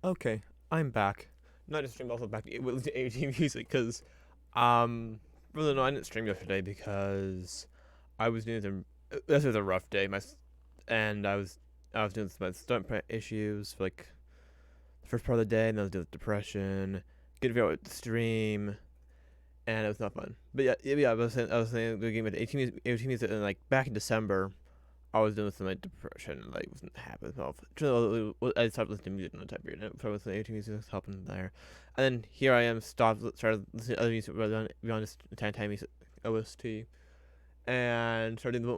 Okay, I'm back. Not just streamed, also back with AT music because, really no, I didn't stream yesterday because I was doing some. This was a rough day. And I was doing some stunt prep issues for like the first part of the day, and then I was dealing with depression, getting figure out what to stream, and it was not fun. But yeah, I was saying the game with AT music, and like back in December, I was dealing with some like depression, and like wasn't happy with myself. I stopped listening to music in the time period, and so I was listening to music was helping there. And then here I am, started listening to other music beyond just time music, OST, and started my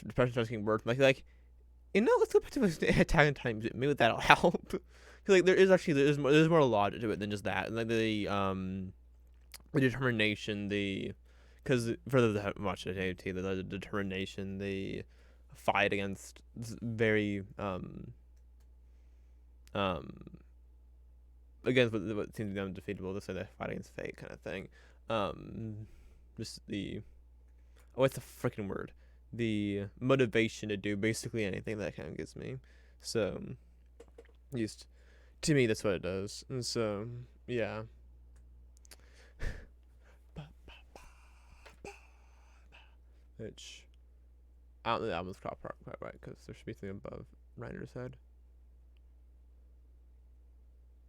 depression starts getting worse. Let's go back to Attack on Titan music. Maybe that'll help. Cause like there's more logic to it than just that, and like the determination, because for those that haven't watched it, the determination, the fight against very um against what seems to be undefeatable, to say that fight against fate kind of thing. Um, just the what's the freaking word? The motivation to do basically anything that kind of gives me. So, just to me, that's what it does. And so, yeah. Which I don't think the album's quite right because there should be something above Reiner's head.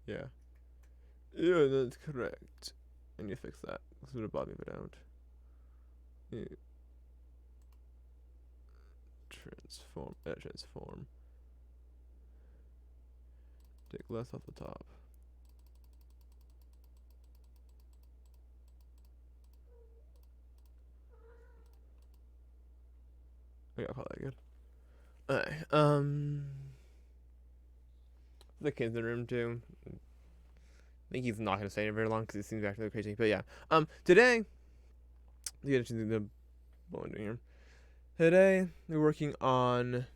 Yeah. Yeah, that's correct. I need to fix that. This would have bothered me if I don't. Yeah. Transform. Transform. Take less off the top. I gotta call that good. Alright. The kids in the room too. I think he's not gonna stay in very long because he seems actually crazy. But yeah. Today, you get into the bone here. Today we're working on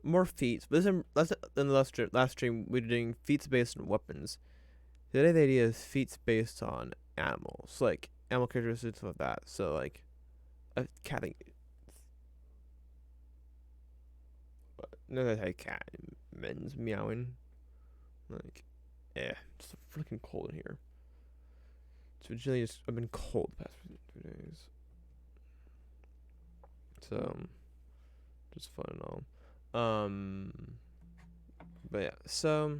more feats. But less than the last stream we were doing feats based on weapons. Today the idea is feats based on animals, like animal characteristics of that. So like a cat. No, that's a cat. Men's meowing. Like, it's so freaking cold in here. So generally, I've been cold the past 2 days. So just fun and all. But yeah. So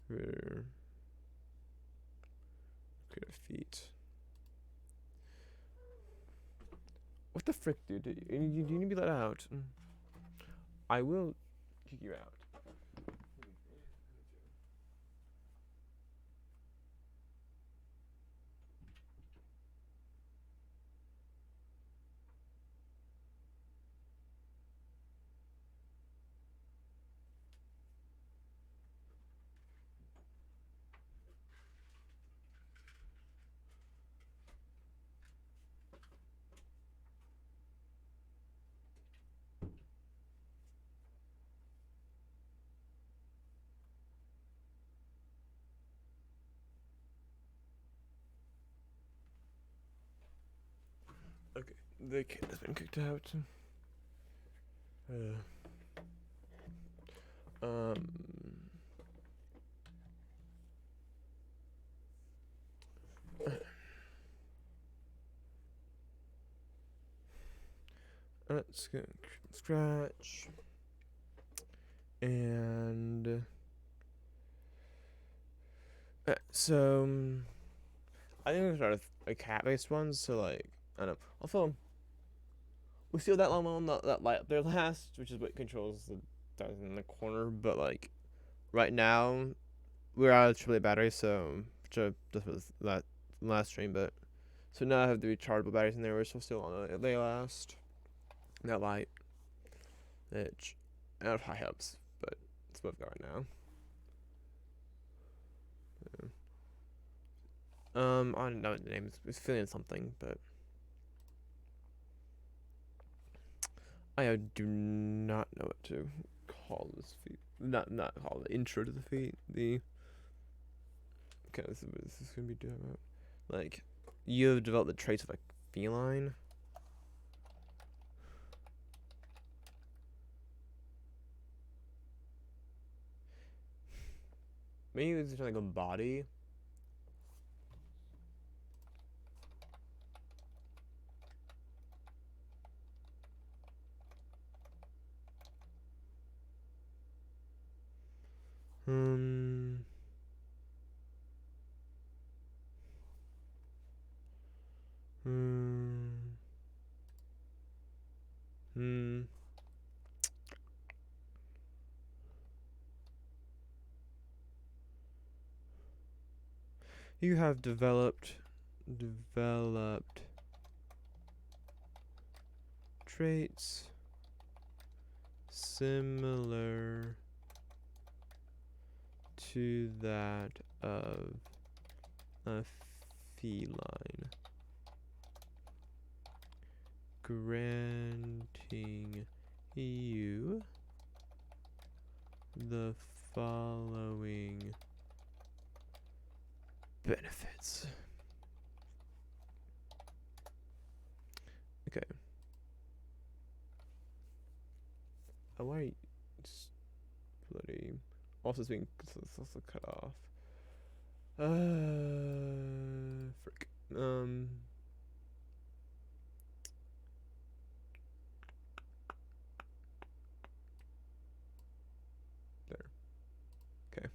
we're create a feat. What the frick, dude? Do you need to be let out? I will kick you out. Okay, the kid has been kicked out. Um. Let's go scratch and so I think we start with a cat-based one. So like I don't know. Also, we see that long on that light up there last, which is what controls the down in the corner. But like right now, we're out of AAA battery, so which this was that last stream. But so now I have the rechargeable batteries in there. We're still on it. They last that light, which I don't know if high helps, but it's what I've got right now. Yeah. I don't know what the name is. It's feeling something, but I do not know what to call this feat. Not call the intro to the feat. The okay, this is gonna be doing like you have developed the traits of a feline. Maybe it's just like a body. Hmm. Hmm. Hmm. You have developed traits similar to that of a feline, granting you the following benefits. Okay. Oh, why bloody. Also, it's being also cut off. Frick. There. Okay.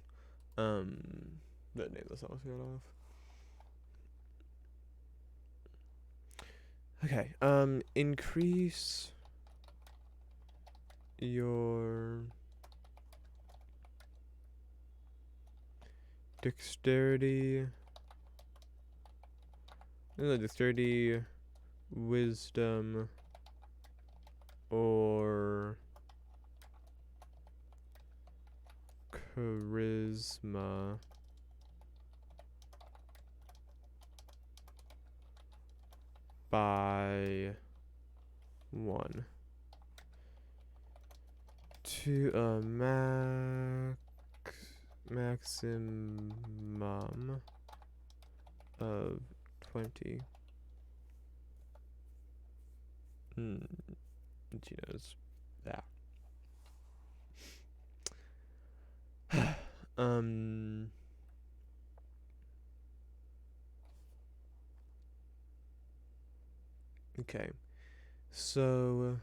The name of the song's cut off. Okay. Increase your dexterity. Dexterity, wisdom, or charisma by 1 to a maximum of 20. She knows that. Okay. So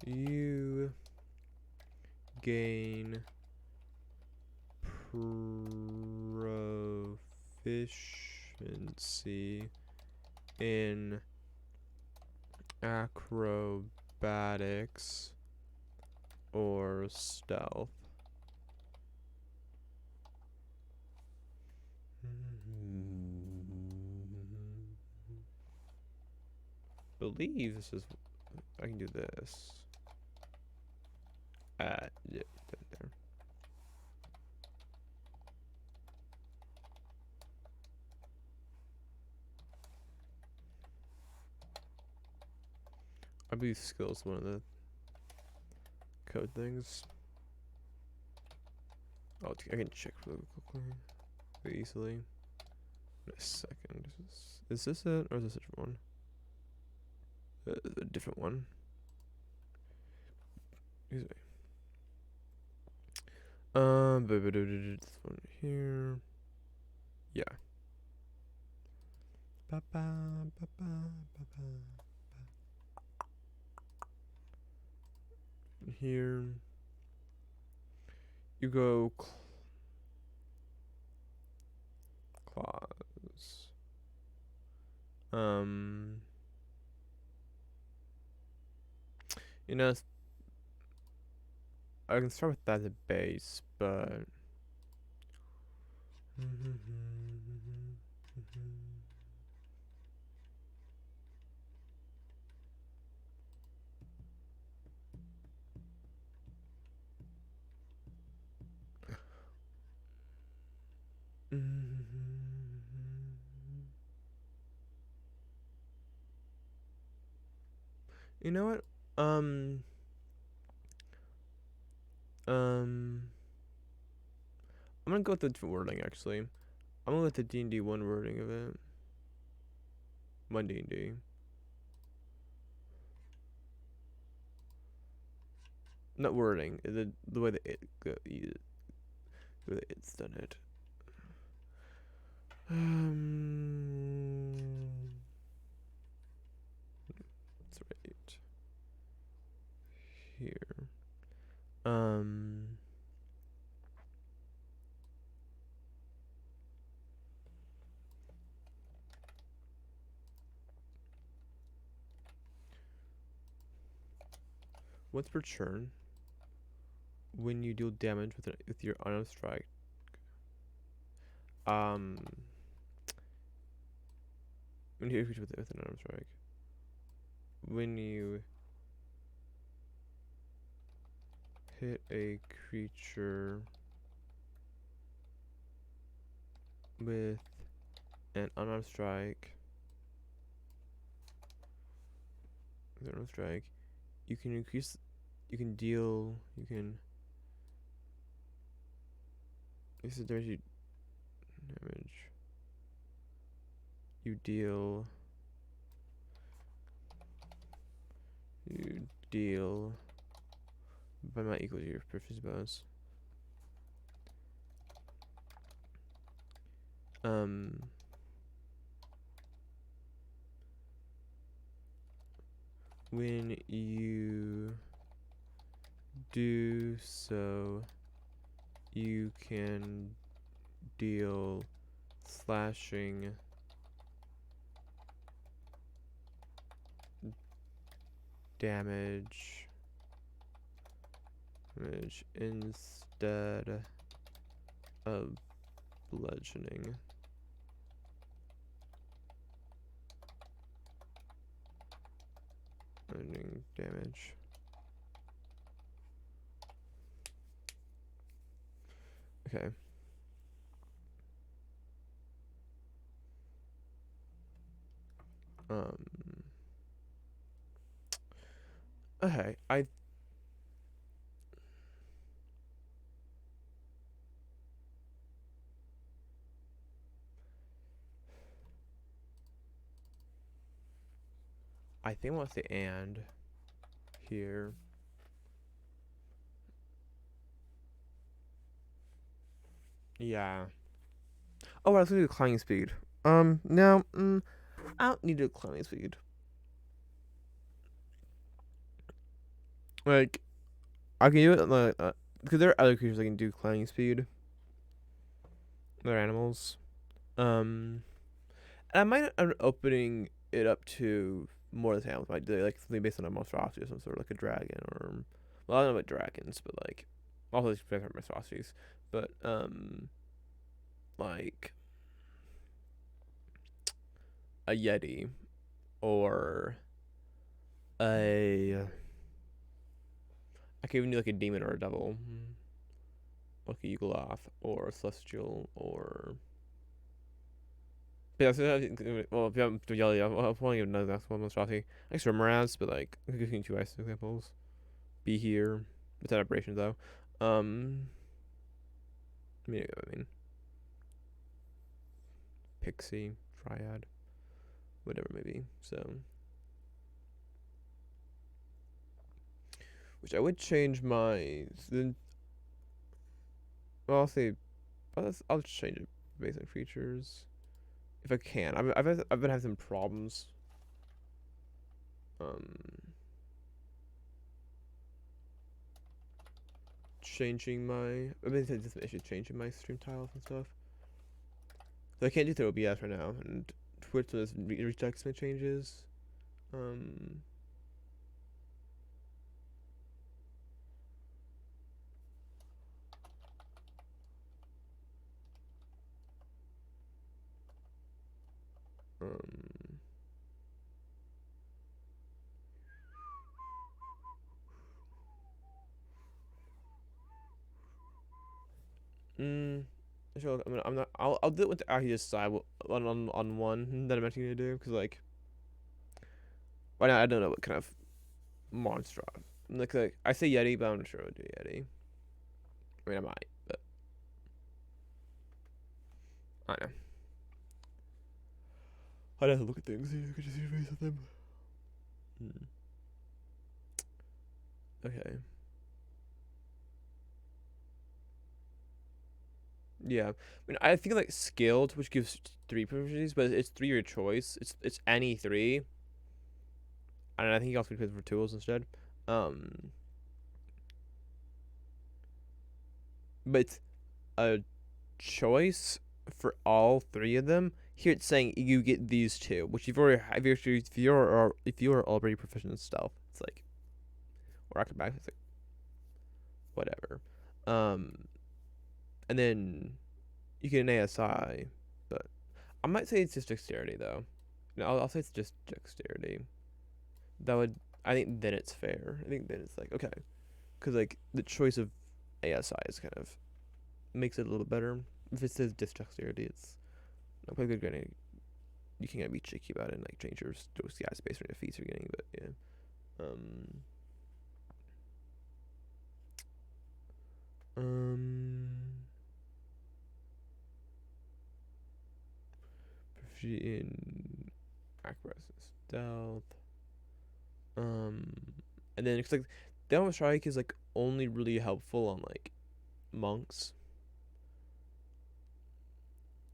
you gain proficiency in acrobatics or stealth. Believe this is. I can do this. Yeah, there. I believe skill is one of the code things. Oh, I can check really quickly, really easily. In a second. Is this it, or is this a different one? A different one. Excuse me. This one here. Yeah. Ba ba ba ba ba ba. Here. You go claws. You know, I can start with that as a base, but you know what? Um, I'm gonna go with the different wording actually. I'm gonna go with the D&D 1 wording of it. 1 D&D. Not wording. The way that the way that it's done it. That's right. Here. What's per turn when you deal damage with your unarmed strike? Um, when you hit a creature with an unarmed strike. When you hit a creature with an unarmed strike, you can increase, you can deal, you can. This is damage you deal. You deal by not equal to your proficiency bonus. When you do so, you can deal slashing damage instead of bludgeoning. Damage. Okay. Okay. I think I want to say and here. Yeah. Oh, I was gonna do climbing speed. No, I don't need to do climbing speed. Like, I can do it like because there are other creatures that can do climbing speed. They're animals. And I might end up opening it up to more of the animals. Might do like something based on a monstrosity or some sort, like a dragon or. Well, I don't know about dragons, but like also these different monstrosities. But like a yeti or a. I could even do like a demon or a devil, like a Yugoloth or a celestial or. But yeah, well, if you haven't to yell, I'll probably give another next one monstrosity. Like Surmaraz, but like I'm giving two ice examples. Be here, it's an aberration though. I mean, Pixie, Triad, whatever maybe. So, which I would change my. Then, well, I'll say, I'll just change it based on features if I can. I've been having some problems. Changing my. I've been having some issues changing my stream tiles and stuff. So I can't do through OBS right now, and Twitch does rejects my changes. Um. Um. Mm. Sure, I'm not. I'll do it with the just side on one that I'm actually gonna do because like right now I don't know what kind of monster. Like I say Yeti, but I'm not sure I would do Yeti. I mean I might, but I know. I'd have to look at things. You could just see face of them. Hmm. Okay. Yeah. I mean, I think like skilled, which gives three proficiencies, but it's three your choice. It's any three, and I think you also could for tools instead. Um, but it's a choice for all three of them. Here it's saying you get these two, which you've already if you're already proficient in stealth, it's like or acrobatics, it's like whatever. Um, and then you get an ASI, but I might say it's just dexterity though. No, I'll say it's just dexterity. That would I think then it's fair. I think then it's like okay, because like the choice of ASI is kind of makes it a little better. If it says just dexterity, it's not quite good. Getting you can be cheeky about it and like change your guys based on your feats you're getting, but yeah. Um. Um. In acrobatics and stealth. Um. And then it's like downward strike is like only really helpful on like monks.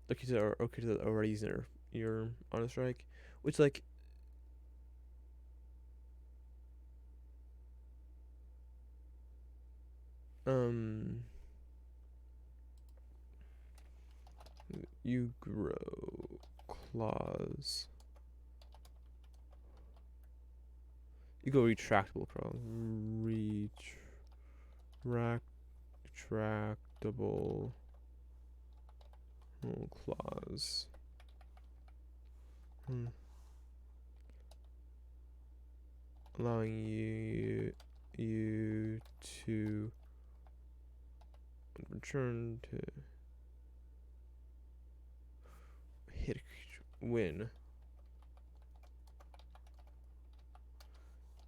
Like you said, or okay, that already using your honor strike, which like um you grow claws. You go retractable claws. Retractable claws. Hmm. Allowing you to return to hit win.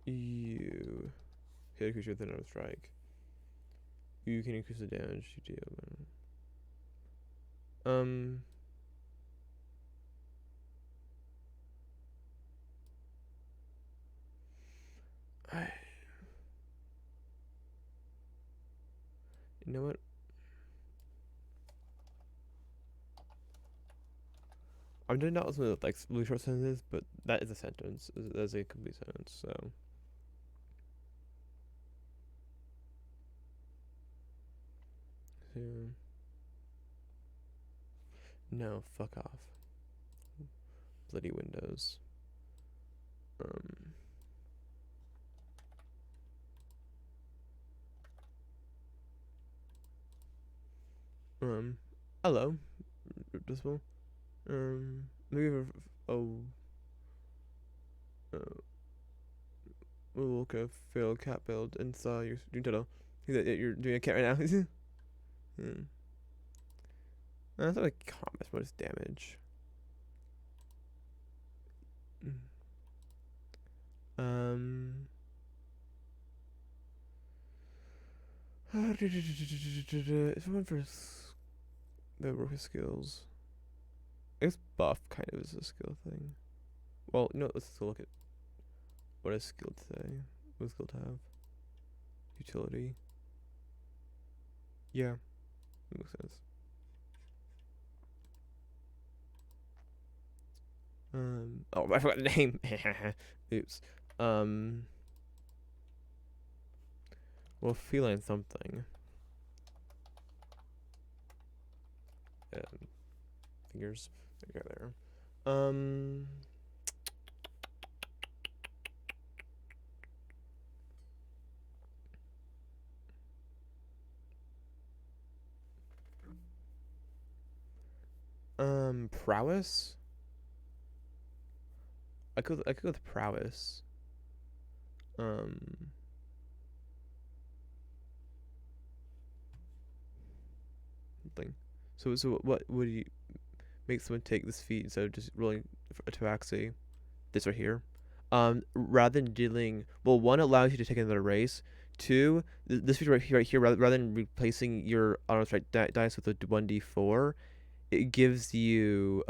You hit a creature with another strike. You can increase the damage you deal. I, you know what? I'm doing not listening to like really short sentences, but that is a sentence. That's a complete sentence. So, yeah. No, fuck off. Bloody windows. Um. Um. Hello. Disable. Maybe. Oh. Uh, we'll look a failed cat build and saw you're doing total. You're doing a cat right now. Hmm. That's not like combat bonus damage. Um. If I went for the work with skills, I guess buff kind of is a skill thing. Well, you know, let's still look at what is skill to say. What is skill to have? Utility. Yeah, that makes sense. Oh, I forgot the name. Oops. Um. Well, feline something. Fingers. There you go there. Prowess. I could go with prowess. Um. Something. So what would you make someone take this feat instead of just rolling a tabaxi? This right here. Rather than dealing, well, one allows you to take another race. Two, this feature right here, rather than replacing your auto strike dice with a 1d4, it gives you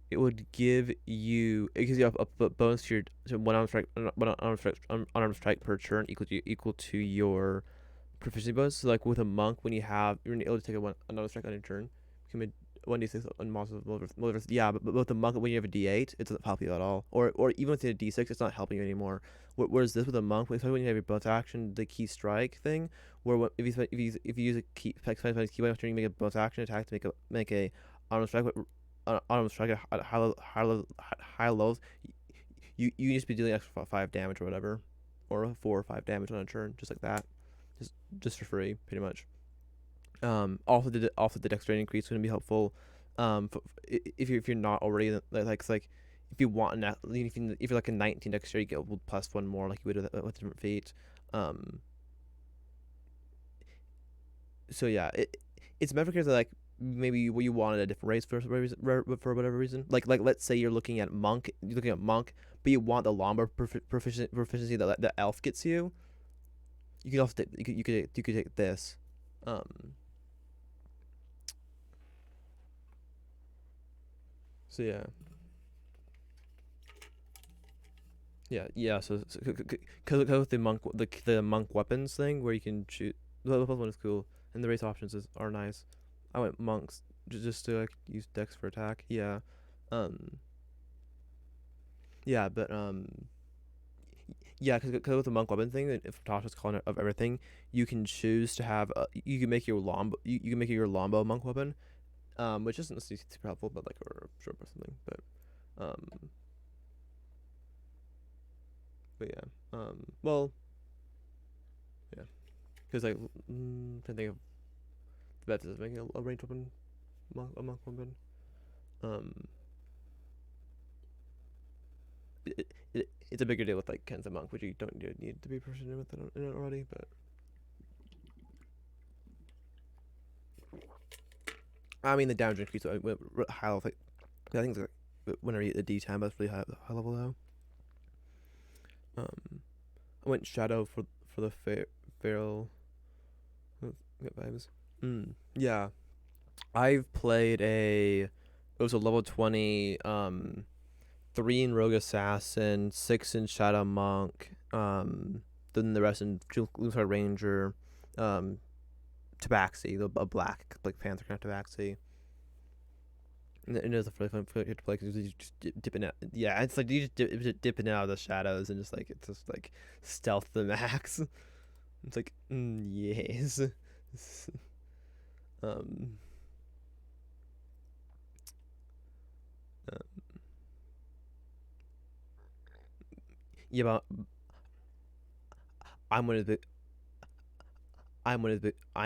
it gives you a bonus to your one arm strike, unarmed strike per turn equal to your proficiency bonus. So like with a monk, when you're able to take another strike on your turn, you can make 1d6 on monsters. Yeah, but with the monk, when you have a d8, it doesn't help you at all. Or even with a d6, it's not helping you anymore. Whereas this with a monk, especially when you have your bonus action, the key strike thing, where if you use a key bonus turn, you make a bonus action attack to make a armor strike. Armor strike at high levels, you just be dealing extra 5 damage or whatever, or 4 or 5 damage on a turn, just like that, just for free, pretty much. Also the dexterity increase is going to be helpful. If you're not already like if you want if you're like a 19 dexterity, you get plus one more like you would with different feats. Um, so yeah, it's meant for characters that like maybe you wanted a different race for whatever reason. Like let's say you're looking at monk, but you want the longbow proficiency that the elf gets you. You could also you could take this. Um, so yeah. Yeah. So because with the monk weapons thing where you can shoot, the level one is cool, and the race options are nice. I went monks just to like use dex for attack. Yeah, um, yeah, but yeah, because with the monk weapon thing, if Tasha's calling it of everything, you can choose to have you can make your lombo you can make your lombo monk weapon, which isn't super helpful, but like or short or something, um, but yeah, well, yeah, because like I think of that is making a ranged weapon a monk weapon. Um, it's a bigger deal with like Ken's a monk, which you don't need to be proficient with it already. But I mean the damage increase with high level. I think it's like whenever you hit the D10, that's really high level though. I went shadow for the feral. Get vibes. Yeah, I've played it was a level 20 3 in Rogue Assassin, 6 in Shadow Monk, then the rest in Gloomstar Ranger, um, Tabaxi, a black like Panther kind of Tabaxi. And it is a really fun to play because you just dipping out. Yeah, it's like you just dipping out of the shadows and just like it's just like stealth the max. It's like yes. um, uh, yeah, but I'm one of the I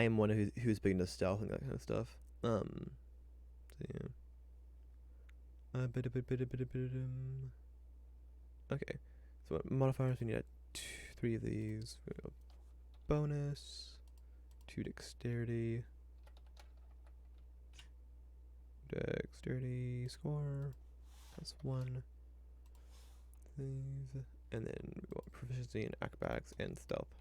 am one who's big into stealth and that kind of stuff. So yeah. Okay. So what modifiers we need? Three of these. We go bonus, 2 dexterity score, +1. These, and then we want proficiency in acrobatics and stealth.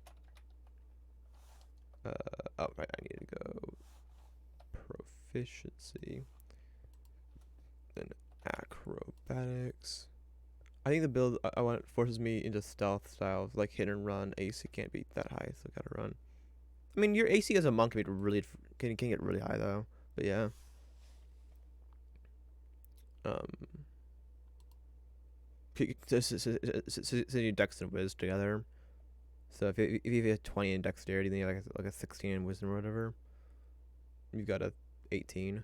Oh right, I need to go proficiency, then acrobatics. I think the build I want forces me into stealth styles like hit and run. AC can't be that high, so gotta run. I mean, your AC as a monk can be can get really high though. But yeah. So you dex and wiz together. So if you have 20 in dexterity, then you have like a 16 in wisdom or whatever. You've got a 18. Is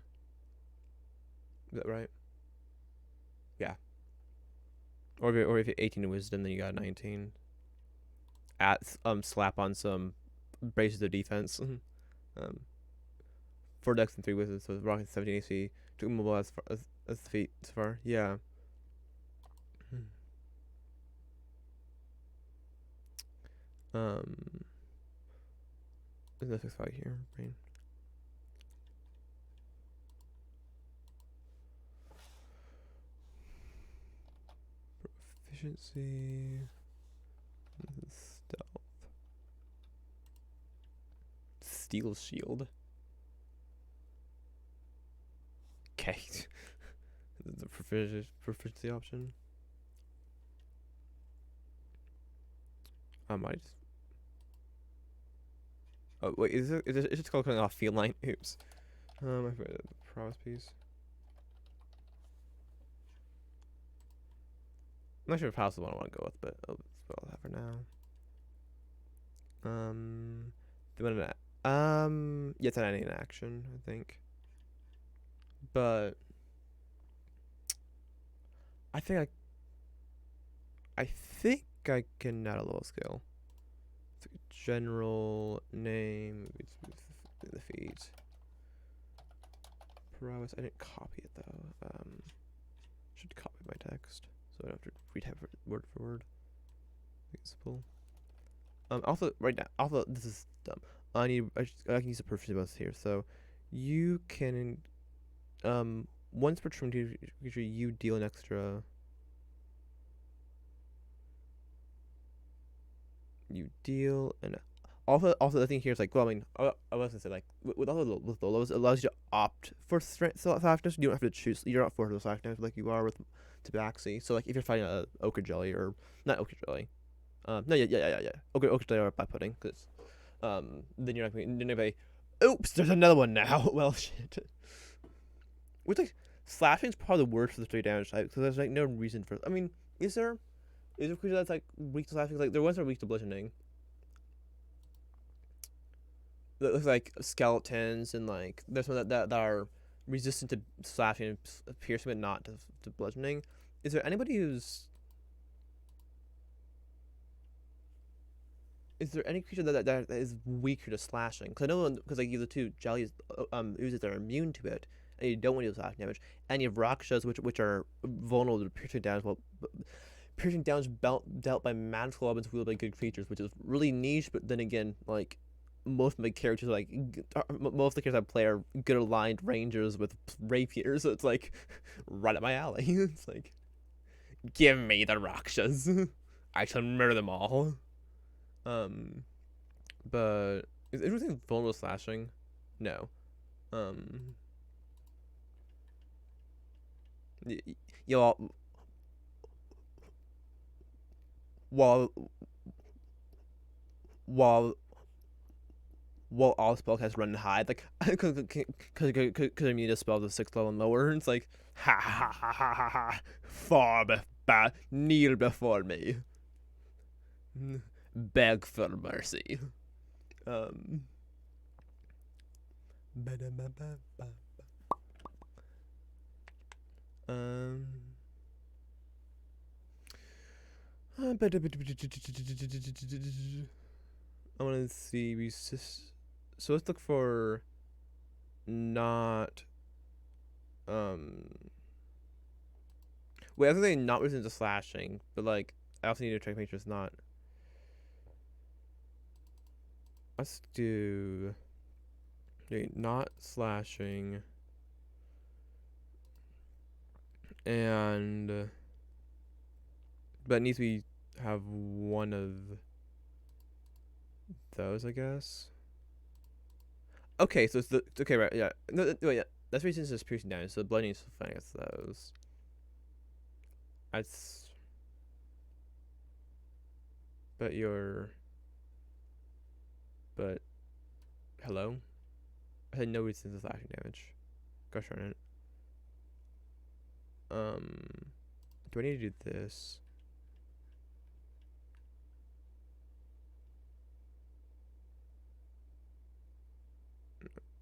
that right? Yeah. Or if you're 18 in wisdom, then you got 19. At slap on some braces of defense. um, 4 dex and 3 wisdom, so rocket 17 AC. Took mobile as feet so far. Yeah. There's no 6 here. Brain. Efficiency. Stealth. Steel shield. Okay. The proficiency option. I might. Oh wait, is it called cutting off feline? Oops. I forgot the prowess piece. I'm not sure if house is the one I want to go with, but that's what I'll have for now. The one that yeah, it's an ending in action, I think. But I think I think I can add a little skill. It's like a general name. It's the feeds. Prowess. I didn't copy it though. Should copy my text so I don't have to read it word for word. Simple. Also, right now, also this is dumb. I can use the proficiency bonus here. So, you can once per turn creature you deal an extra. You deal an. Also, the thing here is like, well, I mean, I was gonna say like with all the with Lolos, it allows you to opt for strength softness. You don't have to choose. You're not forced to softness like you are with Tabaxi. So like if you're fighting a ochre jelly or not ochre jelly, no, yeah. Ochre jelly or by pudding, because then you're not gonna be. Oops, there's another one now. Well, shit. Which like slashing is probably the worst for the 3 damage type because there's like no reason for. I mean, is there? Is there a creature that's like weak to slashing? Like there ones that are weak to bludgeoning. That looks like skeletons and like there's some that are resistant to slashing and piercing but not to bludgeoning. Is there anybody who's is there any creature that is weaker to slashing? Because I know because like you have the two jellies oozes that are immune to it, and you don't want to do slashing damage, and you have rakshas which are vulnerable to piercing damage. Well, piercing damage dealt by magical weapons wielded by good creatures, which is really niche. But then again, like most of my characters, like most of the characters I play are good aligned rangers with rapiers, so it's like right up my alley. It's like, give me the rakshas, I shall murder them all. Um, but is everything vulnerable to slashing? No. Um, y'all, while while while all spellcasts run high, like because immune to spells of 6th level and lower, it's like ha, far kneel before me, beg for mercy. Um, um, I want to see resist. So let's look for not wait, I was gonna say not resistant to slashing, but like I also need to check to make sure it's not. Let's do not slashing and but it needs to be have one of those, I guess. Okay, so it's the okay, right? Yeah, no, yeah. That's resistance is piercing damage, so the blood needs to fight against those. That's but but hello. I had no resistance to slashing damage. Gosh darn it. Do I need to do this?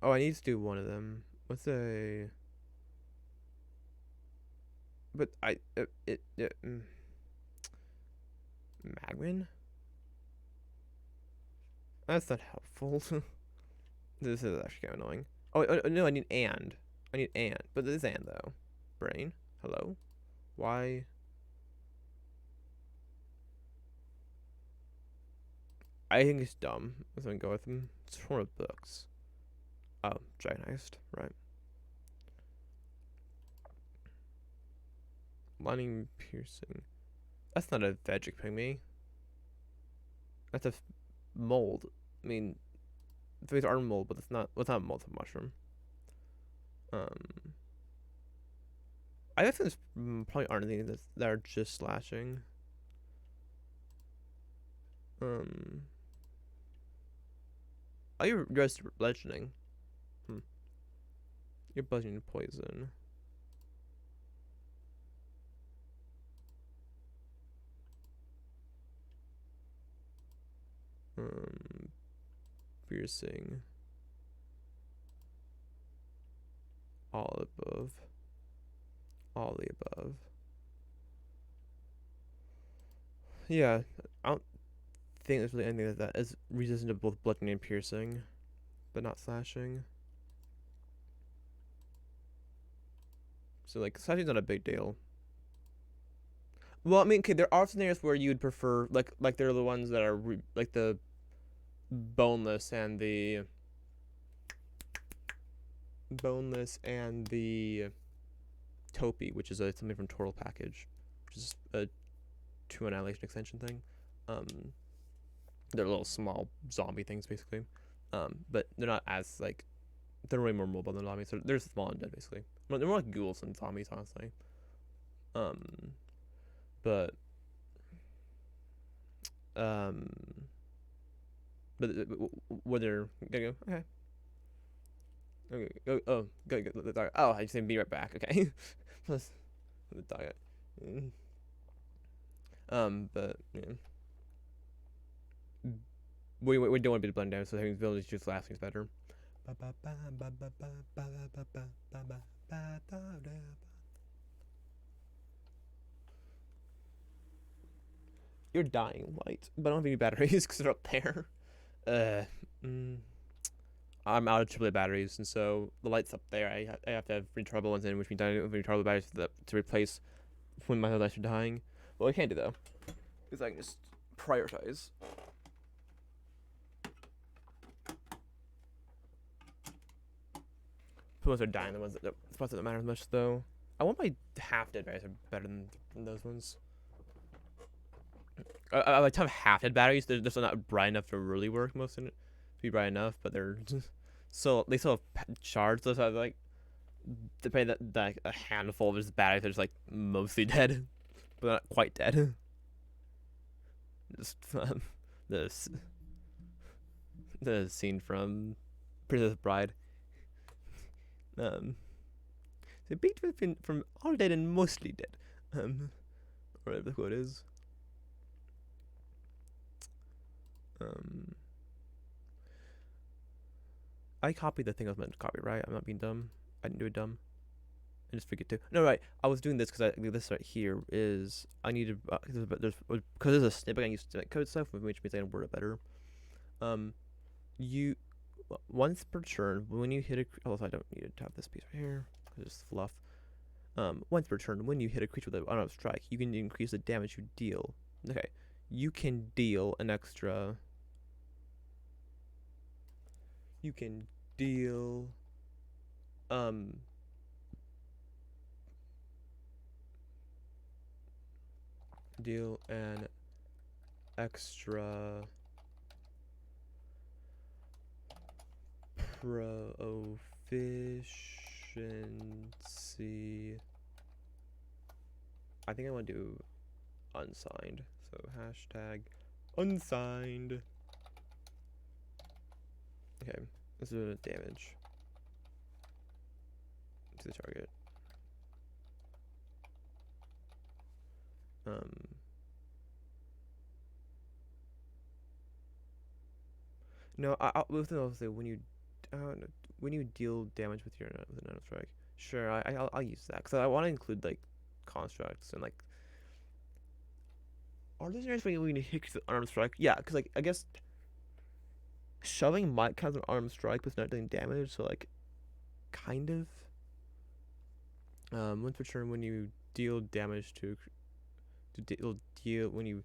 Oh, I need to do one of them. What's a? But Magmin? That's not helpful. This is actually kind of annoying. Oh, no, I need and. I need and. But this is and though. Brain? Hello? Why? I think it's dumb. I'm gonna go with them. It's one of books. Oh, Dragonized, right. Lining piercing. That's not a Veggic pygmy. That's a mold. I mean, these are mold, but it's not. Well, it's not a mold. It's a mushroom. I think there's probably aren't any that are just slashing. Um, oh, you're just bludgeoning. Hmm. You're bludgeoning poison. Um, piercing. All above. All the above. Yeah, I don't think there's really anything that is resistant to both bludgeoning and piercing, but not slashing. So like slashing's not a big deal. Well, I mean, okay, there are scenarios where you'd prefer like there are the ones that are like the boneless and the Topi, which is something from Toral Package, which is a 2 Annihilation extension thing. Um, they're little small zombie things basically, but they're not as like they're way more mobile than zombies. So they're small and dead basically. Well, they're more like ghouls than zombies, honestly. Um, but um, but whether go okay. Okay. Oh, go. Oh, I just say be right back. Okay. Plus the diet. But yeah. We don't want to be blend down, so having village just lasting is better. You're dying, Light, but I don't have any batteries because they're up there. Uh, mm, I'm out of AAA batteries, and so the light's up there. I have to have rechargeable ones in, which means I don't have rechargeable batteries to replace when my lights are dying. Well, I can do though, because I can just prioritize. The ones that are dying, the spots that don't matter as much though. I want my half dead batteries are better than those ones. I like to have half dead batteries. They're just not bright enough to really work most of it. Be bright enough, but they're just, so they still have shards. So I like depending that a handful of his batteries are just like mostly dead, but not quite dead. Just the the scene from Princess Bride. The beat from all dead and mostly dead. Whatever the quote is. Um, I copied the thing I was meant to copy, right? I'm not being dumb. I didn't do it dumb. I just forget to. No, right. I was doing this because this right here is I needed because there's a snippet I use to code stuff, which means I can word it better. You once per turn when you hit a. Oh, I don't need to have this piece right here because it's fluff. Once per turn when you hit a creature with an unarmed strike, you can increase the damage you deal. Okay, you can deal an extra. You can deal. Deal an extra proficiency. I think I want to do unsigned. So hashtag unsigned. Okay, let's do damage to the target. No, I'll say when you deal damage with an auto strike. Sure, I'll use that because I want to include like constructs and like. Are there areas where we can hit the unarmed strike? Yeah, because like I guess shoving might count as an armed strike, but it's not doing damage. So like, kind of. Once per turn, when you deal damage when you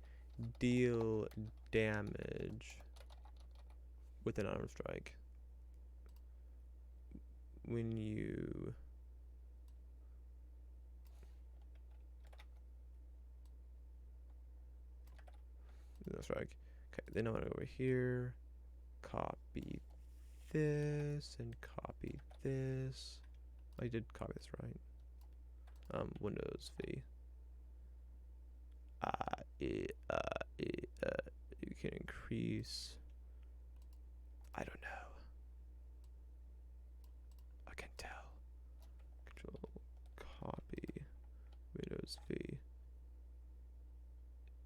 deal damage with an unarmed strike. When you that's right. Okay, then I want to go over here, copy this, and copy this. I did copy this right. Windows V. It, you can increase. I don't know. I can tell. Control copy Windows V.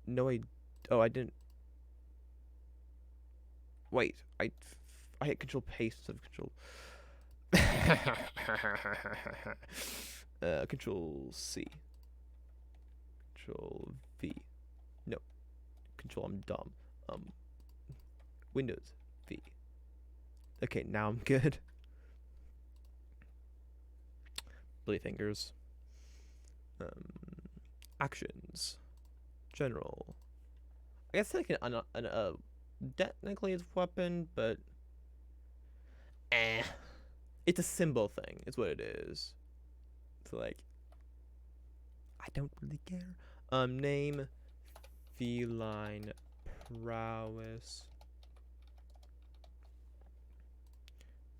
No, I didn't. Wait, I hit Control paste instead of Control. Control C. Control V. No. Control. I'm dumb. Windows V. Okay, now I'm good. Bloody fingers. Actions. General. I guess like technically it's weapon, but it's a symbol thing. Is what it is. So like, I don't really care. Name, feline prowess.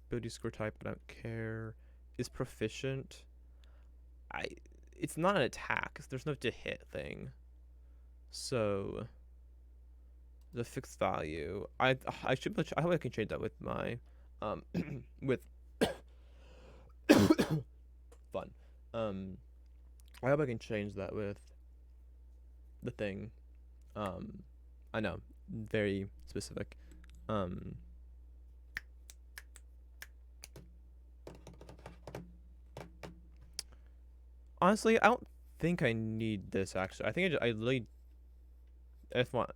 Ability score type, I don't care. Is proficient. It's not an attack. There's no to hit thing. So the fixed value. I hope I can change that with my with fun. I hope I can change that with the thing. I know, very specific. Honestly, I don't think I need this actually. I think I really just want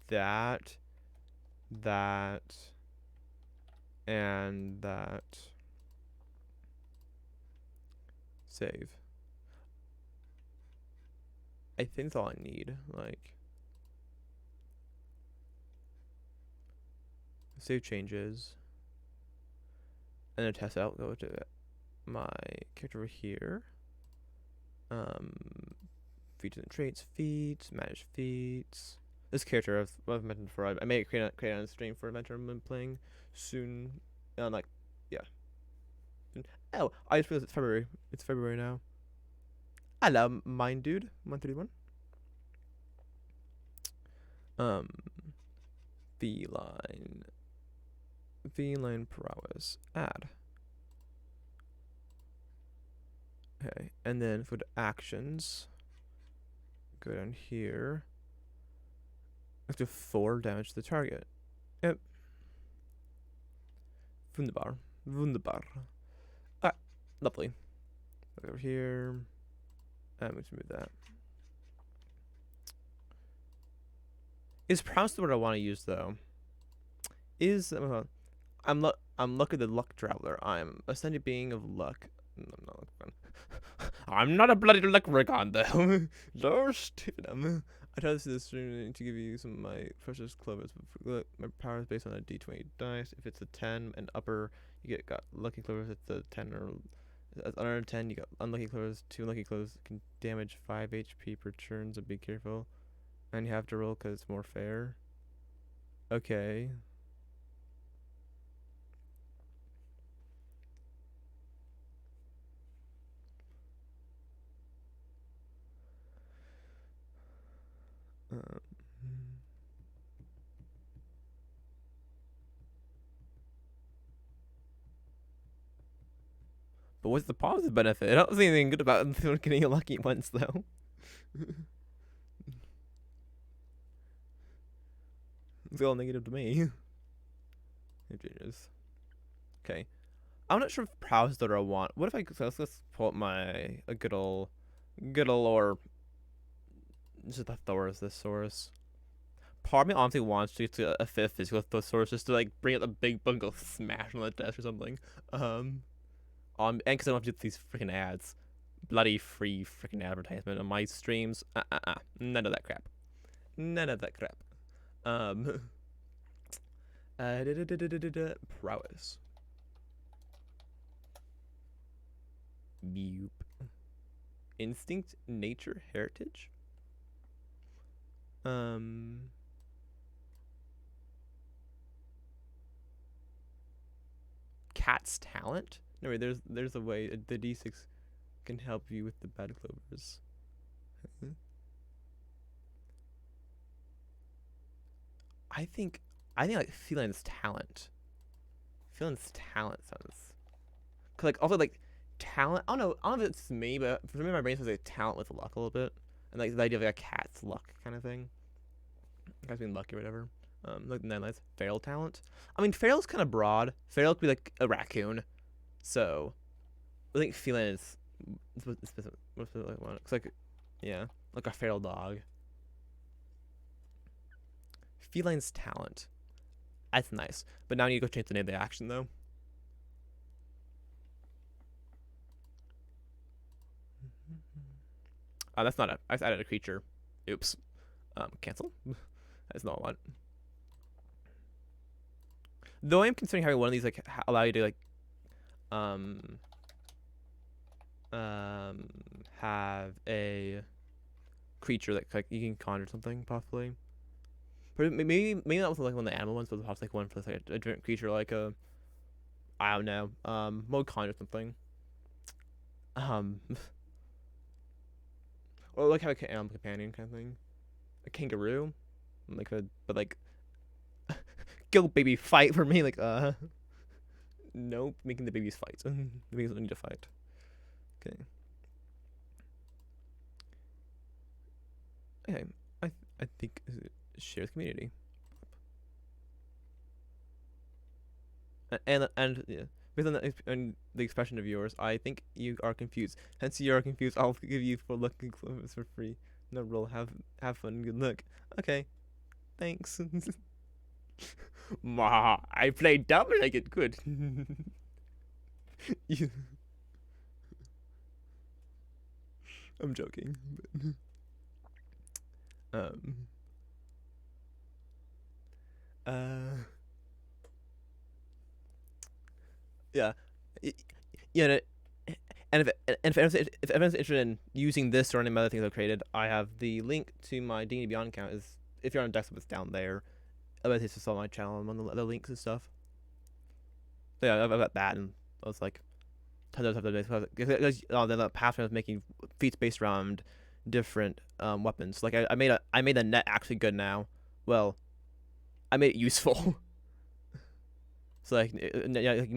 that, and that. Save. I think that's all I need. Like, save changes, and then test out. Go to my character over here. Features and traits, feats, manage feats. This character I've mentioned before. I may create on a stream for Adventure I'm playing soon. Like, yeah. Oh, I just realized it's February. It's February now. Hello, Mind Dude 131. Feline prowess. Add. Okay, and then for the actions, go down here. Let's do 4 damage to the target. Yep. Wunderbar. Wunderbar. Alright, lovely. Over here. I'm going to move that. Is prowess the word I want to use though? I'm luck of the luck traveler. I'm ascended being of luck. I'm not luck. I'm not a bloody leprechaun though. So stupid. I tried to see this stream to give you some of my precious clovers, but my power is based on a d20 dice. If it's a 10 and upper, you got lucky clovers. If it's a 10 or under 10, you got unlucky clovers. 2 unlucky clovers can damage 5 HP per turn, so be careful. And you have to roll because it's more fair. Okay. But what's the positive benefit? I don't see anything good about getting a lucky once, though. It's all negative to me. Okay. I'm not sure if prowess is what I want. What if let's pull up my a good ol' or just a thesaurus. Part of me honestly wants to get to a 5th physical thesaurus just to like bring out the big bungle smash on the desk or something. And because I don't have to do these freaking ads. Bloody free freaking advertisement on my streams. None of that crap. None of that crap. Prowess. Boop. Instinct, nature, heritage. Cat's talent. No wait, there's a way. The D6 can help you with the bad clovers. I think like Feline's talent. Feline's talent sounds. Cause like also like talent. I don't know if it's me, but for me my brain says like talent with luck a little bit, and like the idea of like a cat's luck kind of thing. Guys being lucky or whatever. Like then that's feral talent. I mean, feral's kind of broad. Feral could be like a raccoon, so I think feline is what's like one. It's like yeah, like a feral dog. Feline's talent. That's nice, but now you go change the name of the action though. That's not I added a creature. Oops. Cancel. That's not what I want. Though I am considering having one of these like allow you to like have a creature that like you can conjure something possibly. But maybe not with like one of the animal ones, but perhaps like one for like a different creature like a I don't know mode conjure something. Or like have a animal companion kind of thing, a kangaroo, like a but like go baby fight for me like nope, making the babies fight. The babies don't need to fight. Okay. Okay, I think share the community. And yeah, based on the expression of yours, I think you are confused. Hence, you are confused. I'll give you 4 lucky clovers for free. No roll. Have fun. Good luck. Okay. Thanks. Ma, I played double. I get good. I'm joking. But, yeah, yeah. And if everyone's interested in using this or any other things I've created, I have the link to my D&D Beyond account. Is if you're on desktop, it's down there. Otherwise, it's just on my channel and on the other links and stuff. So yeah, I've got that, and I was like, tons of stuff. Because the past was making feats based around different weapons. Like I made the net actually good now. Well, I made it useful. So like, yeah, it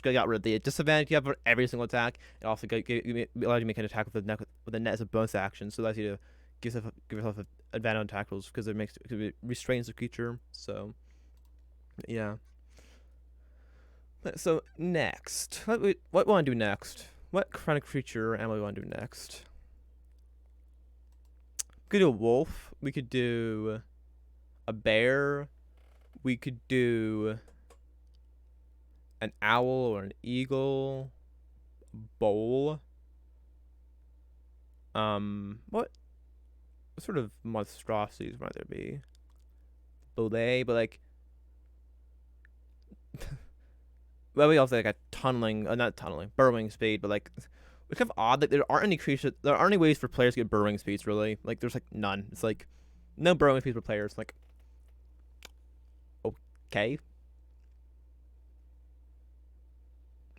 got rid of the disadvantage you have for every single attack. It also allowed you to make an attack with the net as a bonus action, so it allows you to give yourself an advantage on attack rolls because it restrains the creature. So yeah. So next, what want to do next? What kind of creature am we want to do next? We could do a wolf. We could do a bear. We could do an owl or an eagle. Bowl. What sort of monstrosities might there be? Boulet, but like. Well, we also like a tunneling, not tunneling, burrowing speed, but like it's kind of odd that there aren't any ways for players to get burrowing speeds really. Like there's like none. It's like no burrowing speeds for players. Like okay,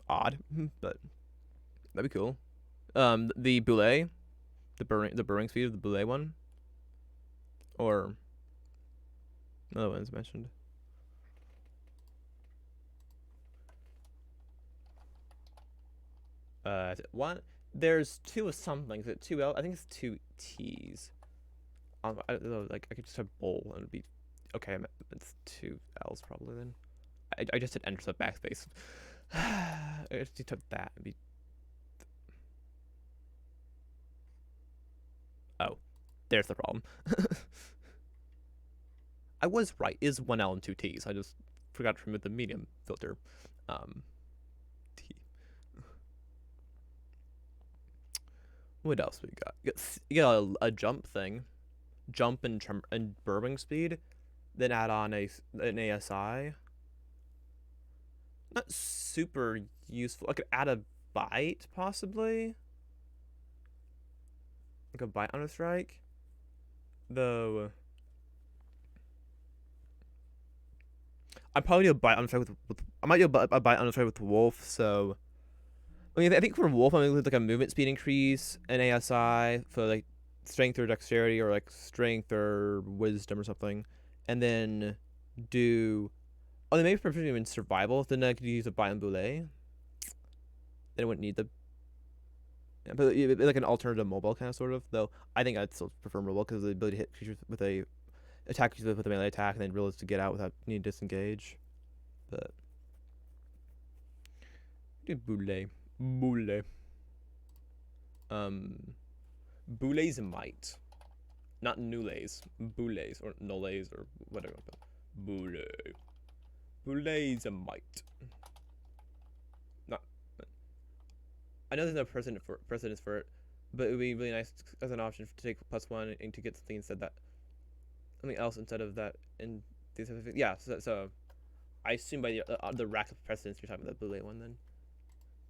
odd, but that'd be cool. The boulet, the burrowing speed of the boulet one, or another one's mentioned. One. There's 2 of something. Is it 2 L? I think it's 2 T's. I don't know. Like I could just have bowl and it'd be okay. It's 2 L's probably then. I just hit enter so backspace. I just took that and be. Oh, there's the problem. I was right. Is 1 L and 2 T's. I just forgot to remove the medium filter. T. What else we got? You got a jump thing, jump and burrowing speed, then add on an ASI. Not super useful. I could add a bite possibly. Like a bite on a strike. Though I probably do a bite on a strike with I might do a bite on a strike with wolf. So I mean, I think for wolf, I'm gonna include like a movement speed increase, an ASI for like strength or dexterity, or like strength or wisdom or something, and then do. Oh, they maybe prefer in survival. Then I could use a biome boulet. Then I wouldn't need the. Yeah, but like an alternative mobile kind of sort of. Though I think I'd still prefer mobile because the ability to hit creatures with a attack creatures with a melee attack, and then realize to get out without needing to disengage. But do boulet, boulet, um, boulet's might. Not Nulays, Boulets, or Nolays, or whatever. Boulet. Boulet's a might. Not. I know there's no precedence for it, but it would be really nice as an option to take +1 and to get something instead that something else instead of that. And these other things. Yeah. So I assume by the rack of precedence you're talking about the Boulet one then.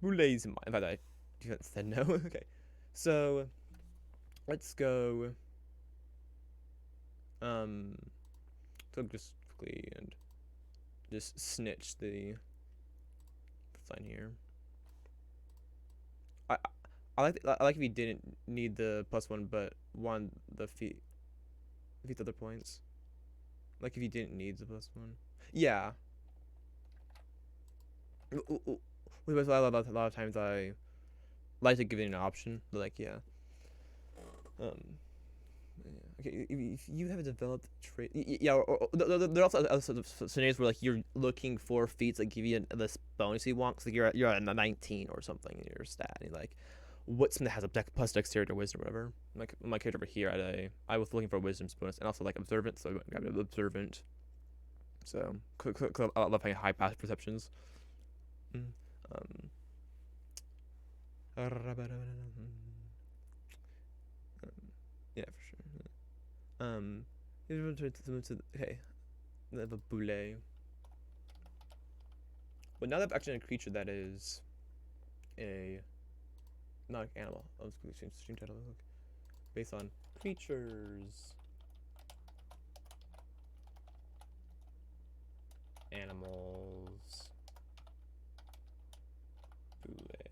Boulet's a might. In fact, I said no. Okay. So let's go. So just quickly and just snitch the sign here. I I like if you didn't need the +1 but won the feat other points. Like if you didn't need the +1. Yeah. Which a lot of times I like to give it an option. Like yeah. Um. Okay, if you have a developed trait, yeah, or there are also other sort of scenarios where like you're looking for feats that give you this bonus you want. Cause like you're at a 19 or something in your stat, and you're like, what's something that has a plus dexterity or wisdom or whatever. Like my character over here, I was looking for a wisdom's bonus and also like observant, so I went and grabbed observant. So I love having high passive perceptions. Um, yeah, for sure. Okay, they have a boulet. But now they've actually a creature that is a not an animal. I was going to change the stream title. Look, based on creatures, animals, boulet.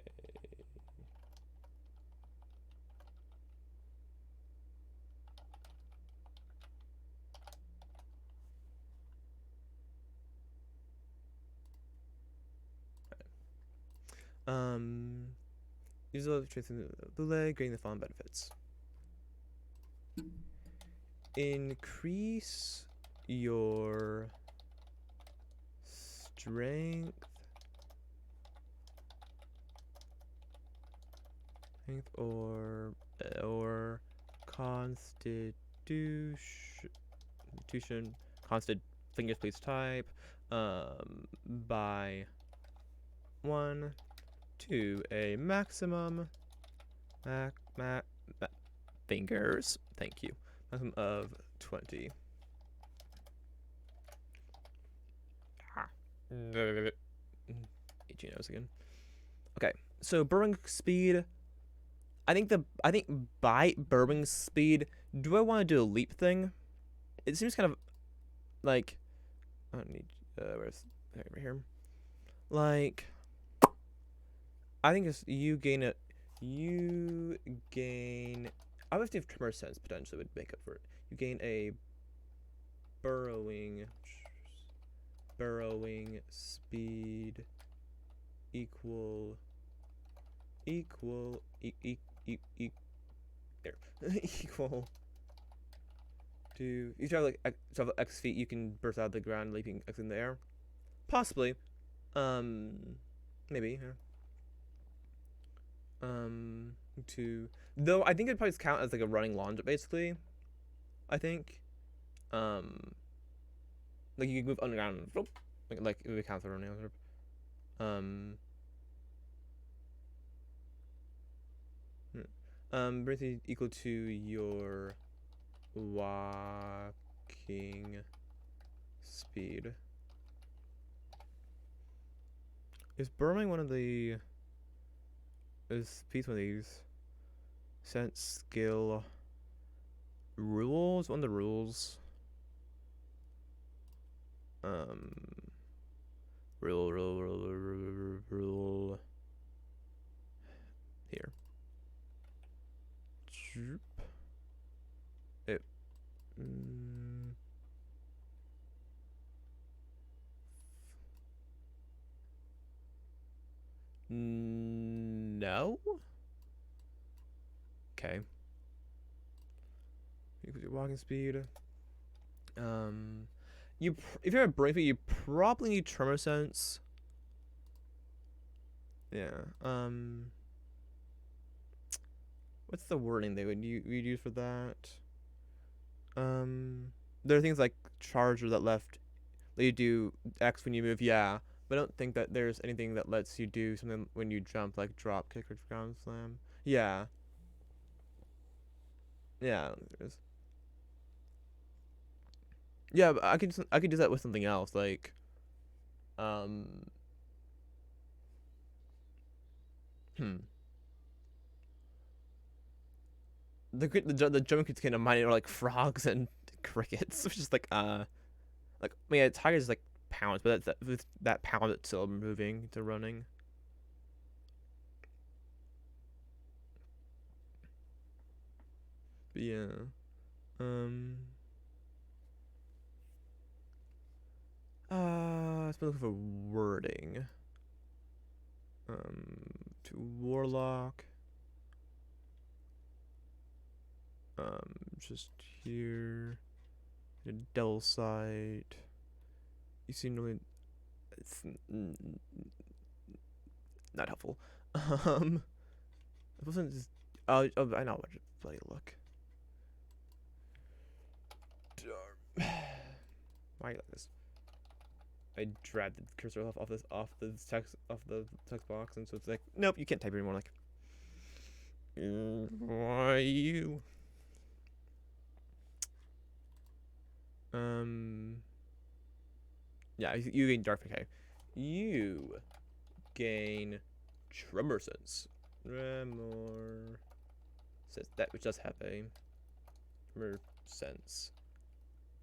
Use the traits in the boulet, getting the following benefits. Increase your strength, or constitution, constant fingers please type, by 1 to a maximum fingers. Thank you. Maximum of 20. Itchy nose again. Okay, so burrowing speed. I think by burrowing speed, do I want to do a leap thing? It seems kind of like I don't need where's over here. Like I think it's you gain. I would think tremor sense potentially would make up for it. You gain a burrowing speed equal there equal to you have like X feet. You can burst out of the ground, leaping X in the air. Possibly, maybe. Yeah. To though I think it'd probably count as like a running launch basically. I think, like you can move underground, like it would count as a running launch. Basically equal to your walking speed. Is burrowing one of the? Is Feats one of these? Sense skill rules? One of the rules. Rule. Here. It. No. Okay. Equals your walking speed. If you're a brain feat, you probably need tremor sense. Yeah. What's the wording they would use for that? There are things like charge or that left let you do X when you move. Yeah, but I don't think that there's anything that lets you do something when you jump, like drop kick or ground slam. Yeah. Yeah. There's. Yeah, but I could do that with something else, like um. Hmm. The jumping kids kind of mine are like frogs and crickets, which is like yeah, tigers like pounds, but with that pound it's still moving to running. But yeah, um, I've been looking for wording. To warlock. Just here. A devil sight. You seem really. It's not helpful. It wasn't just. Oh, I know what to play. Look. Why like this? I dragged the cursor off the text box, and so it's like, nope, you can't type anymore. Like, why you? Yeah, you gain dark decay. You gain tremor sense. Tremor says that which does have a tremor sense.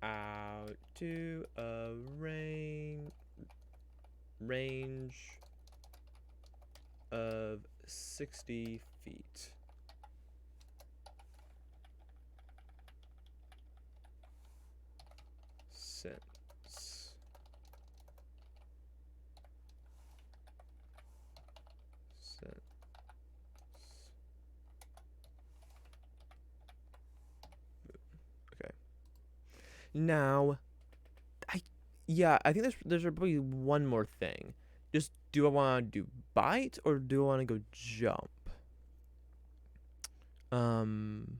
Out to a range of 60 feet. Sense. Okay. Now, I think there's probably one more thing. Just do I want to do bite or do I want to go jump? Um,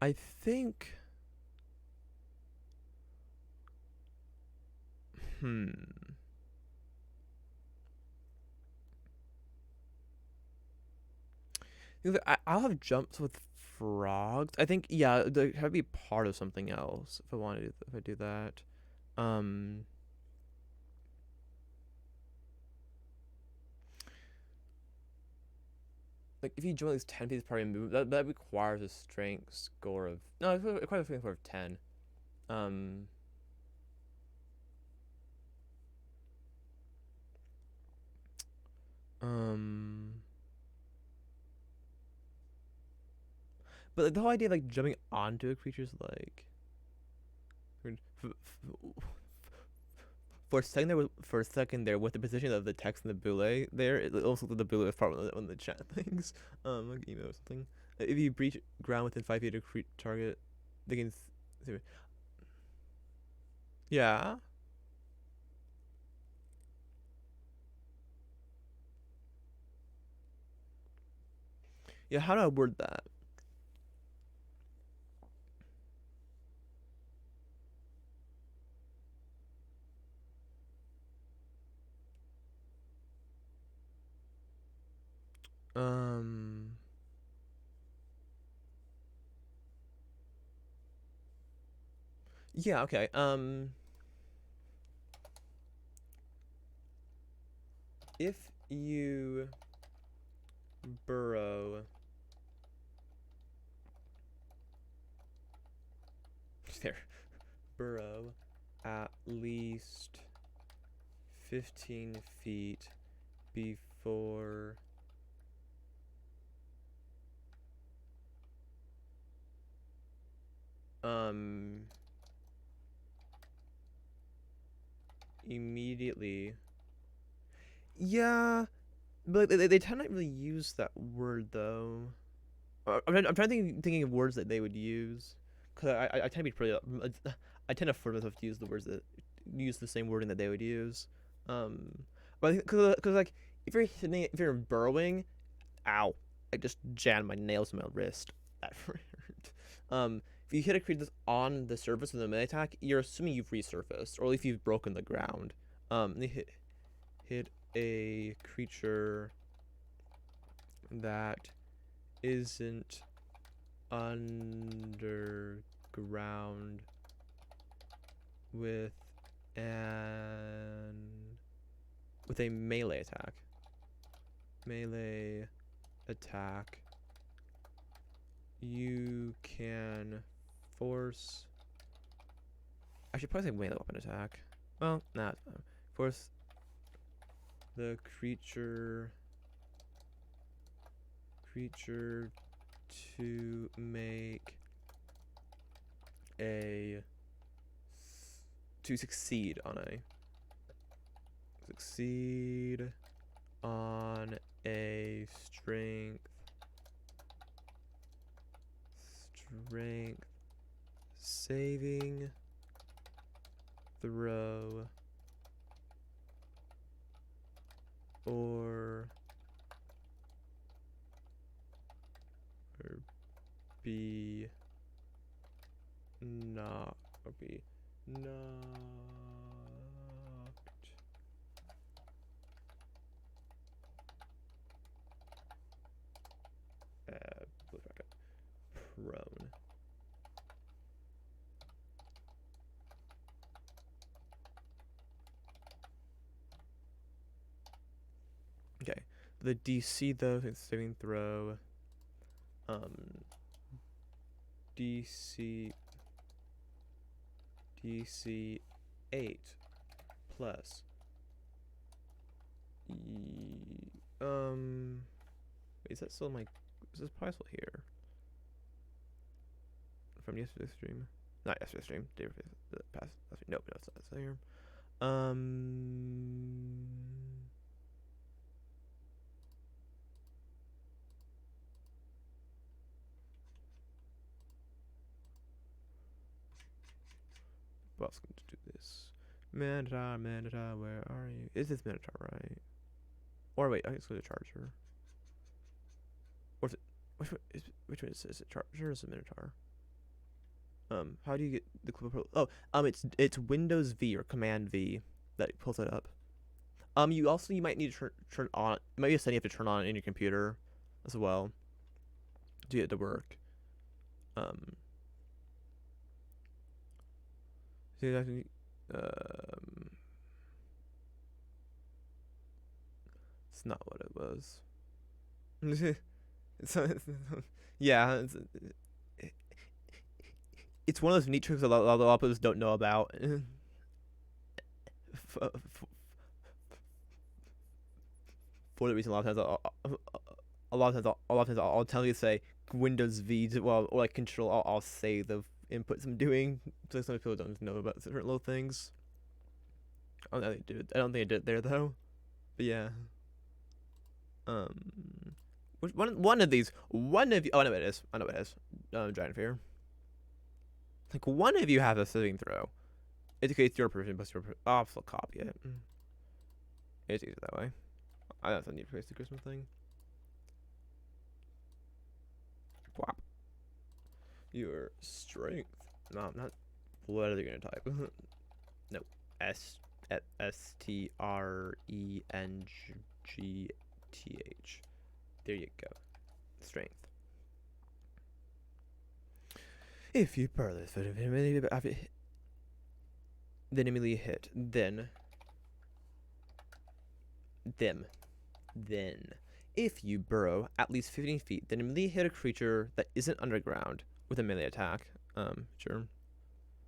I think. Hmm. I'll have jumps with frogs. I think yeah, there have to be part of something else if I want to if I do that. Um, like if you jump at least 10 feet per move, that requires a strength score of no, it requires a strength score of 10. Um, um, but like, the whole idea of like jumping onto a creature is like for a second there with the position of the text and the boule there, it also looked like the boule was part of one of the chat things. Like email or something. If you breach ground within 5 feet of target, they can. Yeah. Yeah. How do I word that? Um. Yeah. Okay. If you burrow there, burrow at least 15 feet before immediately. Yeah, but they tend not really use that word though. I'm trying to thinking of words that they would use, cause I tend to be pretty. I tend to force myself to use the words that use the same wording that they would use. But I think cause like if you're burrowing, ow, I just jammed my nails in my wrist. That hurt. If you hit a creature that's on the surface with a melee attack, you're assuming you've resurfaced, or at least you've broken the ground. You hit a creature that isn't underground with an with a melee attack. Melee attack. You can force. I should probably say melee weapon attack. Well, nah. Force the creature to make a to succeed on a strength saving throw or be knocked prone. Okay, the DC though, it's saving throw. DC 8 plus. Wait, is that still my? Is this probably still here? From yesterday's stream? Not yesterday's stream. Day before the past. Nope, no, it's not still here. What's going to do this? Minotaur, where are you? Is this Minotaur right? Or wait, I think it's going to Charger. Or is it? Which one is it? Is it Charger or is it Minotaur? How do you get the clip? Oh, it's Windows V or Command V that pulls it up. You might need to turn on. It might be a setting you have to turn on in your computer, as well, to get it to work. See that? It's not what it was. Yeah, it's one of those neat tricks a lot of people don't know about. For the reason, a lot of times I'll tell you to say Windows V to, well, or like Control. I'll say the inputs I'm doing, so some people don't know about certain little things. I don't think I did it there though. But yeah. Which one of these? One of you. Oh, no, it is. I know it is. Giant Fear. Like one of you has a saving throw. Indicates your person plus your. I'll still copy it. It's easier that way. I don't need to face the Christmas thing. Whop. Your strength. No, I'm not. What are they gonna type? No. STRENGTH. There you go. Strength. If you paralyze the enemy hit, then if you burrow at least 15 feet, then immediately hit a creature that isn't underground with a melee attack. Sure.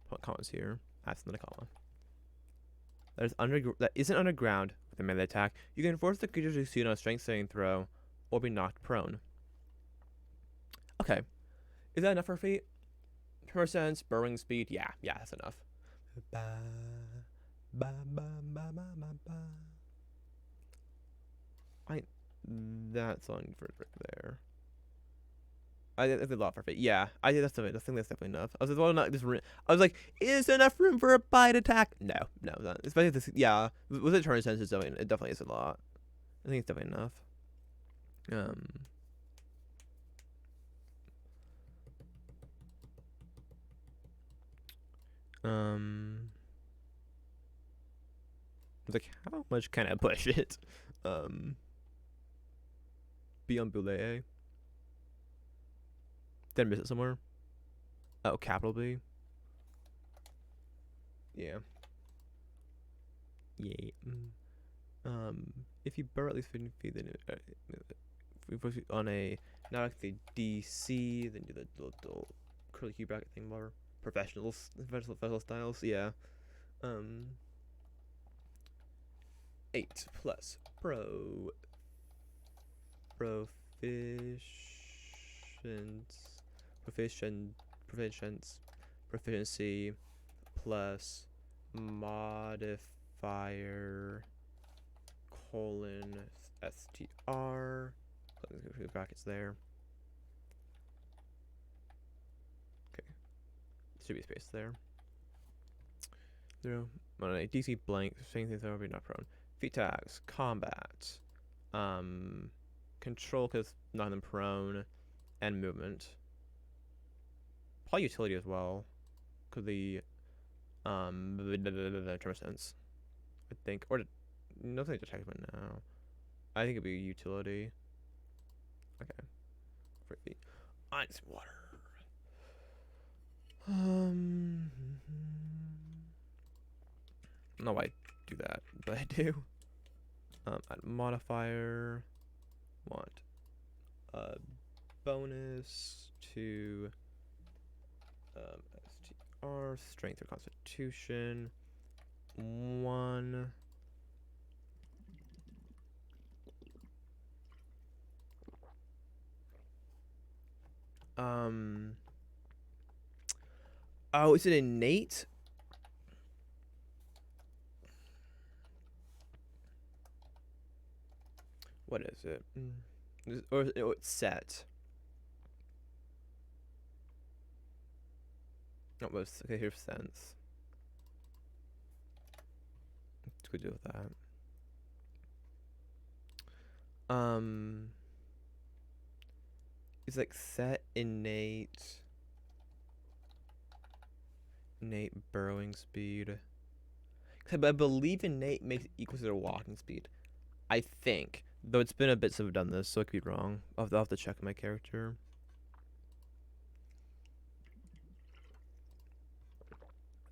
What comments here? That's not a comma. that isn't underground with a melee attack, you can force the creature to succeed on a strength saving throw or be knocked prone. Okay. Is that enough for a feat? Tremor sense, burrowing speed, yeah, that's enough. Ba, ba, ba, ba, ba, ba, ba. That's on for there. I think that's a lot for fit. Yeah, I think that's definitely enough. I was like, well, not just. I was like, is there enough room for a bite attack? No, not. Especially this. Yeah, with the turn sense, it definitely is a lot. I think it's definitely enough. I was like, how much can I push it? Be on Boule. Did I miss it somewhere? Oh, capital B. Yeah. Yeah. If you burrow at least 50 feet, then if we push it on a not like the DC, then do the little curly Q bracket thing, whatever. Professional styles, yeah. 8 plus proficiency plus modifier colon STR. Let's go brackets there. Okay, should be a space there. 0 on a DC blank. Same thing over, not prone. Feat tags, combat, control because not them prone, and movement. Probably utility as well. Could the tremor sense, I think, or nothing detectment now. I think it'd be utility. Okay, for feet. Ice water. I don't know why I do that, but I do. Add modifier. Want a bonus to STR, strength or constitution. 1. Oh, is it innate? What is it? Or it's set. Not most. Okay, here's sense. Let's go deal with that. It's like set innate burrowing speed. But I believe innate makes it equal to their walking speed. I think. Though it's been a bit since I've done this, so I could be wrong. I'll have to check my character.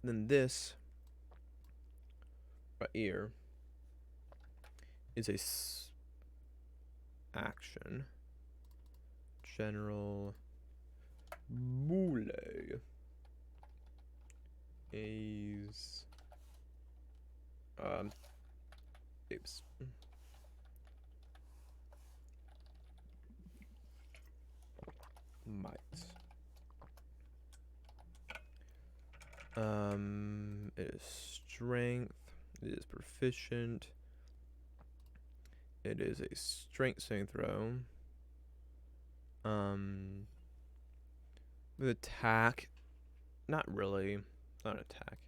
Then this right here is a action. General Boule is oops. Might. It is strength. It is proficient. It is a strength saving throw. With attack, not really. Not an attack.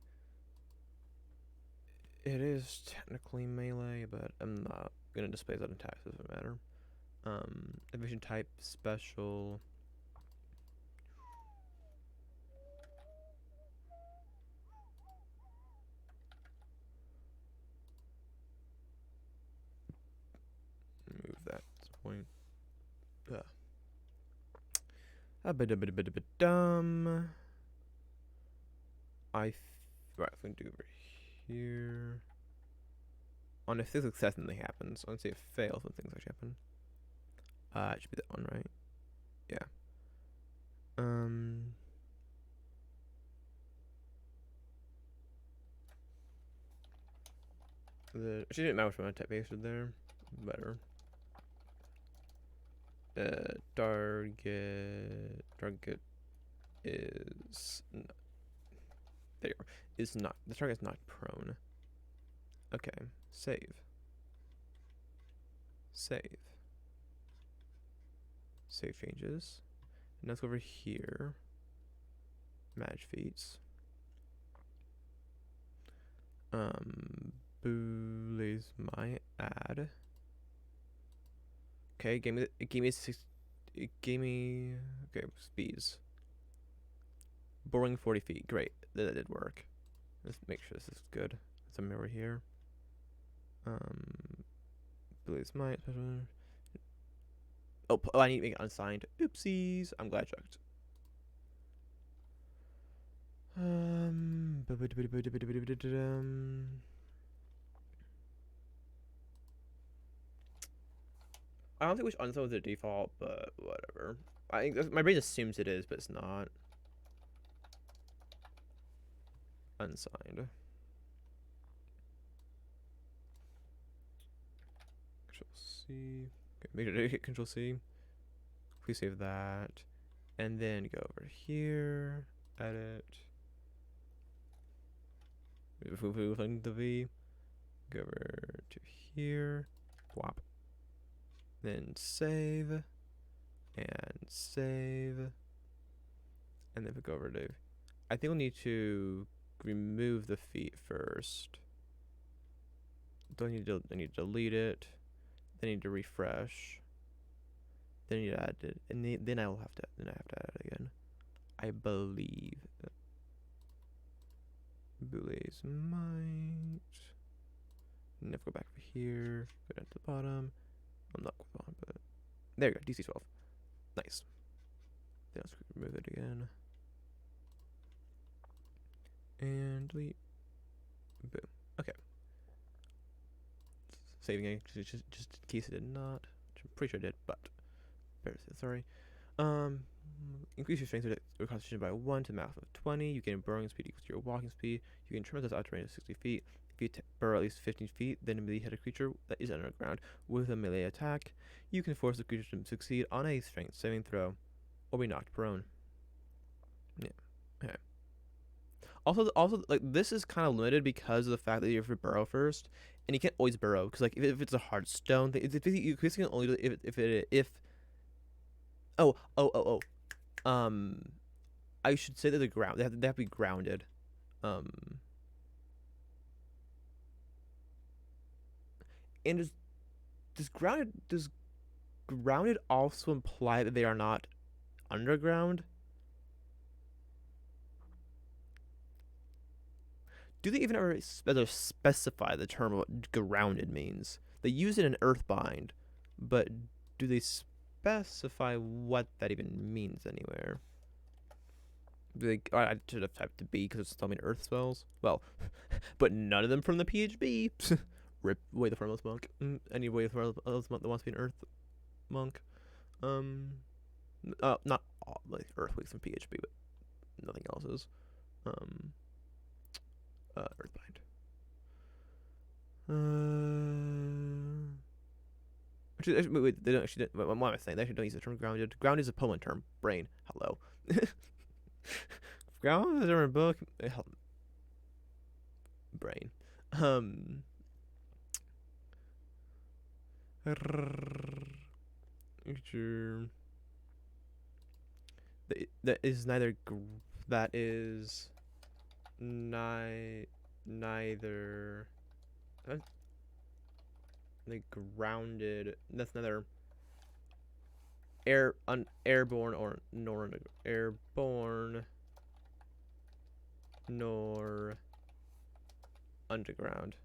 It is technically melee, but I'm not gonna display that in attacks. Doesn't matter. Evasion type special. Move that point. A bit dumb. Right, I'm gonna do over here. On if there's success, then it happens. On say it fails, when things actually happen. It should be that one, right? Yeah. She didn't matter when I type pasted there. Better. Target is there you go. Is not the target is not prone. Okay, save. Save changes. And let's go over here. Manage feats. Boolies my ad. Okay, it gave me okay speeds. Boring 40 feet. Great, that did work. Let's make sure this is good. There's a mirror here. Boolies might. Oh, I need to make it unsigned. Oopsies. I'm glad I checked. I don't think we should unsign with the default, but whatever. I think my brain assumes it is, but it's not. Unsigned. Control C. Okay, make sure to hit Control C. Please save that. And then go over here. Edit. Move the V. Go over to here. Whop. Then save. And save. And then we go over to. I think we'll need to remove the feet first. I need to delete it. Then I need to refresh. Then I need to add it, and then I have to add it again. I believe. Boolies might. Never go back over here. Go down to the bottom. I'm not going on, but there you go. DC 12. Nice. Then let's remove it again. And delete. Boom. Okay. Saving it just in case it did not. Which I'm pretty sure it did, but sorry. Increase your strength or constitution by 1 to max of 20. You gain burrowing speed equals to your walking speed. You can trim this out to range of 60 feet. If you burrow at least 15 feet, then immediately hit a creature that is underground with a melee attack. You can force the creature to succeed on a strength saving throw or be knocked prone. Yeah. Okay. Also, like this is kind of limited because of the fact that you have to burrow first, and you can't always burrow because like if it's a hard stone, you basically only do it if oh. I should say that the ground they have to be grounded. And does grounded also imply that they are not underground? Do they even ever specify the term of what grounded means? They use it in Earthbind, but do they specify what that even means anywhere? I should have typed the B because it's telling me Earth spells. Well, but none of them from the PHB. Rip away the Formless Monk. Any way the Formless Monk that wants to be an Earth Monk. Not all, like Earthquakes from PHB, but nothing else is. Earthbind. Actually, wait, they don't actually. What am I saying? They actually don't use the term grounded. Ground is a Poland term. Brain. Hello. Ground is a book. Brain. That is neither. That is neither. Like grounded. That's neither airborne or nor airborne nor underground.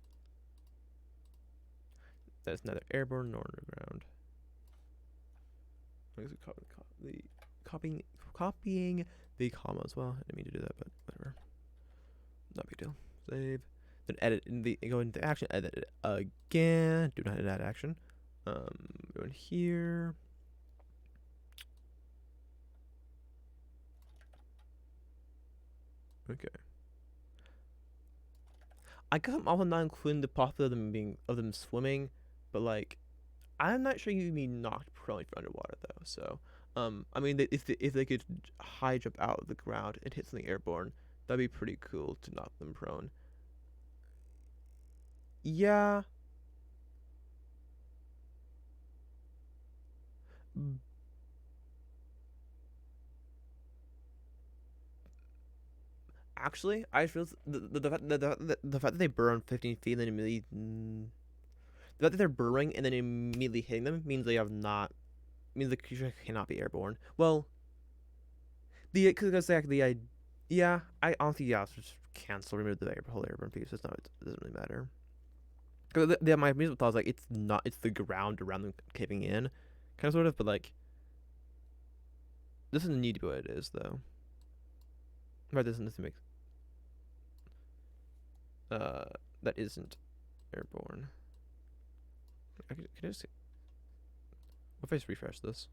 That's neither airborne nor underground. Copying the comma as well. I didn't mean to do that, but whatever. Not a big deal. Save. Then edit go into action. Edit it again. Do not edit action. Go in here. Okay. I guess I'm also not including the possibility of them swimming, but like I'm not sure you'd be knocked prone if you're underwater though. So, I mean, if they could high jump out of the ground and hit something airborne, that'd be pretty cool to knock them prone. Yeah, actually, I feel the fact that they burrow 15 feet and then immediately the fact that they're burrowing and then immediately hitting them means they have not means the creature cannot be airborne. Well, the because like the yeah, I honestly just cancel remove the whole airborne piece. It's not it doesn't really matter. Because my immediate thought was like it's not it's the ground around them caving in, kind of sort of, but like this doesn't need to be what it is though. Right, this makes uh that isn't airborne. Can I just what if I just refresh this?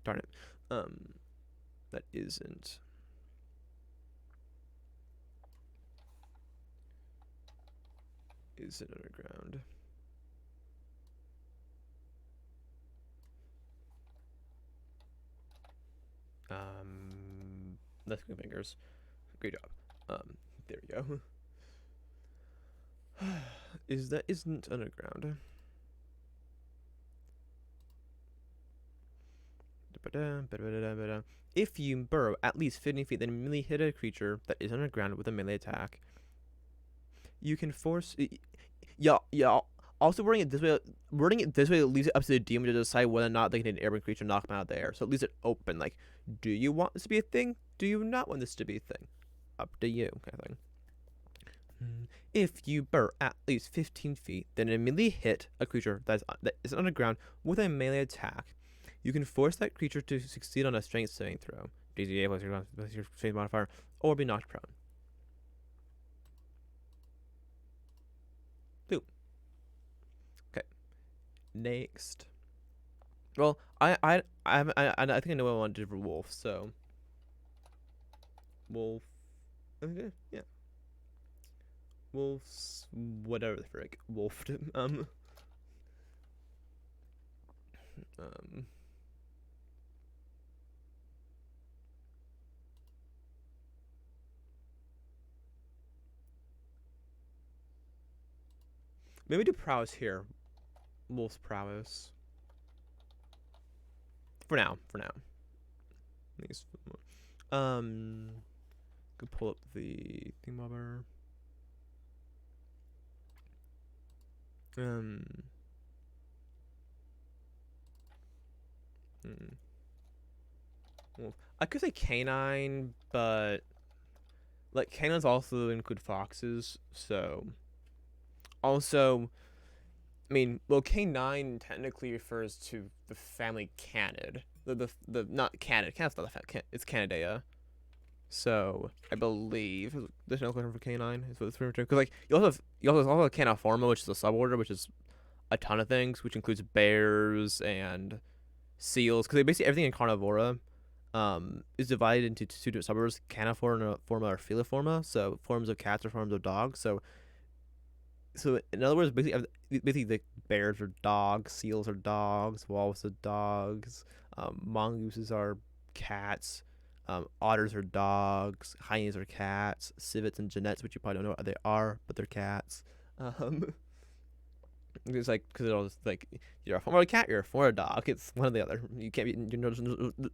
Darn it. That isn't underground. Let's go fingers. Great job. There we go. Is that isn't underground? If you burrow at least 50 feet, then immediately hit a creature that is underground with a melee attack. You can force. Yeah. Also, wording it this way leaves it up to the DM to decide whether or not they can hit an airborne creature and knock them out of the air. So it leaves it open. Like, do you want this to be a thing? Do you not want this to be a thing? Up to you, kind of thing. If you burrow at least 15 feet, then immediately hit a creature that is underground with a melee attack. You can force that creature to succeed on a strength saving throw, DZA plus your strength modifier, or be knocked prone. Two. Okay. Next. Well, I think I know what I want to do for wolf. So, wolf. Okay, yeah. Wolves. Whatever the frick. Wolfed. Um. Maybe do prowess here. Wolf's prowess. For now. For now. Could pull up the thingbobber. Hmm. Well, I could say canine, but like canines also include foxes, so also I mean, well, canine technically refers to the family canid. The not canid. Canid's not the it's Canidea. So I believe there's no question for canine. Is what it's referring to. Because like you also have Caniforma, which is a suborder, which is a ton of things, which includes bears and seals. Because basically everything in Carnivora is divided into two different suburbs: Caniforma or Feliforma. So forms of cats or forms of dogs. So in other words, basically the bears are dogs, seals are dogs, walrus are dogs, mongooses are cats, otters are dogs, hyenas are cats, civets and genets, which you probably don't know what they are, but they're cats. Um, it's like because it all just like you're a form of a cat, you're a form of a dog. It's one or the other. You can't be. There's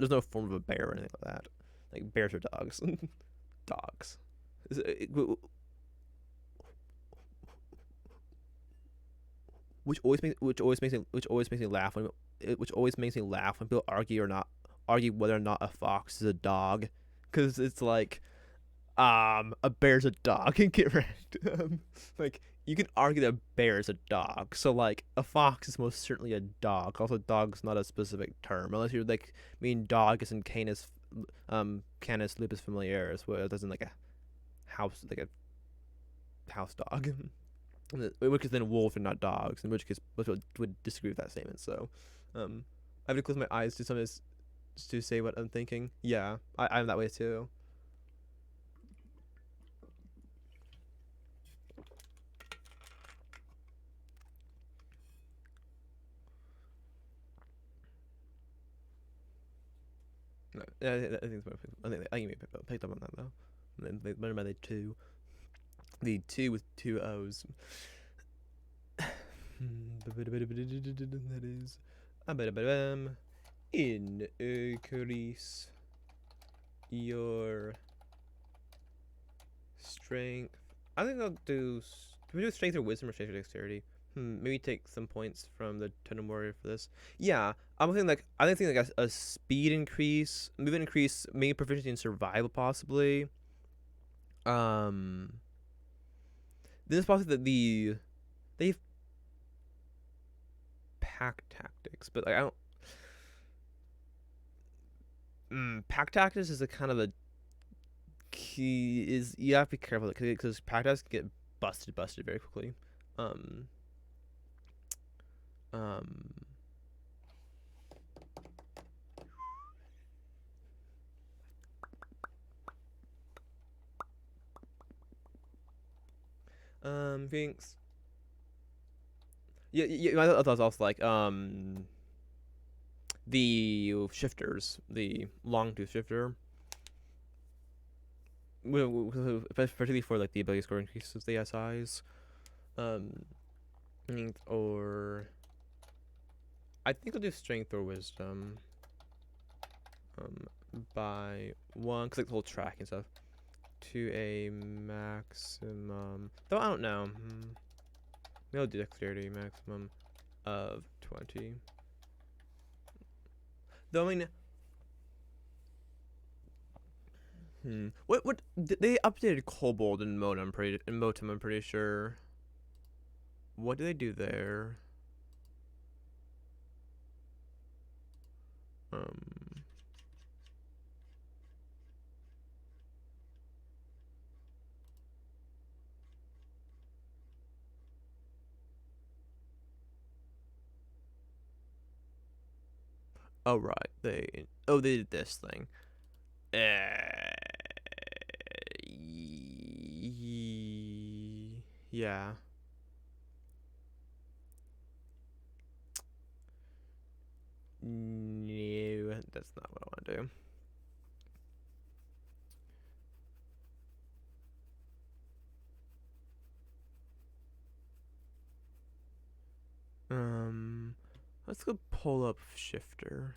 no form of a bear or anything like that. Like bears are dogs. Dogs. Which always makes me laugh when people argue whether or not a fox is a dog, because it's like a bear's a dog and get wrecked. Like you can argue that a bear is a dog, so like a fox is most certainly a dog. Also, dog's not a specific term unless you're like mean dog is in canis lupus familiaris, where it doesn't like a house dog. In which case then wolves are not dogs. In which case most people would disagree with that statement. So, I have to close my eyes to some to say what I'm thinking. Yeah, I'm that way too. No, yeah, I think it's I think you picked up on that though. And then they by the two with two O's. That is increase your strength. I think I'll do. Do we do strength or wisdom or strength or dexterity? Maybe take some points from the totem warrior for this. Yeah, I'm thinking like a speed increase, movement increase, maybe proficiency in survival possibly. Um, this is possibly they've pack tactics, but like I don't. Pack tactics is a kind of a key. Is you have to be careful because pack tactics can get busted very quickly. Um, um, Thanks. Yeah. I thought also like the shifters, the long tooth shifter, particularly for like the ability score increases the SIs. Um, or I think I'll do strength or wisdom. By one, cause like the whole track and stuff, to a maximum. Though I don't know. Maybe I'll do dexterity maximum of 20. Though I mean, what they updated Kobold in Motum? I'm pretty sure. What do they do there? Um. Oh right, they did this thing. Yeah. No, that's not what I want to do. Let's go pull up shifter.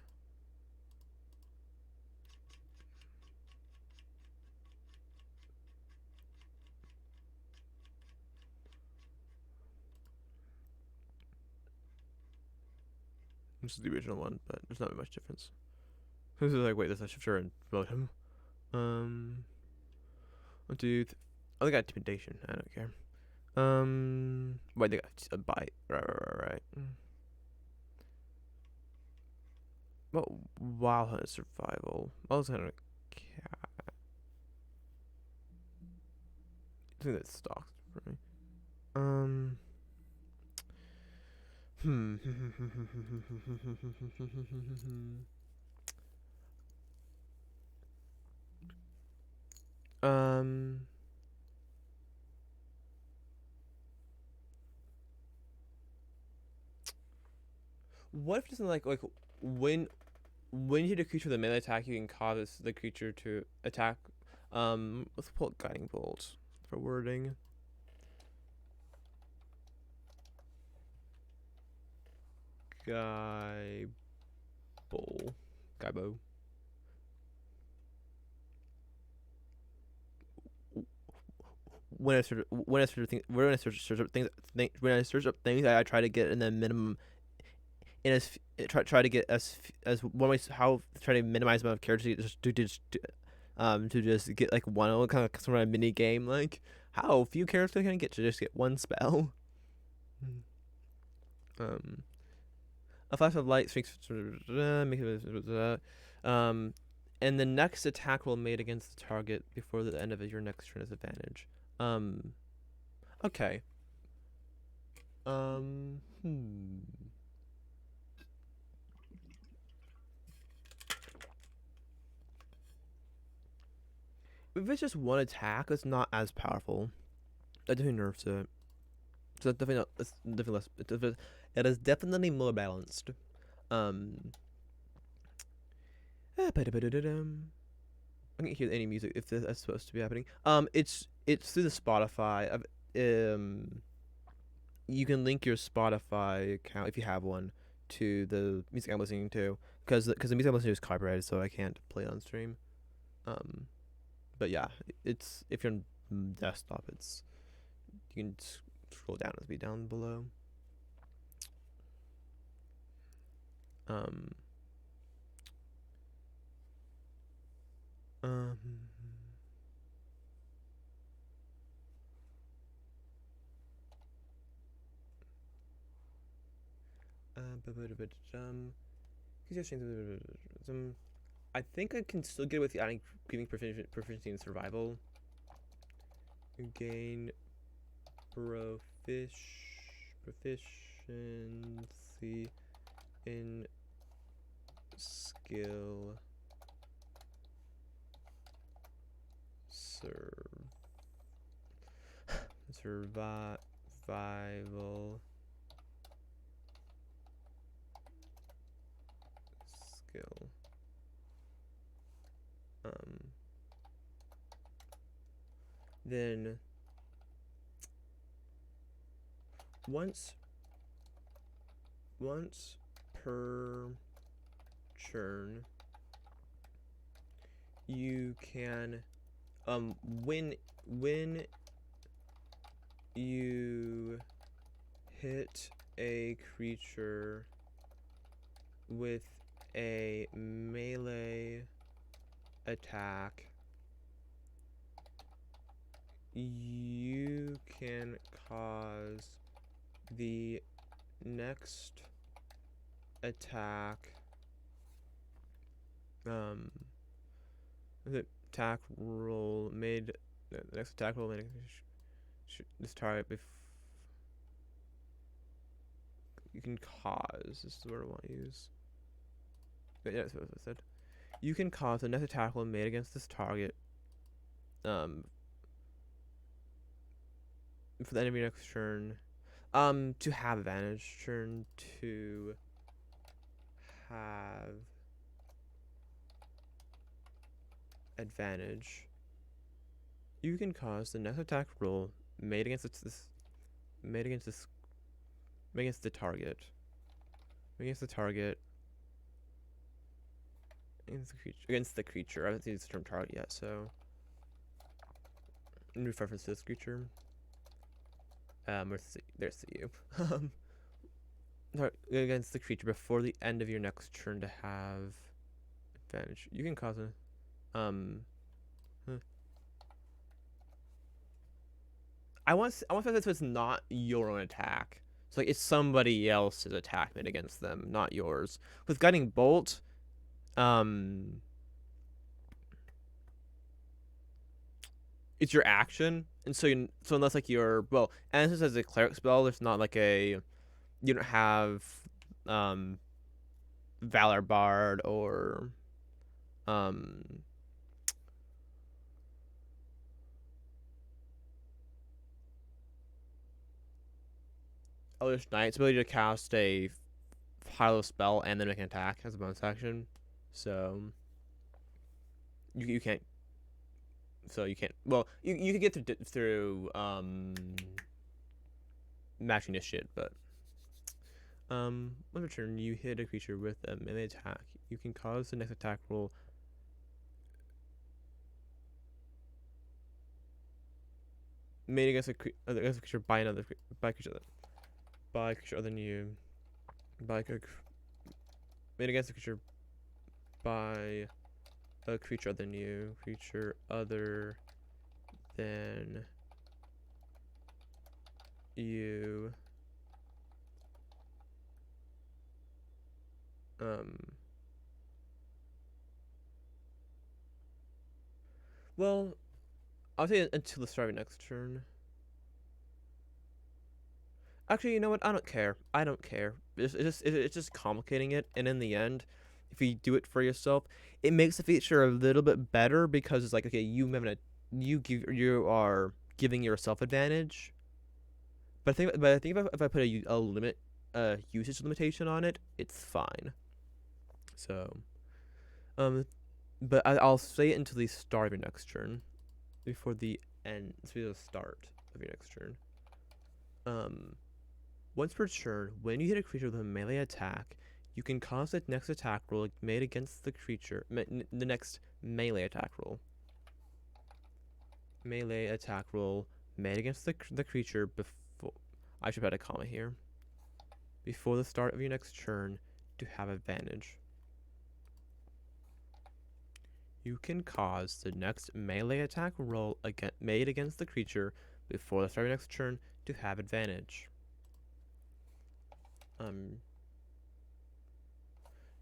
This is the original one, but there's not much difference. This is like, wait, there's a shifter and Motum. I'll do. Oh, they got intimidation. I don't care. Wait, they got a bite. Right. Well, Wild Hunt survival. I was kind of cat. I think that's stalks for me. Hmm. um. What if it's like when you hit a creature with a melee attack, you can cause the creature to attack. Let's pull up guiding bolt for wording. Guy Guybo. When I search up things, I try to get in the minimum. In as try to get as one way how try to minimize the amount of characters to just get like one kind of sort of mini game, like how few characters can I get to just get one spell. A flash of light speaks. And the next attack roll made against the target before the end of your next turn is advantage. Okay. If it's just one attack, it's not as powerful. That definitely nerfs it. So it's definitely not. It's definitely less. It is definitely more balanced. I can't hear any music if that's supposed to be happening. It's through the Spotify. You can link your Spotify account if you have one to the music I'm listening to, because the music I'm listening to is copyrighted, so I can't play it on stream. Um, but yeah, it's if you're on desktop, it's you can scroll down and be down below. Um, um, I think I can still get it with adding giving proficiency in survival. You gain proficiency in skill survival skill. Then once per churn, you can when you hit a creature with a melee attack, you can cause the next attack the attack roll made the next attack roll made this target you can cause, this is the word I want to use. But yeah, that's what I said. You can cause the next attack roll made against this target for the end of your next turn to have advantage. Turn to have advantage. You can cause the next attack roll made against the target. Against the creature. I haven't used the term target yet, so in reference to this creature. There's the U. Against the creature before the end of your next turn to have advantage. You can cause a I want to say that so it's not your own attack. So like it's somebody else's attack made against them, not yours. With Guiding Bolt, it's your action, and so unless like and this as a cleric spell, there's not like you don't have Valor Bard or Eldritch Knight's ability to cast a high-level spell and then make an attack as a bonus action. So you can't. So you can't. Well, you can get through matching this shit, but on your turn, you hit a creature with a melee attack. You can cause the next attack roll made against a creature by a creature other than you. Made against a creature by a creature other than you. Creature other than you. Well, I'll say until the start of next turn. Actually, you know what? I don't care. It's just complicating it, and in the end, if you do it for yourself, it makes the feature a little bit better because it's like, okay, you are giving yourself advantage. But I think if I put a usage limitation on it, it's fine. So, But I'll say it until the start of your next turn, before the end, before the start of your next turn. Once per turn, when you hit a creature with a melee attack, you can cause the next attack roll made against the creature, the next melee attack roll. Melee attack roll made against the creature before. I should put a comma here. Before the start of your next turn, to have advantage. You can cause the next melee attack roll made against the creature before the start of your next turn to have advantage.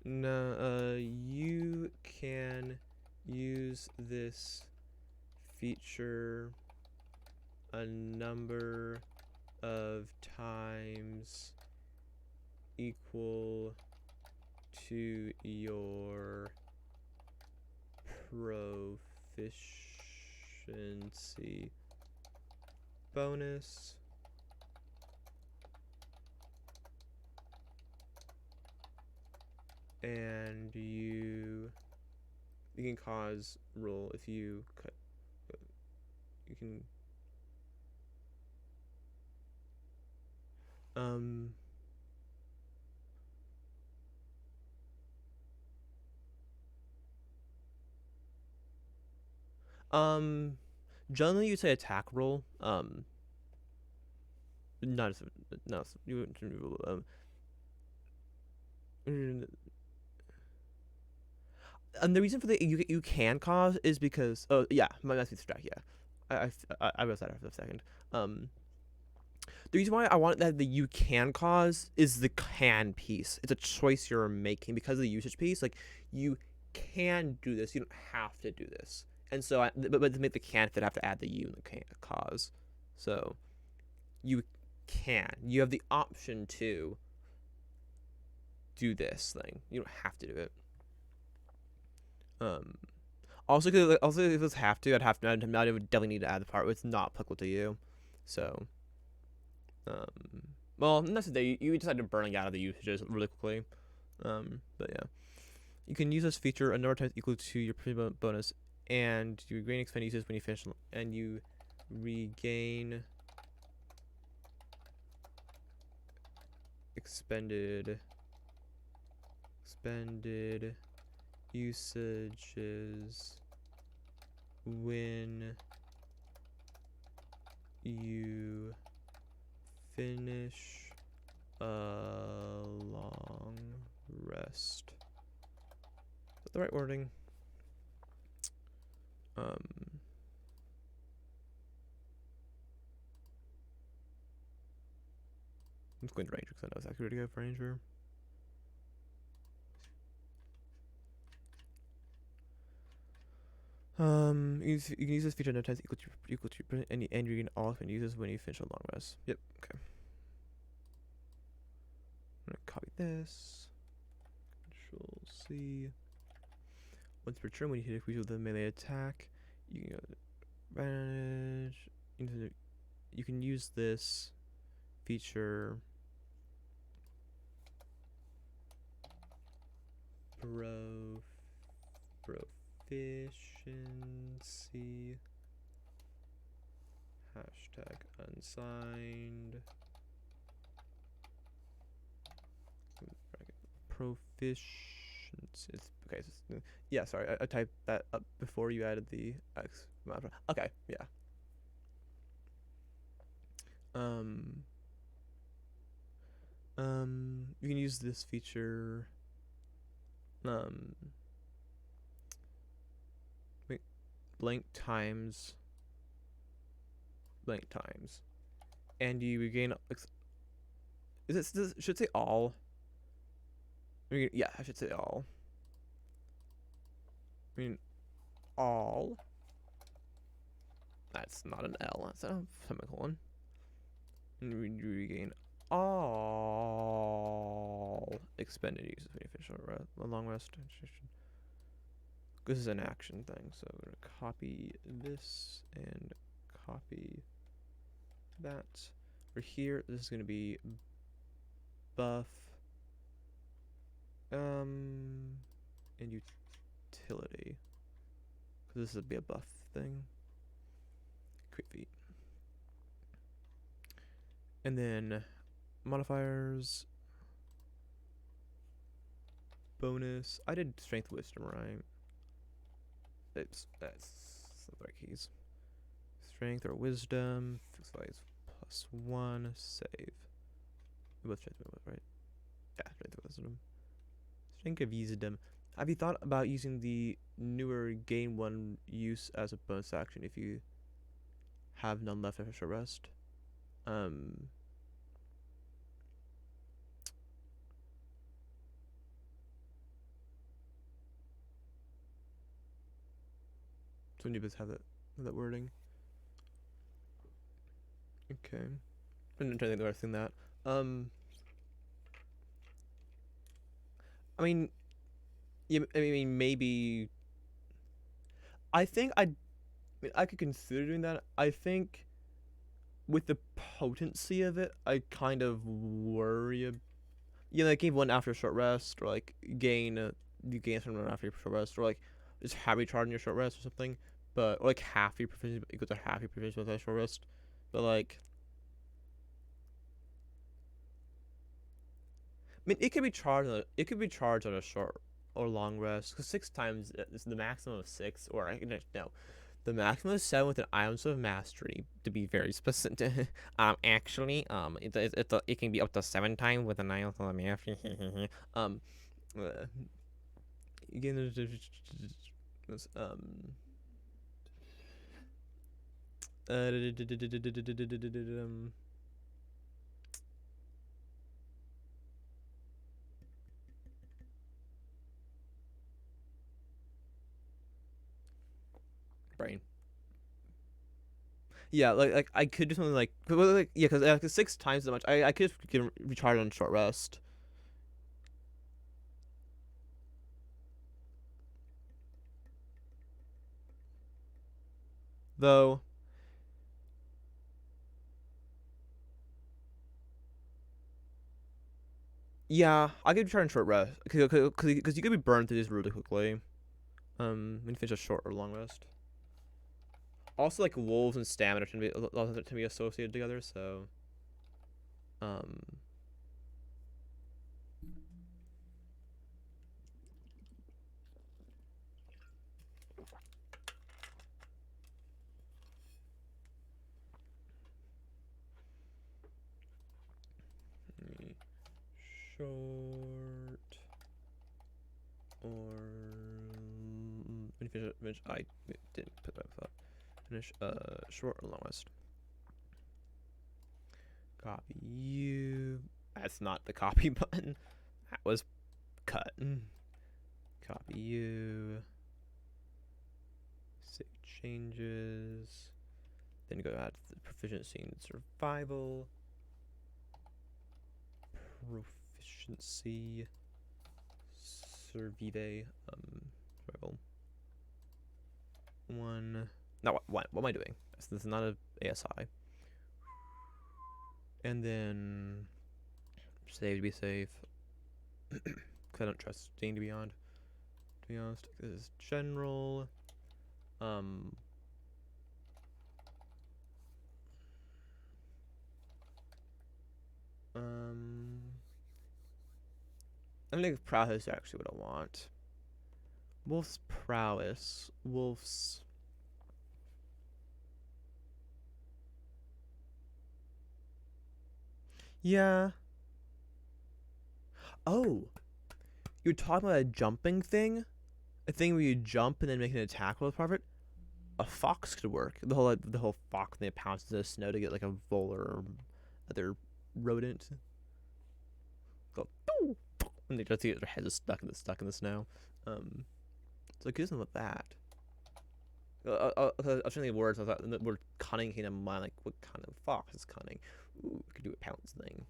No, you can use this feature a number of times equal to your proficiency bonus. And you can cause roll if you can generally you say attack roll. Not you and the reason for the you can cause is because yeah, my message strike, yeah. I realized that after a second. The reason why I want that the you can cause is the can piece. It's a choice you're making because of the usage piece. Like, you can do this, you don't have to do this. And so, but to make the can fit, I have to add the you and the can cause. So, you can. You have the option to do this thing. You don't have to do it. Also, if it's have to, I would definitely need to add the part where it's not applicable to you. So, well, that's the day you decide to burning out of the usages really quickly. But yeah, you can use this feature a number of times equal to your bonus, and you regain expended uses when you finish, and you regain expended usages when you finish a long rest. Is that the right wording? I'm just going to Ranger because I know exactly where to go for Ranger. You can use this feature no times equal to any and you can often use this when you finish a long rest. Yep. Okay. I'm gonna copy this. Control C. Once per turn, when you hit a creature with a melee attack, you can go advantage. You can use this feature. Proficiency hashtag unsigned proficiency. Okay, so, yeah, sorry, I typed that up before you added the X. Okay, yeah. You can use this feature. Wait, blank times, and you regain. Should say all? Yeah, I should say all. I mean, all. That's not an L. That's a semicolon. And you regain all expended uses when you finish a long rest. This is an action thing, so I'm gonna copy this and copy that. For here, this is gonna be buff. And you utility. Because this would be a buff thing. Create feat. And then modifiers. Bonus. I did strength wisdom, right? Oops, that's the right keys. Strength or wisdom. Fixed values +1. Save. Both strength and wisdom, right? Yeah, strength and wisdom. Strength of wisdom. Have you thought about using the newer gain 1 use as a bonus action if you have none left after short rest? So you just have that wording. Okay. I'm trying to think of the right thing that. I mean, yeah, I mean maybe. I think I could consider doing that. I think with the potency of it, I kind of worry. Like gain 1 after a short rest, or like you gain something after your short rest, or like just have recharge in your short rest or something. But or like half your proficiency equals to half your proficiency with a short rest. But like, I mean, it could be charged. It could be charged on a short or long rest. Because 6 times is the maximum of 6, or I can no, the maximum is 7 with an items of mastery. To be very specific, actually, it can be up to 7 times with an items of mastery. Again, brain. Yeah, like I could do something like yeah, because 6 times as much. I could get recharge on short rest. Though, yeah, I could try on short rest because you could be burned through this really quickly. When you finish a short or long rest. Also, like wolves and stamina tend to be associated together, so um. Short or finish. I didn't put that thought. Finish short or long rest. Copy you. That's not the copy button. That was cut. Copy you. Save changes. Then go add the proficiency in survival. Proficiency. Survive. Survival. 1. No, what am I doing? This is not a ASI. And then save to be safe. Because I don't trust staying to beyond. To be honest, this is general. I think prowess is actually what I want. Wolf's prowess. Wolf's. Yeah. Oh, you're talking about a jumping thing? A thing where you jump and then make an attack roll with it? A fox could work. The whole fox thing that pounces the snow to get like a vole or other rodent. Go boo, and they just get their heads stuck in the snow. So it gives them with that. I was trying to think of words. I thought the word cunning came to mind. Like, what kind of fox is cunning? Ooh, we could do a pounce thing.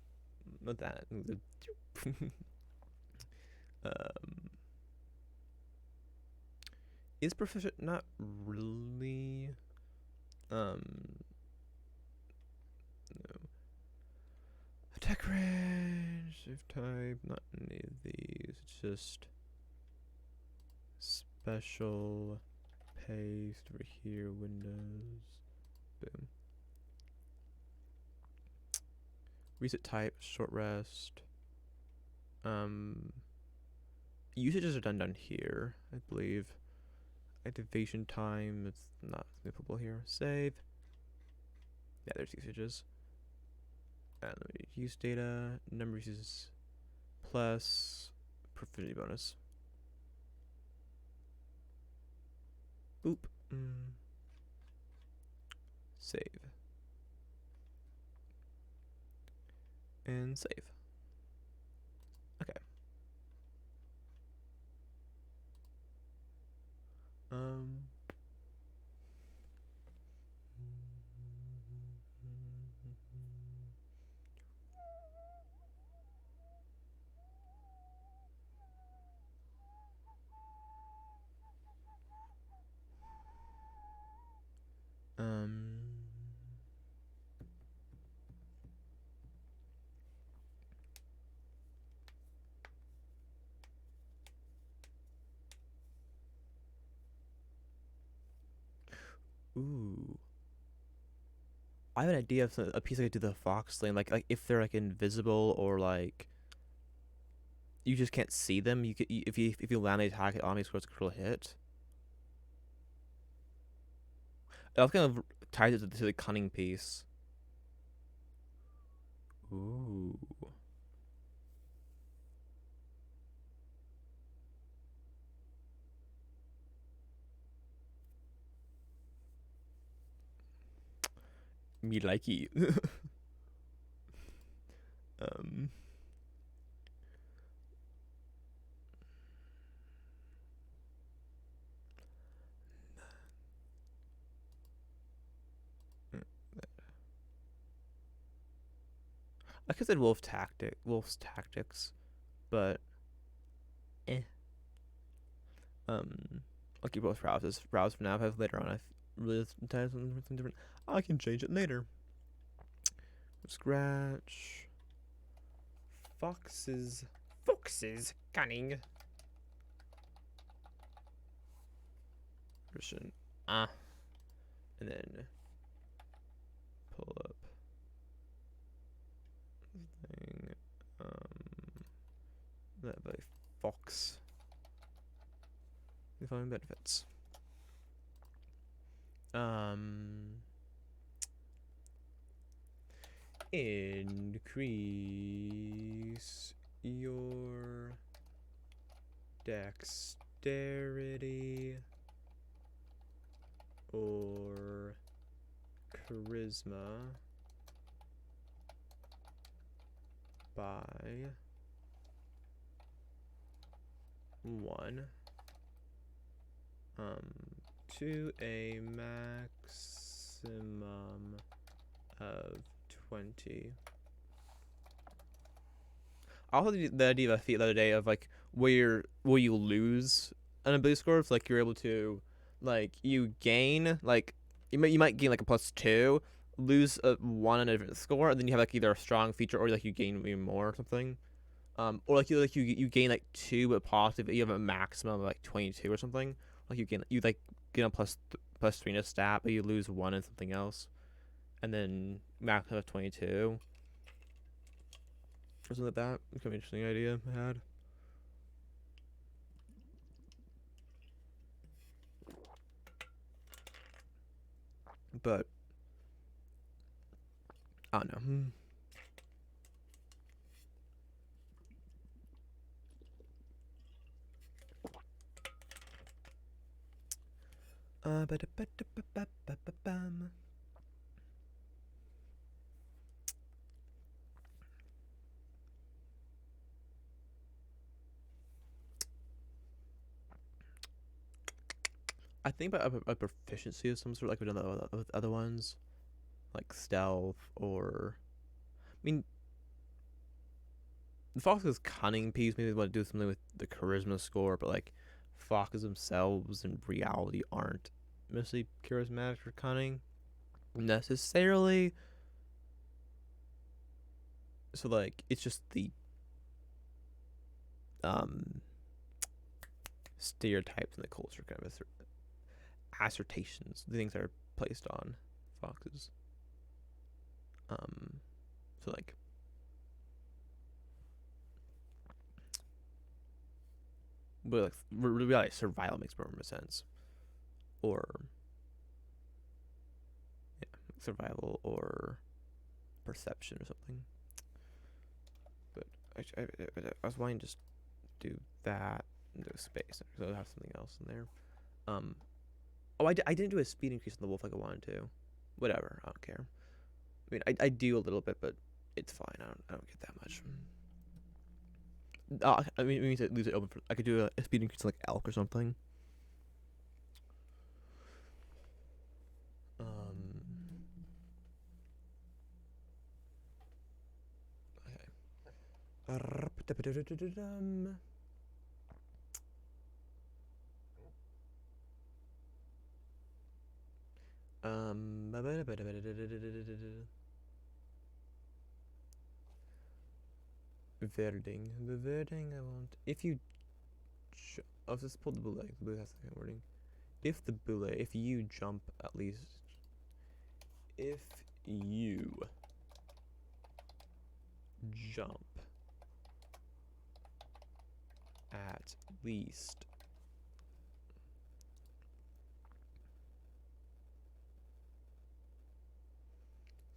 Not that. Is proficient? Not really. No. Attack range, save type. Not any of these. It's just special paste over here, Windows, boom. Reset type, short rest. Usages are done down here, I believe. Activation time, it's not sniffable here. Save. Yeah, there's usages. And let me use data, number of uses plus proficiency bonus. Boop. Save. And save. Okay. Um. Ooh. I have an idea of a piece I could do the fox lane, like if they're like invisible or like you just can't see them. You could if you land the attack, it automatically scores a critical hit. That kind of ties it to the cunning piece. Ooh. Me likey. um. I could say wolf's tactics, but eh. I'll keep both browsers for now. If later on I really tired something different, I can change it later. Scratch. Foxes cunning. Version and then pull up thing that by fox. The following benefits. Increase your dexterity or charisma by 1 to a maximum of 20. I also had the idea of a feat the other day of like where you lose an ability score if like you're able to like you gain like you might gain like a +2, lose a 1 on a different score, and then you have like either a strong feature or like you gain even more or something. Or like you gain like 2 but positive, you have a maximum of like 22 or something. Like you gain a +3 in a stat, but you lose 1 in something else, and then max of 22 or something like that. It's kind of an interesting idea I had. But I don't know. I think about a proficiency of some sort, like we've done with other ones, like stealth or. I mean, the Fox's cunning piece, maybe they want to do something with the charisma score, but like foxes themselves in reality aren't mostly charismatic or cunning necessarily. So like it's just the stereotypes in the culture, kind of assertions, the things that are placed on foxes. So like, but like really like survival makes more sense, or yeah, survival or perception or something. But I was wanting to just do that into space, so I'll have something else in there. Oh, I didn't do a speed increase on the wolf like I wanted to. Whatever, I don't care. I mean, I do a little bit, but it's fine. I don't get that much. I mean, we need to leave it open for. I could do a speed increase like elk or something. Okay. Verding. The verding I want. If you. I'll just pull the boule. The boule has the same wording. If the boule, if you jump at least. If you jump at least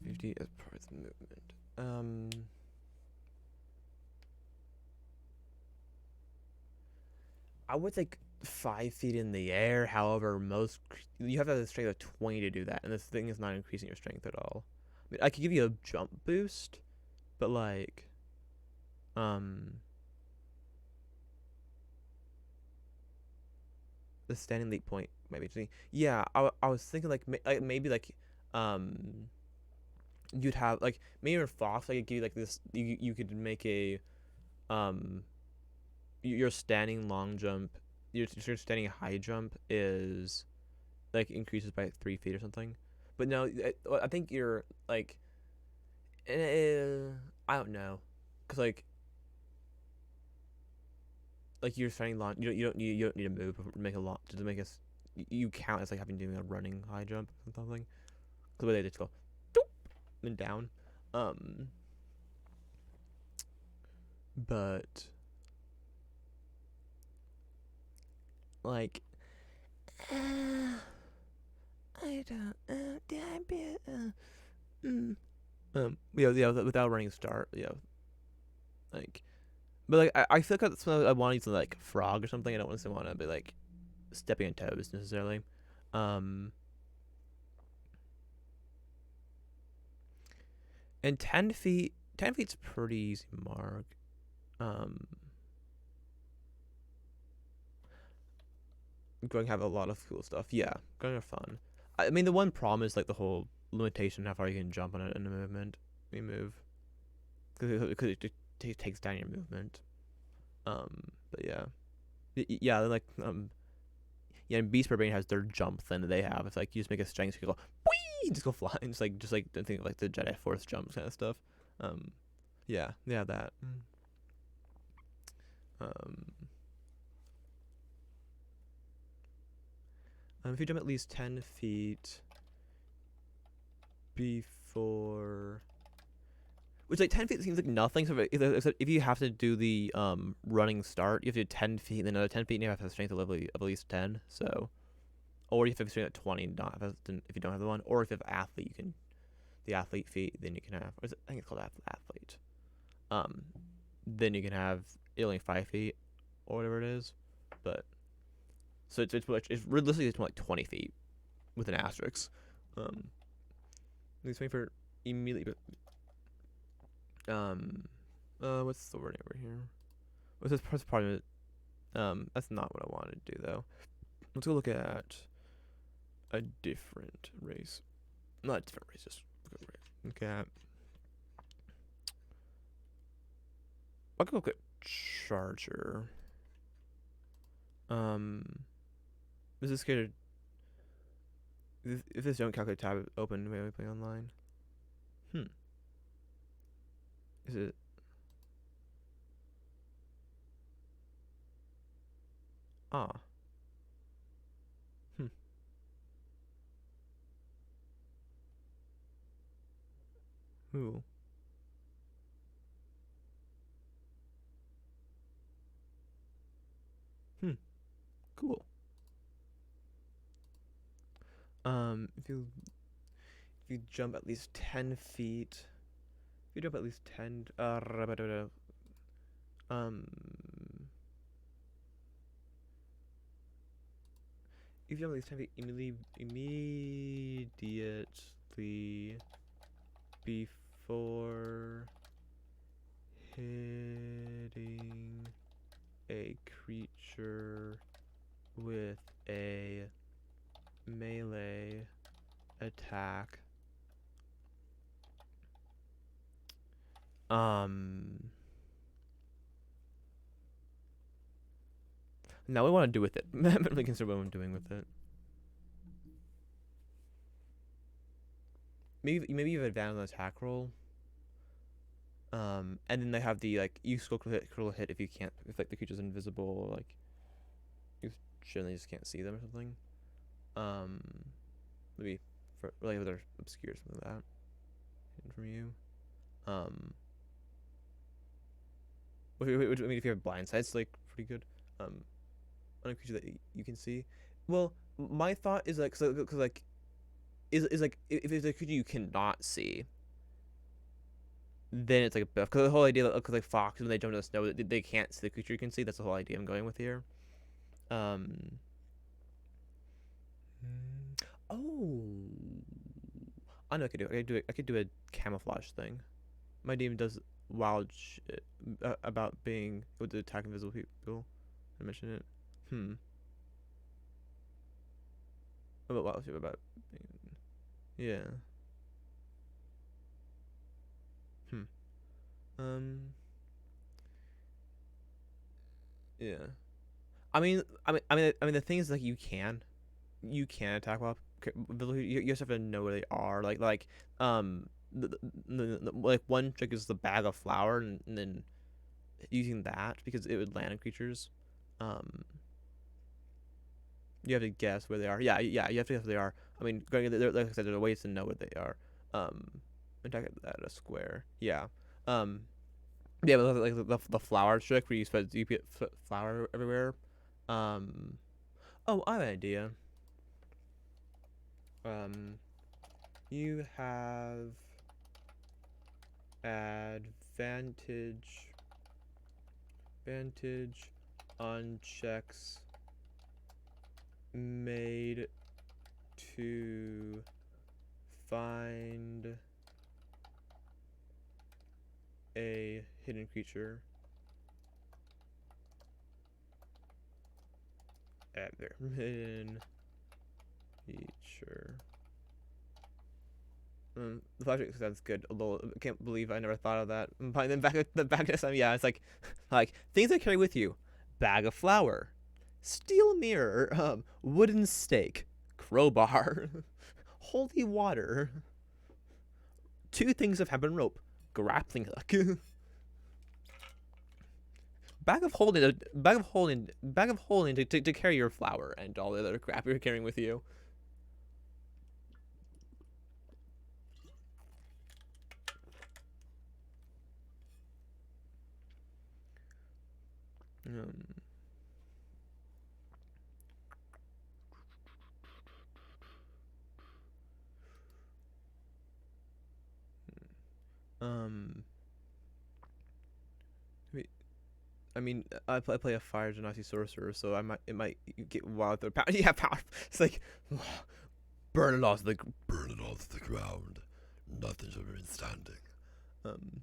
50 as part of the movement. I would think 5 feet in the air. However, you have to have a strength of 20 to do that, and this thing is not increasing your strength at all. I mean, I could give you a jump boost, but like, the standing leap point might be interesting. Yeah, I was thinking like maybe like you'd have like maybe in Fox I could give you like this. You could make a um your standing long jump, your standing high jump is like increases by 3 feet or something. But no, I think you're like, I don't know, cause like you're standing long, you don't need to move to make a lot to make us. You count as like having doing a running high jump or something. Cause the way they just go, doop, and down. But like, I don't. Did I be? Yeah, without running start, yeah, like, but like, I feel like that's when I want to use like frog or something. I don't necessarily want to be like stepping on toes necessarily. Um, and 10 feet, 10 feet's a pretty easy mark. Um, going to have a lot of cool stuff. Yeah, going to have fun. I mean, the one problem is like the whole limitation how far you can jump on it in a movement. We move because it takes down your movement. But yeah, yeah, like yeah, and Beast Barbarian has their jump thing that they have. It's like you just make a strength, so you go, whee, just go flying, just like think of like the Jedi Force jumps kind of stuff. Um, yeah, that. Um, if you jump at least 10 feet before, which like 10 feet seems like nothing. So if you have to do the running start, you have to do 10 feet, and then another 10 feet, and you have to have a strength level of at least 10. So, or you have to have strength at 20, not if you don't have the one, or if you have athlete, you can the athlete feat, then you can have. Or is it, I think it's called athlete. Then you can have only 5 feet or whatever it is, but so it's realistically it's more like 20 feet with an asterisk. Least waiting for immediately. What's the wording over here? What's this part of it? That's not what I wanted to do though. Let's go look at a different race. Not a different race, just look at. I'll go look at Charger. Is this good? If this don't calculate tab open, maybe we play online. Is it? Ah. Hmm. Ooh. Hmm. Cool. If you jump at least 10 feet, if you jump at least 10, um, if you jump at least 10 feet immediately before hitting a creature with a melee attack, um, now we want to do with it. I haven't really considered what I'm doing with it. Maybe you have advantage on the attack roll. And then they have the like you skill critical hit if you can't if like the creature's invisible or like you generally just can't see them or something. Um, maybe for like if they're obscure or something like that hidden from you. Um, which, I mean if you have blind sight, it's like pretty good. Um, on a creature that you can see. Well, my thought is like cause like is like if it's a creature you cannot see, then it's like a buff. Because the whole idea, because like fox when they jump in the snow, they can't see the creature you can see. That's the whole idea I'm going with here. Um. Oh. I know I could do. I could do it. I could do a camouflage thing. My demon does wild shit about being able to attack invisible people. I mentioned it. Hmm. About wild shit about. Yeah. Hmm. Um. Yeah. I mean, the thing is, like, you can attack while you just have to know where they are. Um, like one trick is the bag of flour, and then using that because it would land on creatures. Um, you have to guess where they are. Yeah, you have to guess where they are. I mean, like I said, there are ways to know where they are. Um, attack at a square. Yeah. Um, yeah, but like the flour trick where you put flour everywhere. Um, oh, I have an idea. Um, you have advantage advantage on checks made to find a hidden creature at there. Hidden creature. The project sounds good. Although I can't believe I never thought of that. But then back this time, yeah, it's like things I carry with you: bag of flour, steel mirror, wooden stake, crowbar, holy water, two things of hempen rope, grappling hook, bag of holding to carry your flour and all the other crap you're carrying with you. Um, um, I mean, I play a fire genasi sorcerer, so it might get wild. Power. Yeah, power. It's like burn it all to the ground. Nothing shall remain standing. Um,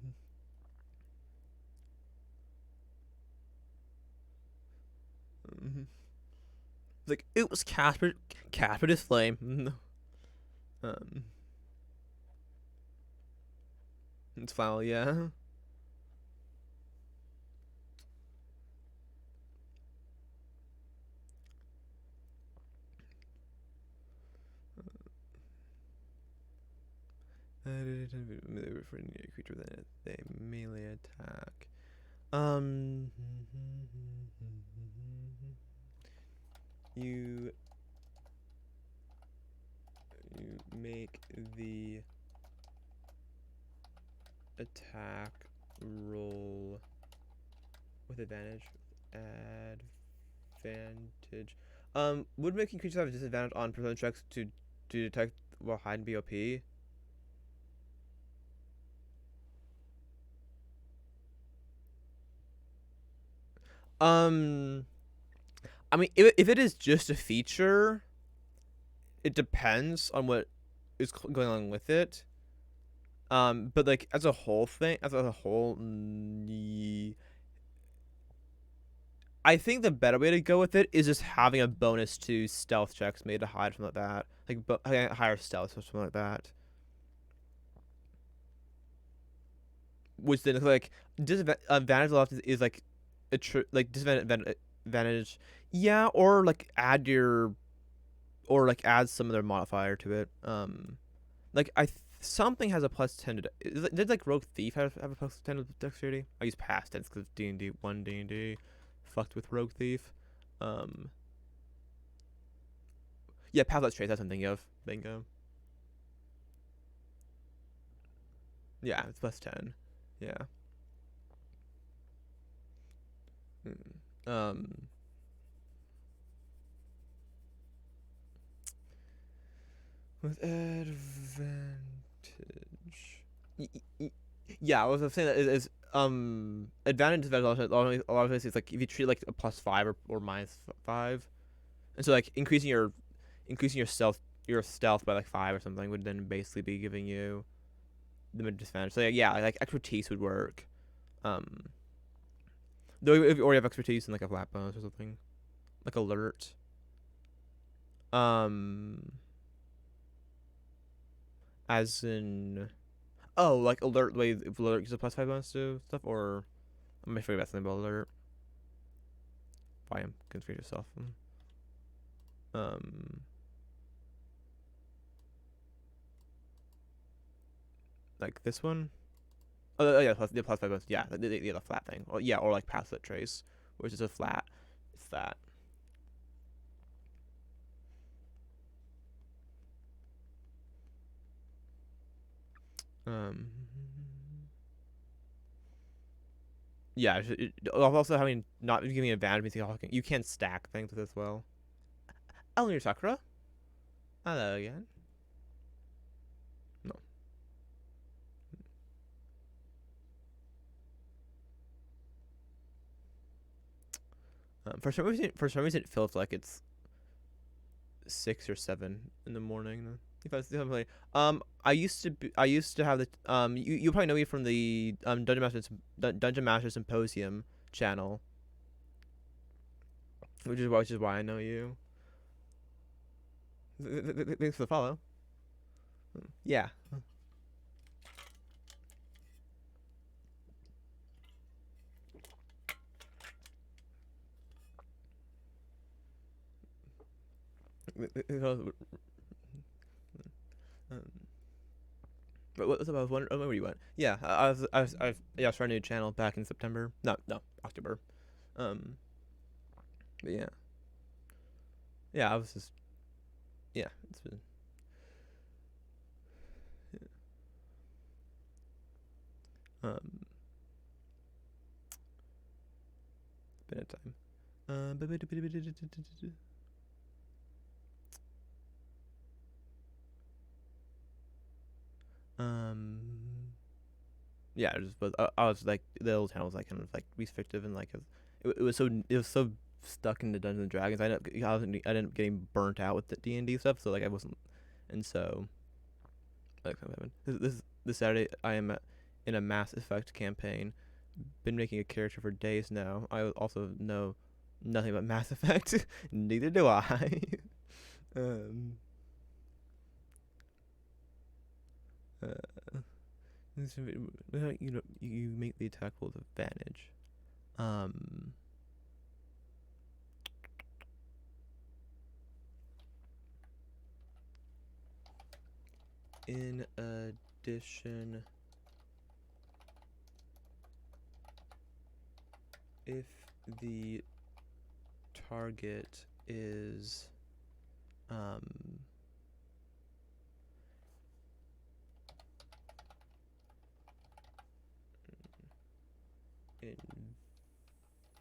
um, like it was Casper this flame. um, it's foul, yeah. For a creature that they melee attack. Um, You make the attack roll with advantage. Advantage. Would making creatures have a disadvantage on perception checks to detect while hide and BOP? Um, I mean, if it is just a feature, it depends on what is going on with it. But like as a whole thing, as a whole, I think the better way to go with it is just having a bonus to stealth checks made to hide from like that, like higher stealth or something like that. Which then like disadvantage left is like like disadvantage, yeah, or like add your or like add some other modifier to it. Like something has a +10 to did like Rogue Thief have a +10 to dexterity? I use past tense because D&D one D&D fucked with Rogue Thief. Um, yeah, Pathlet Trace. That's what I'm thinking of. Bingo. Yeah, it's +10. Yeah. Um, with advantage. Yeah, I was saying that is advantage a lot of places like if you treat like a +5 or -5, and so like increasing your stealth by like 5 or something would then basically be giving you the disadvantage. So yeah, like expertise would work. Um, though if you already have expertise in like a flat bonus or something, like alert. Um, as in, oh, like alert. Wait, if alert gives a +5 bonus to stuff, or I might forget about something about alert. Why am confused yourself? Um, like this one. Oh yeah, the +5 bonus. Yeah, the flat thing. Or yeah, or like passive trace, which is a flat. It's that. Um, yeah. Also having not giving advantage means you can stack things with as well. Eleanor Sakura. Hello again. No. For some reason, it feels like it's 6 or 7 in the morning. If I was play, I used to have the you probably know me from the Dungeon Master Symposium channel, which is why I know you. Thanks for the follow. Yeah. But what was I was wondering? Oh, where you went? Yeah, I started a new channel back in September. No, October. Um, but yeah, I was just yeah. It's been um been a time. Um, yeah, I was like the old town was like kind of like restrictive and like it was so stuck into Dungeons and Dragons. I ended up getting burnt out with the D&D stuff, so like I wasn't, and so like this Saturday I am in a Mass Effect campaign. Been making a character for days now. I also know nothing about Mass Effect. Neither do I. um. Uh, you know, you make the attack roll with advantage. Um, in addition, if the target is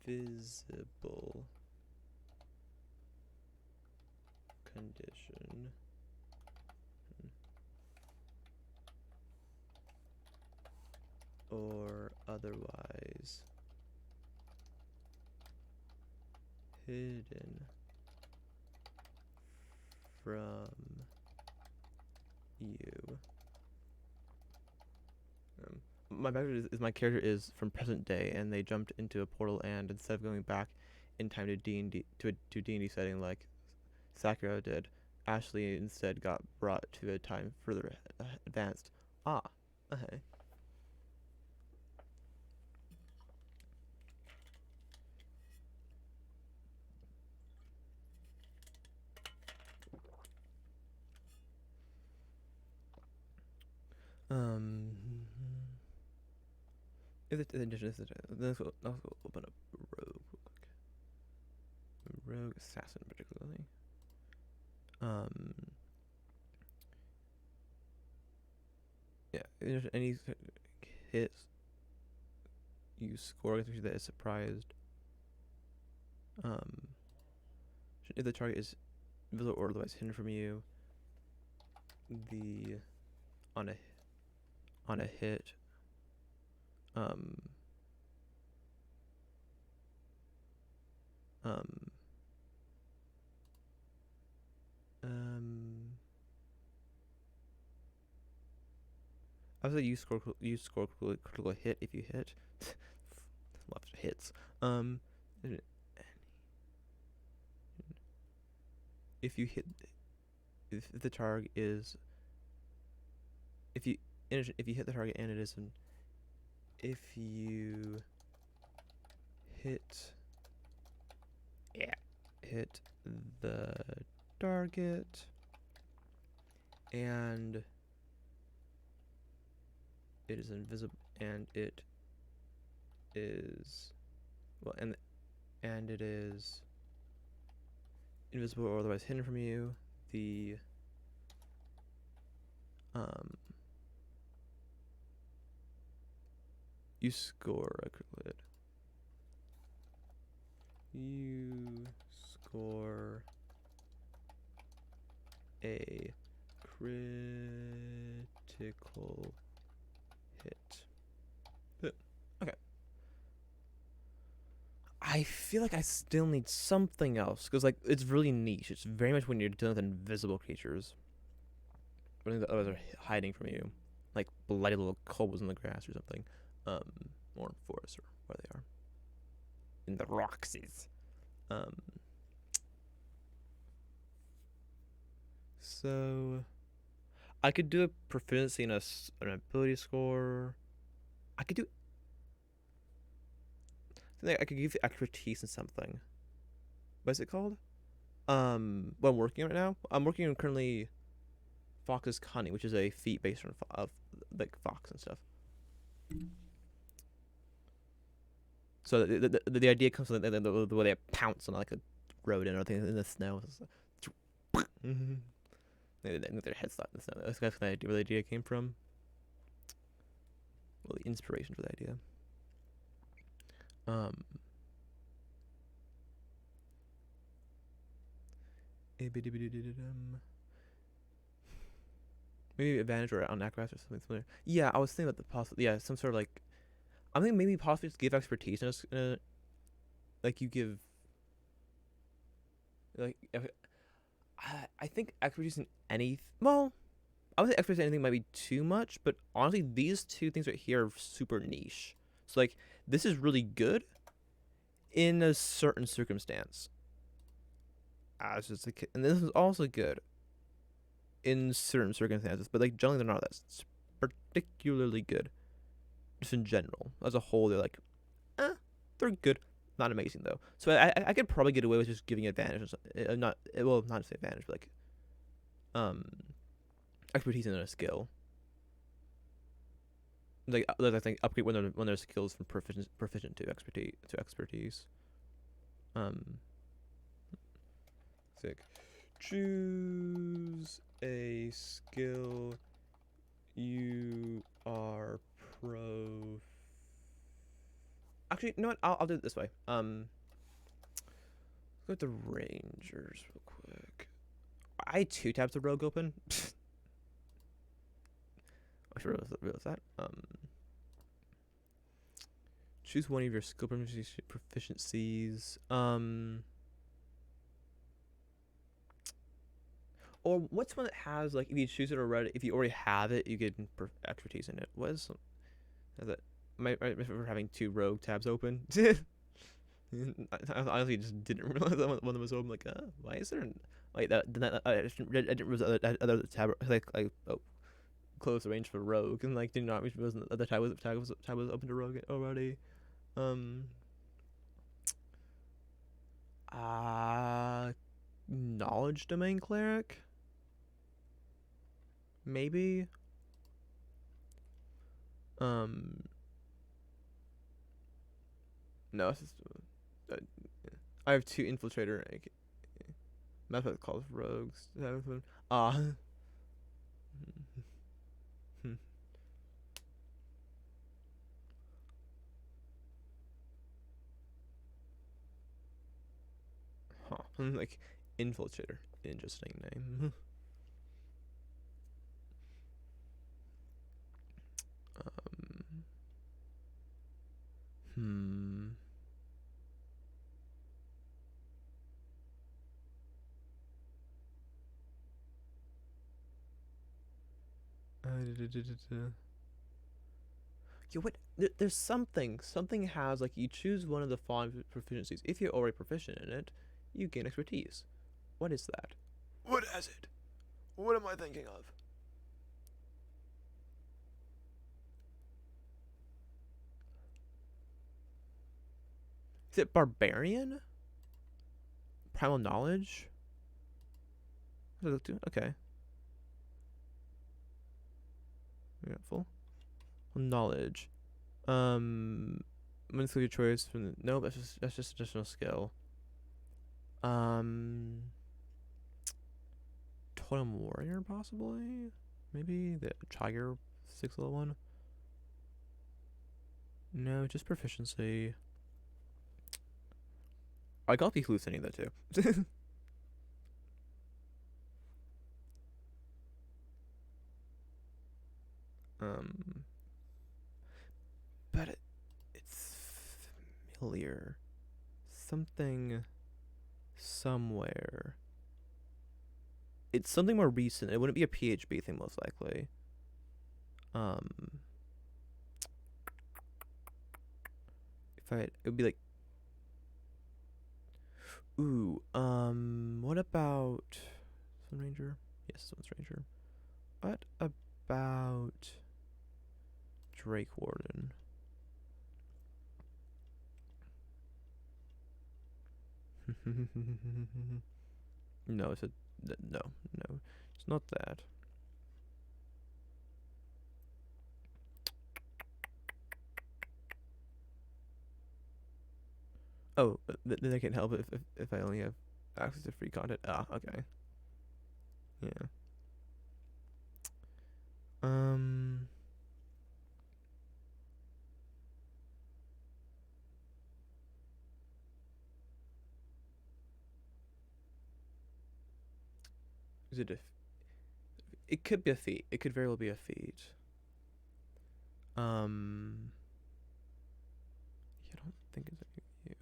invisible condition or otherwise hidden from you. My background is my character is from present day, and they jumped into a portal, and instead of going back in time to D&D to D&D setting like Sakura did, Ashley instead got brought to a time further advanced. Ah, okay. Um, if it's indigenous, let's go open up Rogue real quick. Rogue Assassin, particularly. Yeah, if any hits you score against that is surprised. If the target is invisible or otherwise hidden from you, the on a hit, um, um, I would say you score critical hit if you hit. Left hits. If you hit, if the target is, if you hit the target and it is an, if you hit, hit the target and it is invisible and it is and it is invisible or otherwise hidden from you, the you score a critical hit. You score a critical hit. Okay. I feel like I still need something else because like it's really niche. It's very much when you're dealing with invisible creatures, when the others are hiding from you, like bloody little kobolds in the grass or something, or in forest or where they are, in the Roxys. So I could do a proficiency in an ability score. I could do. I could give expertise in something. What's it called? What I'm working on right now. I'm working on currently Fox's Cunning, which is a feat based on of like fox and stuff. So the idea comes from the way they pounce on like a rodent or things in the snow. Their heads stuck in the snow. That's kind of where the idea came from. Well, the inspiration for the idea. Maybe advantage or on acrobatics or something similar. Yeah, I was thinking about the possible. Yeah, some sort of like. I'm thinking maybe possibly just give expertise in a like you give. Like, I think expertise in any. Well, I would say expertise in anything might be too much, but honestly, these two things right here are super niche. So like, this is really good in a certain circumstance. As just a kid, and this is also good in certain circumstances, but like generally they're not that particularly good. Just in general, as a whole, they're like, they're good, not amazing though. So I could probably get away with just giving advantage, not just advantage, but like expertise in a skill. Like I think upgrade when their skills from proficient to expertise. Tick. Choose a skill you are pro. Actually, you know what? I'll do it this way. Let's go with the Rangers real quick. I had 2 tabs of Rogue open. I should realize that. Choose one of your skill proficiencies. Or what's one that has, like, if you choose it already, if you already have it, you get expertise in it. What is that? Am I remember having 2 Rogue tabs open? I honestly just didn't realize that one of them was open. Like, why is there? Like that I didn't realize that other tab like close the range for Rogue, and like did not realize the other tab was open to Rogue already. Um. Knowledge domain cleric. Maybe. No, it's just, I have 2 infiltrator. That's what it's called, rogues. Ah. Huh. Like infiltrator. Interesting name. Hmm. Yo, what? There's something. Something has, like, you choose one of the following proficiencies. If you're already proficient in it, you gain expertise. What is that? What is it? What am I thinking of? Is it barbarian? Primal knowledge? What does it do? Okay. Yeah, full knowledge. When skill your choice from the, no, that's just additional skill. Totem warrior possibly. Maybe the tiger 6th level one. No, just proficiency. I got be hallucinating that too. um, but it's familiar. Something somewhere. It's something more recent. It wouldn't be a PHB thing most likely. If it would be like, ooh, what about Sun Ranger? Yes, Sun's Ranger. What about Drake Warden? No, it's a no, no, it's not that. Oh, then I can't help it if I only have access to free content. Ah, okay. Yeah. Um. Is it a? It could be a feat. It could very well be a feat. Yeah, I don't think it's you.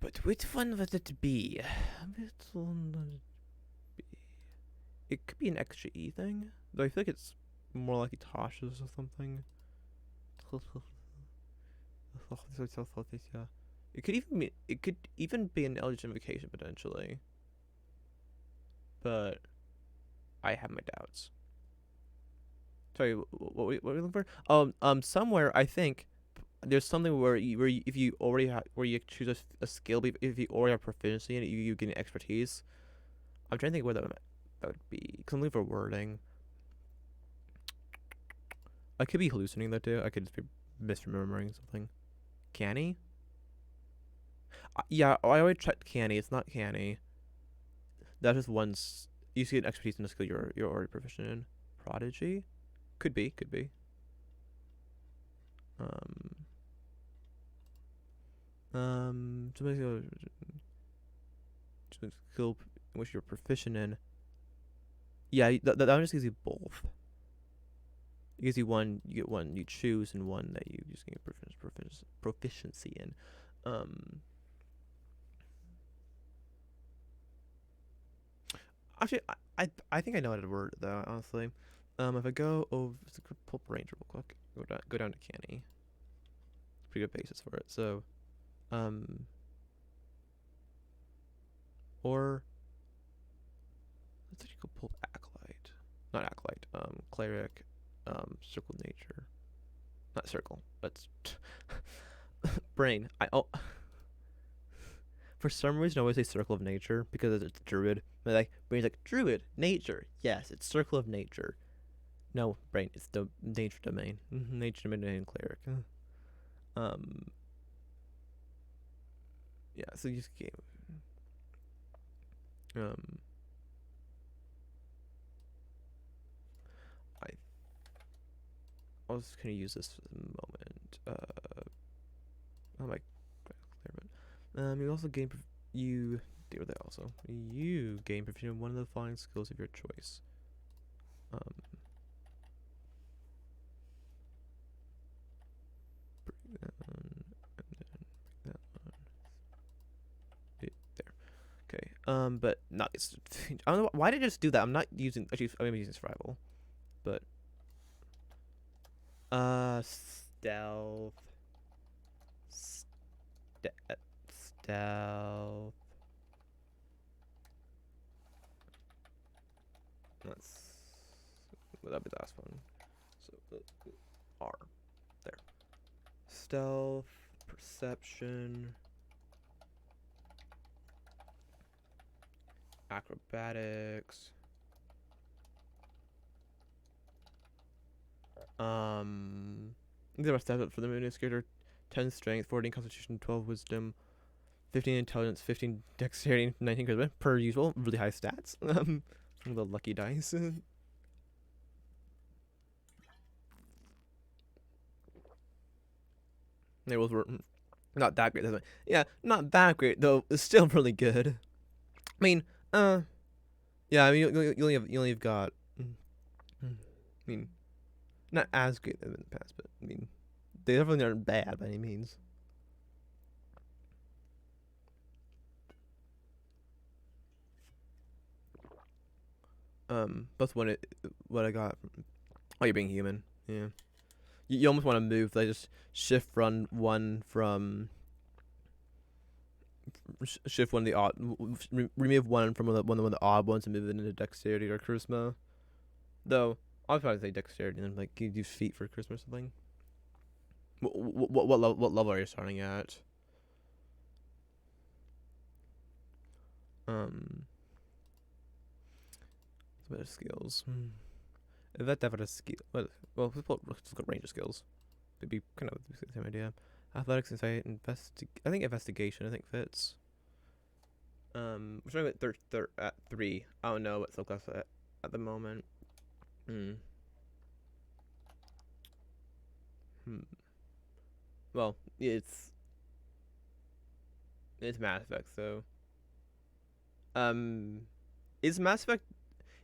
But which one would it be? Which one would it be? It could be an extra E thing, though I feel like it's more like Tasha's or something. It could even be an LG invocation potentially, but I have my doubts. Sorry, what were you looking for? Somewhere I think there's something where if you already have where you choose a skill, if you already have proficiency in it, you gain expertise. I'm trying to think where that would be. Cause I'm looking for wording. I could be hallucinating that too. I could just be misremembering something. Canny? Yeah, I already checked canny. It's not canny. That's just one's. You see an expertise in a skill you're already proficient in. Prodigy, could be, could be. Um, somebody skill in which you're proficient in. Yeah, that one just gives you both. It gives you one. You get one you choose, and one that you just get proficiency in. Um, Actually, I think I know how to word it though. Honestly, if I go over, let's pull up Ranger real quick. Go down to Canny. Pretty good basis for it. So, um, or let's actually go pull up Acolyte. Not Acolyte. Cleric. Circle of Nature. Not Circle. That's Brain. For some reason, I always say Circle of Nature because it's Druid. But like Brain's like Druid, Nature. Yes, it's Circle of Nature. No, Brain. It's the Nature Domain. Nature Domain Cleric. Um. Yeah. So you just game. Um. I. I was gonna use this for the moment. Oh my. You also gain. You. They were there also. You gain proficiency in one of the following skills of your choice. Bring that one, and then that one. There. Okay. But not. It's. I don't know why did I just do that. I'm not using. Actually, I'm using survival, but stealth. Stealth. That's. Well, that'll be the last one. So R. There. Stealth. Perception. Acrobatics. These are my stats for the administrator: 10 strength, 14 constitution, 12 wisdom, 15 intelligence, 15 dexterity, 19 charisma. Per usual, really high stats. The lucky dice. They both were not that great. Yeah, not that great though. It's still really good. I mean, yeah. I mean, you only have got. I mean, not as great as in the past, but I mean, they definitely aren't bad by any means. That's what I got. Oh, you're being human. Yeah. You almost want to move. Like just shift run one from. Shift one of the odd. Remove one from one of the odd ones and move it into dexterity or charisma. Though I'd probably say dexterity and then like you use feet for charisma or something. What level are you starting at? What skills? If that have a skill, well, let's look at range of skills. It'd be kind of the same idea. Athletics, insight, I think investigation. I think fits. We're starting at 3. I don't know what subclass at the moment. Well, it's Mass Effect, so is Mass Effect,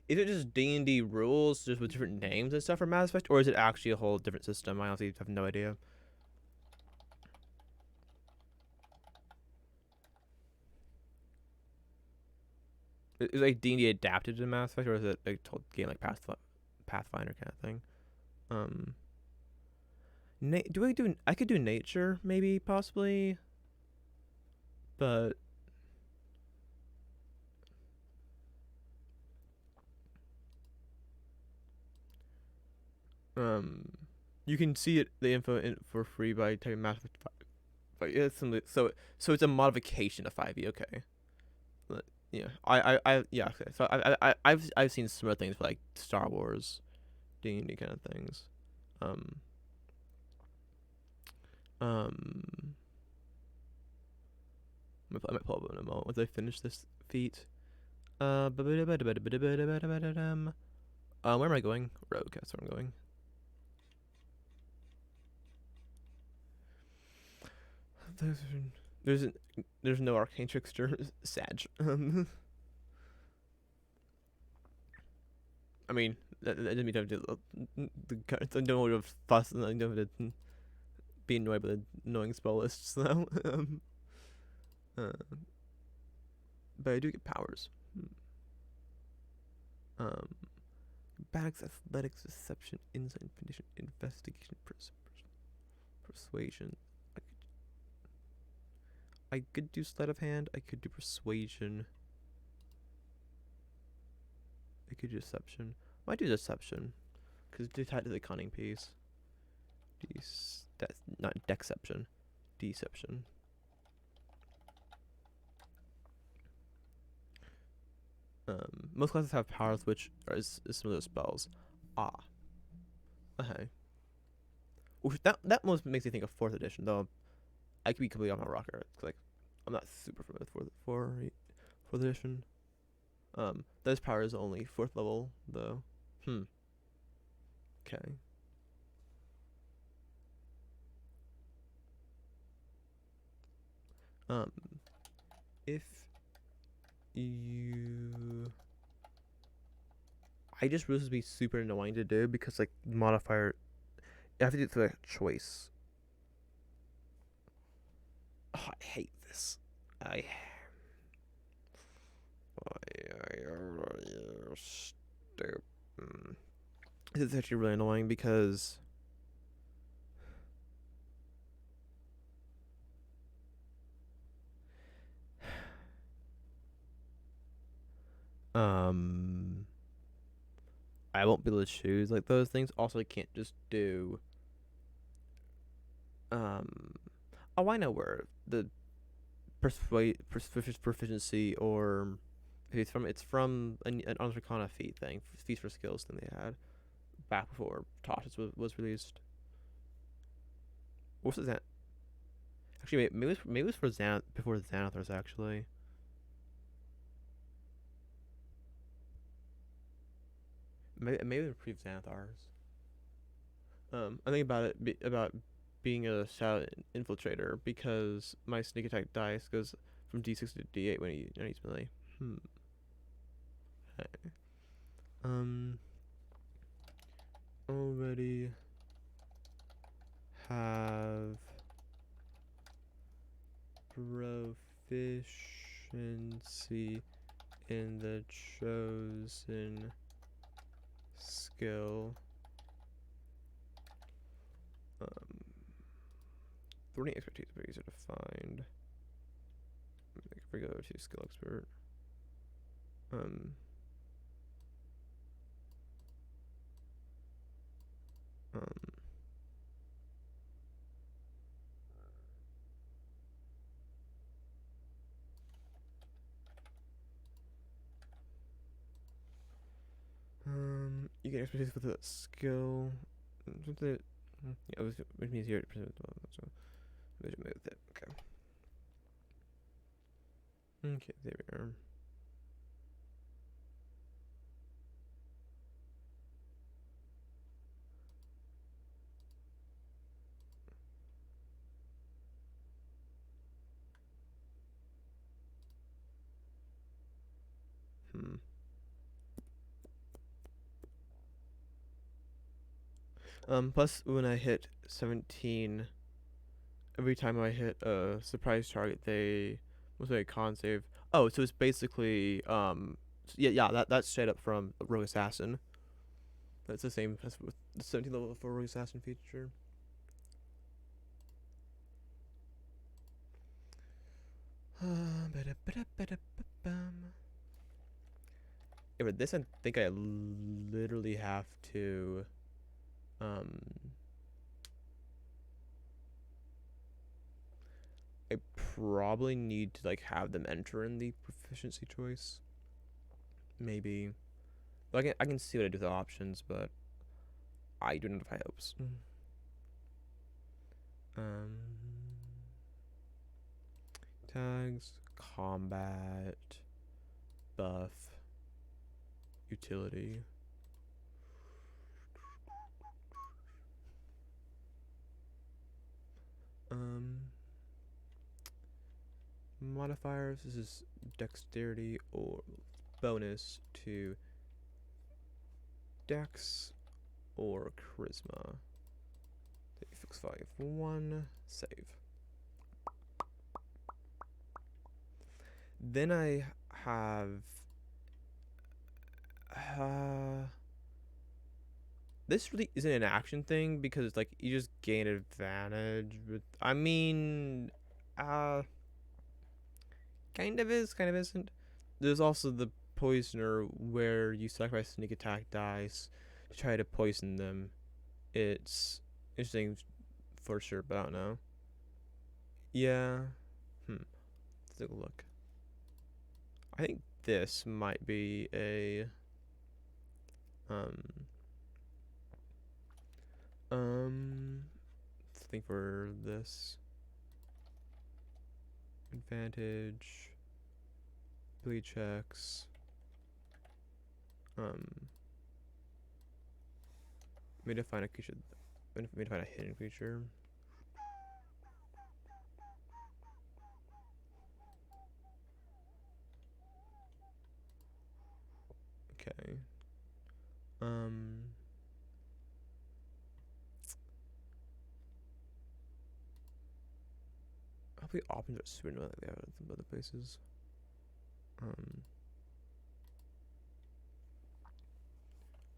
is it just D&D rules just with different names and stuff for Mass Effect, or is it actually a whole different system? I honestly have no idea. Is like D&D adapted to Mass Effect, or is it like told game like Pathfinder kind of thing? I could do nature maybe possibly, but you can see the info for free by typing Mass Effect 5. But yeah, so it's a modification of 5e. Okay. But, yeah, yeah. Okay. So I've seen similar things for like Star Wars, D&D kind of things. Um, I might pull up in a moment once I finish this feat. Where am I going? Rogue, that's where I'm going. There's no arcane trickster. Sag. I mean, that doesn't mean I have to I don't have to fuss and I don't have to be annoyed by the annoying spell lists though. Uh, but I do get powers. Bags, athletics, deception, insight, intimidation, investigation, persuasion. I could do sleight of hand. I could do persuasion. I could do deception. I might do deception, because it's tied to the cunning piece. That's not deception. Deception. Most classes have powers, which is some of those spells. Okay. That most makes me think of 4th edition, though. I could be completely off my rocker. It's like I'm not super familiar with 4th edition. Those powers only 4th level though. Okay. If you, I just really be super annoying to do because like modifier, you have to do it through a choice. Oh, I hate this. Stupid. It's actually really annoying because I won't be able to choose like those things. Also, I can't just do oh, I know where the proficiency, or it's from an Arcana feat thing, feats for skills thing they had back before Tasha's was released. What's that? Actually, maybe it was for before Xanathars actually. Maybe it pre Xanathars. I think about it about being a shadow infiltrator because my sneak attack dice goes from D6 to D8 when he needs melee. Okay. Already have proficiency in the chosen skill. Thorny expertise is very easy to find. If we go to skill expert. You get expertise with a skill. Yeah, which means here. So, move it. Okay. Okay, there we are. Plus when I hit 17, every time I hit a surprise target, they was like a con save. Oh, so it's basically that's straight up from Rogue Assassin. That's the same as with the 17 level for Rogue Assassin feature. Yeah, but this I think I literally have to I probably need to like have them enter in the proficiency choice. Maybe. But I can see what I do with the options, but I do not have high hopes. tags, combat, buff, utility. Modifiers. This is dexterity or bonus to dex or charisma. Fix 5 1 save. Then I have this really isn't an action thing because it's like you just gain advantage. But I mean, kind of is, kind of isn't. There's also the poisoner where you sacrifice sneak attack dice to try to poison them. It's interesting for sure, but I don't know. Yeah. Let's take a look. I think this might be a something for this. Advantage. Bleed checks. May define a creature. May define a hidden creature. Okay. Hopefully options are super annoying like they have in some other places.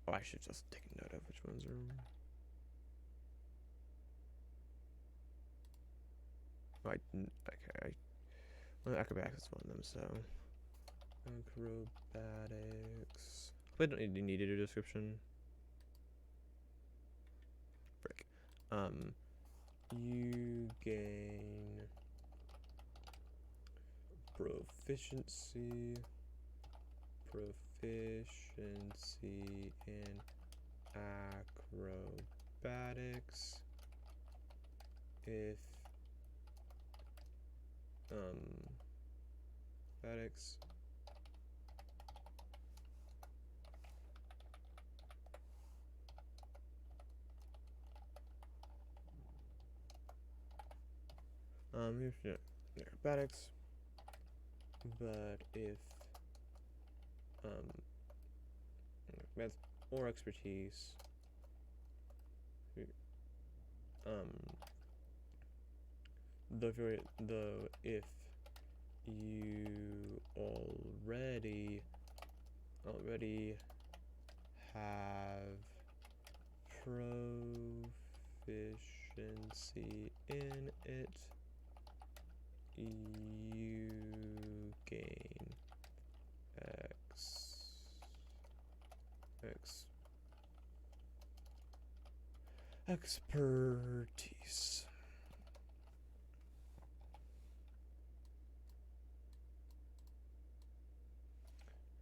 Oh, I should just take a note of which ones are. Oh, I didn't. Okay. Well, acrobatics is one of them, so. Acrobatics. I don't need a description. Frick. You gain proficiency in acrobatics if acrobatics acrobatics, but if math or expertise if you already have proficiency in it, you gain expertise.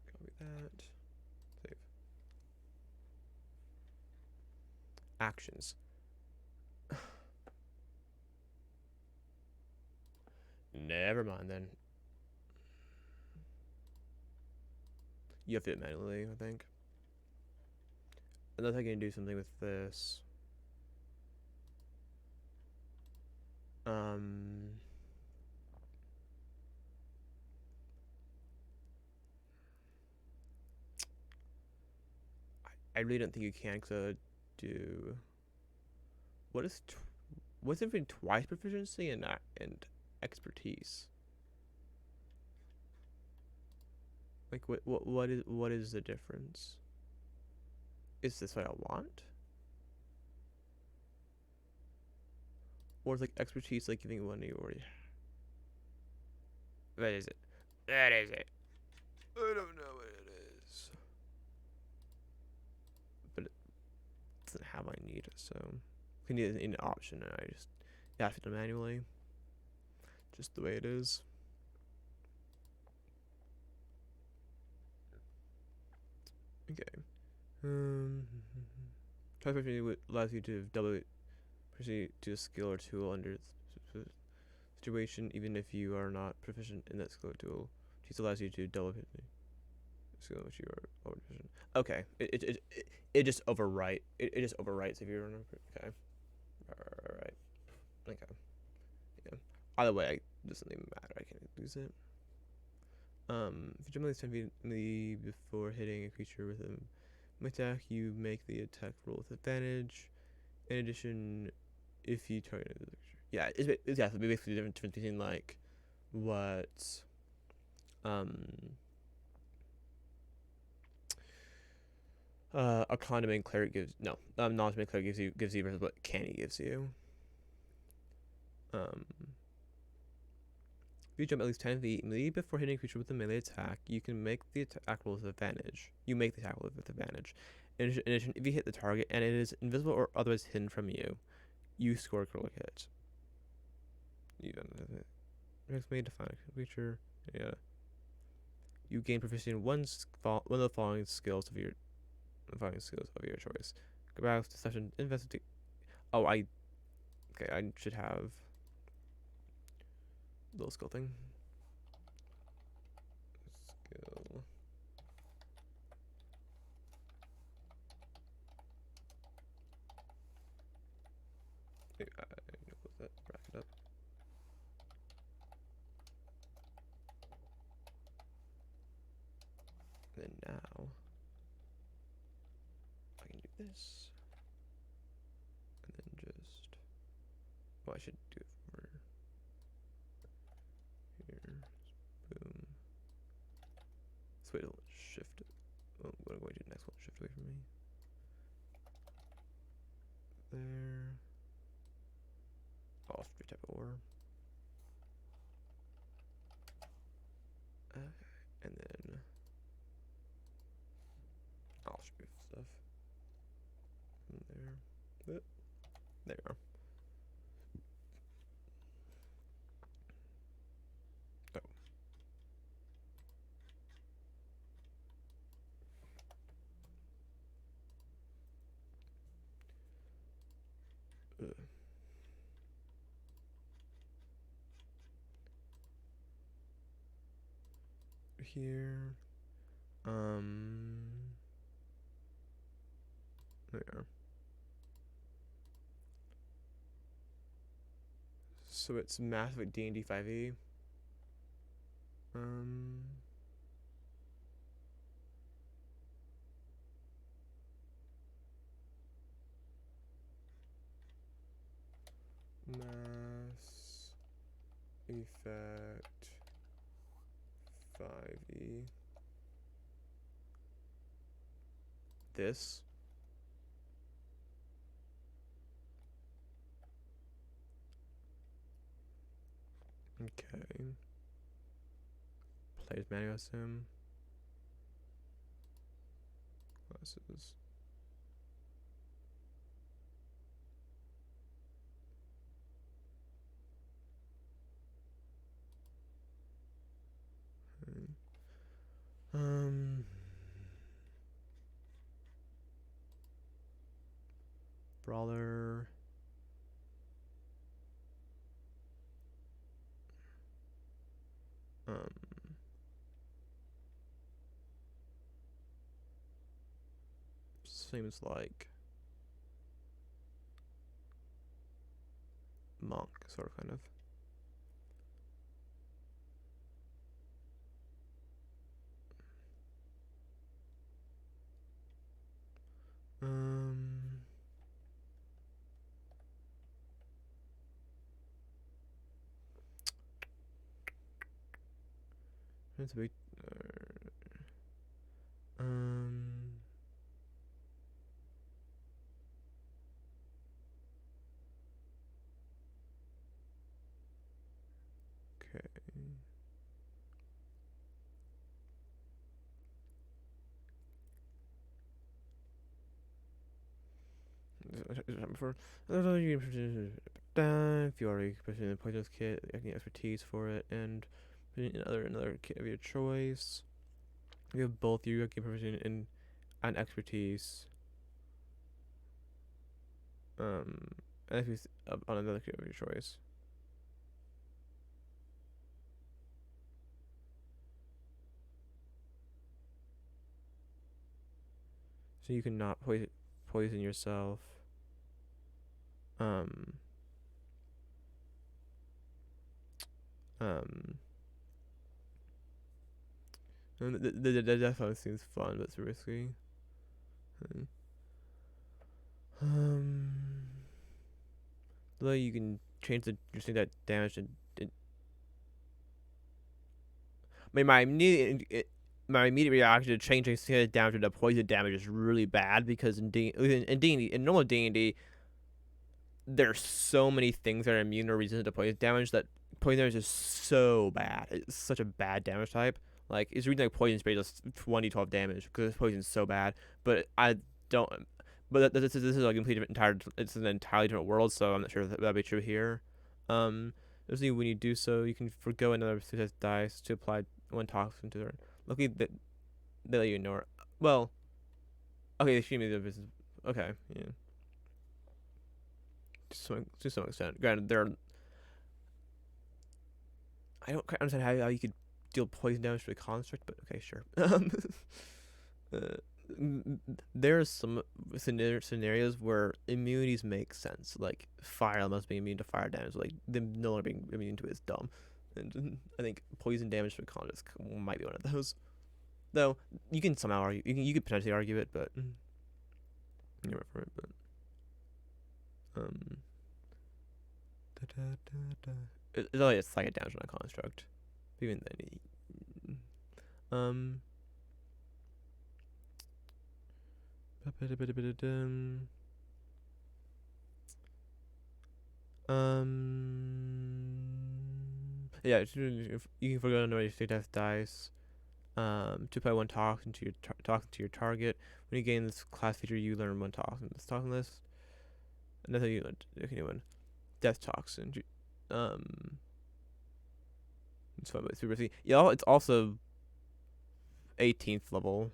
Copy that. Save. Actions. Never mind then. You have to do it manually, I think. Unless I can do something with this. I really don't think you can, because do. What's it between twice proficiency and expertise? Like what is the difference? Is this what I want? Or is like expertise like giving one you already? That is it. That is it. I don't know what it is. But it doesn't have what I need, so I need an option, and I just have to do it manually. Just the way it is. Okay. Transformation allows you to double proceed to a skill or tool under situation, even if you are not proficient in that skill tool. Feats allows you to double hit skill in which you are already proficient. Okay, it just overwrite. It just overwrites if you remember. Okay, all right. Okay, yeah. Either way, it doesn't even matter. I can use it. If you jump at least 10 feet before hitting a creature with a attack, you make the attack roll with advantage. In addition, if you target the creature, yeah, it's basically the difference between like what a condiment cleric gives non-condiment cleric gives you versus what canny gives you. If you jump at least 10 feet immediately before hitting a creature with a melee attack, you can make the attack roll with advantage. You make the attack roll with advantage. In addition, if you hit the target and it is invisible or otherwise hidden from you, you score a critical hit. Next made to find a creature. Yeah. You gain proficiency in one of the following skills of your choice. Go back to session investigate. Oh, I should have the little skill thing. Skill. Maybe I need to close that bracket up. And then now I can do this. And then just I should do it for here. Boom. This way to shift. Oh, what am I going to do next one? Shift away from me. There. Off your type of ore. And then I'll shoot stuff from there. There you are. Oh. Here. There you are. So it's math with D&D 5e. Mass effect 5e. This. Okay. Player's manual sim. Classes. Okay. Brawler. Seems like monk, sort of, kind of. It's a big. Okay. Before, if you already put in a pointless kit, I can get expertise for it, and another kit of your choice. You have both. You gain proficiency in and expertise. And if you on another kit of your choice. so you can not poison yourself. Um, um, that definitely seems fun, but it's risky. Um, though you can change the you see that damage to. I mean, my immediate reaction to changing status damage to poison damage is really bad because in normal D&D, there's so many things that are immune or resistant to poison damage that poison damage is so bad. It's such a bad damage type. Like it's reason like poison spray does 20-12 damage because poison's so bad. But I don't. But this is like it's an entirely different world, so I'm not sure if that'd be true here. Usually when you do so, you can forgo another success dice to apply one toxin to their. Luckily, they let you ignore. Well, okay, they shoot me the business. Okay, yeah. To some extent. Granted, I don't quite understand how you could deal poison damage to a construct, but okay, sure. Uh, there are some scenarios where immunities make sense, like fire elements being immune to fire damage, like them no longer being immune to it is dumb. And I think poison damage to a construct might be one of those. Though you can somehow argue, you could potentially argue it, but you're for it. But it's only a psychic damage on a construct. Even then, um, yeah, you can forget another your state death dice. To apply one toxin to your target. When you gain this class feature, you learn one toxin. This toxin list. Another you learn death toxin. It's fun, but it's super risky. Yeah, it's also 18th level.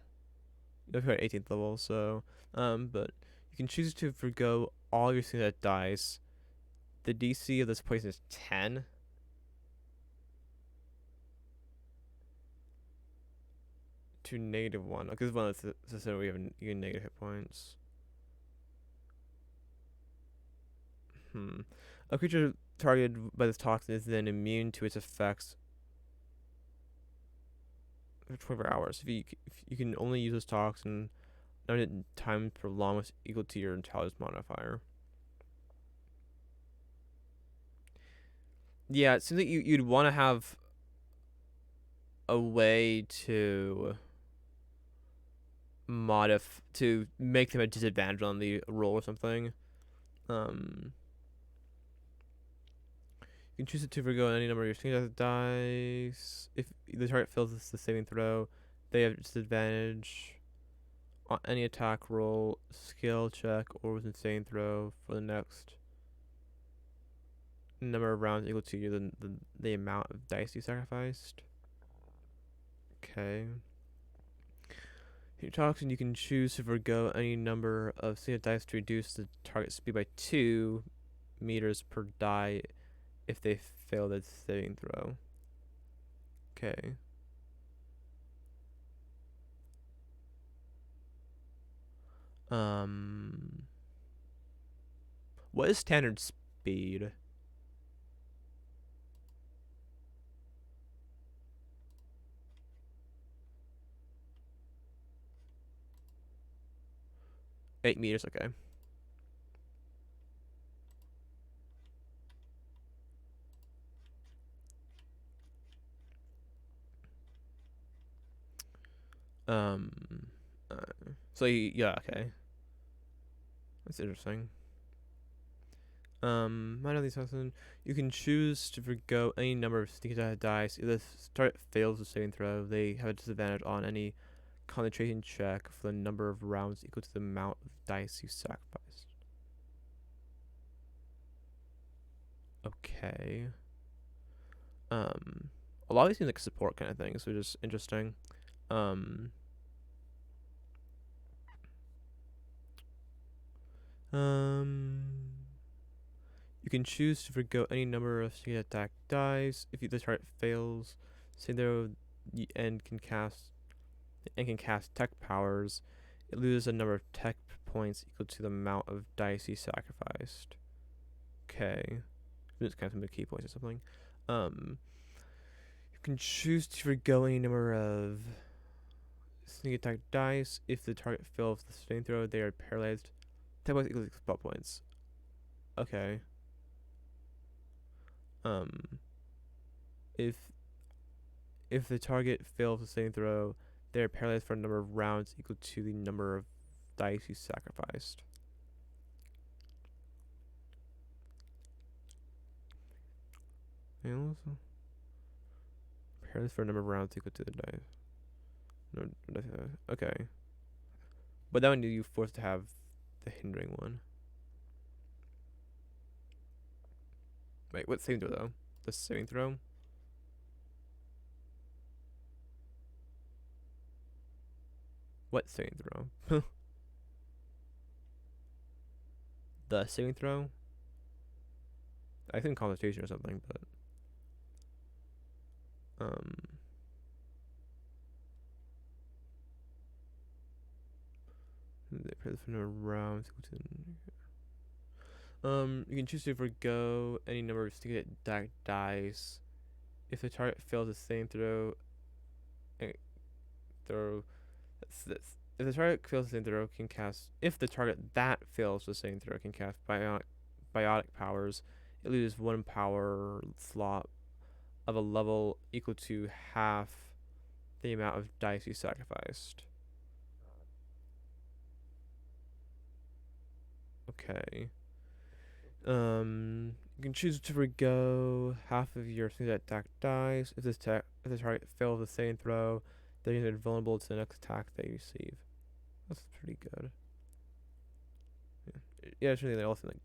You're 18th level, so but you can choose to forgo all your that dice. The DC of this poison is 10. To -1. Because one of the so we have negative hit points. A creature targeted by this toxin is then immune to its effects for 24 hours. If you can only use this toxin, time prolonged is equal to your intelligence modifier. Yeah, it seems like you'd want to have a way to to make them a disadvantage on the roll or something. You can choose to forgo any number of your single dice. If the target fails the saving throw, they have disadvantage on any attack roll, skill check, or within saving throw for the next number of rounds equal to the amount of dice you sacrificed. Okay. Your toxin, you can choose to forgo any number of single dice to reduce the target speed by 2 meters per die if they fail the saving throw. Okay. What is standard speed? $8 meters, okay. Um, so yeah, okay. That's interesting. Minor these something. You can choose to forgo any number of sneak attack dice. If the target fails the saving throw, they have a disadvantage on any concentration check for the number of rounds equal to the amount of dice you sacrificed. Okay. A lot of these seem like support kind of things, which is interesting. You can choose to forgo any number of sneak attack dice. If the target fails, say there and can cast tech powers. it loses a number of tech points equal to the amount of dice you sacrificed. Okay. It's kind of some key points or something. You can choose to forgo any number of sneak attack dice. If the target fails the sustain throw, they are paralyzed. 10 points equals spell points. Okay. Um, if the target fails the sustain throw, they are paralyzed for a number of rounds equal to the number of dice you sacrificed. And also paralyzed for a number of rounds equal to the dice. No, okay. But that one you forced to have the hindering one. Wait, what saving throw though? The saving throw? What saving throw? The saving throw? I think Constitution or something, but they play for no rounds. You can choose to forgo any number of sneak attack dice. If the target fails the same throw, if the target fails the same throw, can cast. If the target that fails the same throw can cast biotic powers, it loses one power slot of a level equal to half the amount of dice you sacrificed. Okay. You can choose to forgo half of your sneak attack dice. If the target fails the same throw, they're either vulnerable to the next attack they receive. That's pretty good. Yeah, it's really also like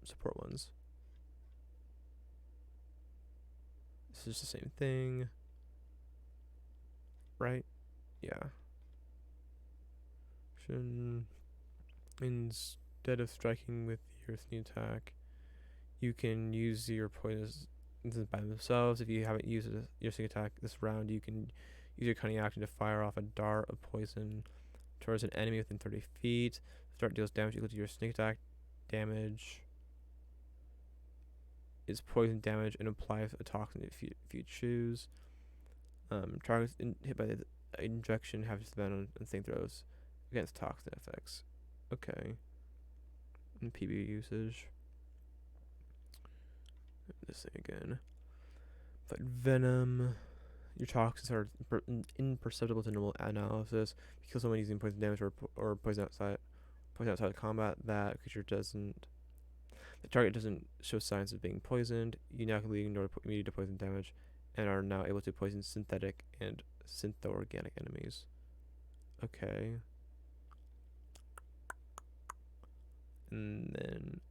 support ones. This is the same thing, right? Yeah. Instead of striking with your sneak attack, you can use your poisons by themselves. If you haven't used your sneak attack this round, you can use your cunning action to fire off a dart of poison towards an enemy within 30 feet. The dart deals damage equal to your sneak attack damage. Is poison damage and applies a toxin if you choose. Targets hit by the injection have disadvantage on saving throws against toxin effects. Okay. And PB usage. This thing again. But venom. Your toxins are imperceptible to normal analysis. If you kill someone using poison damage or poison outside of combat, that creature doesn't. The target doesn't show signs of being poisoned. You now can ignore immediate poison damage, and are now able to poison synthetic and syntho-organic enemies. Okay. And then,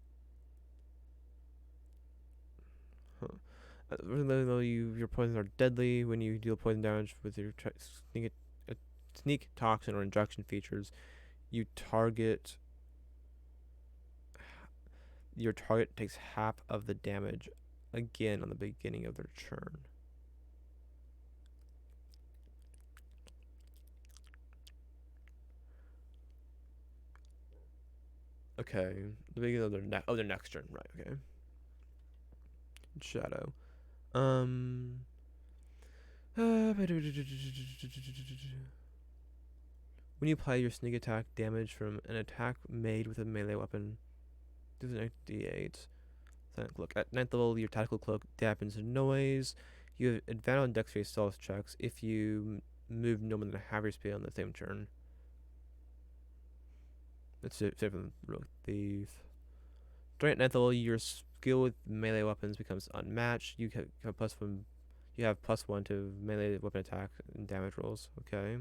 your poisons are deadly. When you deal poison damage with your sneak, toxin, or injection features, your target takes half of the damage again on the beginning of their turn. Okay, the beginning of their next turn, right? Okay. Shadow. When you apply your sneak attack damage from an attack made with a melee weapon, this is D8. Look, at 9th level, your tactical cloak dampens noise. You have advantage on dexterity stealth checks if you move no more than half your speed on the same turn. That's it from Rogue Thief. During at 9th level, your skill with melee weapons becomes unmatched. You have +1. You have +1 to melee weapon attack and damage rolls. Okay.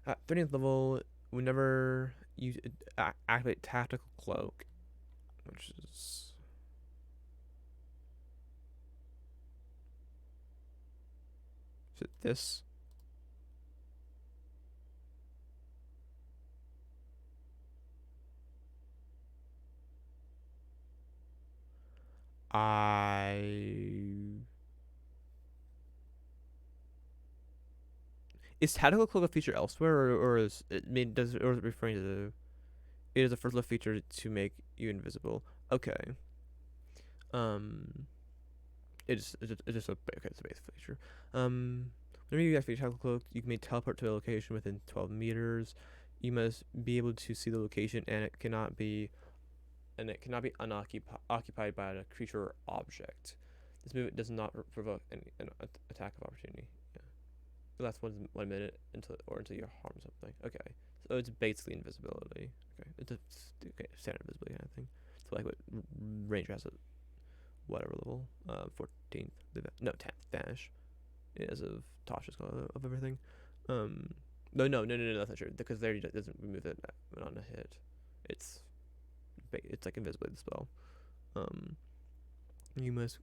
At 13th level, whenever you activate tactical cloak, which is it this? I Is tactical cloak a feature elsewhere, or is it mean does or is it referring to the it is a first level feature to make you invisible? Okay. Um, it's just a okay, it's a base feature. Whenever you activate tactical cloak, you may teleport to a location within 12 meters. You must be able to see the location, and it cannot be unoccupied by a creature or object. This movement does not provoke an attack of opportunity. Yeah. It lasts 1 minute until you harm something. Okay, so it's basically invisibility. Okay, it's a standard invisibility kind of thing. So like what Ranger has at whatever level, 14th, no 10th vanish, as of Tasha's call of everything. No, that's not true because there doesn't remove it on a hit. It's like invisibility spell. Um, you must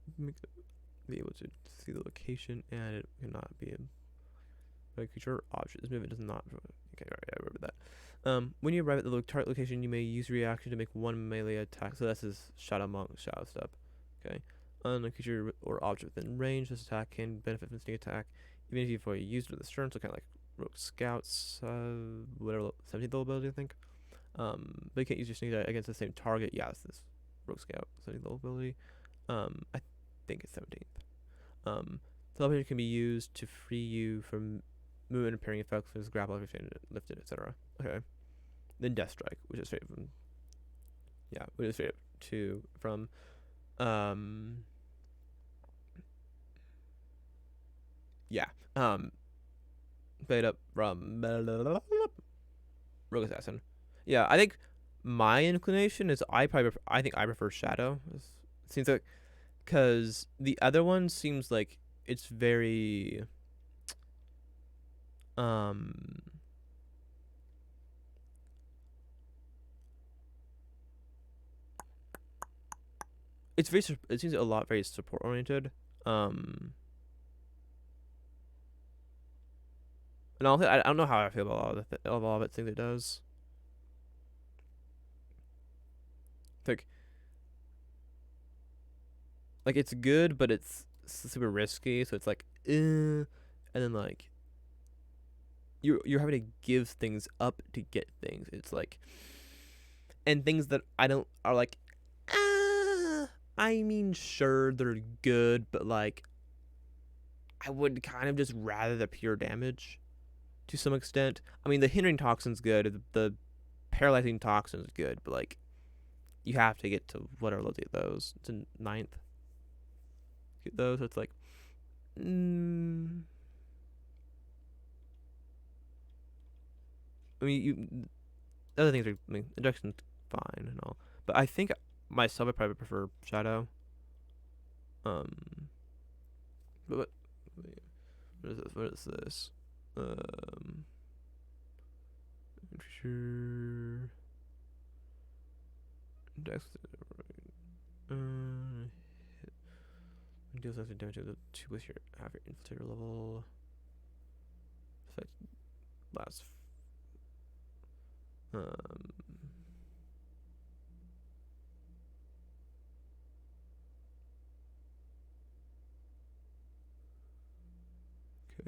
be able to see the location, and it cannot be a creature or object. This movement does not. Okay, alright, I remember that. When you arrive at the target location, you may use reaction to make one melee attack. So that's his Shadow Monk Shadow Step. Okay, on a creature or object within range, this attack can benefit from sneak attack, even if you've already used it with this turn. So kind of like Rogue Scouts, whatever 17th level ability, I think. But you can't use your sneak attack against the same target. Yeah, it's this Rogue Scout 17th level ability. I think it's 17th. Teleportation can be used to free you from movement and parrying effects, such as grapple, lifted, etc. Okay. Then Death Strike, which is straight from from yeah. Played up from Rogue Assassin. Yeah, I think my inclination is I think I prefer Shadow. It seems like because the other one seems like it's very um it seems a lot very support oriented. Um and I don't know how I feel about all of it things it does. Like it's good, but it's super risky. So it's like, and then like you're having to give things up to get things. It's like, and things that I don't are like, I mean, sure they're good, but like I would kind of just rather the pure damage to some extent. I mean, the hindering toxin's good, the paralyzing toxin's good, but like you have to get to whatever level to get those. It's in ninth. Get those. So it's like, I mean, other things are. I mean, injection's fine and all, but I think myself I probably prefer Shadow. But what is this? What is this? Sure. Dex. Deals extra damage to two with your half your infiltrator level. So last.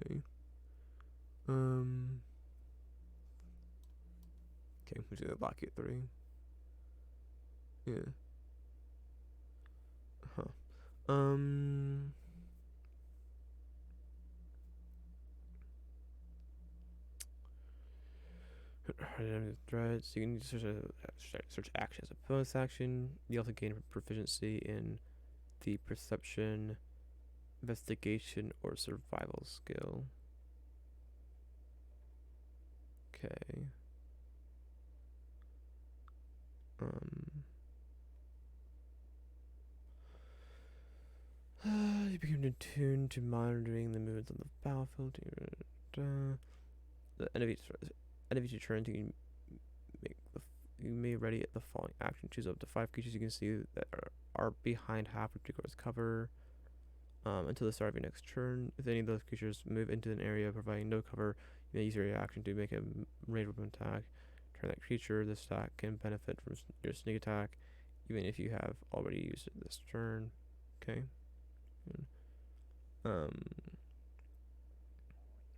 Okay. Okay, we do the lock at 3. Yeah. Huh. Threats. You can search action as a bonus action. You also gain proficiency in the perception, investigation, or survival skill. Okay. You become attuned to monitoring the movements on the battlefield. The end of each turn, you may ready at the following action. Choose up to 5 creatures you can see that are behind half of Tricore's cover. Until the start of your next turn, if any of those creatures move into an area providing no cover, you may use your reaction to make a ranged weapon attack. Turn that creature. This attack can benefit from your sneak attack, even if you have already used it this turn. Okay.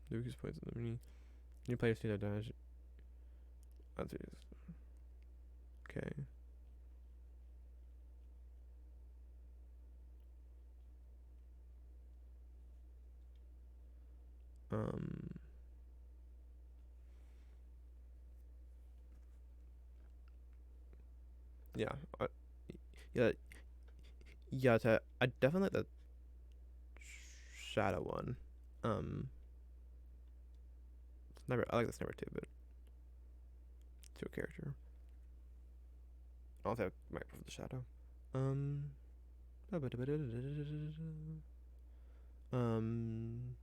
The weakest points in the mini. New players need to dash. That's it. Okay. Um. Yeah. Yeah. Yeah. I definitely like the shadow one. Um. Sniper. I like the sniper too, but to a character. I also might prefer the shadow. Um. Um.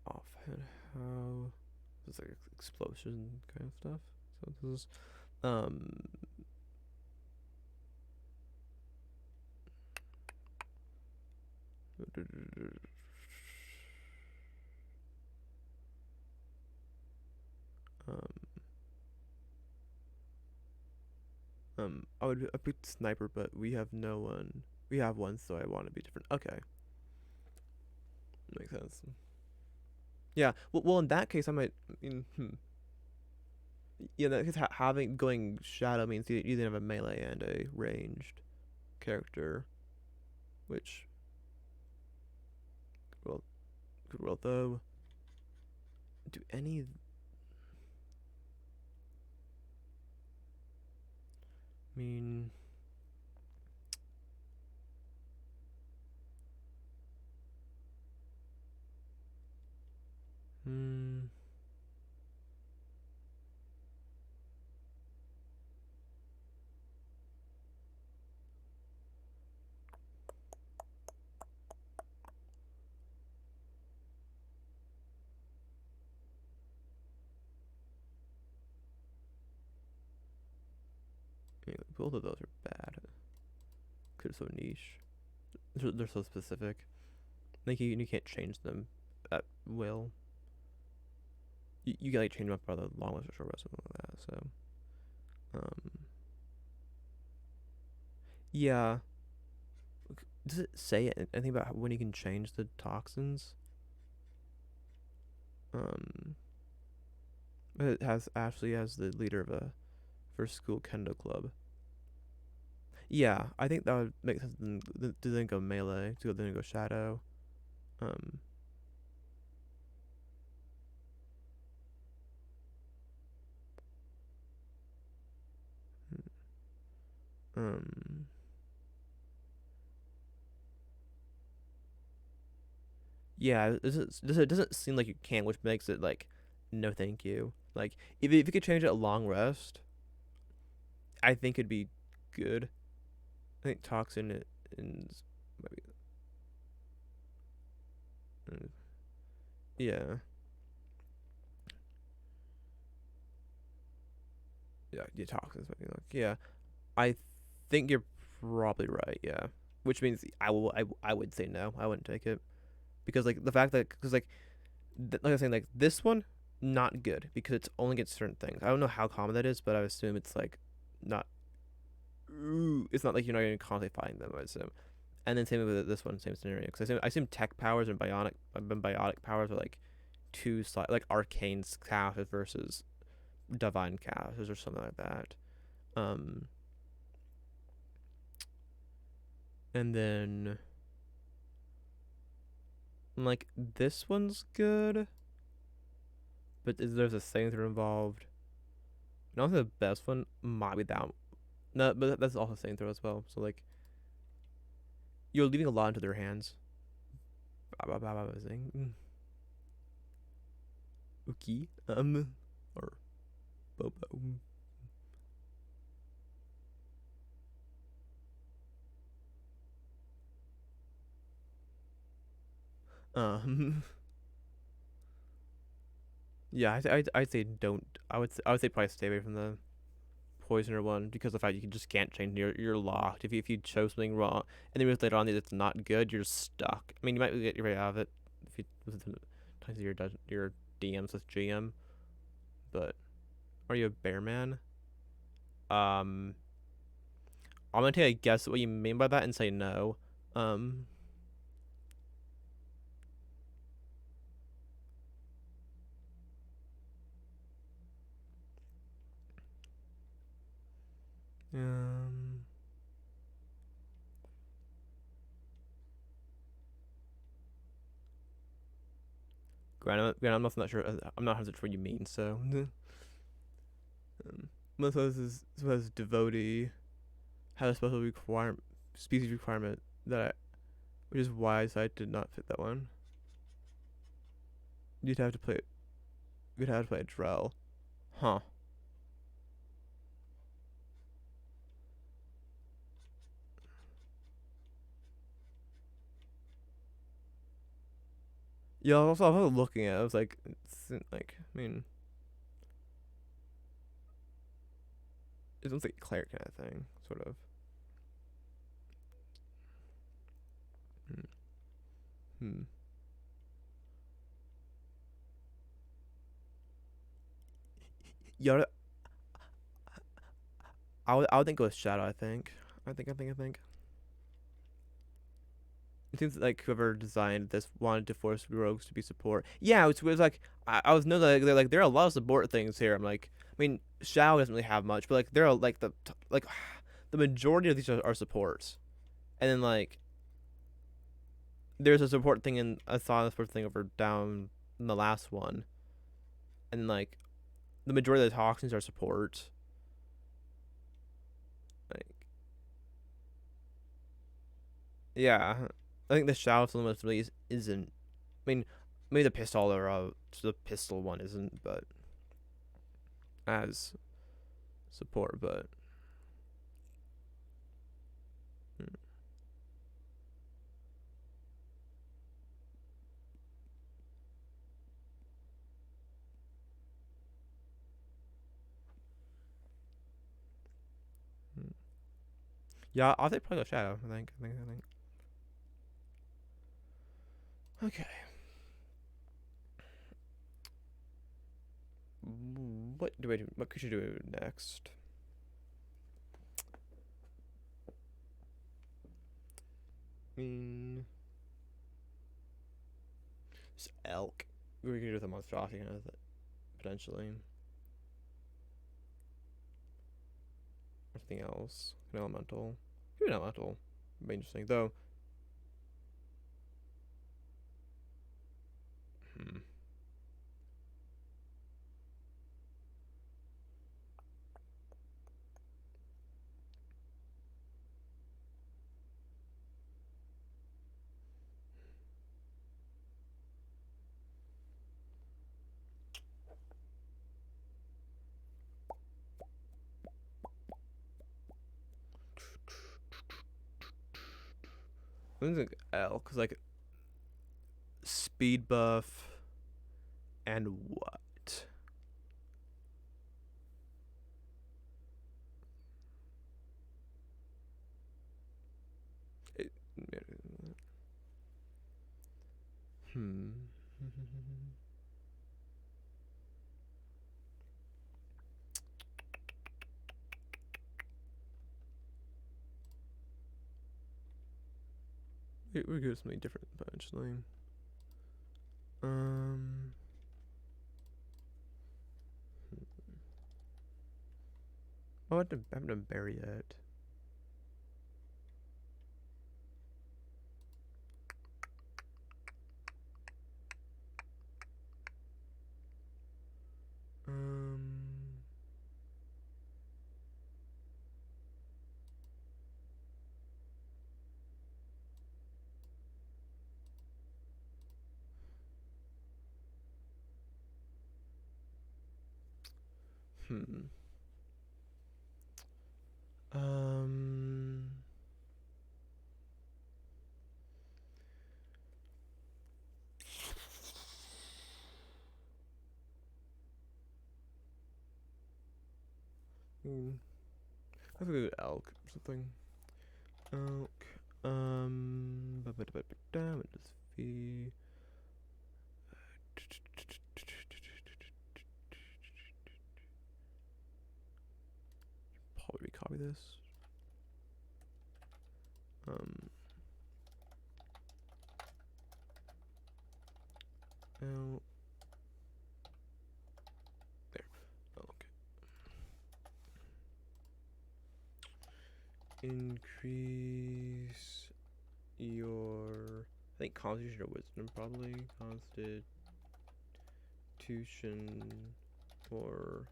Offhand, how this like explosion kind of stuff. So this is um um I picked sniper, but we have no one. We have one, so I want to be different. Okay, makes sense. Yeah. Well, in that case, I might. I mean, yeah, that case, having going shadow means you either have a melee and a ranged character, which well, good roll though. Do any? I mean, hmm. Yeah, both of those are bad. Cause they're so niche. They're so specific. Like you can't change them at will. You can like change them up by the long rest or short rest, something like that. So, um, yeah. Does it say anything about when you can change the toxins? Um, it has Ashley as the leader of a first school kendo club. Yeah, I think that would make sense. To then go melee, to then go shadow. Um, um, yeah, it doesn't seem like you can, which makes it like, no, thank you. Like, if you could change it a long rest, I think it'd be good. I think toxin is maybe, uh, yeah, yeah, toxins maybe like, yeah. I think you're probably right. Yeah, which means I would say no. I wouldn't take it because like the fact that because like I was saying, like this one not good because it's only against certain things. I don't know how common that is, but I assume it's like not. Ooh, it's not like you're not going to constantly find them. I assume. And then same with this one, same scenario. Because I assume tech powers and biotic powers are like like arcane classes versus divine classes or something like that. Um, and then like this one's good, but there's a thing that are involved. Not the best one might be that one. No, but that's also saying throw as well. So like you're leaving a lot into their hands. Uki or Bobo. Um yeah, I'd say don't. I would say probably stay away from the poisoner one because of the fact you just can't change. You're locked. If you chose something wrong and then later on that it's not good, you're stuck. I mean, you might get your way out of it if you times your DMs with GM. But are you a bear man? Um, I'm gonna take a guess at what you mean by that and say no. Um, I'm not sure. I'm not 100% sure what you mean. So, most of this is devotee had a special species requirement which is why I decided to not fit that one. You'd have to play. You'd have to play a Drell, huh? Yeah, I was looking at it. I was like, I mean, it looks like a cleric kind of thing, sort of. Hmm. Hmm. Yeah, I would think it was Shadow. I think. It seems like whoever designed this wanted to force rogues to be support. Yeah, it was like I was know that there are a lot of support things here. I'm like, I mean, Shao doesn't really have much, but like there are like like the majority of these are supports, and then like there's a support thing in I saw a support thing over down in the last one, and like the majority of the toxins are support. Like yeah, I think the Shao Summons really isn't. I mean, maybe the pistol or the pistol one isn't, but as support, but hmm. Hmm. Yeah, I'll take probably go Shadow. I think. Okay. What do I do? What could you do next? I mean, just elk. We could do with a monstrosity kind of potentially. Anything else? An elemental. Maybe an elemental. Would be interesting though. Hmm. I think like elk, cause like speed buff and what? It, hmm. We could do something different potentially. Um. Oh, I haven't done berry yet. Um. Hmm. Um. I think it's elk or something. Elk. What does fee? Probably copy this. Um. Elk. There. Elk. Increase your. I think Constitution or Wisdom probably. Constant. Constitution or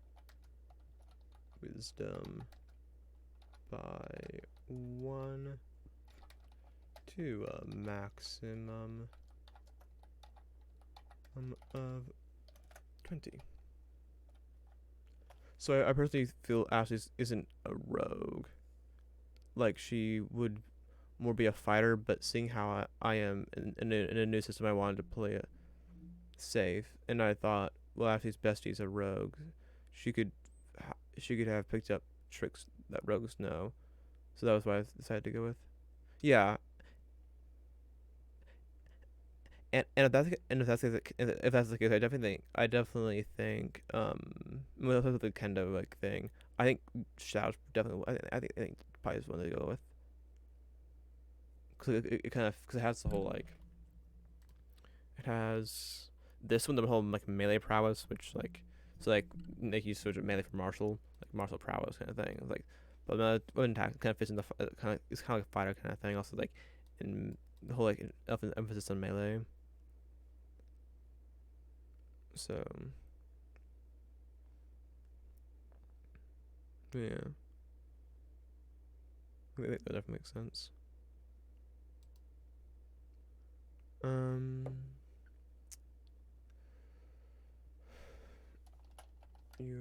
Wisdom by 1 to a maximum of 20. So I personally feel Ashley isn't a rogue. Like, she would more be a fighter, but seeing how I am in a new system, I wanted to play it safe, and I thought, well, Ashley's bestie's a rogue. She could she could have picked up tricks that rogues know, so that was what I decided to go with. Yeah, and if that's the case, I definitely think well, that's the kendo like thing. I think Shadow's definitely. I think probably is one to go with because it kind of because it has the whole like it has this one the whole like melee prowess which like so like make you switch melee for martial prowess kind of thing. It's like but the attack kind of fits in the kind of it's kind of like a fighter kind of thing. Also like in the whole like emphasis on melee. So yeah, I think that definitely makes sense. Um, your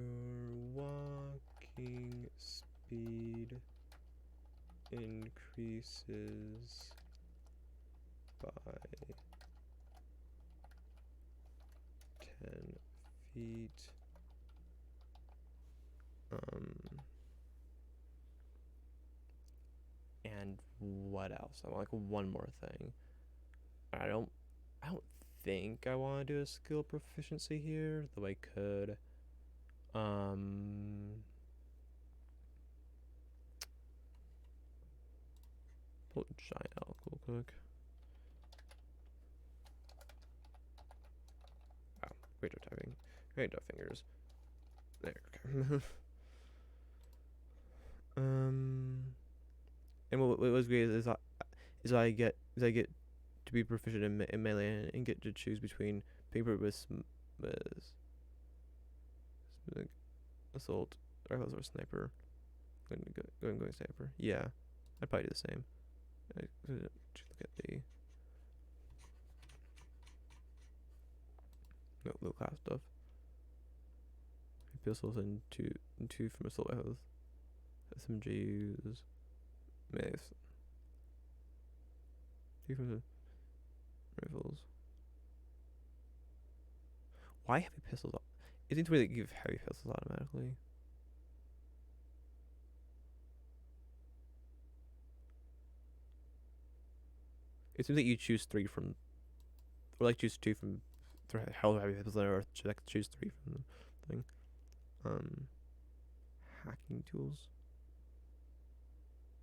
walking speed increases by 10 feet. And what else? I want like one more thing. I don't I don't think I want to do a skill proficiency here, though I could. Um pull a giant elk real quick. Wow, great job typing. Great job fingers. There, okay. um and what was great is I get to be proficient in melee and get to choose between paper with like, assault, rifles, or sniper. Going sniper. Yeah, I'd probably do the same. Just look at the low class stuff. Pistols and two from assault rifles. SMGs. Mace. Two from the rifles. Why heavy pistols? It seems weird that you give heavy pistols automatically. It seems that you choose three from, or like choose two from, hell heavy pistols, or like choose three from the thing. Um, hacking tools.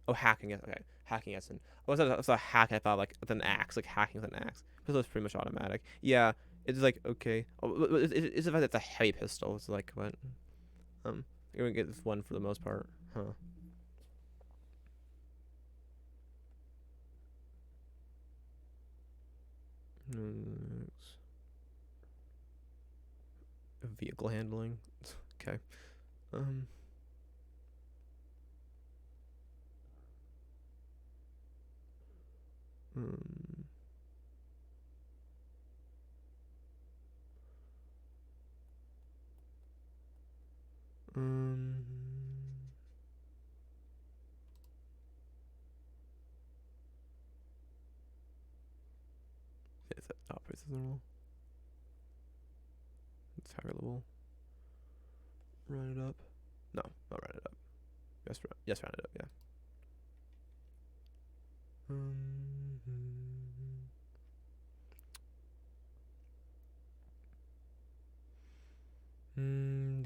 Oh, hacking. Yes, okay. Hacking. Yes, and I was a hack. I thought like with an axe, like hacking with an axe. Pistol is pretty much automatic. Yeah, it's like okay. Oh, it's the fact that it's a heavy pistol. It's like what? You're gonna get this one for the most part, huh? Vehicle handling. Okay. Um. Um. um is that operates as normal? It's higher level. Run it up. No, not run it up. Yes, run it up. Yeah.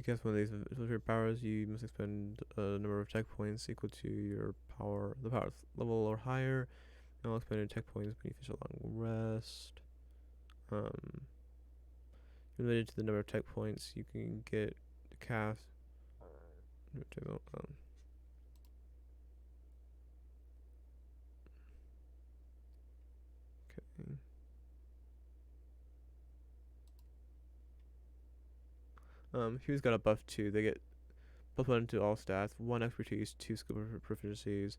To guess one of these special powers, you must expend a number of checkpoints equal to the power level or higher. And all expended checkpoints beneficial long rest. Related to the number of checkpoints you can get to cast. Okay. Who's got a buff 2? They get +1 to all stats, 1 expertise, 2 skill proficiencies,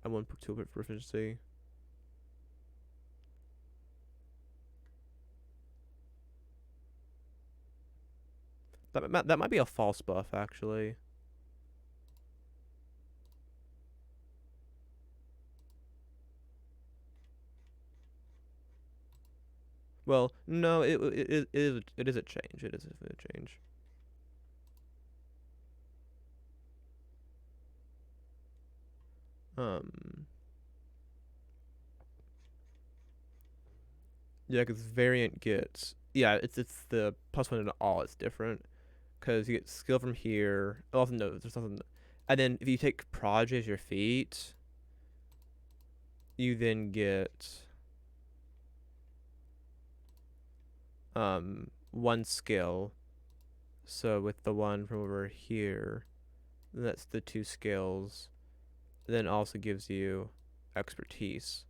and 1 tool proficiency. That might be a false buff, actually. Well, no, it is a change. It is a change. Um, yeah, because variant gets it's the +1 to all. It's different because you get skill from here. Also, no, there's something, and then if you take Proj as your feat, you then get 1 skill. So with the one from over here, that's the 2 skills. Then also gives you expertise.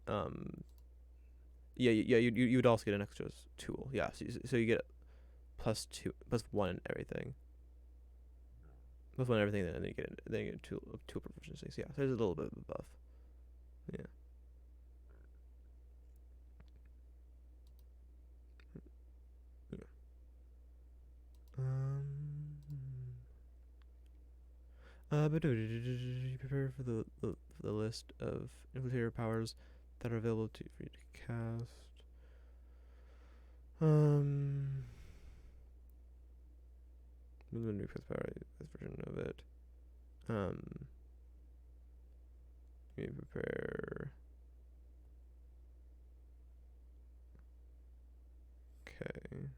Um, yeah, you would also get an extra tool. Yeah, so you get +2, +1 in everything. +1 in everything, and then you get tool proficiencies. Yeah, so there's a little bit of a buff. Yeah. Yeah. But prepare for the list of infiltrator powers that are available for you to cast. The new power version of it. Let me prepare. Okay.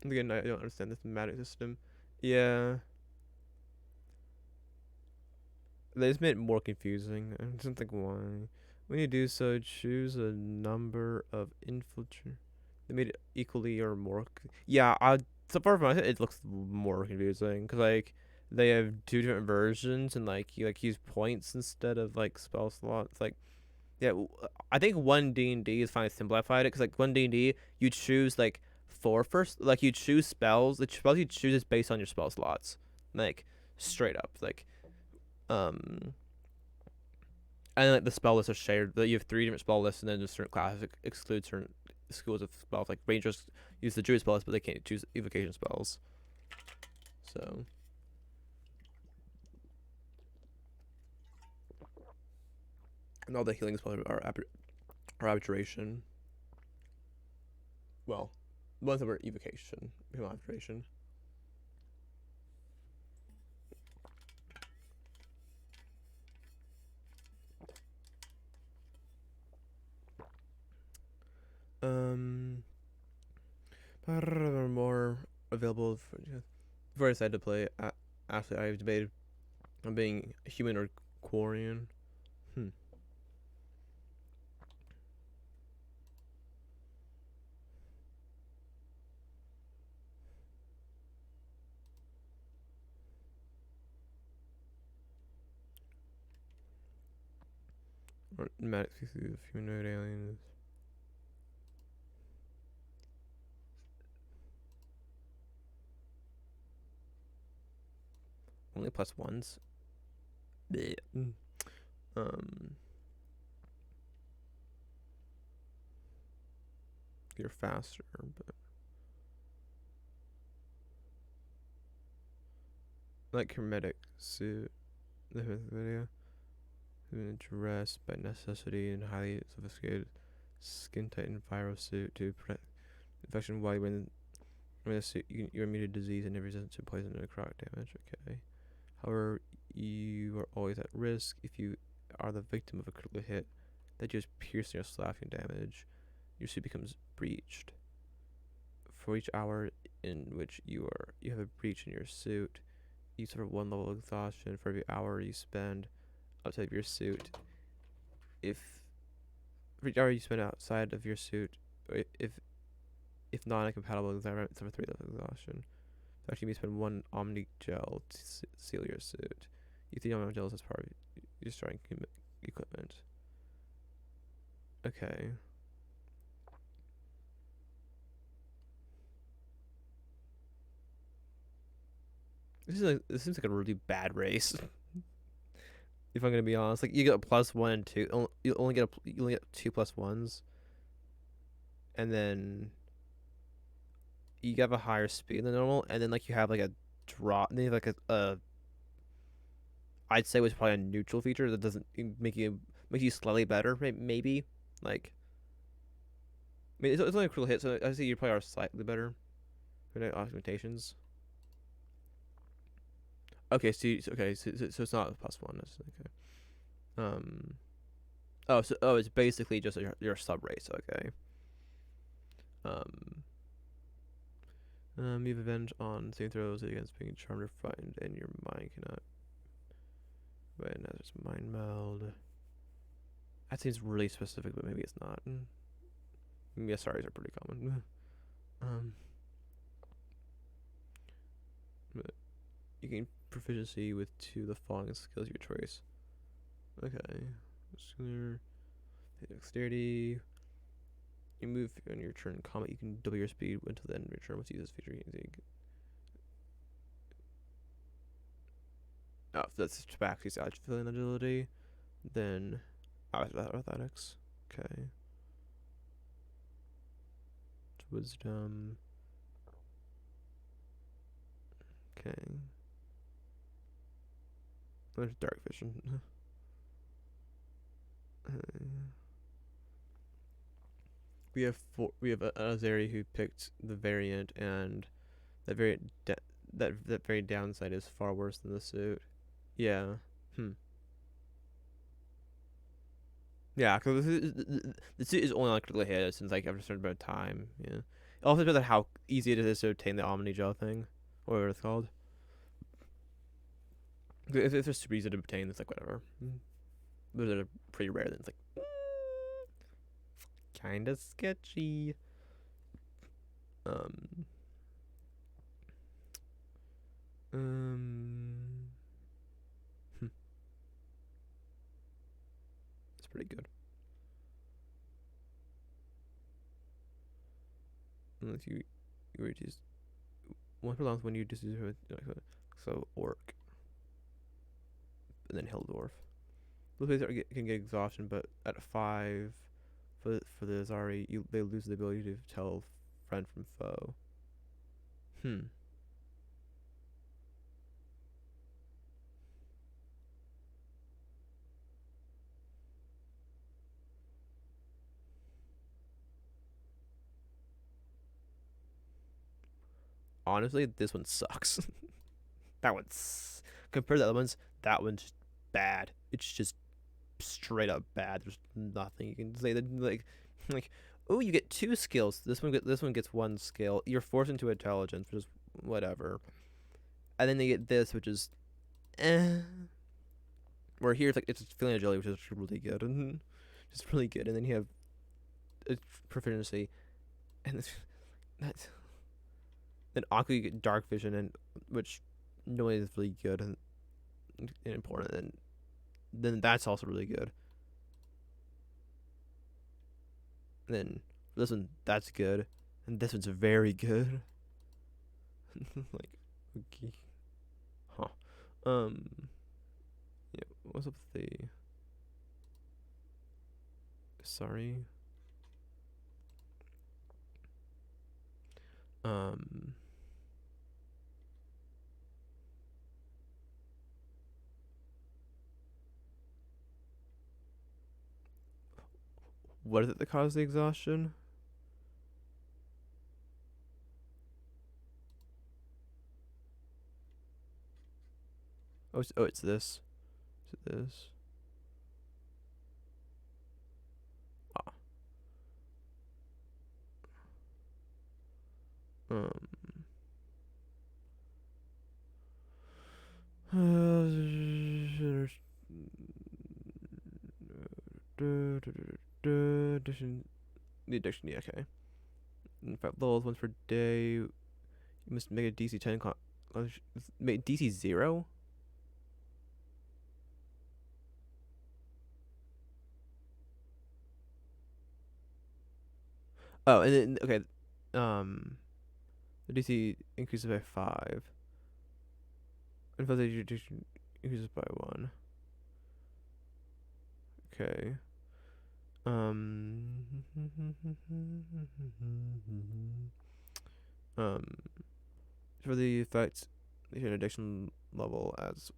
Again, I don't understand this thematic system. Yeah, they just made it more confusing. I don't think why. When you do so, choose a number of infiltrators. They made it equally or more. Yeah, so far from it looks more confusing because like they have 2 different versions and like you like use points instead of like spell slots. Like yeah, I think 1 D&D is finally simplified it because like 1 D&D you choose like four first, like you choose spells. The spells you choose is based on your spell slots, like straight up. Like um, and like the spell lists are shared. That you have 3 different spell lists, and then just certain classes exclude certain schools of spells. Like rangers use the druid spells, but they can't choose evocation spells. So and all the healing spells are abjuration. Well, the ones that were evocation become abjuration. Um, more available before I decided to play. Actually, I've debated on being a human or Quarian. Hmm. Or nomadic species of humanoid aliens. Only +1s. Blech. Um, you're faster, but like hermetic suit. The video. Dressed by necessity in highly sophisticated skin tightened viral suit to prevent infection while you're in the suit. You're immune to disease and never resistant to poison and necrotic damage. Okay. However, you are always at risk if you are the victim of a critical hit that just piercing or slashing damage. Your suit becomes breached. For each hour in which you have a breach in your suit, you suffer 1 level of exhaustion for every hour you spend outside of your suit. If for each hour you spend outside of your suit, if non-incompatible environment, suffer 3 levels of exhaustion. So actually, you spend 1 Omni gel to seal your suit. You think Omni gels as part of You're starting equipment. Okay. This seems like a really bad race. If I'm gonna be honest, like you get a plus one and two. You only get two plus ones, and then you have a higher speed than normal, and then like you have like a drop. Then you have like a I'd say was probably a neutral feature that doesn't make you slightly better. Maybe like I mean it's only a critical hit, so I say you probably are slightly better for the augmentations. Okay, so it's not a plus one. That's okay. Um. It's basically just your sub race. Okay. Um. You have advantage on saving throws against being charmed or frightened, and your mind cannot. But now there's mind meld. That seems really specific, but maybe it's not. Yeah, sorries are pretty common. um, but you gain proficiency with two of the following skills of your choice. Okay, muscular, dexterity. You move on your turn in combat. You can double your speed until the end of your turn. Once you use this feature, you can. Oh, if that's back. He's feeling agility. Then, athletics. Okay. Wisdom. Okay. There's dark vision. We have Azeri who picked the variant, and that variant that very downside is far worse than the suit. Yeah. Hmm. Yeah, because the suit is only on critical hit since like after a certain amount of time. Yeah. It also depends on how easy it is to obtain the Omni Gel thing, or whatever it's called. If it's super easy to obtain, it's like whatever. But they're pretty rare. Then it's like kind of sketchy. Um. Um. It's pretty good. Unless you reduce one prolongs when you just so orc and then Hildorf. Those plays can get exhaustion, but at 5 for the Azari, they lose the ability to tell friend from foe. Hmm. Honestly, this one sucks. that one's compared to the other ones. That one's just bad. It's just straight up bad. There's nothing you can say that like oh you get two skills. This one gets one skill. You're forced into intelligence, which is whatever. And then they get this, which is eh. Where here it's feeling agility, which is really good, and just really good. And then you have a proficiency, and that's then Aku you get dark vision, and which normally is really good and important. And then that's also really good. And then this one that's good, and this one's very good. like okay, huh? Yeah. What's up with the? Sorry. Um. What is it that caused the exhaustion? It's this. Is it this? Ah. Um. The addiction, yeah, okay. In fact, levels once per day. You must make a DC 10. Make DC 0? Oh, and then okay, um, the DC increases by 5. Infiltration increases by 1. Okay. Um. um. For the effects, the addiction level as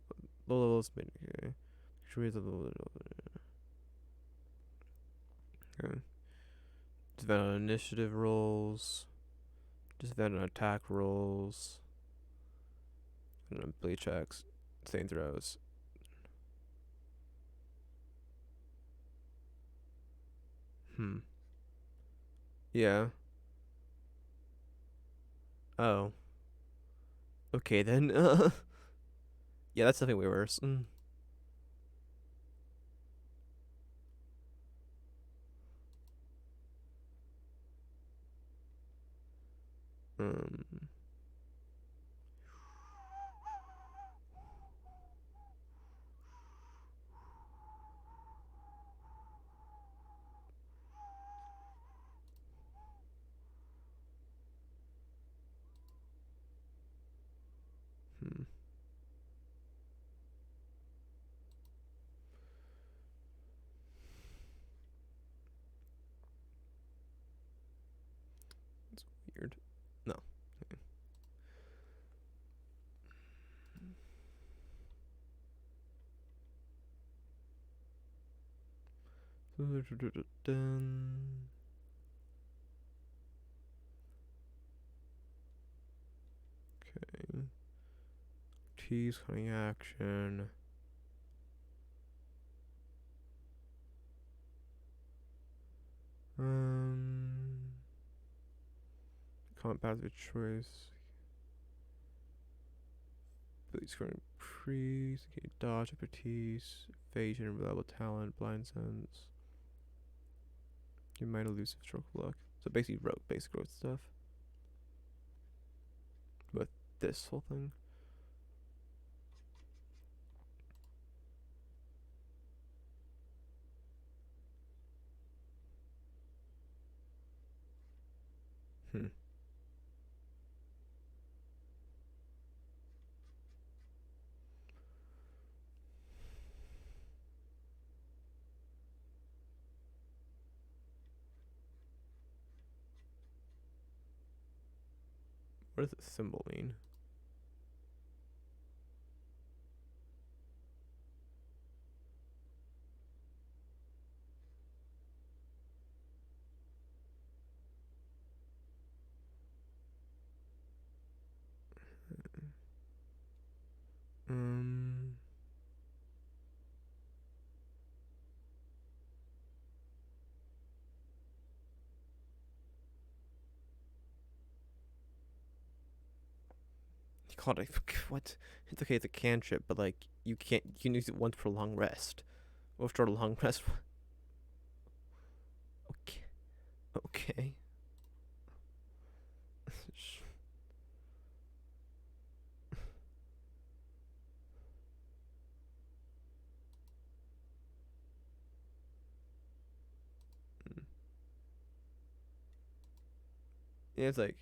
low levels. Okay. Okay. Disadvantage on initiative rolls. Disadvantage on attack rolls. And on bleed checks. Same throws. Hmm. Yeah. Oh. Okay then. Yeah, that's definitely way worse. Um. Hmm. It's weird. No. Dun. Okay. Tease cutting action. Um. Comment path of choice. Ability scoring priest. Okay, dodge, expertise, evasion, reliable talent, blind sense. You might elusive stroke of luck. So basically, rogue base growth stuff. With this whole thing. Hmm. What does this symbol mean? Um. You called it what? It's okay. It's a cantrip, but like you can't. You can use it once per long rest. Or after a long rest. Okay. Okay. Yeah, it's like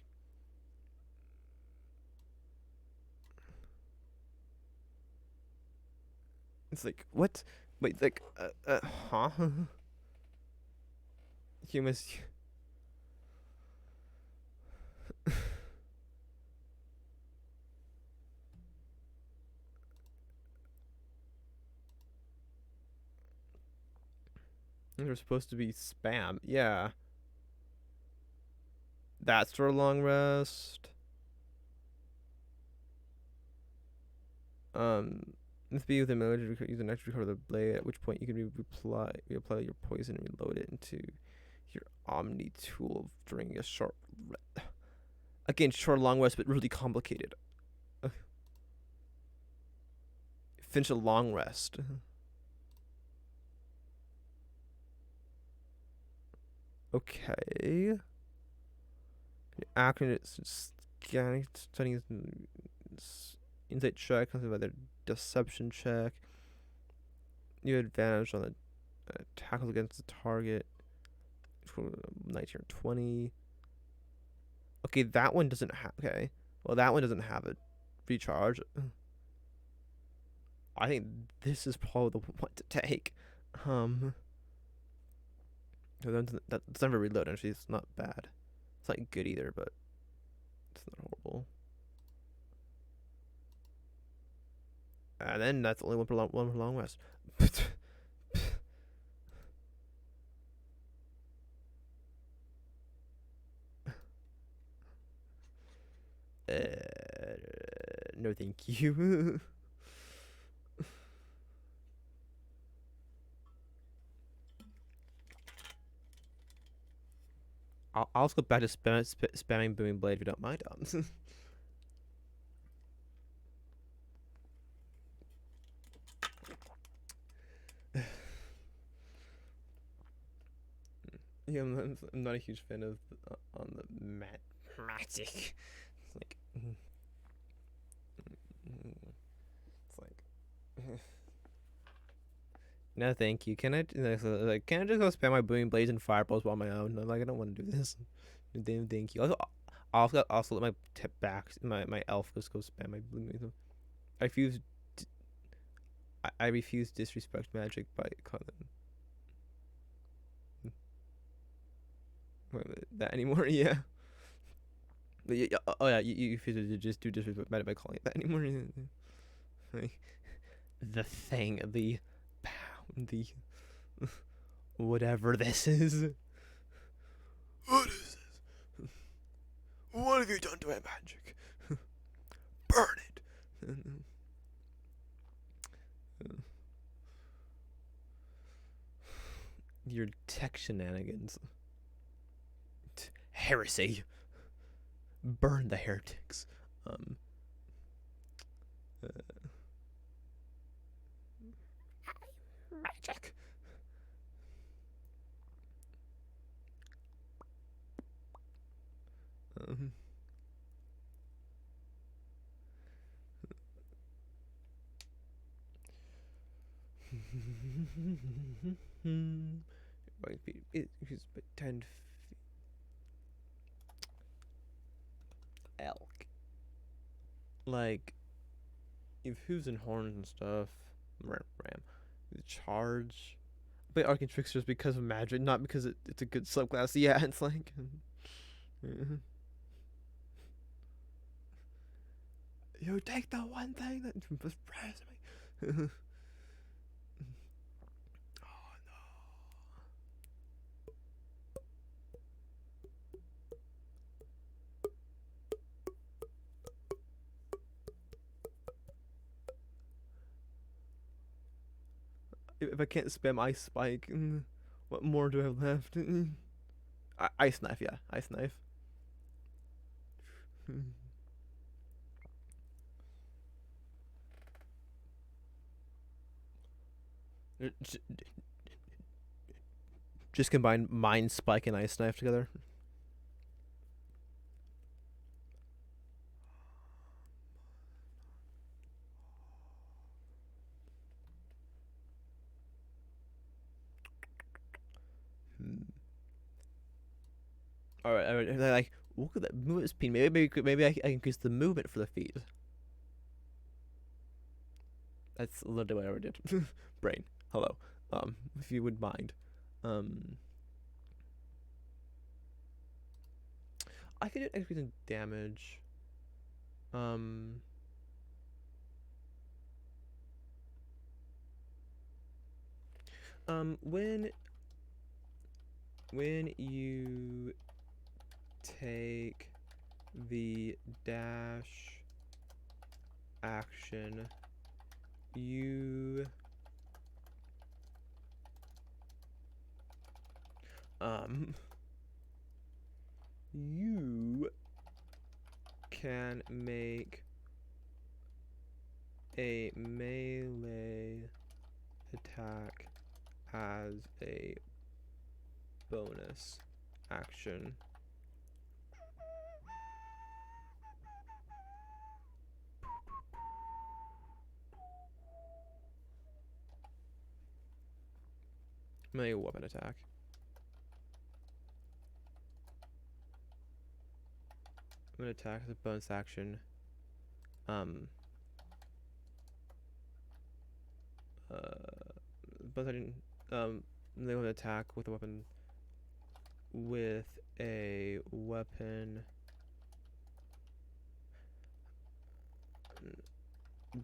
what? Wait, like huh? Humans. They're supposed to be spam. Yeah, that's for a long rest. Um, this be with a mode use an extra recover the blade. At which point you can reapply your poison and reload it into your Omni tool during a short. Again, short long rest, but really complicated. Finish a long rest. Okay. Acting it's scanning, studying insight check, something about their deception check. You have advantage on the tackles against the target. 19 or 20. Okay, that one doesn't have. Okay, well that one doesn't have a recharge. I think this is probably the one to take. Um, that's never reload. Actually, it's not bad. It's not good either, but it's not horrible. And then that's the only one for Long West. No, thank you. I'll just go back to spamming Booming Blade if you don't mind. Yeah, I'm not a huge fan of on the magic. It's like, it's like, no, thank you. Can I like can I just go spam my booming blades and fireballs on my own? I'm like I don't want to do this. Damn, thank you. Also let my tip back my elf just go spam my booming. I refuse. I refuse disrespect magic by calling that anymore. Yeah. But yeah, oh yeah, you refuse to just do disrespect magic by calling it that anymore. Like, the thing, the pound, the whatever this is. What is this? What have you done to my magic? Burn it. Your tech shenanigans. Heresy. Burn the heretics. Magic. He's 10 feet. Elk. Like, if hooves and horns and stuff, ram, the charge. But Arcane Tricksters because of magic, not because it's a good subclass. Yeah, it's like. You take the one thing that surprised me. Oh no. If I can't spam Ice Spike, what more do I have left? Ice Knife, yeah. Ice Knife. Just combine Mind Spike and Ice Knife together. All right. Like, look at that movement speed. Maybe I can increase the movement for the feet. That's literally what I did. Brain, hello. If you would mind, um, I could do increase in damage. Um, when you take the dash action, you you can make a melee attack as a bonus action. Melee weapon attack. I'm gonna attack as a bonus action. Um, bonus action. They want to attack with a weapon. With a weapon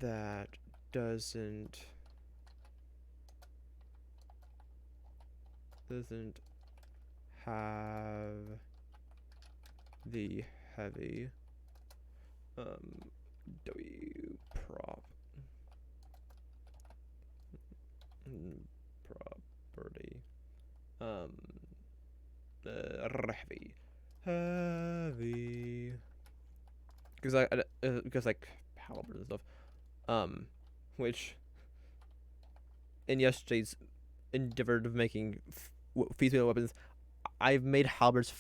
that doesn't have the heavy W property um heavy heavy because because like halberds and stuff which in yesterday's endeavor of making feats weapons I've made halberds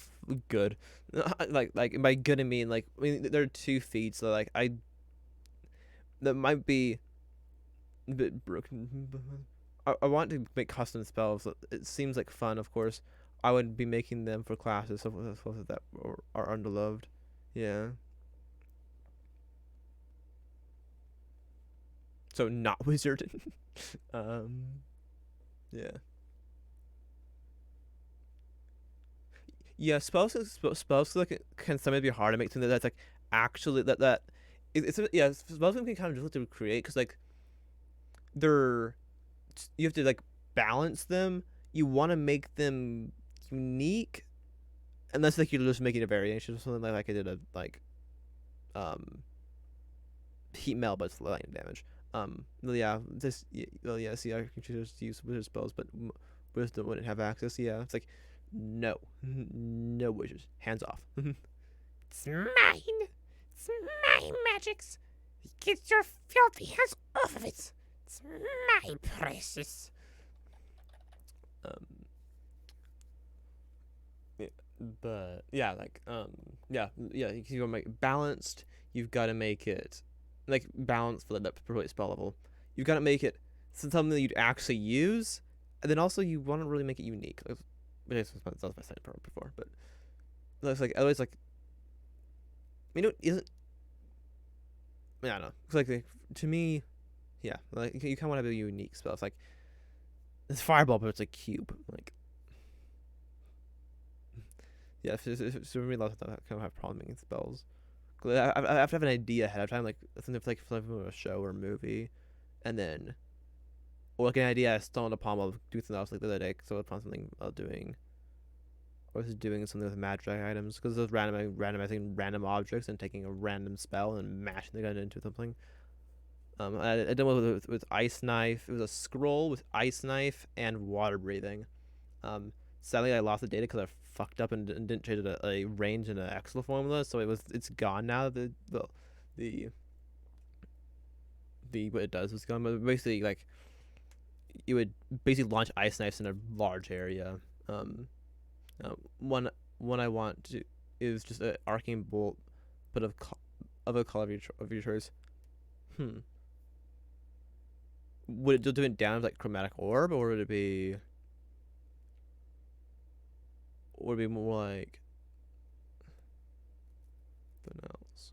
good. Like by good I mean there are 2 feats, so like I that might be a bit broken. I want to make custom spells. It seems like fun, of course. I would be making them for classes so that are underloved. Yeah. So not wizard. um. Yeah. Yeah. Spells like can sometimes be hard to make something that's like actually that it's yeah spells can be kind of difficult to create because like they're you have to like balance them. You want to make them unique, unless like you're just making a variation or something like I did a um heat mail, but it's lightning damage. Well, yeah, this well yeah. See, I can choose to use wizard spells, but wisdom wouldn't have access. Yeah, it's like no, no wizards, hands off. It's mine. It's my magics. Get your filthy hands off of it. It's my precious. um, yeah, but yeah, yeah. You want to make it balanced. You've got to make it like balanced for the appropriate spell level. You've got to make it something that you'd actually use, and then also you want to really make it unique. Like, that was my second part before, but it's like otherwise like isn't I don't know. It's like to me, yeah, like you kind of want to have a unique spell. It's like it's fireball, but it's a cube. Like yeah, for me, a lot of time I kind of have problem making spells. I have to have an idea ahead of time, like something from a show or a movie, and then or like an idea I stumbled upon while doing something else like the other day. So upon something while doing, or was doing something with magic items because those randomizing random objects and taking a random spell and mashing the gun into something. I did one with ice knife. It was a scroll with ice knife and water breathing. Sadly, I lost the data because I fucked up and didn't change a range in an Excel formula, so it's gone now. The the what it does is gone. But basically, like you would basically launch ice knives in a large area. Um, one I want to is just an arcane bolt, but of a color of your choice. Hmm. Would it do it down like chromatic orb, or would it be more like something else?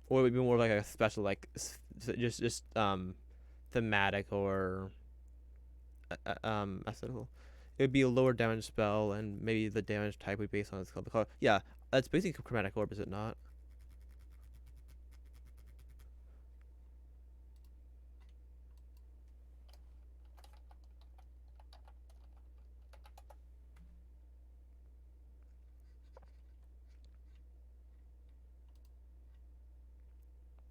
Or would it be more like a special like just thematic or aesthetical? It would be a lower damage spell, and maybe the damage type would be based on its color. Yeah, that's basically chromatic orb, is it not?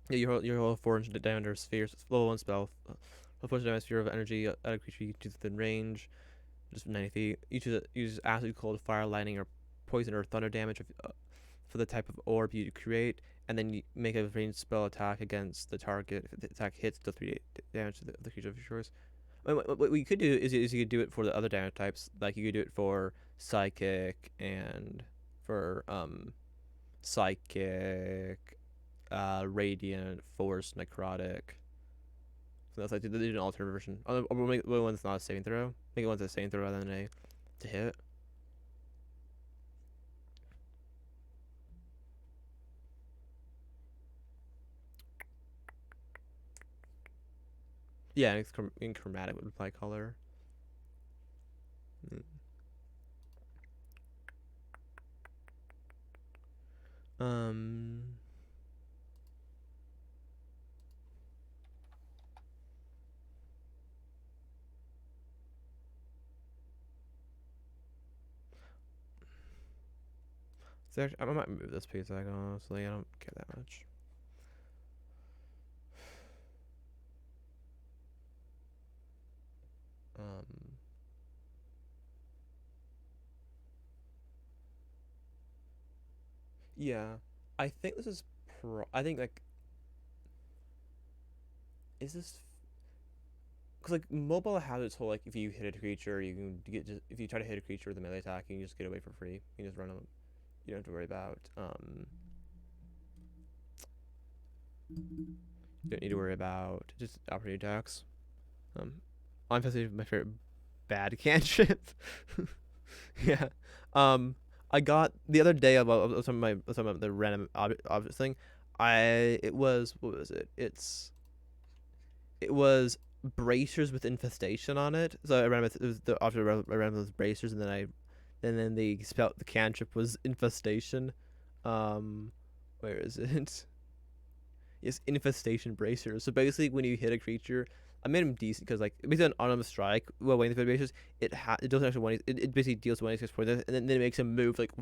Yeah, you roll 4 inch diameter spheres. Level 1 spell. A 4 inch diameter sphere of energy at a creature you choose within range, just 90 feet. You use acid, cold, fire, lightning, or poison or thunder damage for the type of orb you create, and then you make a ranged spell attack against the target. If the attack hits, deal 3 damage to the creature of your choice. What we could do is you could do it for the other damage types. Like you could do it for psychic and for psychic, radiant, force, necrotic. So that's like they did an alternate version. Or we'll make one that's not a saving throw. Make it one that's a saving throw rather than a to hit. Yeah, and it's in chromatic would apply color. Mm. Um. So actually, I might move this piece. Like honestly, I don't care that much. Um. Yeah, I think this is I think like is this because like mobile has its whole like if you hit a creature you can get just if you try to hit a creature with a melee attack you can just get away for free. You can just run them. You don't have to worry about you don't need to worry about just opportunity attacks. Um, I'm my favorite bad cantrip. Yeah. Um, I got the other day about some of the random object thing. It was what was it? It was bracers with infestation on it. So I ran with it was the object I ran with those bracers, and then the spell the cantrip was infestation. Where is it? Yes, infestation bracers. So basically, when you hit a creature, I made him decent because like basically an autonomous strike. Well, when the bracers, it doesn't actually one. It basically deals 1 points, and then it makes him move like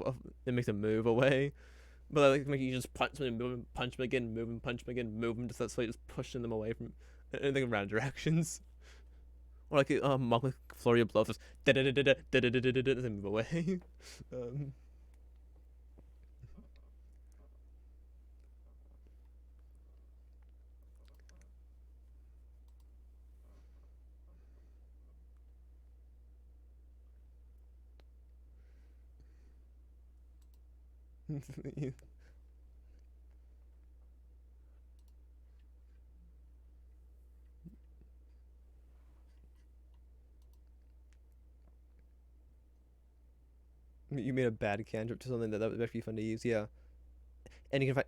it makes him move away. But like you just punch him, move him, punch him again, move him, punch him again, move him. Just that's why just pushing them away from anything in random directions. Or like a monk with flurry of blows, just da da da da da da da da da da, and move away. Um, you made a bad cantrip to something that would actually be fun to use. Yeah, and you can find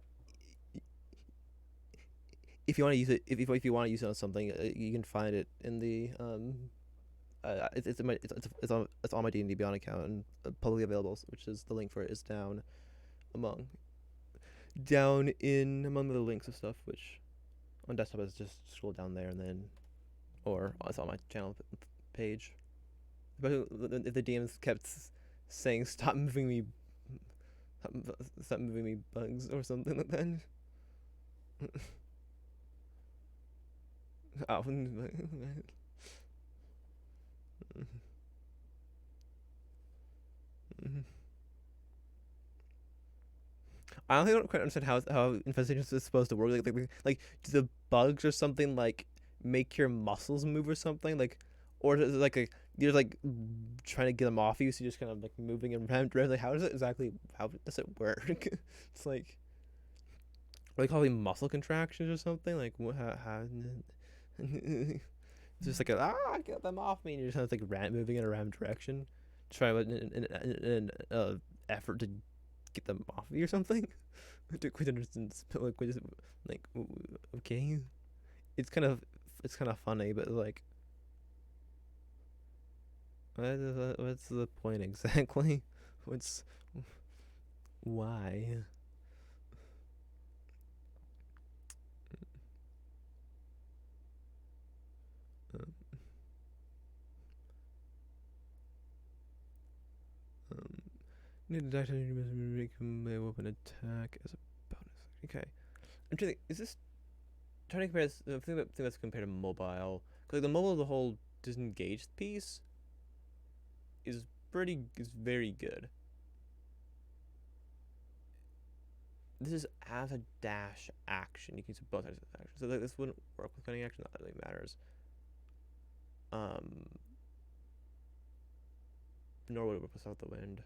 if you want to use it if you want to use it on something, you can find it in the it's in my it's on my D&D Beyond account and publicly available, which is the link for it is among down in among the links of stuff, which on desktop is just scroll down there and then or it's on my channel page. But if the DMs kept saying stop moving me bugs or something like that. Oh, I honestly don't quite understand how infestation is supposed to work. Like do the bugs or something like make your muscles move or something? Like, or is it like you're like trying to get them off you, so you're just kind of like moving around. Like, how does it exactly? How does it work? It's like are they calling muscle contractions or something? Like what? How it's just like get them off me, and you're just kind of like moving in a random direction, try an effort to get them off me or something. I don't quite understand. Like okay, it's kind of funny, but like what's the point exactly? What's why? Um, um, need to actually make my weapon attack as a bonus. Okay, I'm trying to think. Is this trying to compare this? I think that's compared to mobile. Cause like the mobile, the whole disengaged piece is very good. This is as a dash action. You can use both sides of the action. So like, this wouldn't work with cutting action. That really matters. Um, nor would it work without the wind.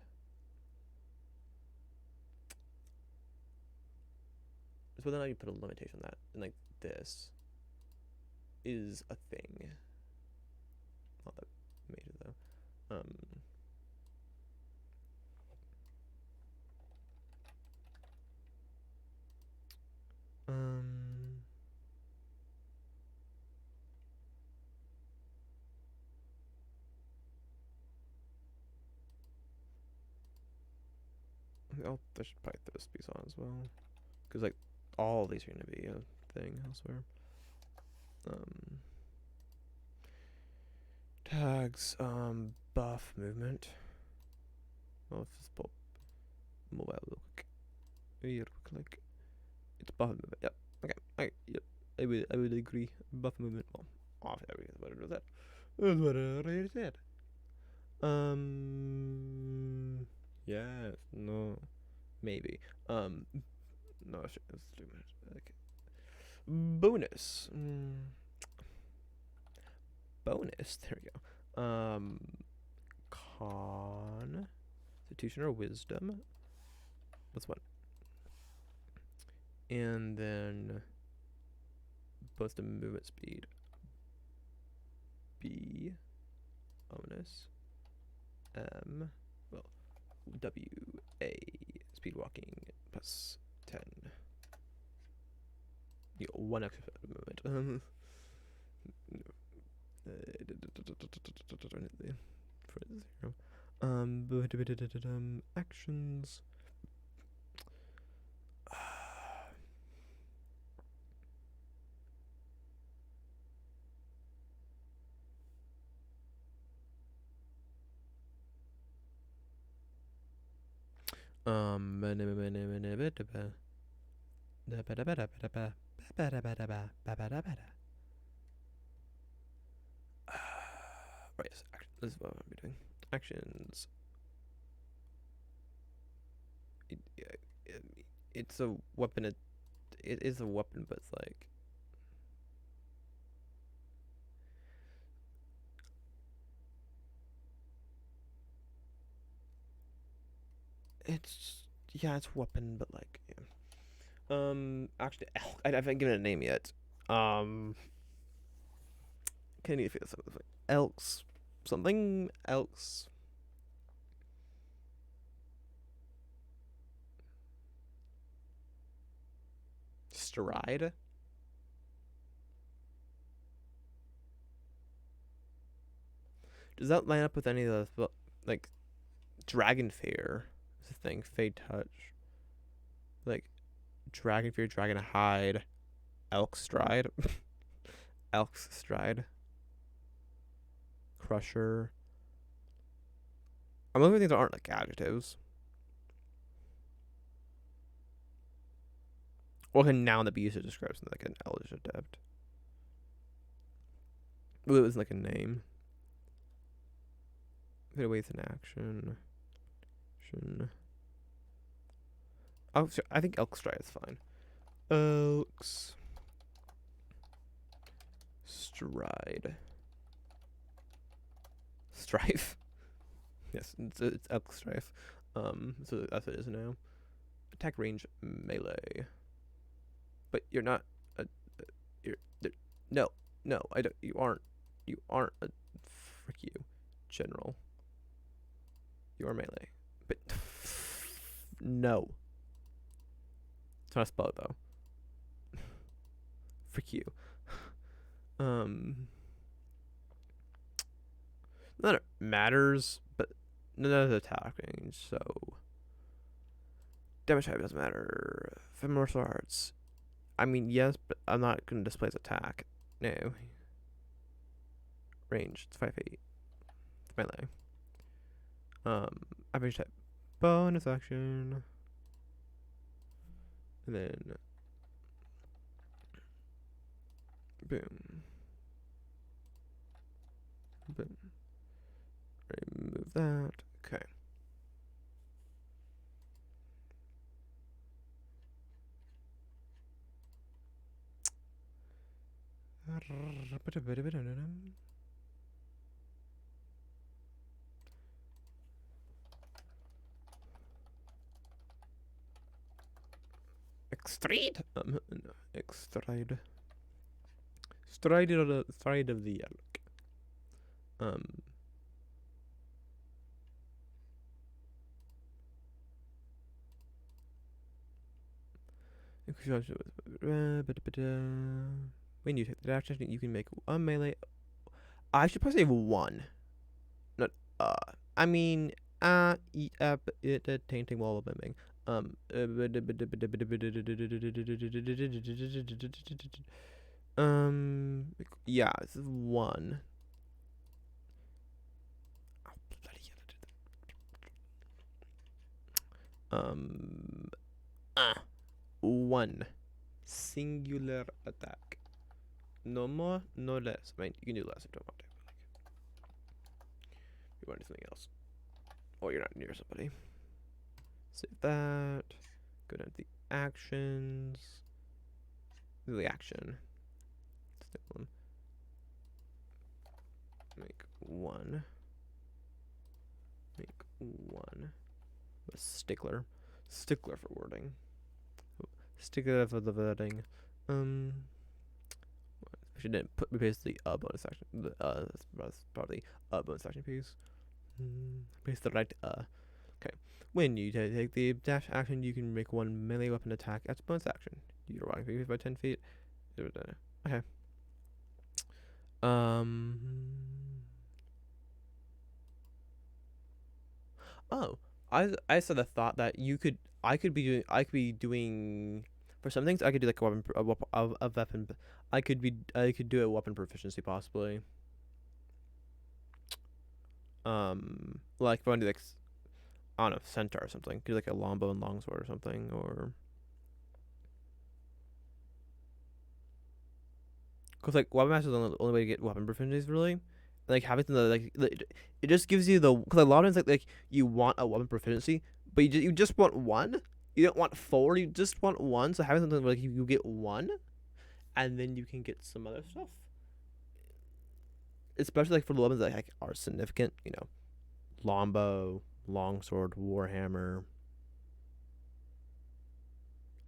It's whether or not you put a limitation on that. And like this, is a thing. Not that major though. Um, I should probably throw this piece on as well, because like all these are gonna be a thing elsewhere. Tags, buff movement. Well, if it's mobile real quick. It's buff movement. Yep. Okay. Yep. I would agree. Buff movement. Well, off everything. What it was that. That's what I already said. Yes. No. Maybe. No. It's 2 minutes. Okay. Bonus. Bonus. There we go. Constitution or wisdom. What's one? And then both the movement speed. B. Bonus. Well, W. A. Speed walking plus 10. You got 1 extra movement. For 0. Actions. Right, yes, this is what I'm gonna be doing. Actions. It's a weapon. It is a weapon, but it's like it's it's a weapon, but like actually, I haven't given it a name yet. Can you feel something like elks? Something else. Stride. Does that line up with any of the like Dragon Fear? Is a thing. Fade Touch. Like Dragon Fear, Dragon Hide, Elk Stride, Elk's Stride, Crusher. I'm looking at things that aren't like adjectives. Or like a noun that be used to describe something like an Elvish Adept. Well, it was like a name. Get away with an action. Oh, sure. I think Elk Stride is fine. Elk's Stride. Strife. Yes, it's Elk Strife. So that's what it is now. Attack range melee. But you're not you're no, I don't. You aren't a frick you, general. You are melee, but no. It's not a spell though. Frick you. None of it matters, but none of the attack range. So damage type doesn't matter. For martial arts, I mean yes, but I'm not gonna display its attack. No. Range, it's 5 feet. It's melee. Average type. Bonus action. And then boom. Boom. Remove that. Okay. Extrade. No, extrade. Stride of the elk. Um. When you take the dash action, you can make a melee. I should probably say one, not I mean tainting wall of miming. Yeah, this is one. Um, one singular attack. No more, no less. I mean, you can do less if you don't want to. Like, you want to do something else, or you're not near somebody. Save that. Go down to the actions. Do the action. Make one. Make one. A stickler. Stickler for wording. Stickler for the wording. She didn't put basically a bonus action. That's probably a bonus action piece. Paste the right Okay. When you take the dash action, you can make one melee weapon attack as a bonus action. You're walking by 10 feet. Okay. Oh, I saw the thought that I could be doing for some things I could do like a weapon. I could do a weapon proficiency possibly. Like if I want to do like I don't know, centaur or something. Do like a longbow and longsword or something, or because like weapon master is the only way to get weapon proficiencies really. Like having the it just gives you the because a lot of times like you want a weapon proficiency, but you just want one. You don't want four. You just want one. So having something like you get one, and then you can get some other stuff. Especially like for the weapons that like are significant, longbow, longsword, warhammer.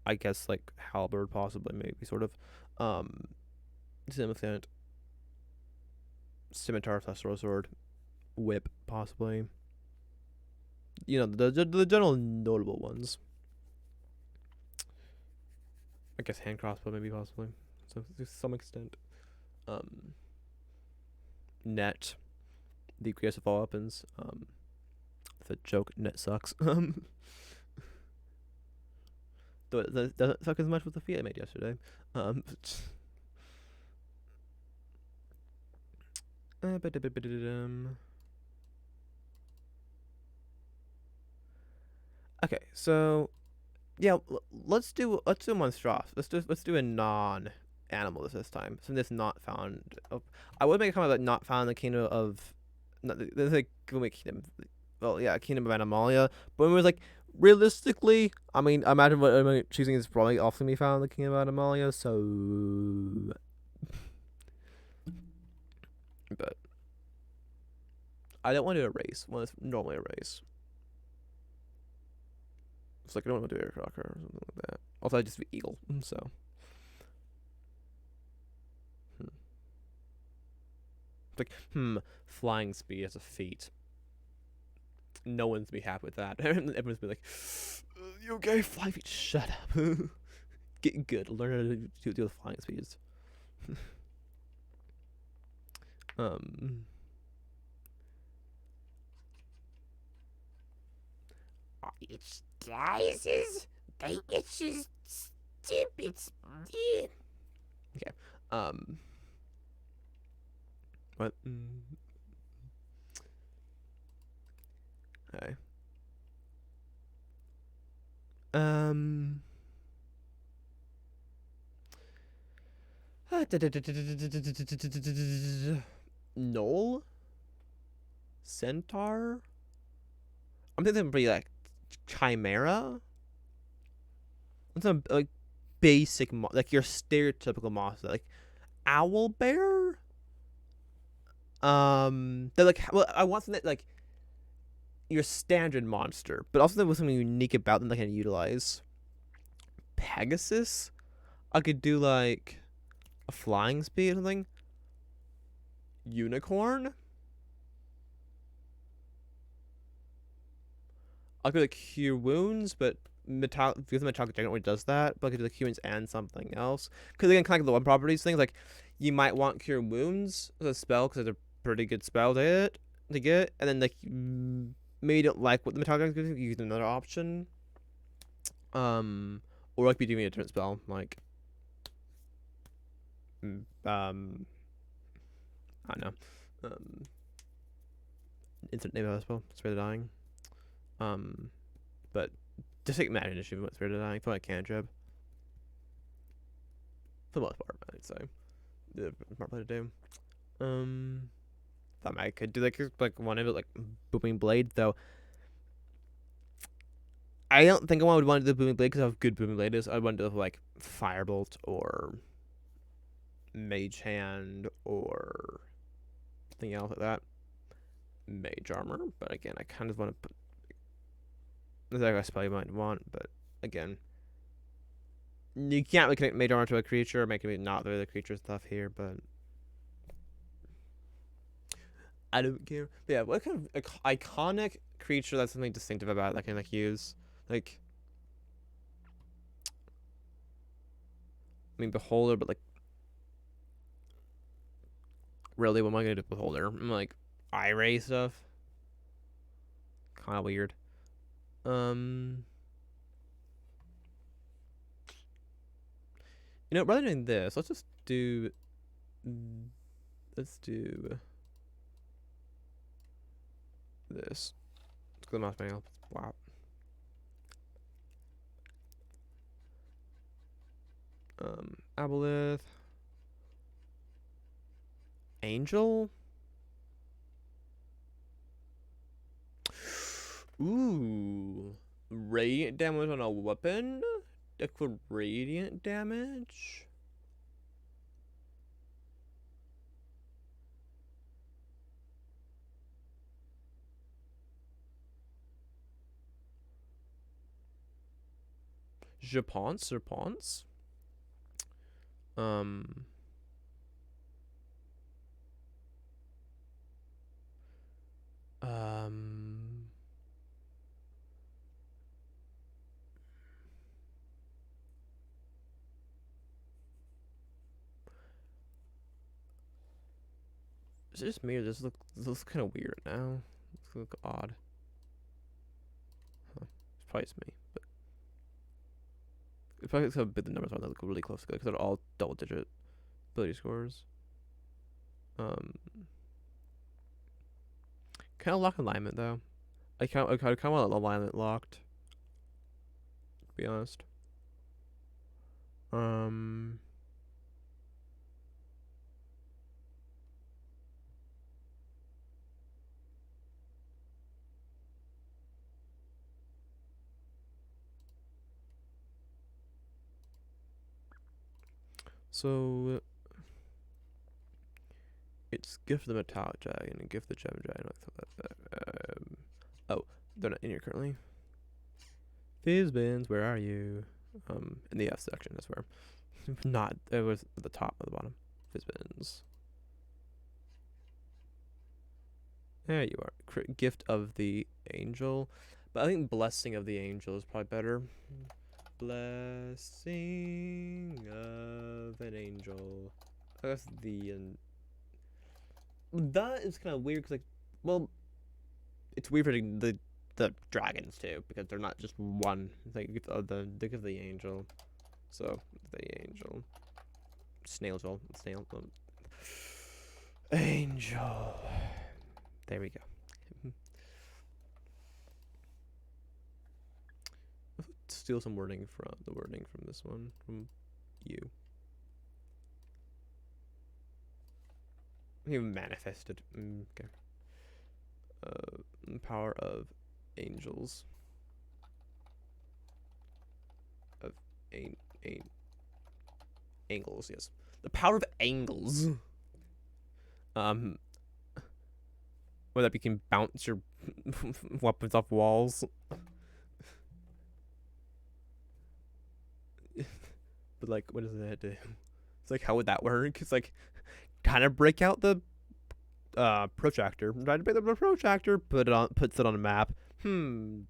I guess like halberd possibly maybe sort of, to some extent. Scimitar, sword, whip possibly. The general notable ones. I guess hand crossbow maybe possibly. So to some extent, net, the greatest of all weapons. The joke net sucks. Though it doesn't suck as much with the feat I made yesterday. Okay, so yeah, let's do a monstrosity. Let's do a non-animal this time. Something that's not found. I would make a comment about not found in the kingdom of, not there's like kingdom. Well, yeah, kingdom of Animalia. But it was like realistically, I mean, I imagine what I'm choosing is probably often be found in the kingdom of Animalia. So, but I don't want to do a race. Well, it's normally a race. It's like I don't want to do aircracker or something like that. Also, I'd just be eagle. So, it's like flying speed as a feat. No one's be happy with that. Everyone's be like, "You okay? Flying feet? Shut up. Get good. Learn how to do the flying speeds." It's guys, they it's just stupid. Okay. What? Okay. Knoll? Centaur? I'm thinking pretty like chimera. What's some like basic like your stereotypical monster like owl bear. They're like well, I want something that like your standard monster, but also there was something unique about them that I can utilize. Pegasus, I could do like a flying speed or something. Unicorn. I could like cure wounds, but because the metallic dragon already does that. But I could do like cure wounds and something else. Because again, kind of like the one properties thing. Like you might want cure wounds as a spell because it's a pretty good spell to get, and then like maybe you don't like what the metallic dragon gives you, you use another option. Or like be doing a different spell like I don't know. Instant name of a spell, Spare the Dying. But just take Mad Initiative with Spare the Dying. For like cantrip. For the most part, I'd say. The smart play to do. Thought I could do like one of it like Booming Blade though. I don't think I would want to do the Booming Blade because how good Booming Blade is. I'd want to do like Firebolt or Mage Hand or something else like that. Mage Armor, but again, I kind of want to put. That's like a spell you might want, but again, you can't really connect Mage Armor to a creature or make it not the creature stuff here, but I don't care. But yeah, what kind of iconic creature that's something distinctive about that I can like use? Like, I mean, Beholder, but like, really, what am I gonna do with Beholder? I'm like, Ray stuff. Kind of weird. You know, rather than this, let's do this. Let's go to the mouse manual. Wow. Aboleth. Angel. Ooh. Radiant damage on a weapon? Equal radiant damage? Je pense. Um. Um. Is it just me or does this looks kind of weird now? This look odd. Huh. It's probably just me, but it's probably a bit the numbers on that look really close together because they're all double-digit ability scores. Kind of lock alignment though. I kind of want alignment locked. To be honest. So it's gift the metallic dragon and gift the gem dragon. Oh, they're not in here currently. Fizzbins, where are you? In the F section, I swear. Not. It was at the top or the bottom. Fizzbins. There you are. Gift of the angel, but I think blessing of the angel is probably better. Blessing of an angel. That's the that is kind of weird because like, well, it's weird for the dragons too because they're not just one. It's like the gift of the angel. So the angel, snail. Angel. There we go. Steal some wording from this one from you. He manifested. Okay. Power of angels. Of angles. Yes. The power of angles. Where that you can bounce your weapons off walls. But like, what does that do? It's like, how would that work? It's like, kind of break out the protractor. Try to break the protractor, puts it on a map. Okay,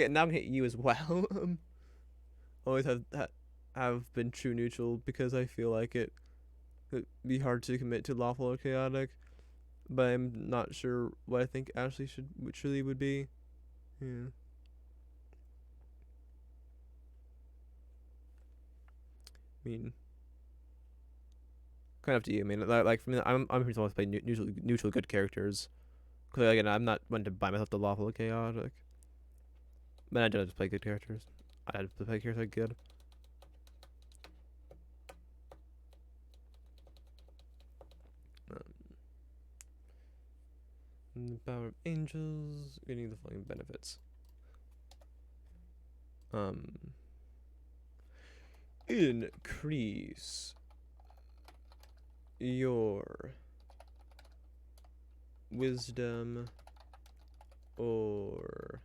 now I'm gonna hit you as well. Always have been true neutral because I feel like it'd be hard to commit to lawful or chaotic, but I'm not sure what I think Ashley truly would be. Yeah. I mean, kind of up to you. I mean, like for me, I'm here to play neutral good characters. Because again, I'm not one to buy myself the lawful or chaotic, but I do have to play good characters. I have to play characters like good. The power of angels, getting the following benefits. Increase your wisdom or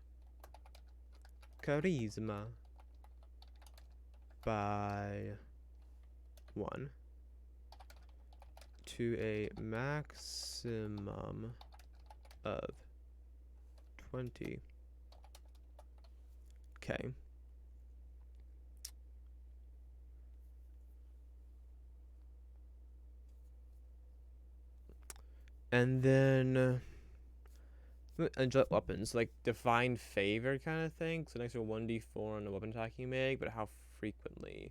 charisma by 1 to a maximum of 20. Okay. And then angelic weapons, like divine favor kind of thing. So next to 1d4 on the weapon attack you make, but how frequently?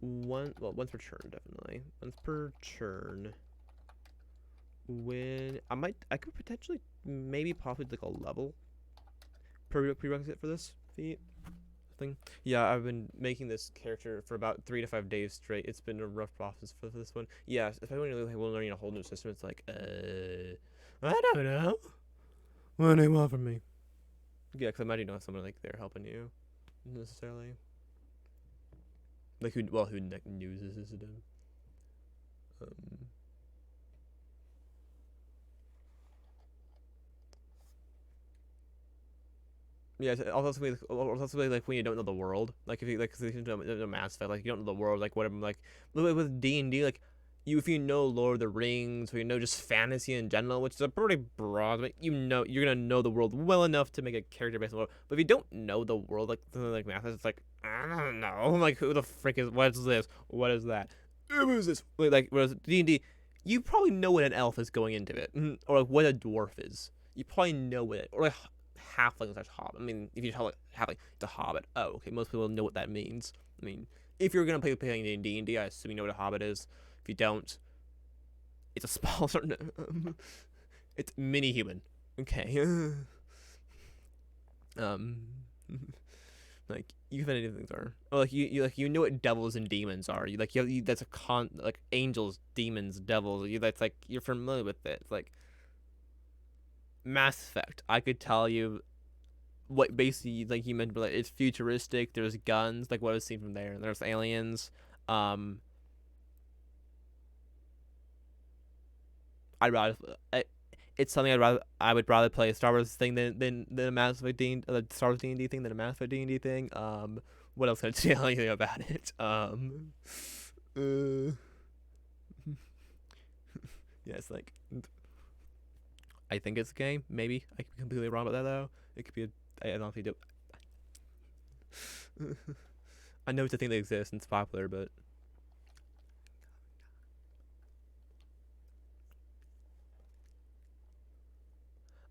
Once per turn, definitely. Once per turn. When I could potentially maybe possibly like a level prerequisite for this feat thing. Yeah, I've been making this character for about 3 to 5 days straight. It's been a rough process for this one. Yeah, especially when you're like, learning a whole new system, it's like, I don't know. What do you want from me? Yeah, because I imagine you don't have someone like there helping you necessarily. Like who like knows the system. Yeah, also like when you don't know the world, like if you like the Mass Effect, like you don't know the world, like whatever, like with D&D, like if you know Lord of the Rings or you know just fantasy in general, which is a pretty broad, but you know you're gonna know the world well enough to make a character based on the world. But if you don't know the world, like something like Mass Effect, it's like I don't know, like who the frick is what is this? What is that? What is this? Like whereas D&D, you probably know what an elf is going into it, or like what a dwarf is. You probably know what it, or like halfling slash hobbit. I mean, if you tell it halfling, it's a hobbit. Oh, okay. Most people know what that means. I mean, if you're gonna play D&D, I assume you know what a hobbit is. If you don't, it's a small sort of. It's mini human. Okay. um, like you have any things are. Or like you know what devils and demons are. You that's a like angels, demons, devils. That's like you're familiar with it. It's like Mass Effect. I could tell you what basically like you mentioned, like it's futuristic. There's guns, like what I've seen from there. There's aliens. Um, I'd rather. It's something I would rather play a Star Wars thing than a Mass Effect Star Wars D&D thing than a Mass Effect D&D thing. What else can I tell you about it? Uh, yeah, it's like I think it's a game. Maybe I could be completely wrong about that though. It could be I honestly do. I know it's a thing that exists and it's popular, but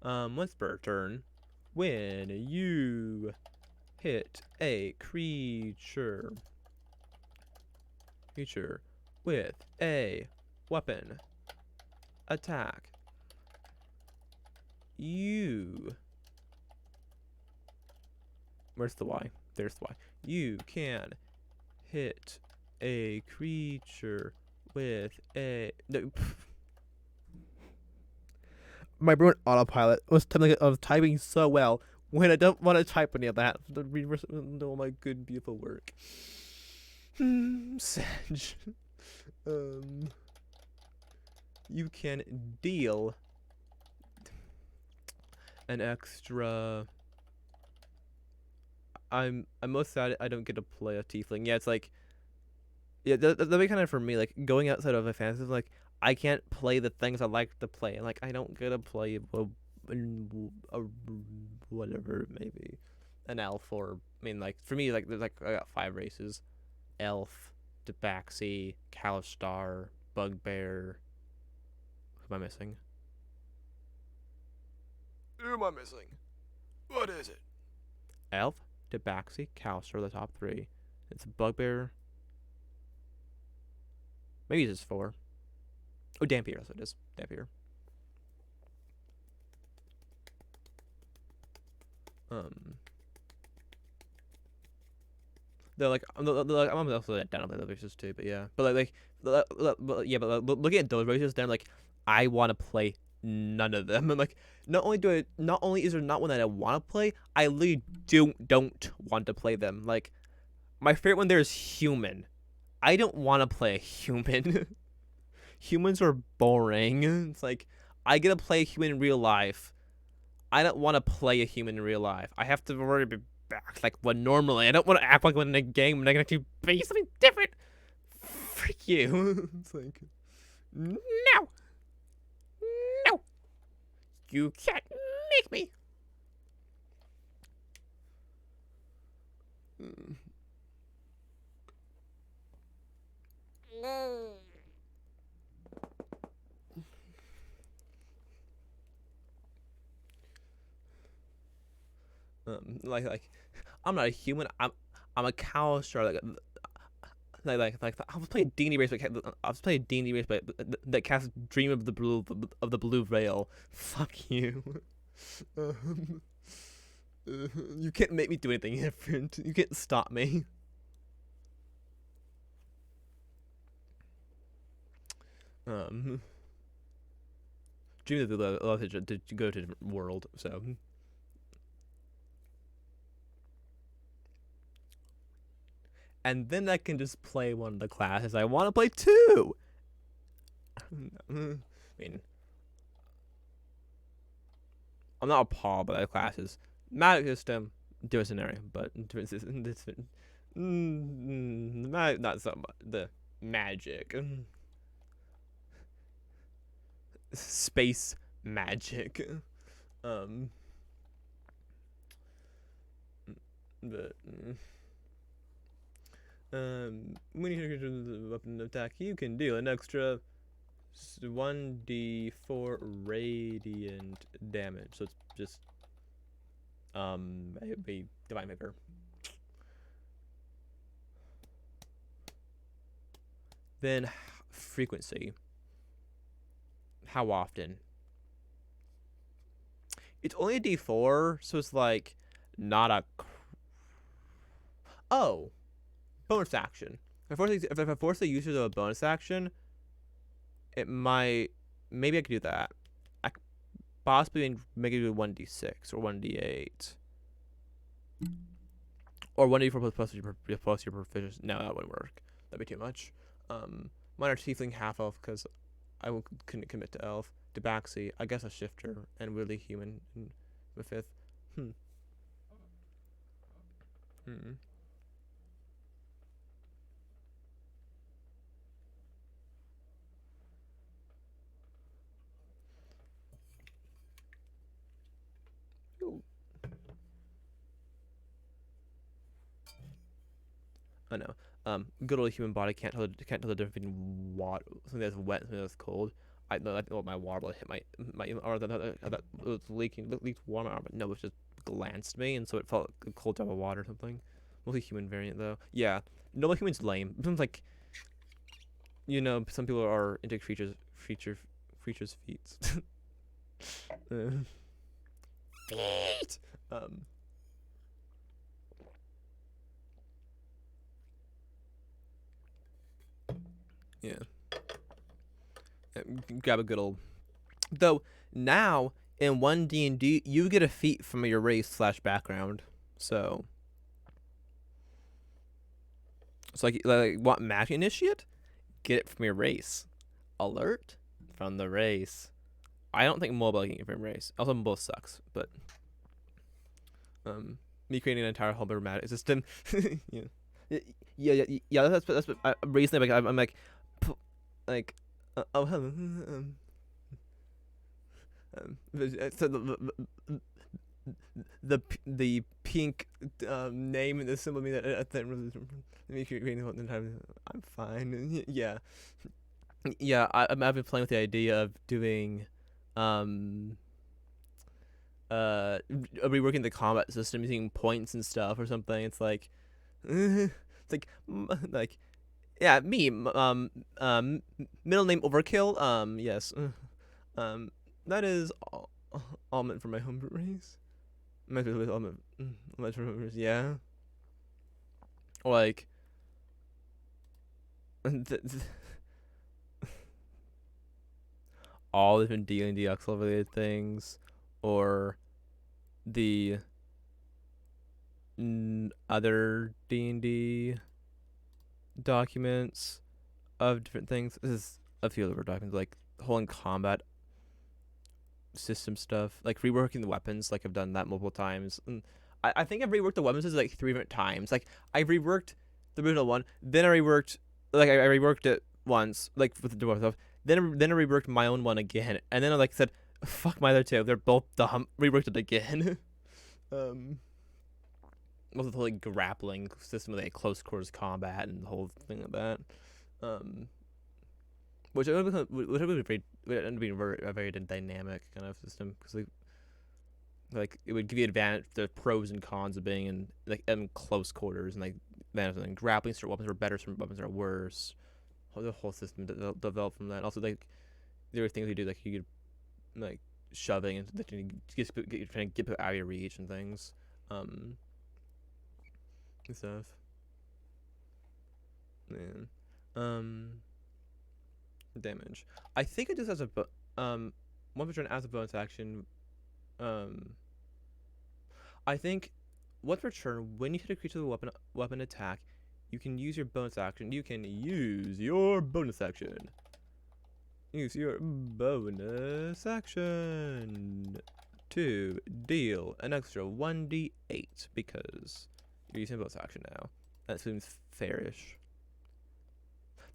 once per turn, when you hit a creature with a weapon attack, you where's the Y? There's the Y. You can hit a creature with a no. My brain autopilot was typing so well when I don't want to type any of that. The reverse all my good beautiful work. Sag. You can deal an extra. I'm most sad I don't get to play a tiefling. Yeah, it's like yeah, that'd be kind of for me. Like going outside of a fantasy, like I can't play the things I like to play, and like I don't get to play a whatever maybe an elf or I mean like for me like there's like I got 5 races: elf, tabaxi, Kalistar, bugbear. Who am I missing? Who am I missing? What is it? Elf, tabaxi, Kalistar, the top 3. It's bugbear. Maybe it's just 4. Oh, Dampier, that's what it is. Dampier. Um, I'm also down on the other races too, but yeah, but looking at those races, then like I want to play none of them. And like not only is there not one that I want to play, I literally don't want to play them. Like my favorite one there is human. I don't want to play a human. Humans are boring. It's like I get to play a human in real life. I don't want to play a human in real life. I have to already be back like when normally. I don't want to act like when in a game when I can actually be something different. Frick you. It's like No! No! You can't make me! No. like I'm not a human. I'm a cow star. I was playing D&D race. I was playing D&D race, but that cast Dream of the Blue Veil. Fuck you. Um, you can't make me do anything different. You can't stop me. Dream of the Blue Veil to go to a different world. So. And then I can just play one of the classes I want to play too. I mean, I'm not appalled by the classes. Magic system, different scenario, but not so much. The magic, space magic, um, but. When you hit the weapon attack, you can deal an extra 1d4 radiant damage. So it's just a divine maker. Then frequency. How often? It's only a d4, so it's like not a. Oh. Bonus action. If I force the use of a bonus action, it might. Maybe I could do that. I could possibly make it do 1d6 or 1d8. Or 1d4 plus your proficiency. No, that wouldn't work. That'd be too much. Minor tiefling half elf because couldn't commit to elf. Tabaxi, I guess a shifter, and really human in the 5th. I know. Good old human body can't tell the difference between water, something that's wet, and something that's cold. I know that my water hit my or that it was leaked warm arm, but no, it just glanced me, and so it felt like a cold drop of water or something. Mostly human variant though. Yeah, no, human's lame. It sounds like some people are into creatures feats. Feet! Yeah. Grab a good old. Though now in 1D&D you get a feat from your race/background. So it's like want magic initiate? Get it from your race. Alert from the race. I don't think mobile can get frame race. Also, mobile sucks, but me creating an entire whole magic system, yeah, yeah. That's what recently like I'm like, like, oh hello, so the pink name and the symbol mean that me creating the whole entire. I'm fine. Yeah, yeah. I've been playing with the idea of doing, um reworking the combat system using points and stuff or something. It's like it's like yeah, me middle name overkill. Yes. Um that is all meant for my home race. All meant for home race. Yeah. Or like all different D&D Axel related things, or the other D&D documents of different things. This is a few other documents, like whole in combat system stuff, like reworking the weapons. Like I've done that multiple times. And I think I've reworked the weapons like 3 different times. Like I reworked the original one, then I reworked like I reworked it once, like with the dwarf stuff. Then I reworked my own one again, and then I like said, "Fuck my other two. They're both dumb." Reworked it again. um, with the whole like grappling system with like close quarters combat and the whole thing of that. Um, which would end up being a very dynamic kind of system, because like it would give you advantage, the pros and cons of being in close quarters, and like advantages, and grappling certain weapons are better, certain weapons are worse. The whole system developed from that. Also, like there were things you do, like you could like shoving and trying to get out of your reach and things, and stuff. Man, damage. I think it just has a one per turn as a bonus action. Um, I think once per turn, when you hit a creature with a weapon attack, you can use your bonus action. You can use your bonus action. Use your bonus action to deal an extra 1d8 because you're using bonus action now. That seems fairish.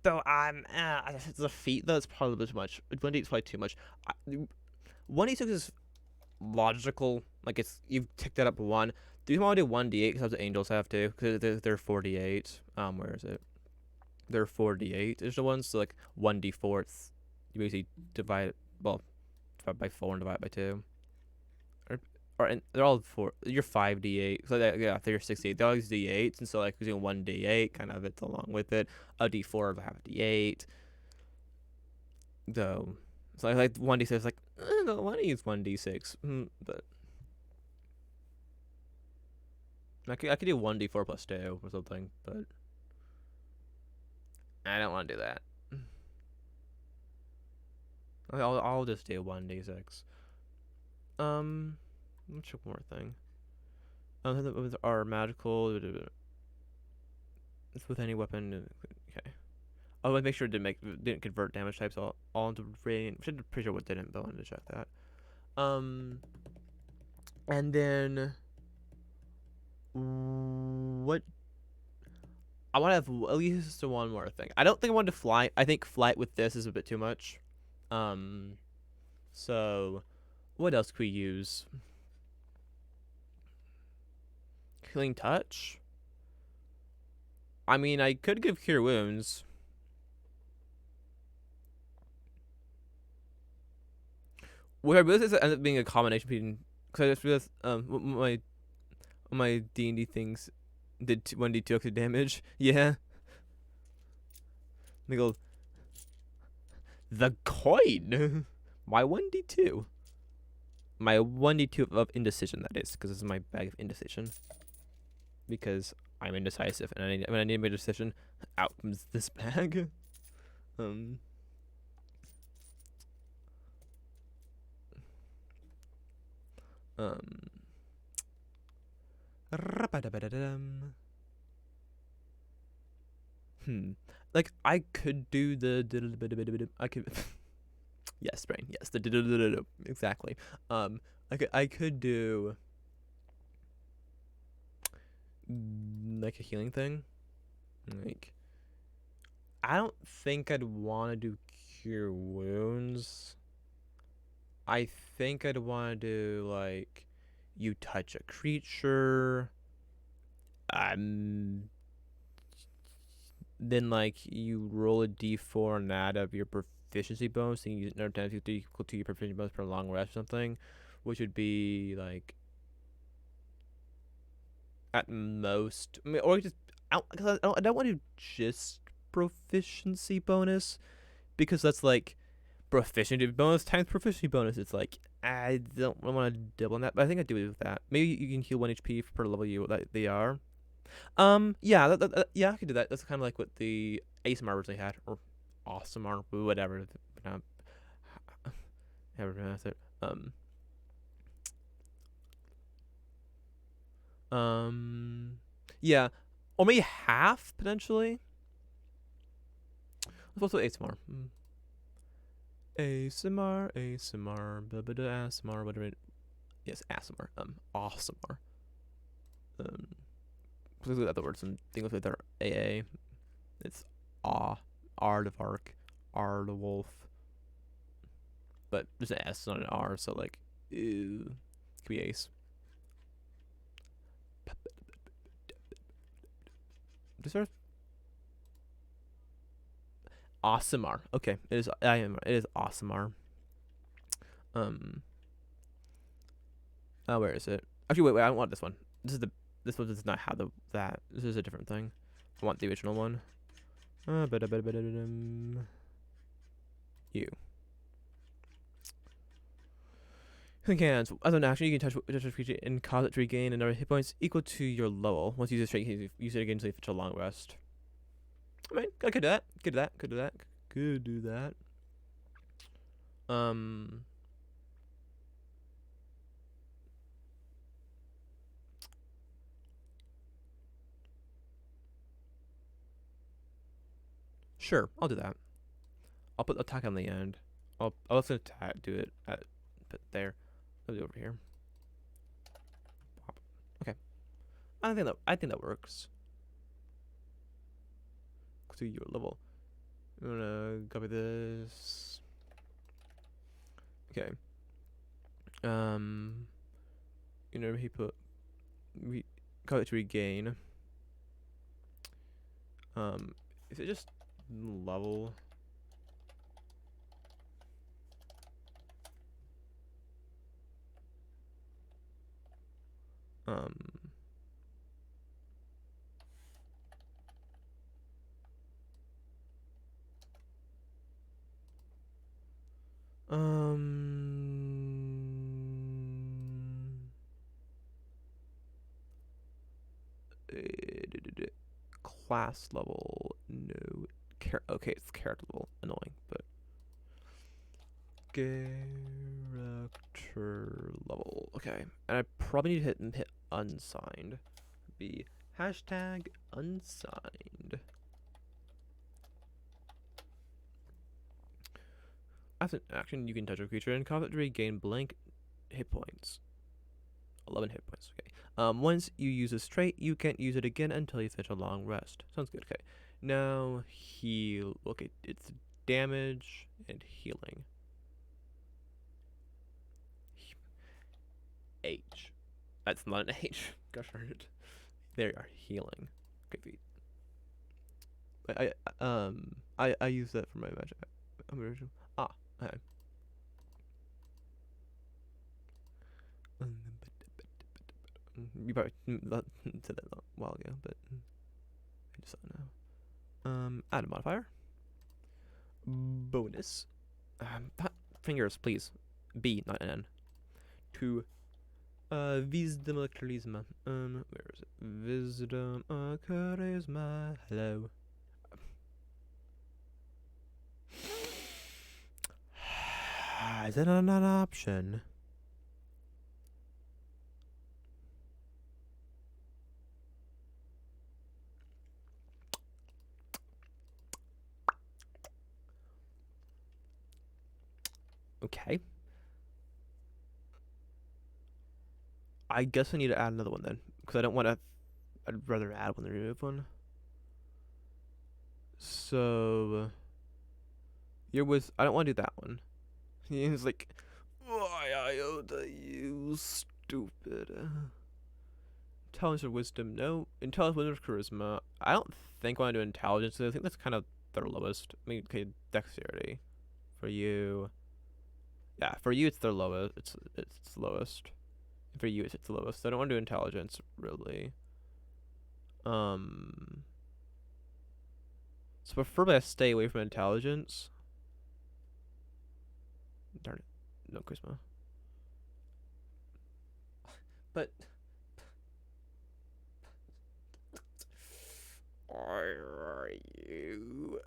Though it's a feat though, it's probably too much. 1d8 is probably too much. 1d6 is logical. Like it's you've ticked that up one. Do you want to do 1d8 because the angels have to? Because they're 48. Where is it? They're 48. There's the ones so like 1d4. You basically divide divide by 4 and divide by 2. And they're all 4. You're 5d8. So yeah, they're 68. They're all these d8s, and so like using 1d8 kind of it's along with it. A d4 of half a d8. So like 1d6 like I don't want to use 1d6, but I could do 1d4 plus 2 or something, but I don't want to do that. I'll just do 1d6. Let's check one more thing. With our magical, it's with any weapon. Okay. Oh, make sure it didn't convert damage types all into radiant. I'm pretty sure what didn't, but I wanted to check that. And then what? I want to have at least one more thing. I don't think I want to fly. I think flight with this is a bit too much. So what else could we use? Healing touch. I mean, I could give cure wounds. Where this ends up being a combination between, because I just realized my D&D things did 1d2 extra damage. Yeah. They go the coin. My 1d2. My 1d2 of indecision, that is, because this is my bag of indecision. Because I'm indecisive, and when I need my decision, out comes this bag. Hmm. Like I could do I could Yes, brain. Yes, exactly. I could do like a healing thing. Like I don't think I'd want to do cure wounds. I think I'd want to do like you touch a creature. Um, then like you roll a d4 and add up your proficiency bonus, and you use it another time to equal to your proficiency bonus per long rest or something, which would be like at most. I mean, or just because I don't want to do just proficiency bonus because that's like proficiency bonus times proficiency bonus. It's like I don't really want to double on that, but I think I do it with that. Maybe you can heal 1 HP per level you that they are. Yeah, yeah, I could do that. That's kind of like what the ASMR originally had, or ASMR, whatever. However pronounce it. Um, yeah, or maybe half potentially. Let's go with ASMR. ASMR, ASMR, ASMR, whatever. Yes, ASMR. ASMR. Please look at the words and things like that are AA. It's ah, R the Vark, R the Wolf. But there's an S, not an R, so like, ew, could be Ace. Is there Awesomer? Okay, it is. I am. It is Awesomer. Um. Oh, where is it? Actually, wait. I don't want this one. This is the. This one does not have the that. This is a different thing. I want the original one. You. Hands. As an action, you can touch a creature and cause it to regain another hit points equal to your level. Once you use it straight, you use it again until you finish a long rest. I mean, I could do that. Could do that. Could do that. Could do that. Um. Sure, I'll do that. I'll put attack on the end. I'll also do it at put there. I'll do it over here. Pop. Okay. I think that works. To your level. I'm gonna copy this. Okay. He put copy it to regain. Is it just level? Um. Class level. No. Okay, it's character level. Annoying, but character level. Okay, and I probably need to hit unsigned. Be hashtag unsigned. After an action, you can touch a creature and cause it to regain blank hit points. 11 hit points. Okay. Once you use a trait, you can't use it again until you finish a long rest. Sounds good. Okay. Now heal. Okay, it's damage and healing. H. That's not an H. Gosh darn it. There you are. Healing. Okay, feet. I use that for my magic. Original. Okay. You probably said that a while ago, but I just don't know. Add a modifier. Bonus. Fingers, please. B, not N. To Wisdom Charisma. Where is it? Wisdom Charisma. Hello. Is that not an option? Okay. I guess I need to add another one then, because I don't want to. I'd rather add one than remove one. So you're with. I don't want to do that one. He's like, why iota, you stupid. Intelligence or wisdom? No. Intelligence, wisdom, or charisma. I don't think I want to do intelligence. I think that's kind of their lowest. I mean, okay, dexterity for you. Yeah, for you it's their lowest. It's lowest. For you it's the lowest. So I don't want to do intelligence really. Um. So preferably I stay away from intelligence. Darn it. No charisma. But are you?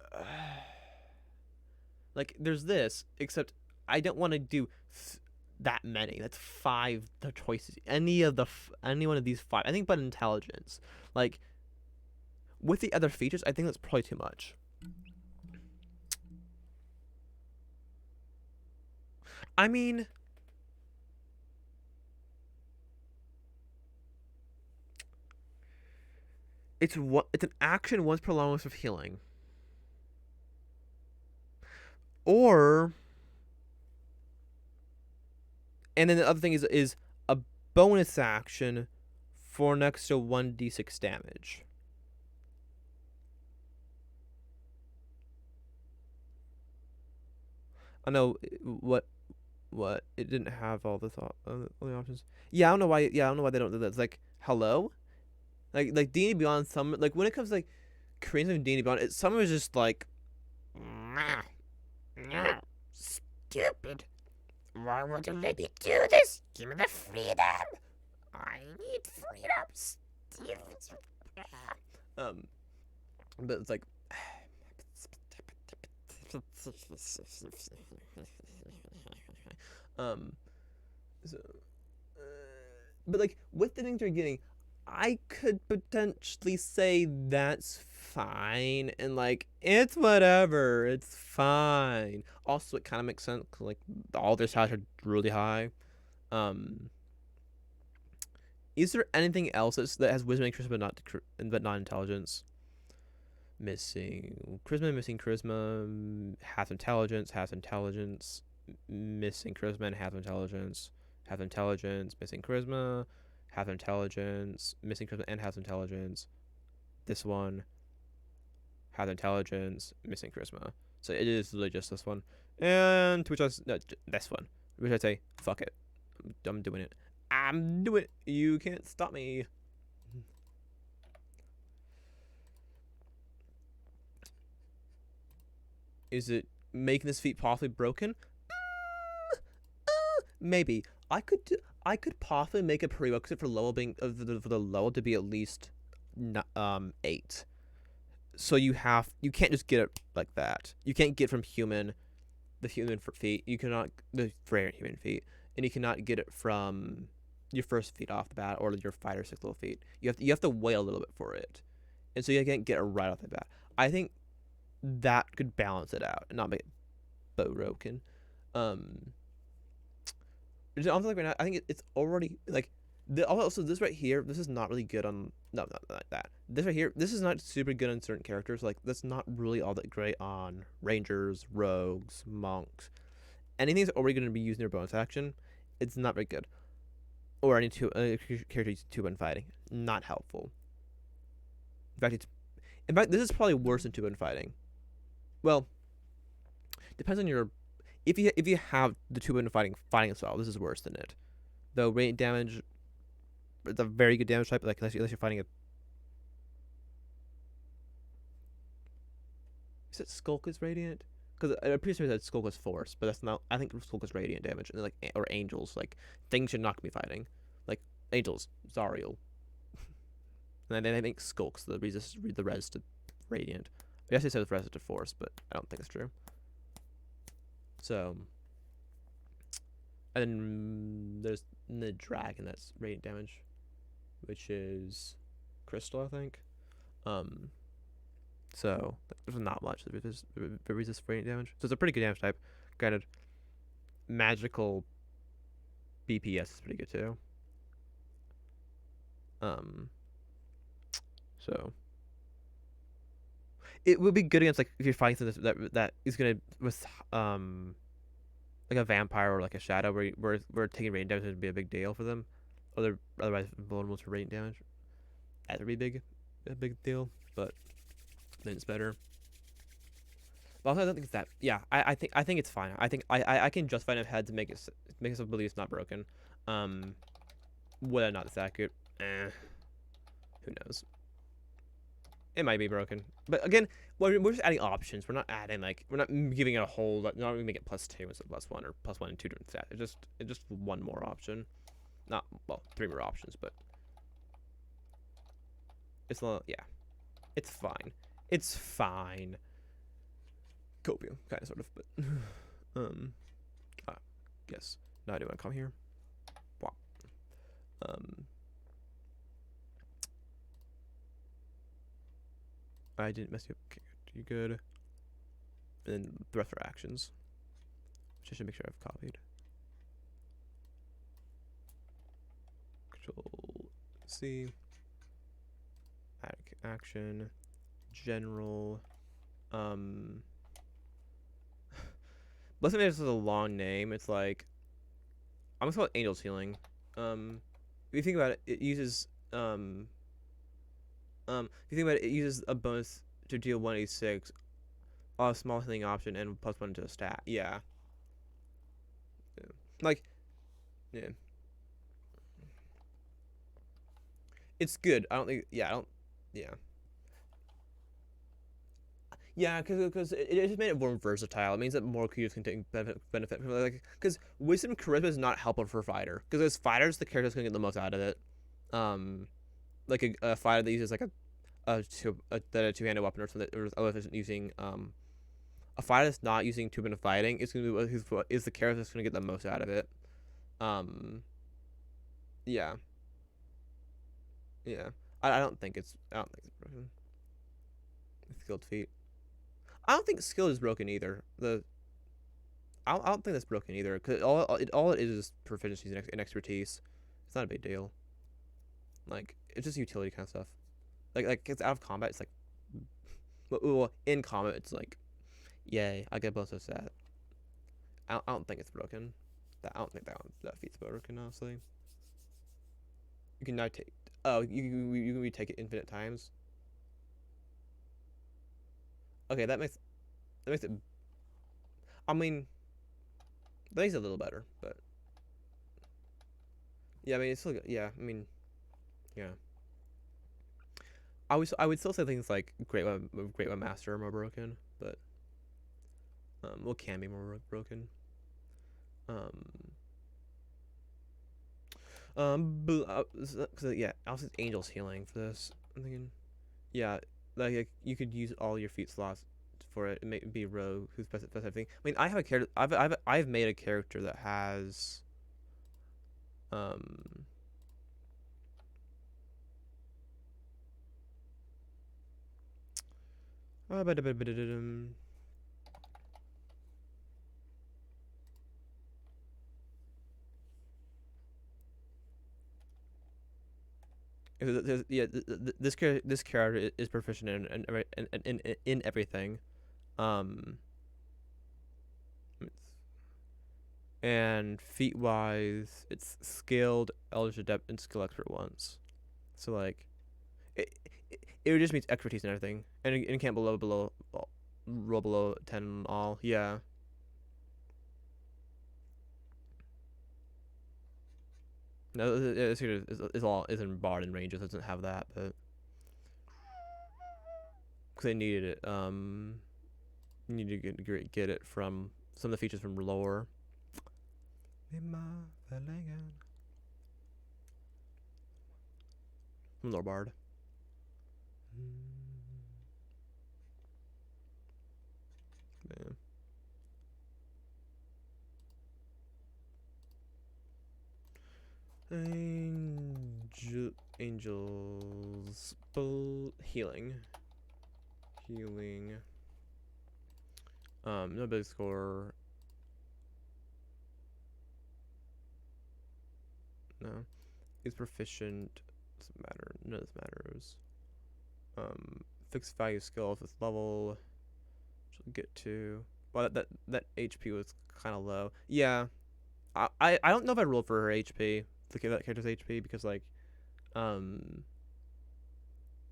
Like, there's this, except I don't want to do that many. That's five the choices. Any one of these five. I think, but intelligence, like with the other features, I think that's probably too much. I mean, it's an action once per long list of healing, or and then the other thing is a bonus action for an extra 1d6 damage. I know what it didn't have all the options. Yeah, I don't know why. Yeah, I don't know why they don't do that. It's like hello, like D&D Beyond. Some like when it comes to, like creating something D&D Beyond, some of it's just like No, no, stupid. Why would you let me do this? Give me the freedom. I need freedom, Steve. um, but it's like um, so, but like with the things you're getting, I could potentially say that's fine and like it's whatever, it's fine. Also, it kind of makes sense 'cause, like all their stats are really high. Um, is there anything else that has wisdom and charisma but not intelligence? Missing charisma, half intelligence, missing charisma and half intelligence, missing charisma, half intelligence, missing charisma and half intelligence. This one, half intelligence, missing charisma. So it is literally just this one. And to which I no, this one, which I say, fuck it, I'm doing it. I'm doing it. You can't stop me. Is it making this feat possibly broken? Maybe I could possibly make a prerequisite for level being for the level to be at least 8. So you can't just get it like that. You can't get from the human feat. You cannot the rare human feat, and you cannot get it from your first feat off the bat or your 5 or 6 level feat. You have to wait a little bit for it, and so you can't get it right off the bat. I think that could balance it out and not make it broken. Um, I'm like right now, I think it's already like also this right here. This is not really good on not like that. This right here. This is not super good on certain characters. Like that's not really all that great on rangers, rogues, monks. Anything that's already going to be using their bonus action, it's not very good. Or any characters 2-1 fighting, not helpful. In fact, this is probably worse than 2-1 fighting. Well, depends on your if you have the 2-1 fighting style, this is worse than it. Though radiant damage, it's a very good damage type. Like unless you're fighting a, is it Skulk is radiant? Because I'm pretty sure that Skulk is force, but that's not. I think Skulk is radiant damage, and like or angels, like things you're not gonna be fighting, like angels, Zariel, and then I think Skulk's the res to radiant. I guess it says res to force, but I don't think it's true. So, and then there's the dragon that's radiant damage, which is crystal, I think. Um, so there's not much that resist radiant damage. So it's a pretty good damage type. Granted, magical BPS is pretty good too. Um, so it would be good against like if you're fighting something that is gonna with like a vampire or like a shadow where taking radiant damage would be a big deal for them. Or they're otherwise vulnerable to radiant damage. That would be a big deal. But then it's better. But also, I don't think it's that. Yeah, I think it's fine. I can justify enough head to make us believe it's not broken. Um, whether or not it's accurate, who knows? It might be broken. But again, we're just adding options. We're not giving it a whole. Like, not gonna make it +2 instead of +1 or +1 and 2 different stats. It's just one more option. Not well, three more options, but it's not. Yeah, it's fine. It's fine. Copium, kind of, sort of, but um, yes. Now I do want to come here. Wow. Um, I didn't mess you up. Okay, you good? And then the rest are actions, which I should make sure I've copied. Control C. Add action. General. Blessing Mantis is a long name. It's like I'm gonna call it Angel's Healing. If you think about it, it uses if you think about it, it uses a bonus to deal 1d6, a small healing option, and +1 to a stat. Yeah. Yeah. Like, yeah. It's good. I don't think. Yeah, I don't. Yeah. Yeah, because it just made it more versatile. It means that more creatures can take benefit from it. Like, because wisdom charisma is not helpful for a fighter. Because as fighters, the character's gonna get the most out of it. Um, like a fighter that uses like a two-handed weapon or something, or if it's using a fighter that's not using two-handed fighting, is gonna be is the character that's gonna get the most out of it. Um, yeah, yeah. I don't think it's broken. Skilled feat. I don't think skill is broken either. I don't think that's broken either. Cause all it is proficiency and expertise. It's not a big deal. Like it's just utility kind of stuff. Like it's out of combat. It's like, well, in combat it's like, yay, I get both of that. I don't think it's broken. I don't think that feat's broken. Honestly, you can now take. Oh, you can retake it infinite times. Okay, that makes it. I mean, that makes it a little better, but yeah, I mean it's still yeah. I mean yeah. I would still say things like Great One Master are more broken, but well can be more broken. Um yeah, also Angel's Healing for this. I'm thinking yeah, like you could use all your feat slots for it. It may be rogue who's best at everything. I mean, I have a character. I've made a character that has um uh, yeah, this character is proficient in everything. Um, and feat wise, it's skilled, eldritch adept, and skill expert once. So like, it it just means expertise and everything, and it can't roll below 10 all. Yeah. No, this is all isn't barred in ranges. It doesn't have that, but because they needed it. You need to get it from some of the features from lore. From lore bard. Man. Angels healing. No big score. No. Is proficient. Doesn't matter. None of this matters. Fixed value skills with level. Which we'll get to. Well, that HP was kind of low. Yeah. I don't know if I rolled for her HP. That character's HP because like um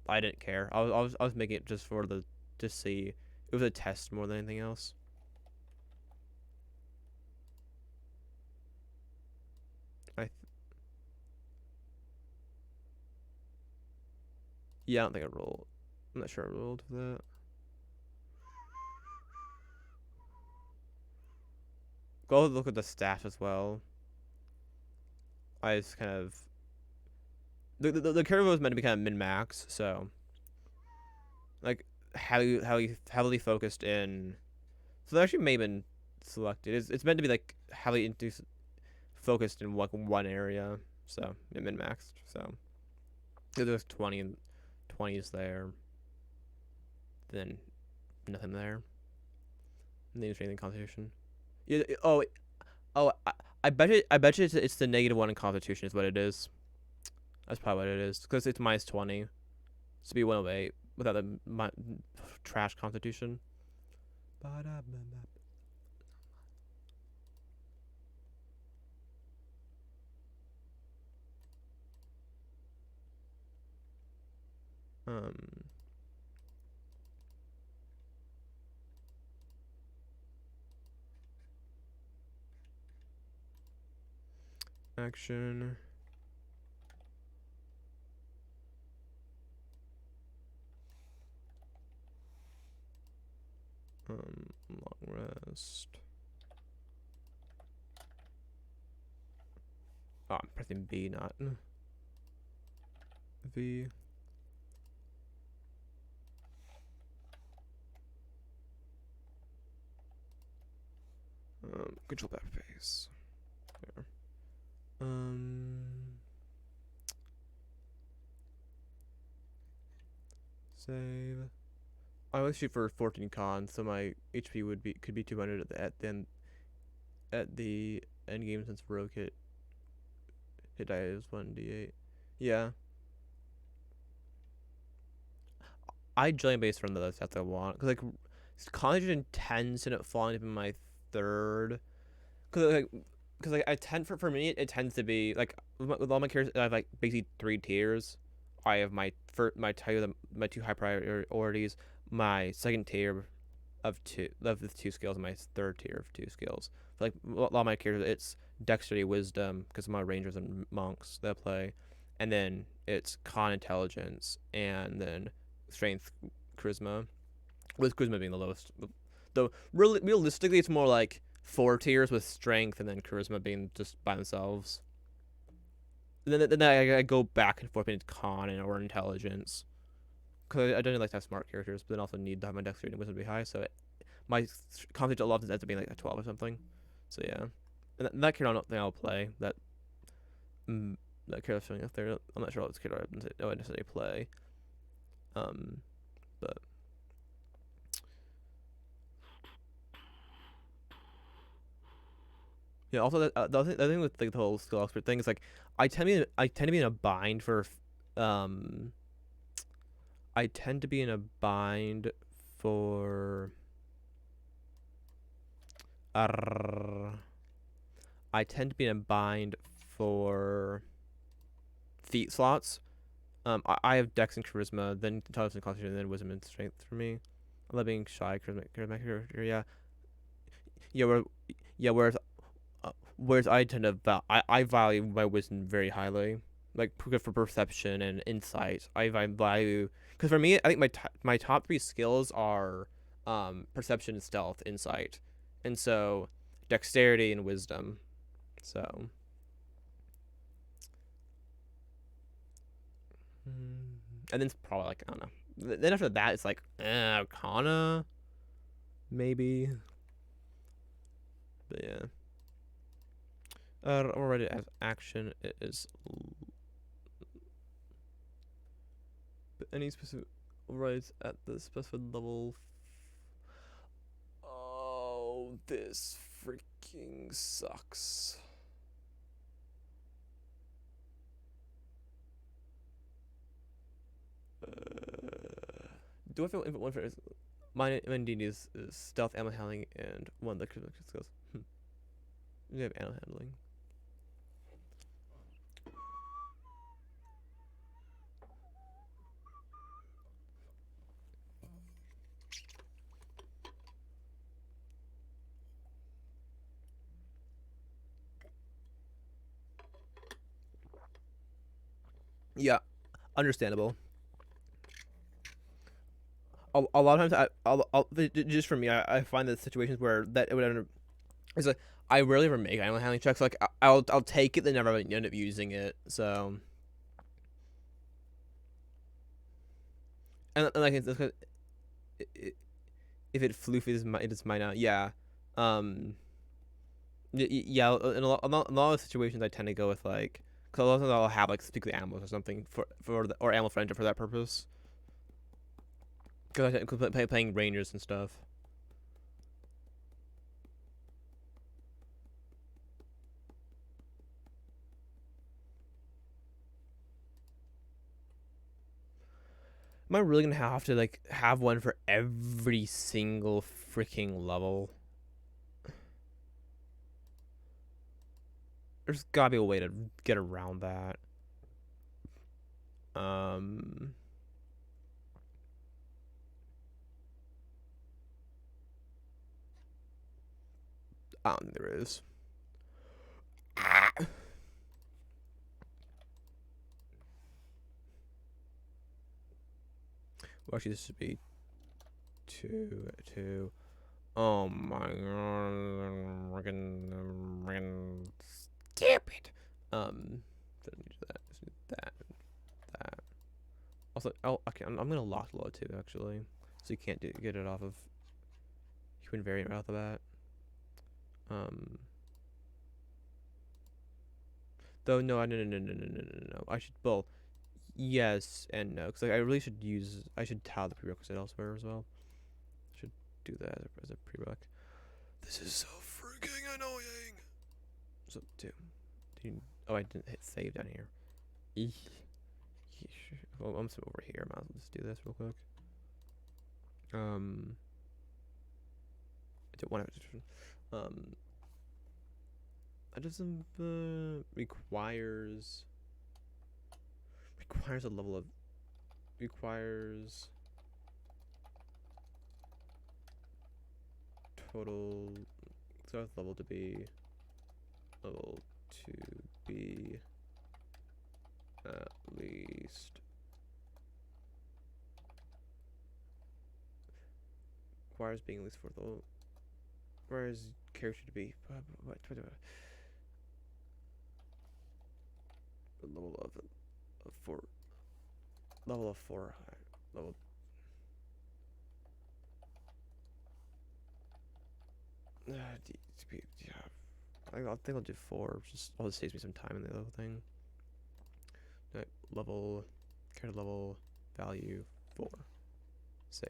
I didn't care. I was making it just for the to see. It was a test more than anything else. I Yeah, I don't think I rolled. I'm not sure I rolled for that. Go look at the stats as well. I just kind of the character was meant to be kind of min max, so like heavily focused in. So they actually may have been selected. It's meant to be like heavily focused in like one area, so min maxed. So there's 20s there, then nothing there. And then training constitution. Yeah. I bet it. I bet you it's the -1 in constitution is what it is. That's probably what it is because it's -20. So be 108 without the trash constitution. Um, action. Long rest. Oh, I'm pressing B, not V. Control backspace. There. Save. I always shoot for 14 con, so my HP could be 200 at the end game since Rogue hit die is 1d8. Yeah, I join based from the stats I want because like constitution tends to end up falling into my third because I tend for me it tends to be like with all my characters I have like basically 3 tiers. I have my two high priorities, my second tier of the two skills, and my third tier of two skills. For like a lot of my characters, it's dexterity, wisdom because of my rangers and monks that I play, and then it's con intelligence, and then strength, charisma, with charisma being the lowest. Though really realistically, it's more like 4 tiers with strength and then charisma being just by themselves. Then I go back and forth between con and or intelligence because I don't like to have smart characters, but then also need to have my dexterity and wisdom to be high. So my conflict a lot ends up being like a 12 or something. So yeah, and that character I don't think I'll play. That character showing up there. I'm not sure what this character I would necessarily play. But yeah. Also, the other thing with like the whole skill expert thing is like I tend to be in a bind for um I tend to be in a bind for I tend to be in a bind for feat slots. I have Dex and Charisma, then Intelligence and Constitution, then Wisdom and Strength for me. I love being shy, charisma, yeah, yeah. Yeah, whereas I tend to I value my wisdom very highly, like for perception and insight. I value because for me, I think my top 3 skills are perception, stealth, insight, and so dexterity and wisdom. So and then it's probably like I don't know. Then after that, it's like Arcana, maybe. But yeah. Already as action it is. But any specific right at the specified level. Oh, this freaking sucks. Do I feel one for my D is stealth, ammo handling, and one of the critical skills. You have ammo handling. Yeah, understandable. A lot of times, just for me, I find that situations where that it would end up, it's like I rarely ever make animal handling checks. Like I'll take it, then never end up using it. So and like it, if it floof it is mine out. Yeah, um, yeah. In a lot of situations, I tend to go with like because a lot of times I'll have like specifically animals or something or animal friendship for that purpose. Because playing rangers and stuff. Am I really gonna have to like have one for every single freaking level? There's gotta be a way to get around that. Um, I don't think there is. Ah! Well, actually, this should be two. Oh my god, stupid. Don't need that. Just need that. Also, oh, okay, I'm gonna lock load too, actually, so you can't get it off of human variant right off the bat. Um, though no. I should both. Yes and no, because like I really should use. I should tile the prerequisite elsewhere as well. I should do that as a prereq. This is so freaking annoying. So two. Oh, I didn't hit save down here. Eesh. Well, I'm over here. Might as well just do this real quick. I did one extra. That doesn't requires a level of requires total level to be level to be at least requires being at least fourth level. Requires character to be what level of four level of four level. Yeah, I think I'll do four. I'll just saves me some time in the other thing. Right, level, character level, value, 4. Save.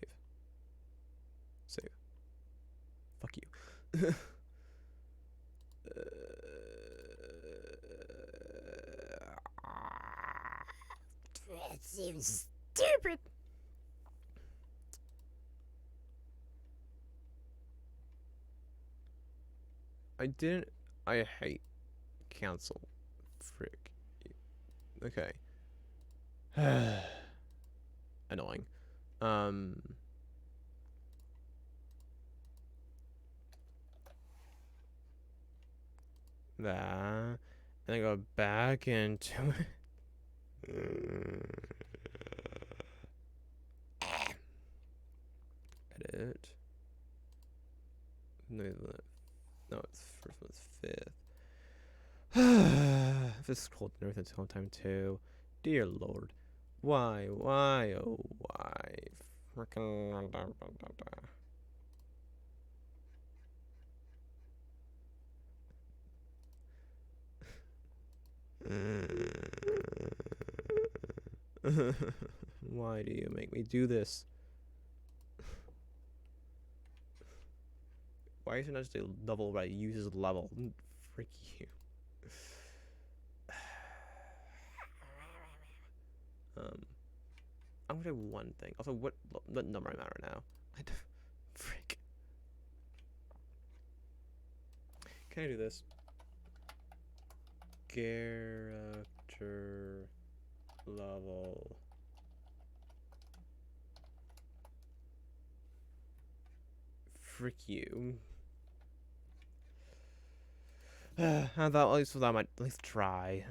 Save. Fuck you. That seems stupid. I didn't. I hate cancel. Frick. Okay. Annoying. Um. That. And I go back into it. Edit. No, it's first one's fifth. This is cold and everything's home time too. Dear Lord. Why? Why? Oh, why? Freaking. Why do you make me do this? Why is it not just a level right? Uses level. Frick you. Um, I'm gonna do one thing. Also, what number am I at right now? Frick. Can I do this? Character level. Frick you. I thought at least I might at least try.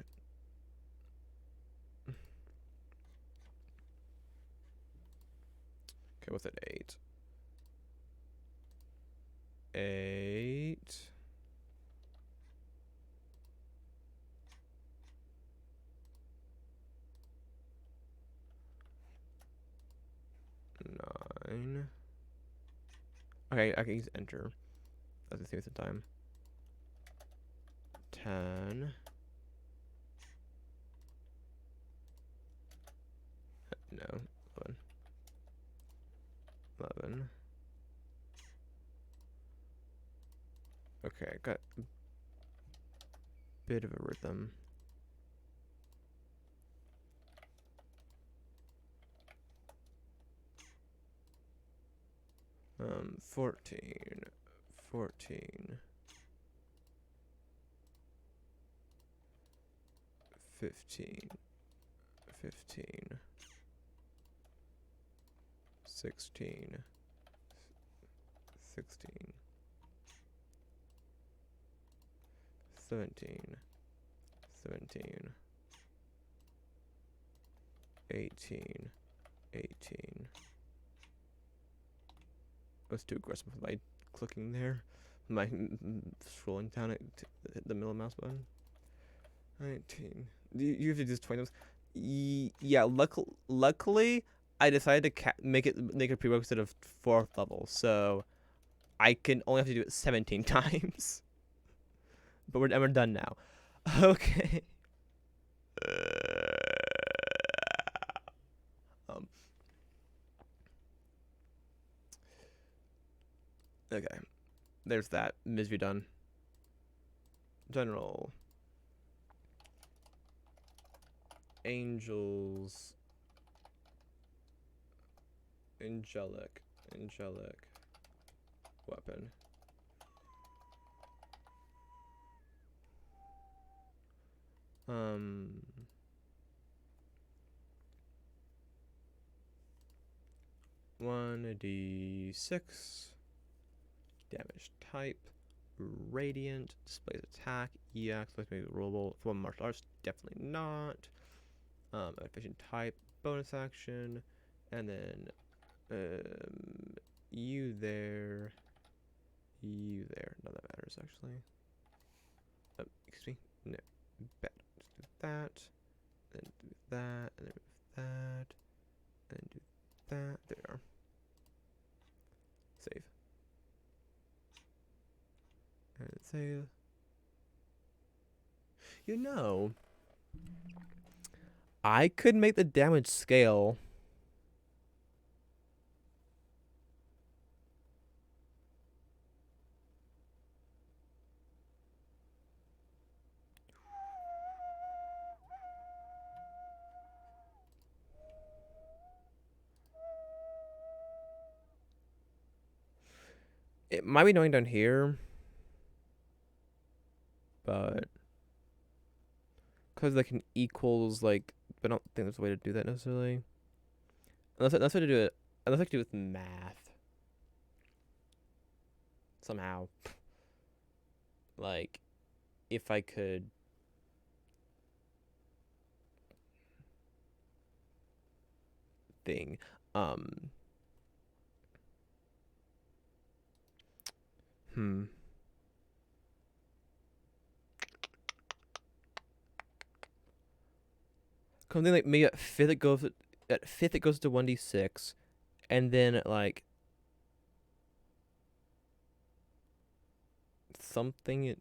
Okay, what's it? 8. 8. 9. Okay, I can use enter. Let's see what's the time. 10. No. 11. 11. Okay, I got a bit of a rhythm. 14. 14. 15. 15. 16. 16. 17. 17. 18. 18. I was too aggressive with my clicking there. My scrolling down it to hit the middle mouse button. 19. You have to do this 20 times. Yeah, luckily, I decided to make it a prerequisite of 4th level, so I can only have to do it 17 times. But we're done now. Okay. Um. Okay. There's that. Misery done. General. Angels. Angelic weapon. Um 1d6 damage type radiant displays attack EX let's make it rollable for martial arts definitely not efficient type bonus action and then you there none of that matters actually excuse me no bad just do that then do that and then move that and then do that there we are save and save you know I could make the damage scale it might be annoying down here but because like an equals like but I don't think there's a way to do that necessarily unless I do it unless I can do it with math somehow like if I could thing hmm something like maybe at fifth it goes to 1d6 and then like something it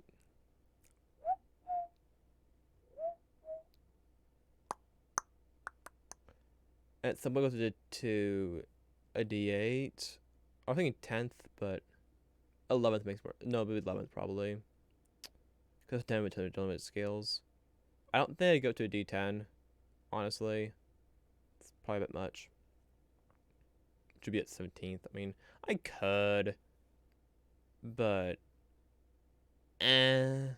at some point goes to a d8 I was thinking 10th but 11th makes more no maybe 11th probably because 10 would tell me it scales I don't think I'd go to a d10 honestly it's probably a bit much should be at 17th. I mean, I could, but I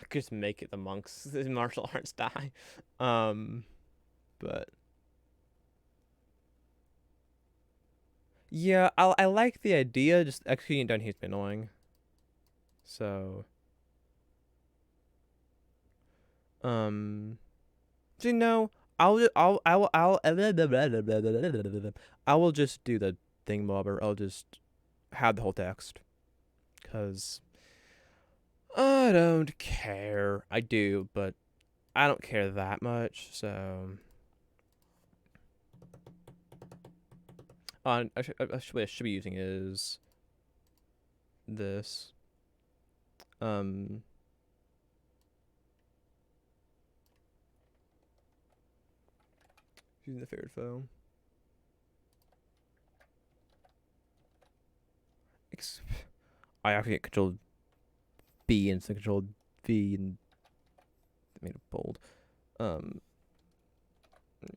could just make it the monks, the martial arts die. Um, but yeah, I like the idea. Just executing it down here has been annoying. So, um, so I will just do the thing bobber. I'll just have the whole text because I don't care. I do, but I don't care that much. So, what I should be using is this. Um, using the favorite foe. I actually get control B and control V and made it bold. Um,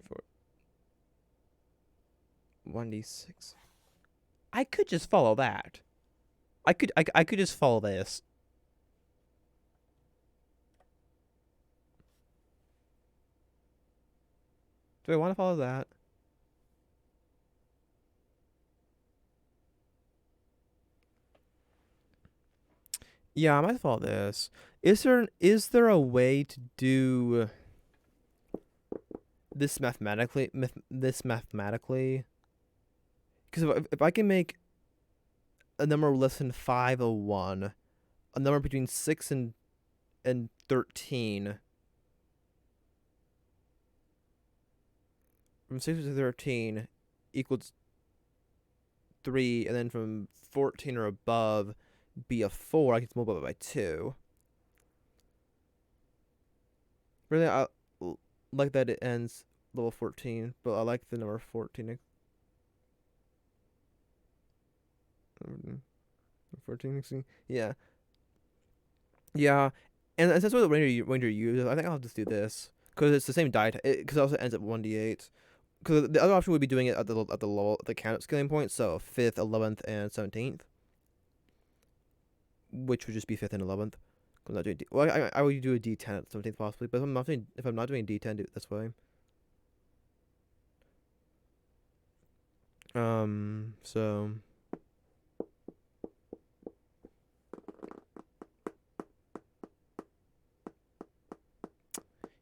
for 1d6. I could just follow that. I could just follow this. Do I want to follow that? Yeah, I might follow this. Is there a way to do this mathematically? This mathematically? Because if I can make a number less than 501, a number between 6 and 13, from 6 to 13 equals 3, and then from 14 or above be a 4, I can multiply it by 2. Really, I like that it ends level 14, but I like the number 14. 14, 16. Yeah. Yeah. And that's what the Ranger uses. I think I'll just do this. Because it's the same die type. Because it also ends at 1d8. Because the other option would be doing it at the low, the count scaling point, so 5th, 11th, and 17th. Which would just be 5th and 11th. I'm not doing I would do a D10 at 17th possibly, but if I'm not doing D10, do it this way. So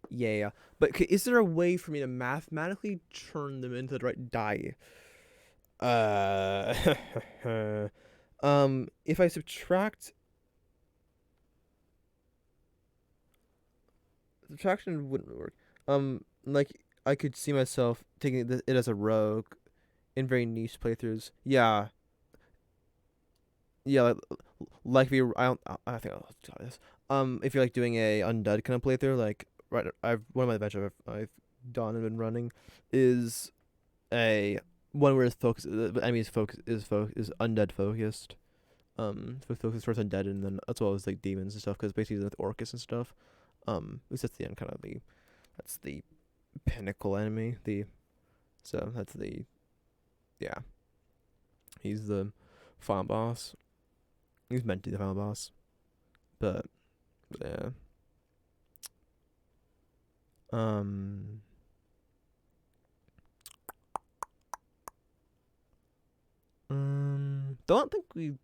yeah, but is there a way for me to mathematically turn them into the right die? Uh, if I subtraction wouldn't work. Like I could see myself taking it as a rogue in very niche playthroughs. Yeah, yeah, like if you, I think I'll try this. If you're like doing a undead kind of playthrough, like right, one of my adventures I've done and been running is a one where the enemy's focus is undead focused. Focus first undead and then as well as like demons and stuff because basically with Orcus and stuff. At least that's the end kind of that's the pinnacle enemy. That's the yeah. He's the final boss. He's meant to be the final boss, but yeah. Um. Don't think we.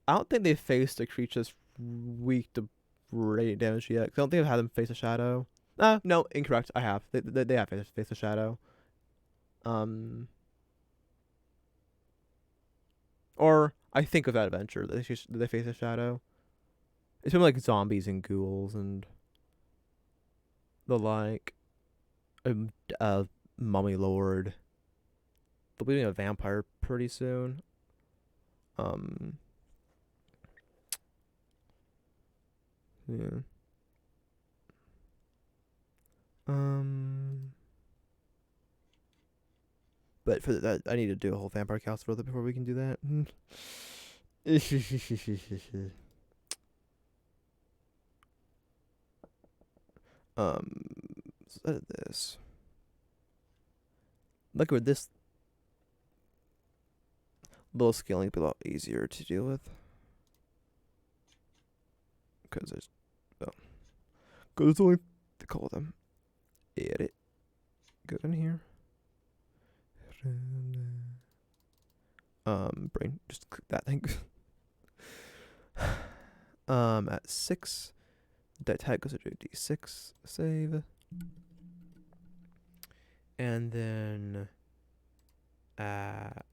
I don't think they faced a creature's weak to radiant damage yet. 'Cause I don't think I've had them face a shadow. No, incorrect. I have. They have faced a shadow. Um. Or I think of that adventure they face a shadow. It's been like zombies and ghouls and the like. Um, uh, Mummy Lord. They'll be doing a vampire pretty soon. Um, yeah. Um, but for that, I need to do a whole vampire cast for that before we can do that. um, so edit this. Look where this Little scaling would be a lot easier to deal with. Because there's only to call them. Edit. Go in here. Brain, just click that thing. At 6, that tag goes to D6, save. And then at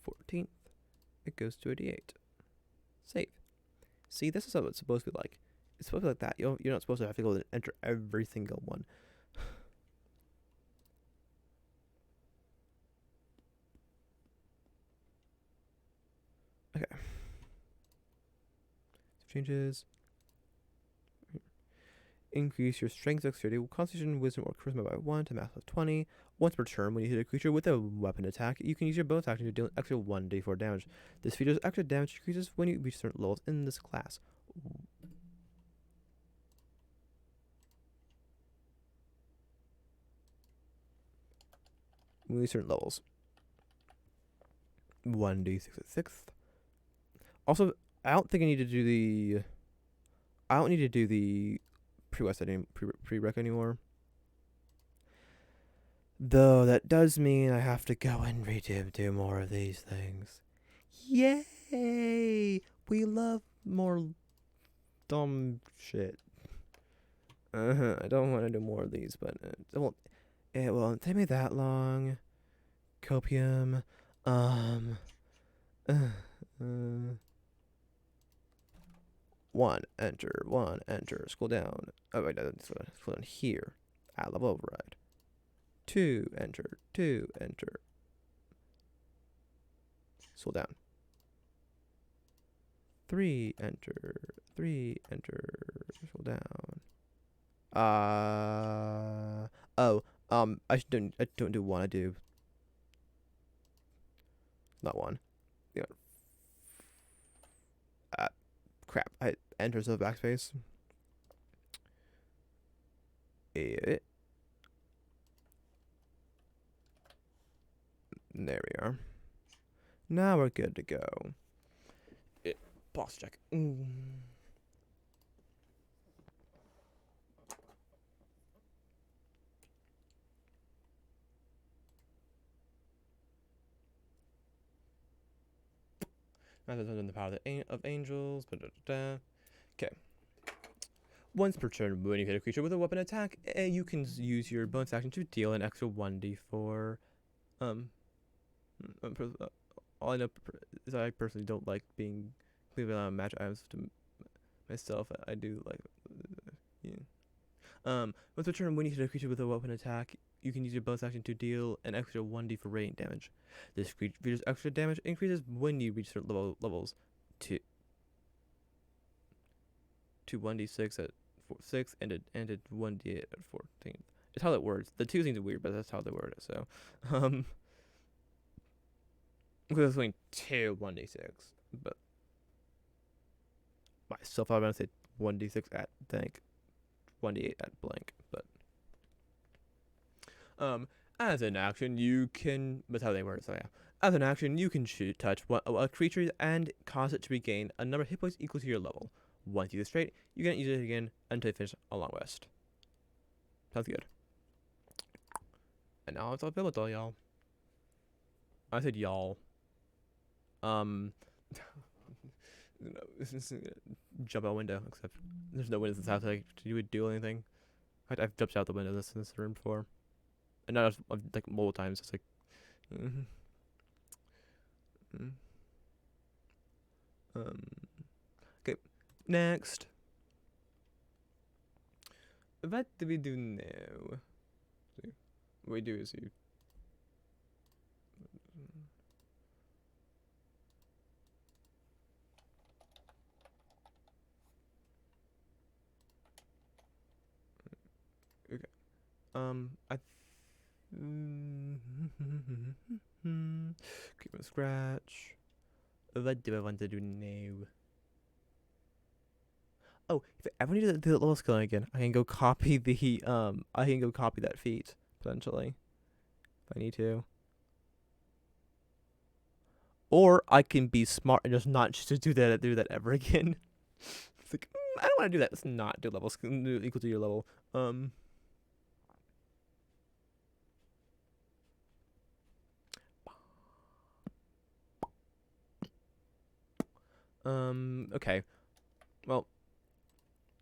14th, it goes to a D8. Save. See, this is how it's supposed to be like. It's supposed to be like that. You're not supposed to have to go and enter every single one. Okay. Changes. Increase your strength, dexterity, constitution, wisdom, or charisma by 1 to max of 20. Once per turn, when you hit a creature with a weapon attack, you can use your bonus action to deal an extra 1d4 damage. This feature's extra damage increases when you reach certain levels in this class. When you reach certain levels. 1d6 at 6th. Also, I don't think I need to do the... I don't need to do the prereq anymore. Though that does mean I have to go and do more of these things. Yay! We love more dumb shit. I don't want to do more of these, but it won't take me that long. Copium. One enter. Scroll down. Oh wait, no, scroll down here. Add level override. 2 enter. Scroll down. 3 enter. Scroll down. I don't do 1. I do not 1. Yeah. Crap. I enter the backspace. Edit. There we are. Now we're good to go. Boss check. Under the power of angels. Okay. Once per turn, when you hit a creature with a weapon attack, you can use your bonus action to deal an extra 1d4. All I know is I personally don't like being leaving out magic items to myself. I do like, once per turn, when you hit a creature with a weapon attack, you can use your bonus action to deal an extra 1d for radiant damage. This creature's extra damage increases when you reach certain levels to 1d6 at 6 and 1d8 at 14. It's how that works. The two things are weird, but that's how they word it. So, because it's only 2 1d6, but myself I'm gonna say 1d6 at blank, 1d8 at blank, but as an action you can. That's how they word it. So yeah, as an action you can touch a creature and cause it to regain a number of hit points equal to your level. Once you do this straight, you can use it again until you finish a long rest. Sounds good. And now it's all pivotal, y'all. I said y'all. Jump out a window, except there's no windows in this house like you would do anything. I've jumped out the window in this room before. And not like multiple times. It's like okay. Next. What do we do now? What we do is you. Okay. I. Keep a scratch. What do I want to do now? Oh, if I ever need to do the level scaling again, I can go copy the I can go copy that feat potentially if I need to. or I can be smart and just not just do that ever again. It's like I don't want to do that. Let's not do levels equal to your level. Um. Okay. Well,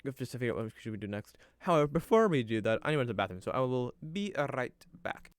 we have just to figure out what should we do next. However, before we do that, I need to go to the bathroom, so I will be right back.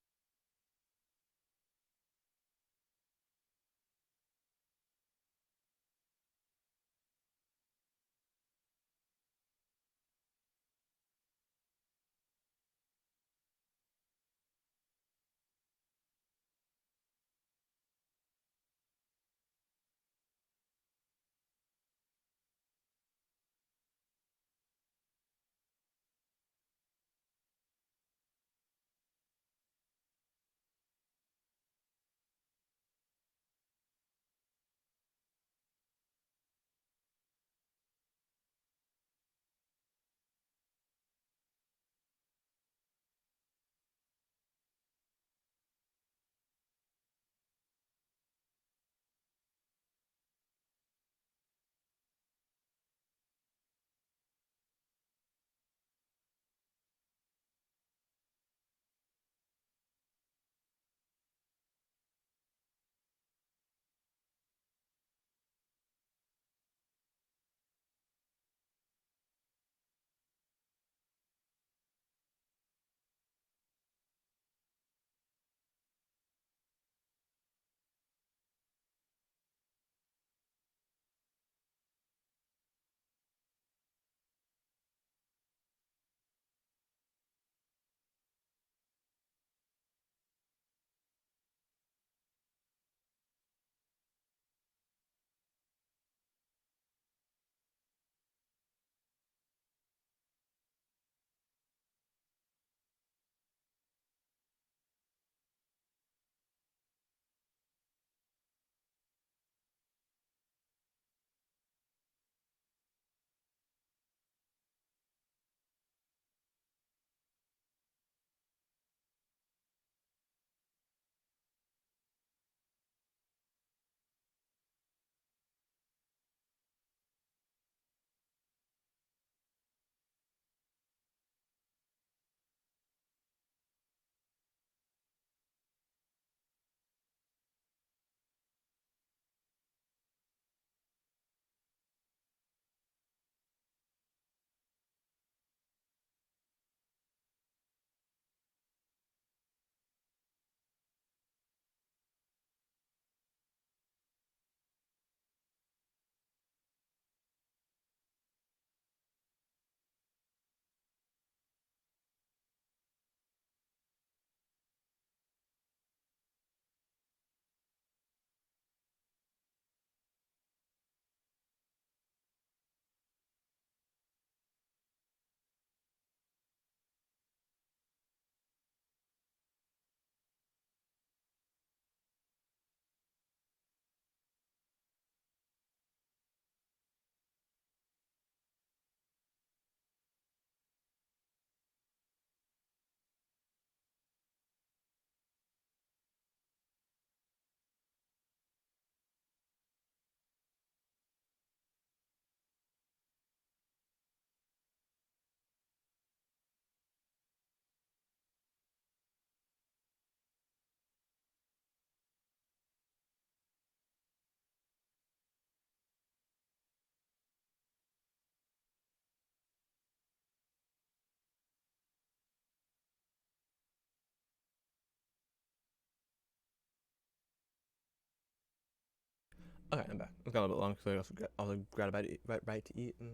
Okay, I'm back. It's got a little bit long because I also grabbed a bite to eat and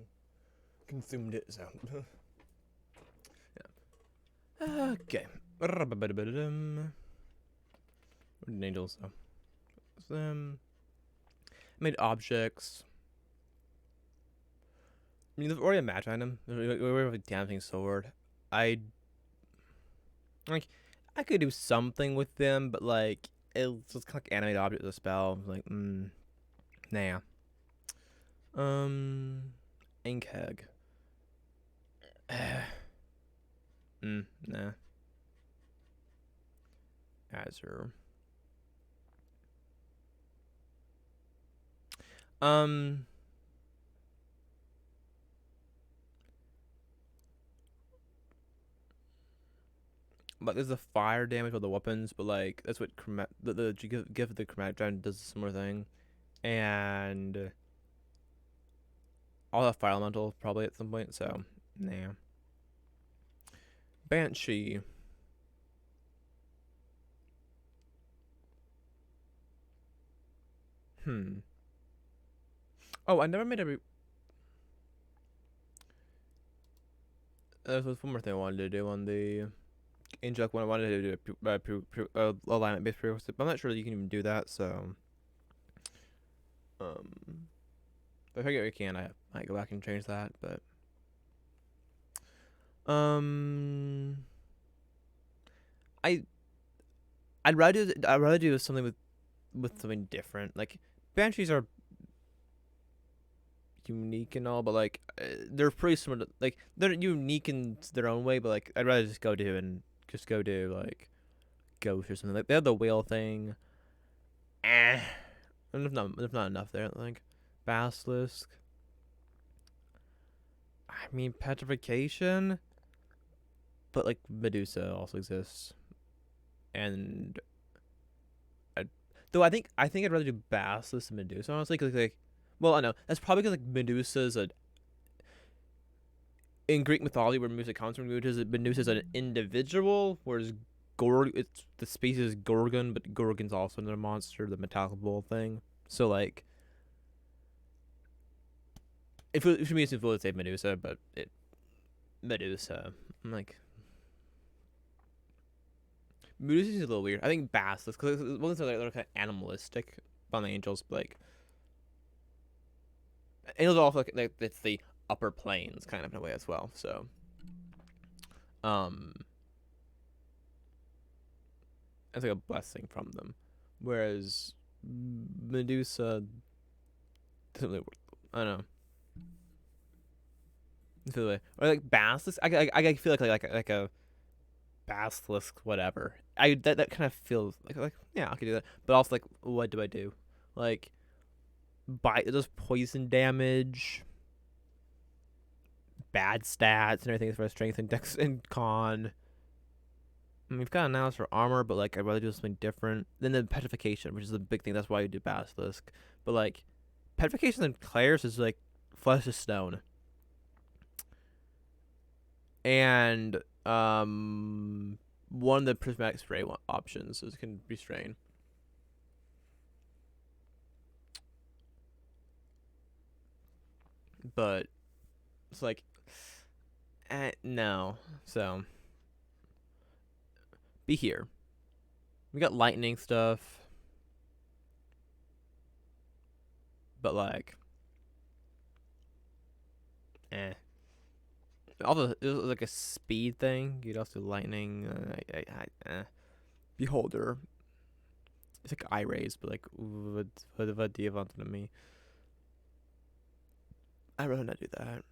consumed it. So yeah. Okay. Angels. Made objects. I mean, there's already a match item. We have a dancing sword. I like. I could do something with them, but like it's just kind of like animate object as a spell. Like, nah. Ink hag. Nah. Azure. Um, like there's the fire damage with the weapons, but like that's what the give the chromatic giant does a similar thing, and I'll have fire elemental probably at some point. So, nah. Banshee. Hmm. Oh, I never made a. There was one more thing I wanted to do on the Angelic one. I wanted to do alignment based prerequisite, but I'm not sure that you can even do that. So, um, if I get we can, I might go back and change that. But, um, I I'd rather do something with something different. Like banshees are unique and all, but like they're pretty similar. Like they're unique in their own way, but like I'd rather just go do like ghost or something. Like they have the whale thing. Eh. And there's not enough there. I think basilisk. I mean petrification, but like Medusa also exists, and I, though I think I'd rather do basilisk than Medusa honestly. Cause like well I know that's probably because like Medusa's a in Greek mythology where Medusa comes from, Medusa is an individual, whereas it's the species Gorgon, but Gorgon's also another monster, the metallic bull thing. So like, if me, it would say Medusa, but it Medusa. I'm like Medusa's a little weird. I think Basilisk because they're kind of animalistic on the angels, but like angels are also like it's the upper planes kind of in a way as well. So um, it's like a blessing from them, whereas Medusa doesn't really work. I don't know. I feel like, or like basilisk. I feel like a basilisk, whatever. I that kind of feels like yeah, I could do that. But also like, what do I do? Like, bite it does poison damage, bad stats and everything for strength and dex and con. I mean, we've got analysis for armor, but like I'd rather do something different. Then the petrification, which is a big thing. That's why you do basilisk. But like, petrification and Claire's is like flesh is stone, and one of the prismatic spray options is can restrain. But it's like no. So be here. We got lightning stuff, but like eh. Although it was like a speed thing, you'd also do lightning. Beholder. It's like eye raise, but like what do you want to me? I'd rather not do that.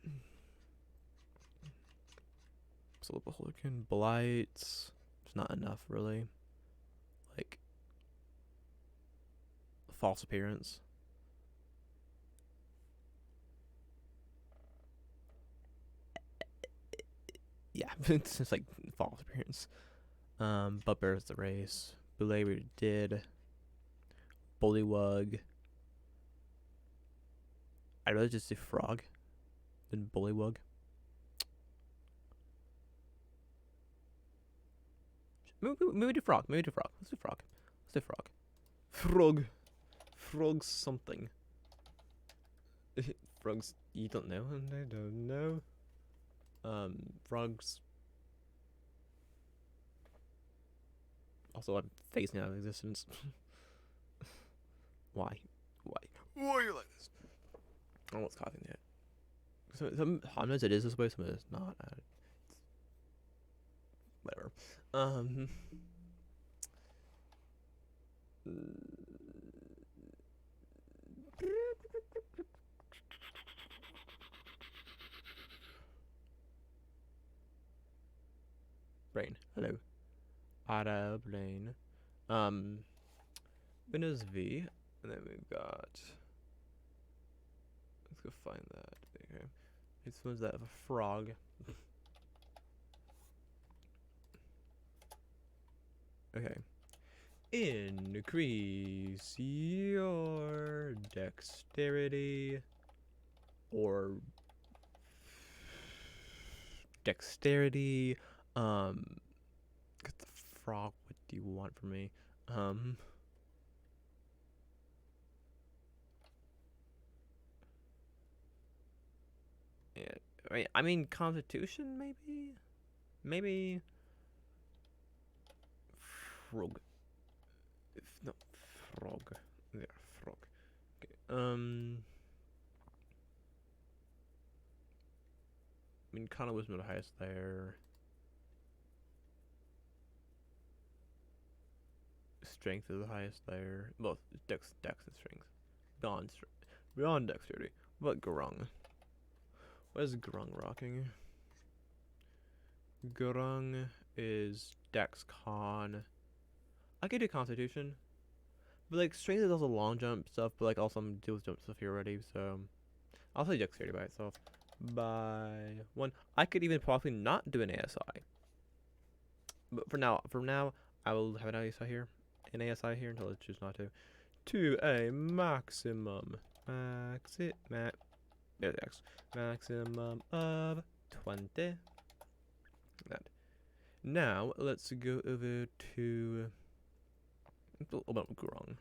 So beholder can blight. It's not enough really. Like false appearance. Yeah, it's just like false appearance. Bugbear's the race. Boule we did. Bullywug. I'd rather just do frog than bullywug. Maybe do frog. Maybe do frog. Let's do frog. Let's do frog. Frog. Frog something. Frogs. You don't know, and I don't know. Frogs. Also, I'm phasing out of existence. Why? Why? Why are you like this? I don't know what's causing that. Sometimes it is this way, sometimes it's not. Whatever. Um. Brain. Hello. Ada brain. Um. Windows V, and then we've got go find that. Okay. Which one's that of a frog? Okay. Increase your dexterity or dexterity. Get the frog. What do you want from me? Um. Yeah. I mean, Constitution maybe. Maybe. Frog. If not frog. Yeah, frog. Okay. I mean, kind of wisdom the highest there. Strength is the highest there. Both dex and strength. Beyond dexterity. What grung? What is grung rocking? Grung is dex con. I could do constitution. But like strength is also long jump stuff, but like also I'm deal with jump stuff here already, so I'll say dexterity by itself. By one. I could even possibly not do an ASI. But for now, I will have an ASI here. An ASI here until I choose not to. To a maximum. There's X. Maximum of 20. That. Now, let's go over to... a little bit wrong.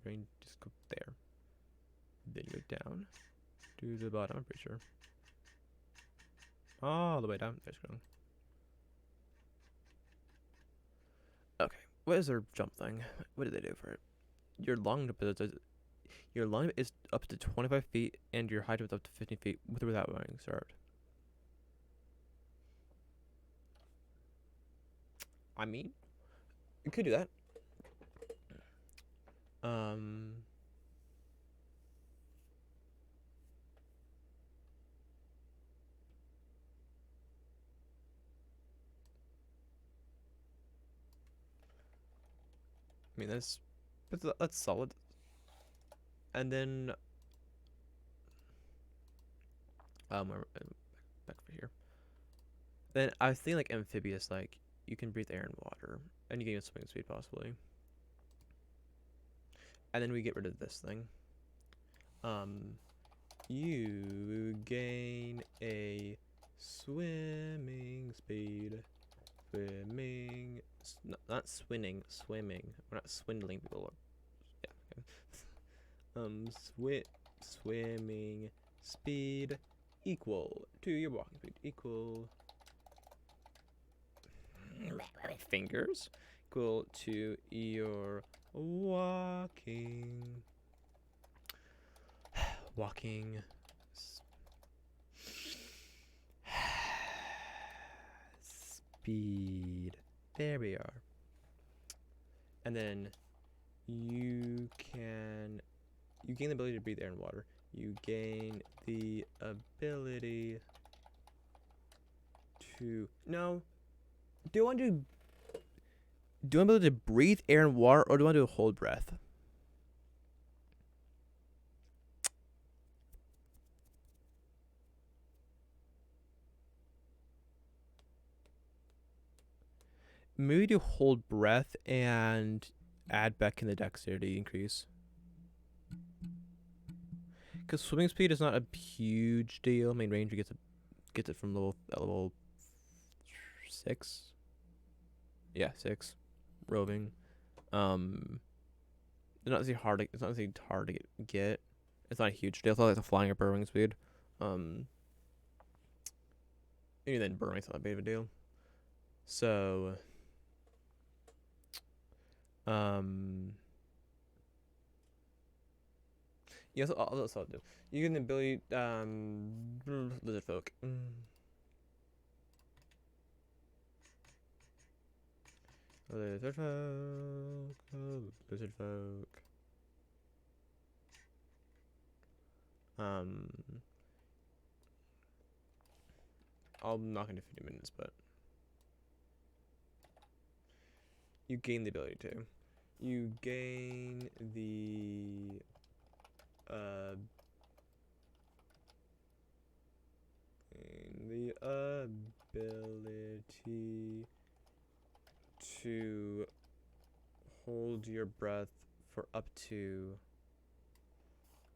Brain just go there. Then go down to the bottom, I'm pretty sure. All the way down. There's grung. Okay. What is their jump thing? What do they do for it? Your long jump is up to 25 feet, and your high jump is up to 15 feet with or without running start. I mean, you could do that. I mean that's solid. And then back over here. Then I think like amphibious, like you can breathe air and water, and you gain swing speed possibly. And then we get rid of this thing. You gain a swimming speed. Swimming, not swinning, swimming. We're not swindling people. Yeah. Swimming speed equal to your walking speed equal fingers equal to your walking speed. There we are. And then you gain the ability to breathe air and water. You gain the ability to do I want to ability to breathe air and water, or do I want to hold breath? Maybe do hold breath and add back in the dexterity increase. Because swimming speed is not a huge deal. I mean, Ranger gets it from level 6. Yeah, 6. Roving. It's not hard to get. It's not a huge deal. It's not like the flying or burrowing speed. And then burrowing's not that big of a deal. So yeah, so I'll do. You get the ability lizard folk. Lizard folk. I'm not gonna 50 minutes, but you gain the ability to. you gain the ability to hold your breath for up to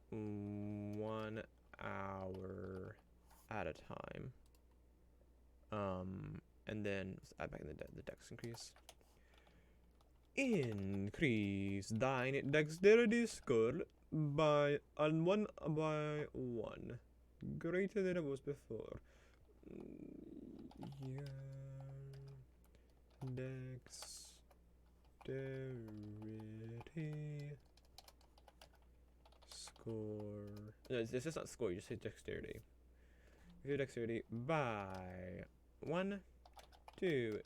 1 hour at a time. And then let's add back in the dex increase. Increase thine dexterity score by one by one, greater than it was before. Your dexterity score. No, it's just not score. You just say dexterity. Your dexterity by 1 to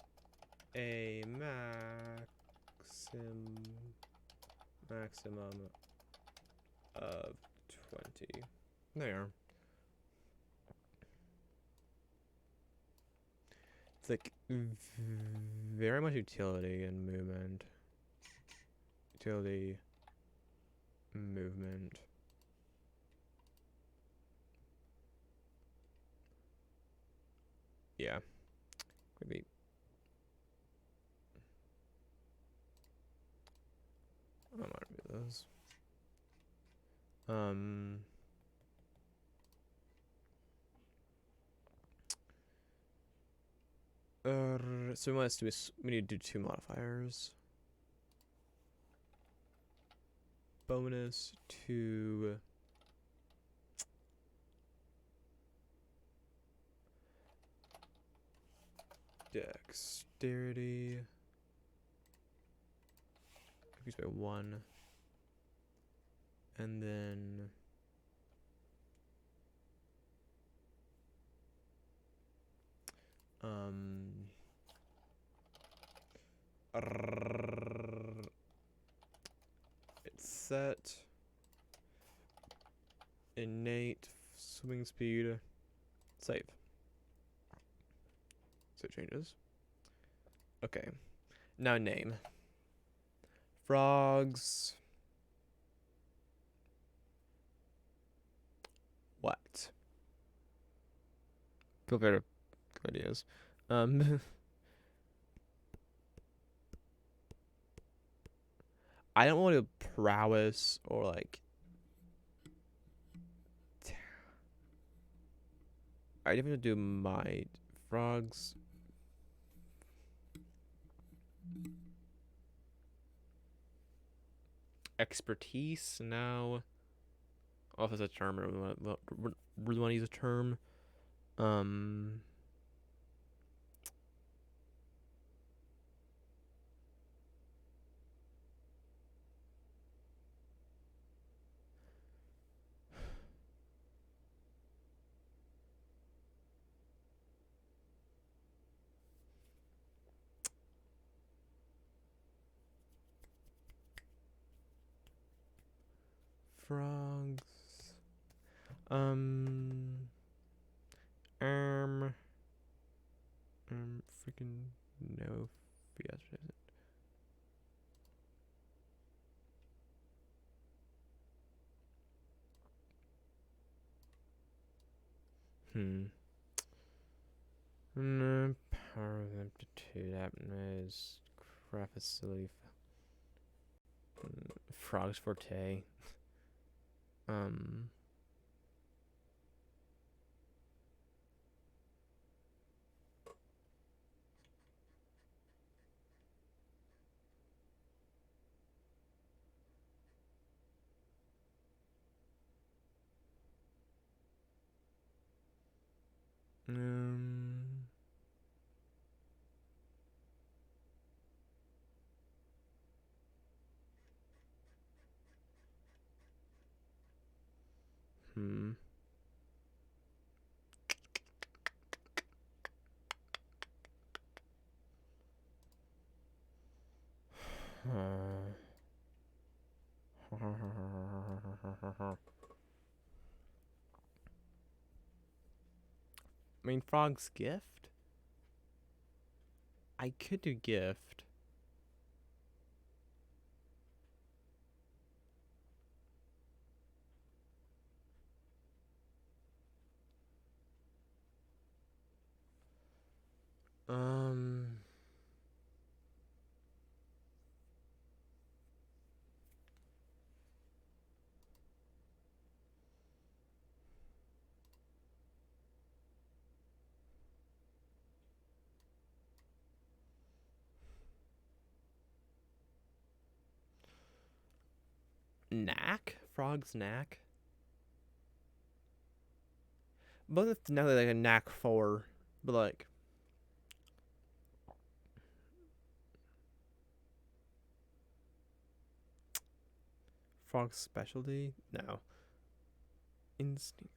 a maximum of 20. There. It's like very much utility and movement. Utility, movement. Yeah. Maybe. I don't know how to do this. So we need to do 2 modifiers. Bonus to dexterity. Increase by 1. And then it's set innate swimming speed save. So it changes. Okay. Now name. Frogs. What? Feel very good ideas. I don't want to prowess or like. I didn't even do my frogs. Expertise now. Oh, if it's a term, or really want to use a term. Frogs. Freaking no. Yes, is it? No, power of aptitude aptness. Craft facility. Frogs forte. Um. Um. Hmm. I mean, frog's gift. I could do gift. Knack? Frog's knack? But it's now like a knack for, but like frog's specialty? No. Instinct.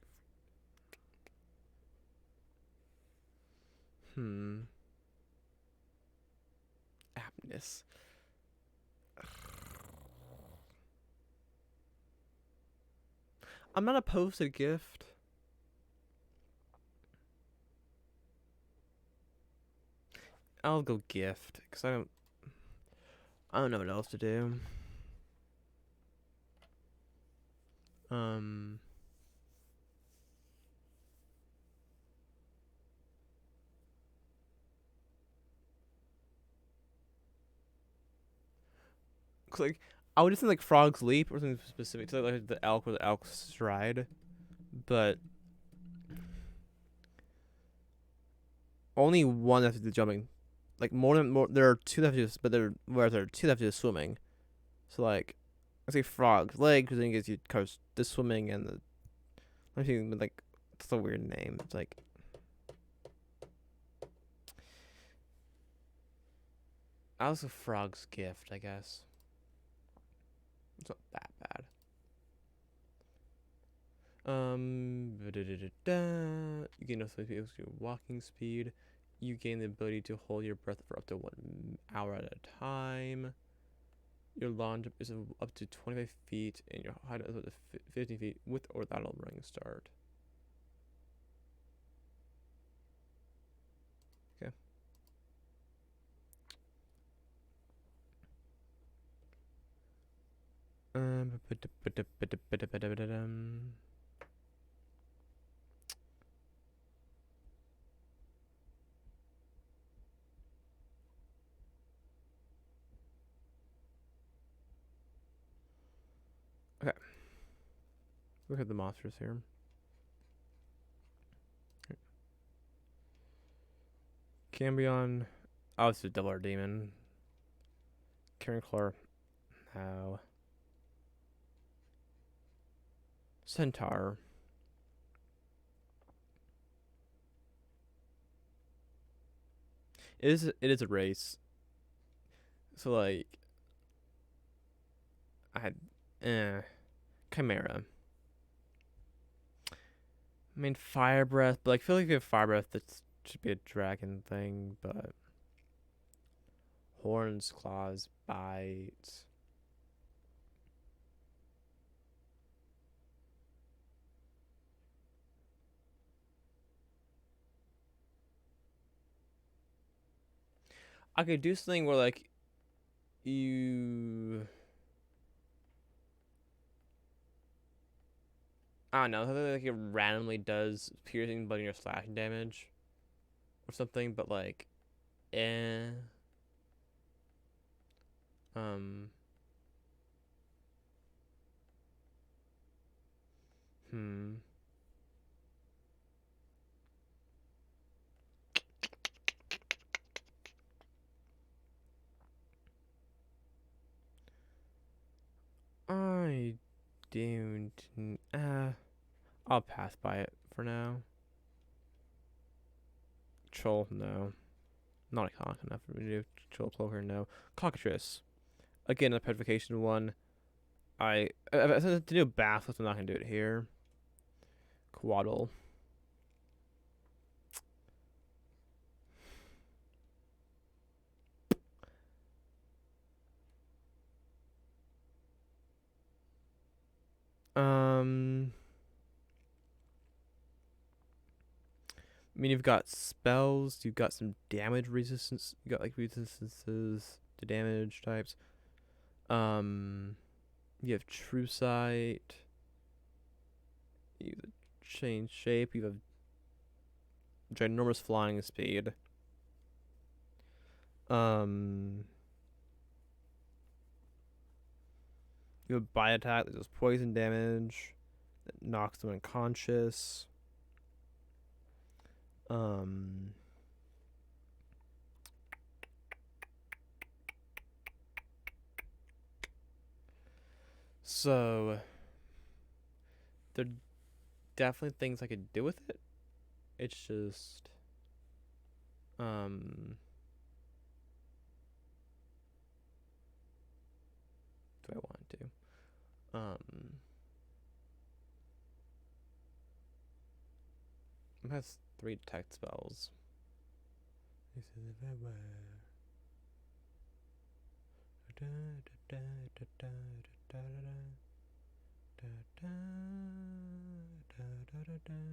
Aptness. I'm not opposed to gift. I'll go gift because I don't know what else to do. Um, 'cause, like I would just think like frog's leap or something specific to like the elk or the elk stride, but only one has to do jumping. Like more, there are two that have to do, but there are two that have to do swimming. So like, I say frog's leg because then it gives you covers the swimming and the. I think like it's a weird name. It's like I was a frog's gift, I guess. It's not that bad. You gain also your walking speed. You gain the ability to hold your breath for up to 1 hour at a time. Your launch is up to 25 feet, and your height is up to 50 feet with or without a running start. Okay. Okay. Look at the monsters here. Cambion. Oh, it's a double R demon. Karen Claw. No. Centaur. It is a race. So like I had Chimera. I mean fire breath, but like I feel like if you have fire breath that should be a dragon thing, but horns, claws, bite. I could do something where like you I don't know, something like it randomly does piercing, bludgeoning, or slashing damage, or something. But like, eh, um, hmm. I don't. I'll pass by it for now. Troll, no, not iconic enough for me to do. Troll cloaker, no. Cockatrice, again a petrification one. I to do a bath, I'm not gonna do it here. Quaddle. Um, I mean, you've got spells, you've got some damage resistance, you got like resistances to damage types. Um, you have True Sight. You have Change Shape. You have ginormous flying speed. Um, you have Bite Attack that does poison damage, that knocks them unconscious. Um, So there are definitely things I could do with it. It's just um do I want to? It has 3 detect spells. This is everywhere. Da, da, da, da, da, da, da, da, da, da, da, da.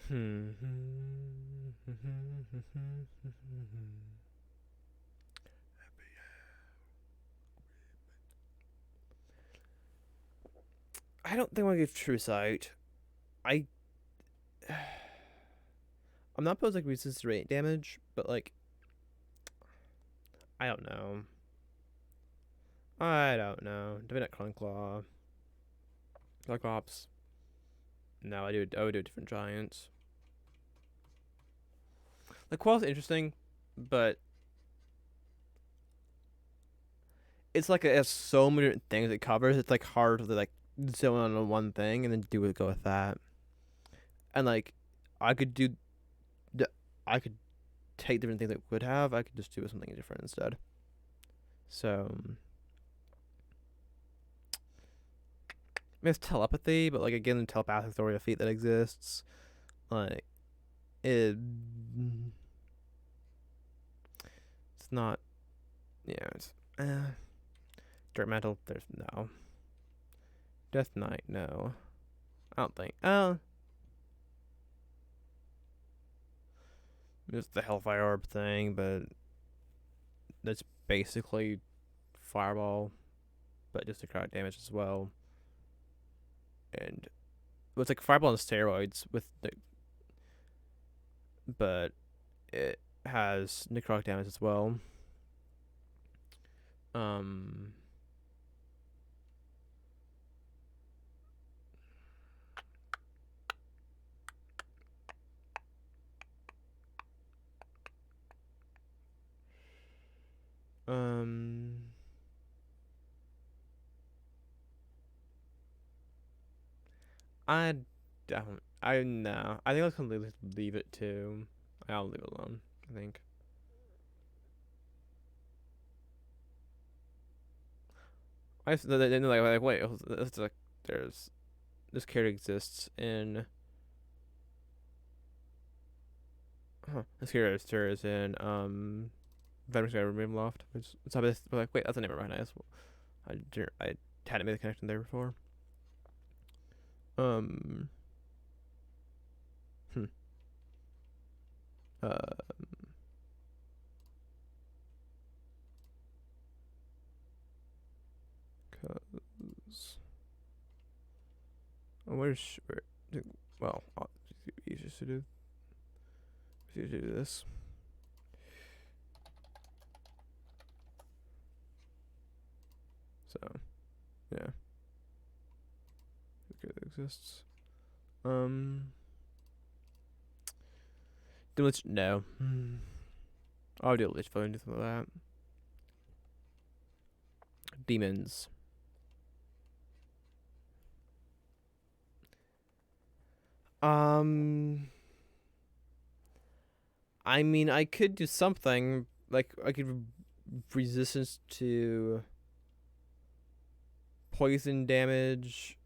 Hmm. I don't think I give True Sight. I I'm not opposed to like resistance rate damage, but like I don't know. I don't know. Divinate Clunclaw. Cyclops. No, I would do a different giant. The Quall's interesting, but it's like it has so many different things it covers. It's like hard to like zone on one thing and then go with that. And like I could do, I could take different things it would have. I could just do something different instead. So I mean, it's telepathy, but like again, the telepathic authority of feat that exists, like it, it's not. Yeah, it's dirt metal. There's no Death Knight. No, I don't think. It's the Hellfire Orb thing, but that's basically Fireball, but just necrotic damage as well. And well, it's like Fireball on steroids with the, but it has necrotic damage as well. Um, um, I don't. I no. I think I can leave it too. I'll leave it alone. I think. I then like wait. It's like there's this character exists in. Huh, this character is in Venom's Guy Ravenloft. It's not this, but like wait, that's a name I recognize. I hadn't made the connection there before. Um. Hmm. Uh. 'Cause where? Well, it's easier to do. It's easier to do this. So yeah, okay, it exists. Lich, no. I'll do a Lich phone, anything like that. Demons. Um, I mean, I could do something like I could resistance to poison damage.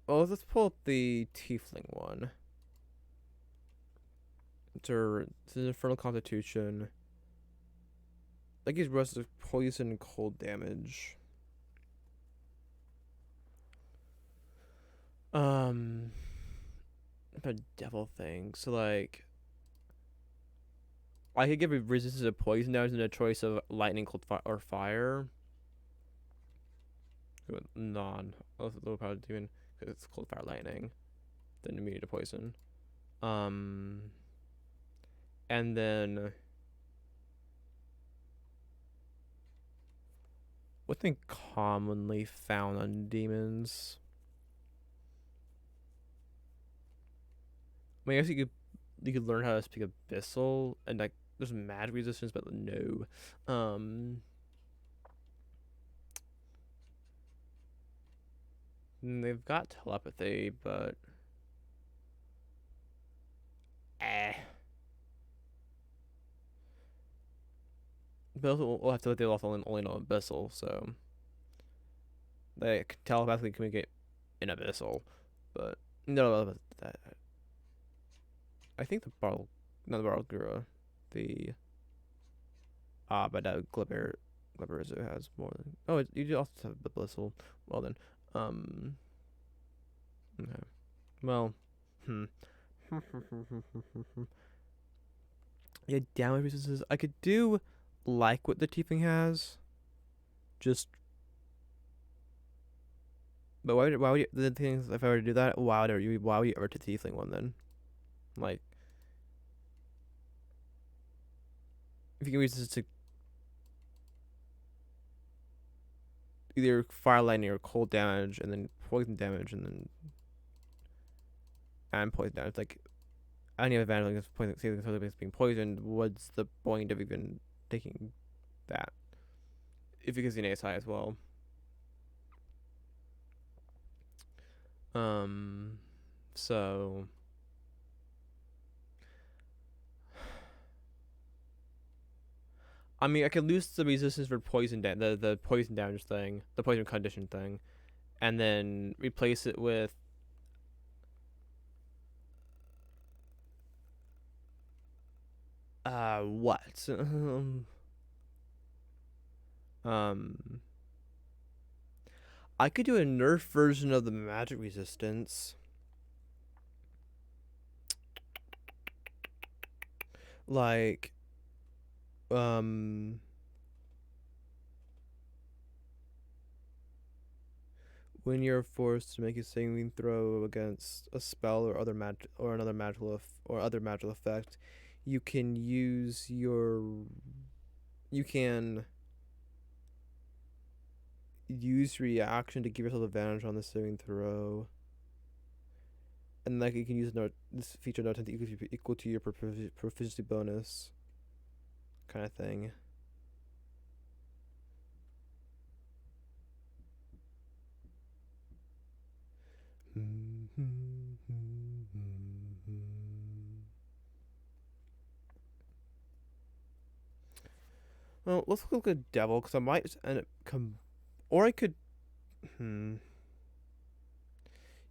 Oh, let's pull up the Tiefling one. It's an Infernal Constitution. That gives rest of poison and cold damage. Um, a devil thing. So like, I could give a resistance to poison damage and a choice of lightning, cold, or fire. Non, low power demon because it's cold, fire, lightning. Then immune to poison. Um, and then What thing commonly found on demons? I mean, I guess you could learn how to speak abyssal and like there's magic resistance, but no. Um, they've got telepathy, but eh. But also we'll have to they'll also only know abyssal, so they telepathically communicate in abyssal, but no, that I think the Barl, not the Barlgura, the but Gliberizo has more than. Oh, you do also have the Blissful. Well then, um, okay. Well, hmm. Yeah, damage resistances. I could do like what the Tiefling has, just. But why would you, the things if I were to do that? Why would you ever take the Tiefling one then? Like, if you can resist to either fire, lightning, or cold damage, and then poison damage, and poison damage, like any advantage against poison, say against being poisoned, what's the point of even taking that? If it gives you an ASI as well. Um, so I mean, I could lose the resistance for the poison damage thing, the poison condition thing, and then replace it with what? um, I could do a nerf version of the magic resistance, like um when you're forced to make a saving throw against a spell or other magical effect, you can use your you can use reaction to give yourself advantage on the saving throw, and like you can use this feature not to equal to your proficiency bonus, kind of thing. Well, let's look at devil because I might just end up or I could. Hmm.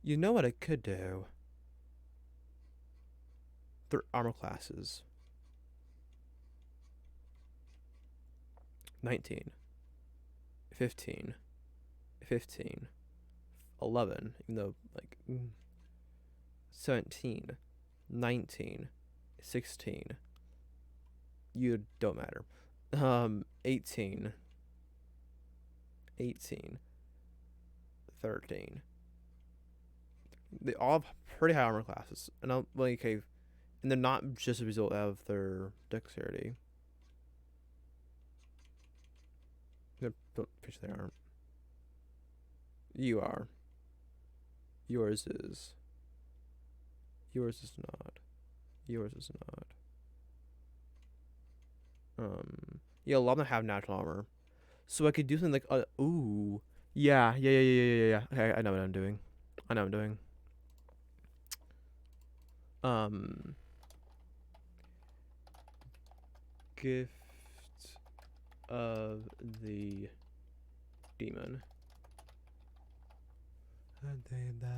You know what I could do? Their armor classes 19, 15, 15, 11, even though, like, 17, 19, 16. You don't matter. 18, 18, 13. They all have pretty high armor classes. And I'm like, okay, and they're not just a result of their dexterity. They're pretty they aren't. You are. Yours is. Yours is not. Yours is not. Yeah, a lot of them have natural armor, so I could do something like, ooh, yeah. Okay, I know what I'm doing. I know what I'm doing. Um, gift of the demon. Okay.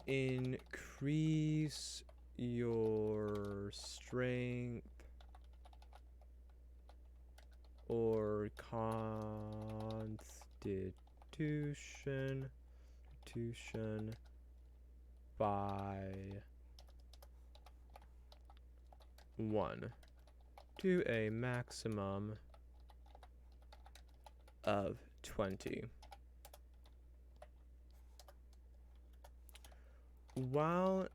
Increase your strength or constitution by 1 to a maximum of 20. While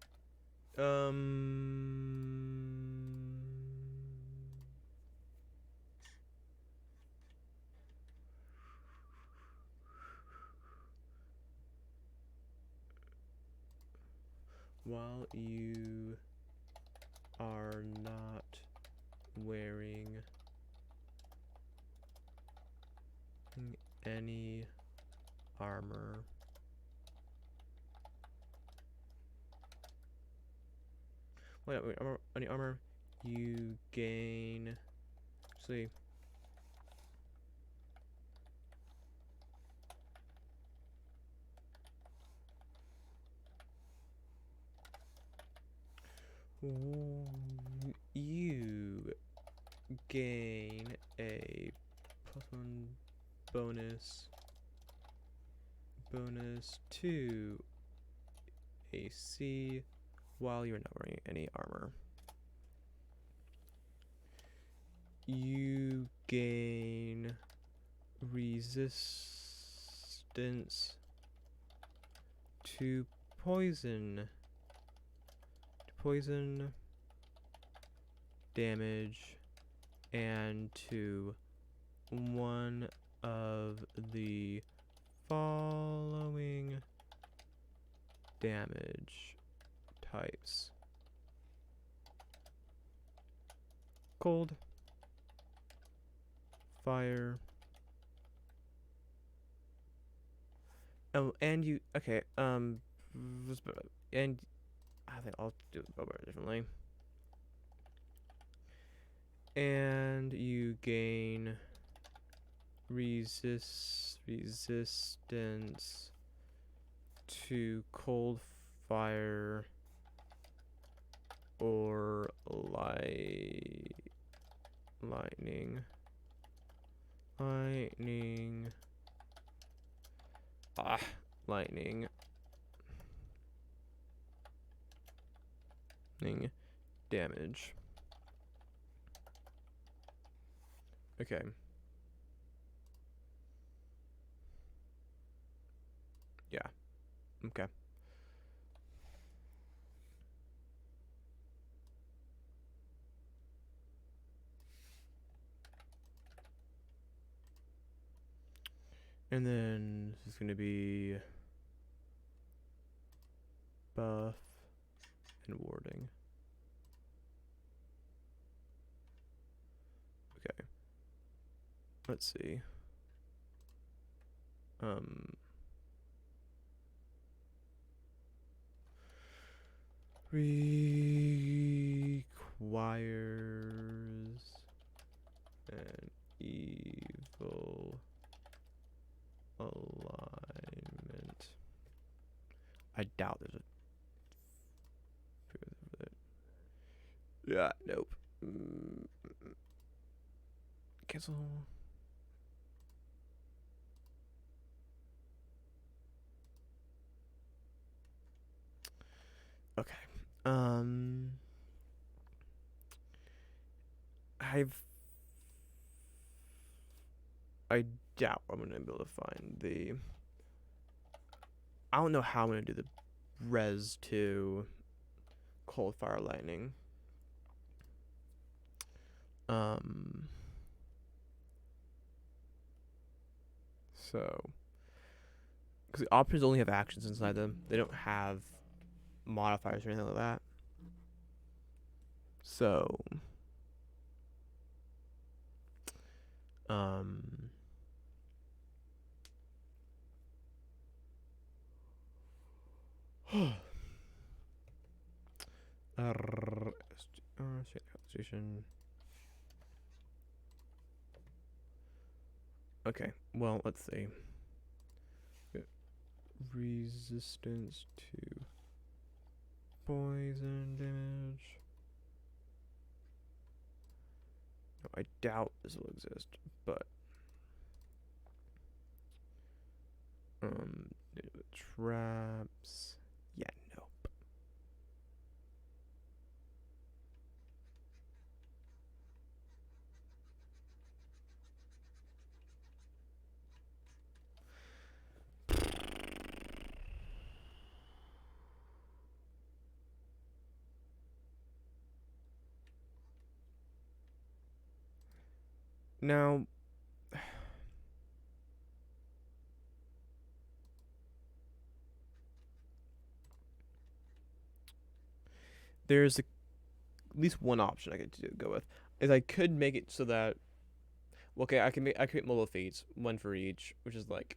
while you are not wearing any armor, any armor, you gain. See. You gain a +1 bonus to AC while you're not wearing any armor. You gain resistance to poison damage and to one of the following damage types: cold, fire. Oh, and you okay? And I think I'll do the bowbar differently. And you gain resistance to cold, fire, or lightning. Lightning damage. Okay. Yeah. Okay. And then this is going to be buff and warding. Okay. Let's see. Requires an evil alignment. I doubt there's a. Yeah, nope. Cancel. Okay. I doubt I'm gonna be able to find the. I don't know how I'm gonna do the res to cold fire lightning. So, because the options only have actions inside them, they don't have modifiers or anything like that. So, Constitution. Okay, well, let's see. Resistance to poison damage. No, I doubt this will exist, but traps. Yeah, nope. Now, there's at least one option I could go with. Is I could make it so that okay, I create multiple feats, one for each, which is like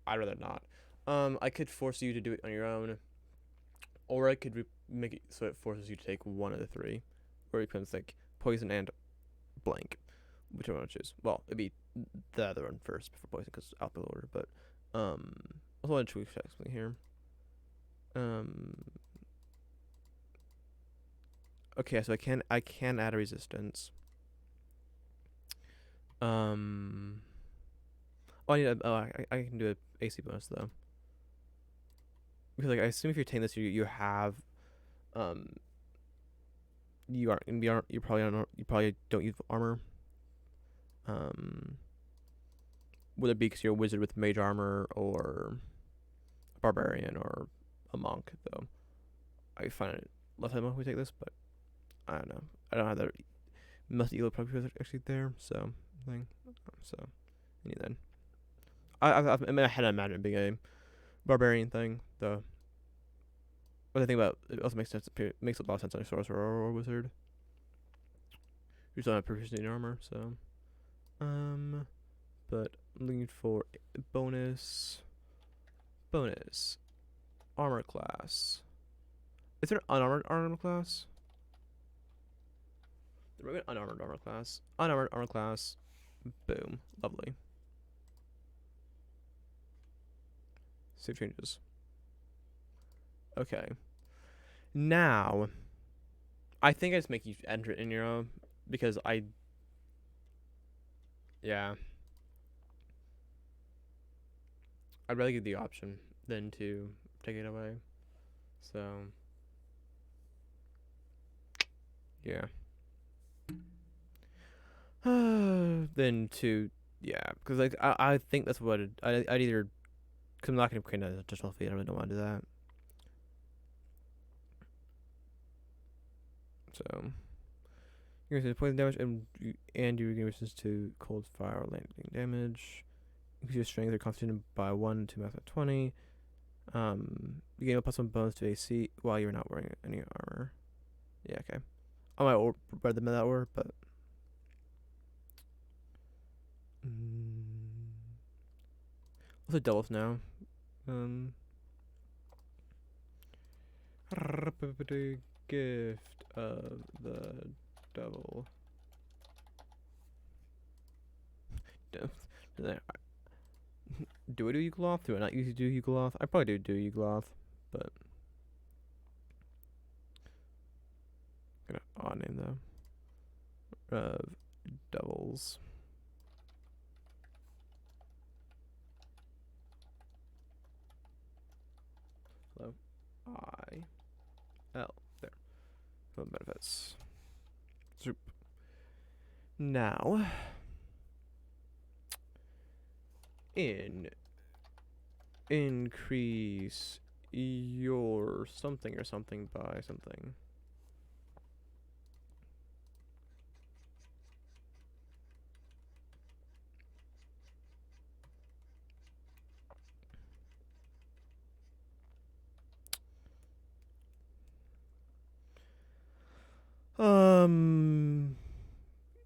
I'd rather not. I could force you to do it on your own, or I could make it so it forces you to take one of the three, or it becomes like poison and blank, whichever one I choose. Well, it'd be the other one first before poison because alphabetical order. But I also want to check something here. Um, okay, so I can add a resistance. Um, oh, I can do a AC bonus though. Because like I assume if you're taking this, you have um you aren't gonna be you probably don't use armor. Um, whether it be because you're a wizard with mage armor or a barbarian or a monk, though I find it less likely we take this, but I don't know. I don't have that. Most elo probably actually there, so thing. So, and then in my head I imagine it being a barbarian thing, though. But I think about it also makes sense. It makes a lot of sense on a sorcerer or a wizard. You don't have proficiency in armor, so but I'm looking for bonus bonus armor class. Is there an unarmored armor class? There might be an unarmored armor class. Unarmored armor class. Boom. Lovely. Save changes. Okay. Now, I think I just make you enter it in your own because yeah, I'd rather give the option than to take it away. So, yeah. Then to, yeah, because like I think that's what I'd either, cause I'm not gonna create an additional feat. I really don't want to do that. So, you're going to poison damage and you regain resistance to cold, fire, or lightning damage. Increase your strength or constitution by 1 to max at 20. You gain a plus 1 bonus to AC while you're not wearing any armor. Yeah, okay. I might read them in that order, but. What's the devils now? Gift of the devil. Do I do Yugoloth? Do I not usually do Yugoloth? I probably do Yugoloth, but gonna odd name though. Of devils. Hello. L. There. No benefits. Zoop. Now, increase your something or something by something.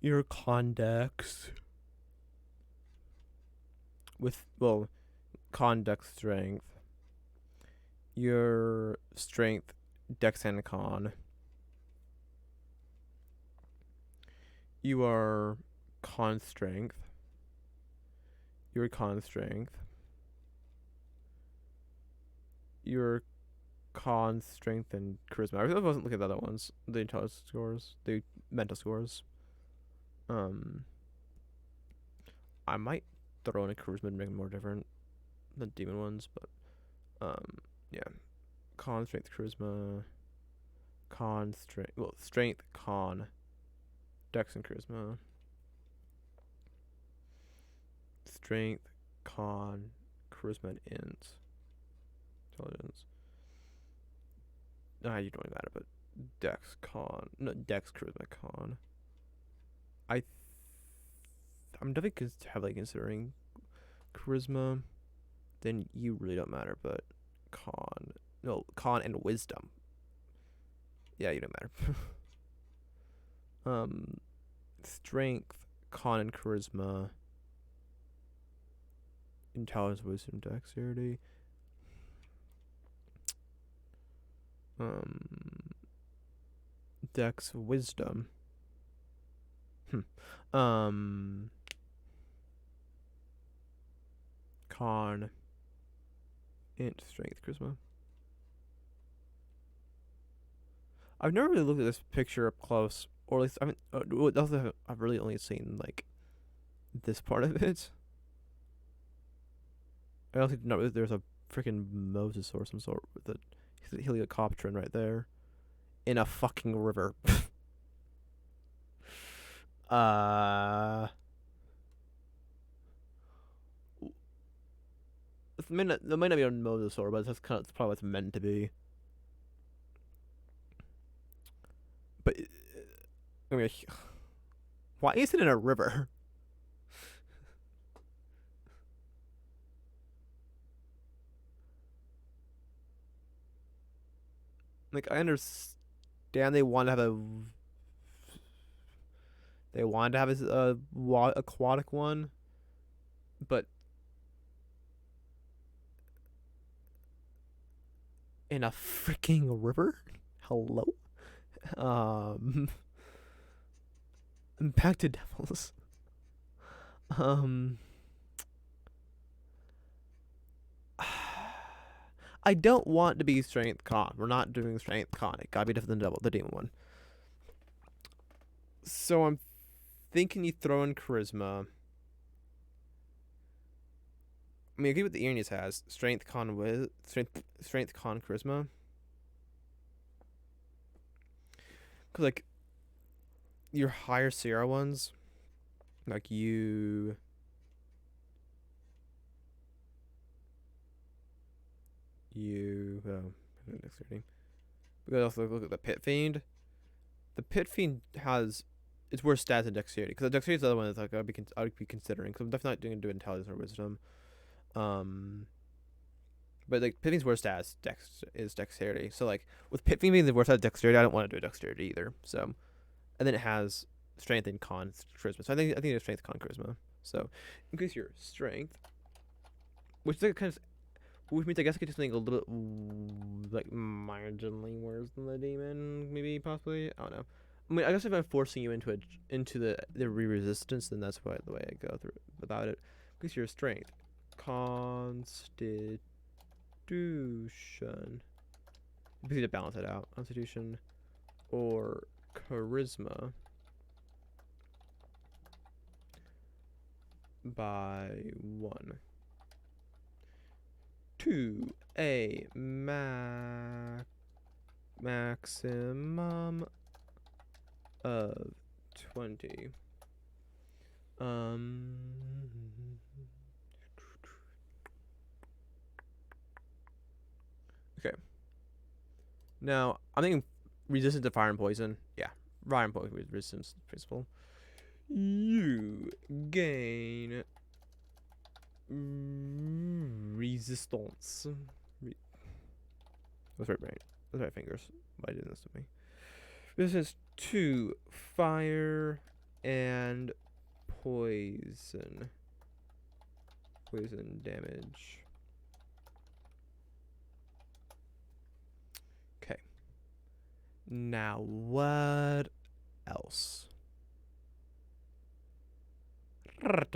Your condex with condex strength. Your strength, dex and con. You are con strength. Your con strength. Your con strength and charisma. I wasn't looking at the other ones. The intelligence scores, the mental scores. I might throw in a charisma to make them more different than demon ones, but yeah. Con strength charisma. Con strength strength con. Dex and charisma. Strength con charisma and int. Intelligence. You don't matter, but Dex con, no Dex charisma con. I I'm definitely heavily considering charisma. Then you really don't matter, but con, no, con and wisdom. Yeah, you don't matter. um, strength, con and charisma, intelligence, wisdom, dexterity. Um, dex, wisdom. Um, con, int, strength, charisma. I've never really looked at this picture up close, or at least I haven't. I've really only seen like this part of it. I also did not know there's a freaking Moses or some sort with a heliocopteron right there in a fucking river. uh, it may not be a mosasaur, but that's kind of probably what it's meant to be. But I mean, why is it in a river? Like I understand they wanted to have a aquatic one, but in a freaking river. Hello. Um, back to devils. Um, I don't want to be strength con. We're not doing strength con. It gotta be different than the demon one. So I'm thinking you throw in charisma. I mean, I get what the Earnest has. Strength con with strength con charisma. Cause like your higher Sierra ones, like dexterity. We gotta also look at the Pit Fiend. The Pit Fiend has it's worse stats than dexterity because the dexterity is the other one that's like I'd be considering because I'm definitely not doing intelligence or wisdom. Um, but like Pit Fiend's worst stats is dexterity. So like with Pit Fiend being the worst at dexterity, I don't want to do a dexterity either. So and then it has strength and con charisma. So I think it's strength con charisma. So increase your strength, which is like kind of which means I guess I could do something a little like marginally worse than the demon, maybe possibly. I don't know. I mean, I guess if I'm forcing you into the resistance, then that's the way I go through about it. Increase your strength, constitution. We need to balance it out. Constitution or charisma by 1 to a maximum of 20. Okay. Now I'm thinking resistance to fire and poison. Yeah, fire and poison resistance principle. You gain resistance. That's right, brain. That's right, fingers. Why did this to me? Resistance to fire and poison. Poison damage. Okay. Now what else? I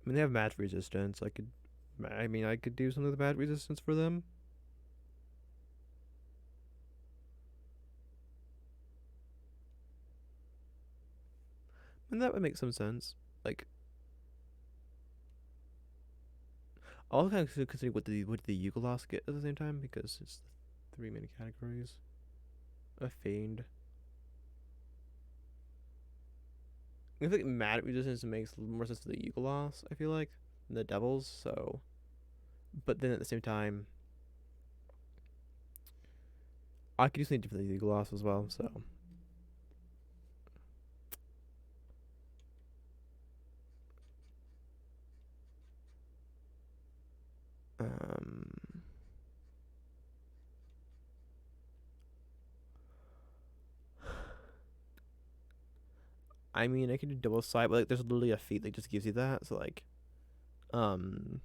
mean, they have match resistance. I could do something with match resistance for them. And that would make some sense. Like, I'll kind of consider what the Yugolos get at the same time because it's the 3 main categories. A fiend. I think magic resistance makes more sense to the Yugolos, I feel like, than the devils, so but then at the same time I could do something different than the Yugolos as well, so I mean, I could do double sight, but like, there's literally a feat that just gives you that. So like, um,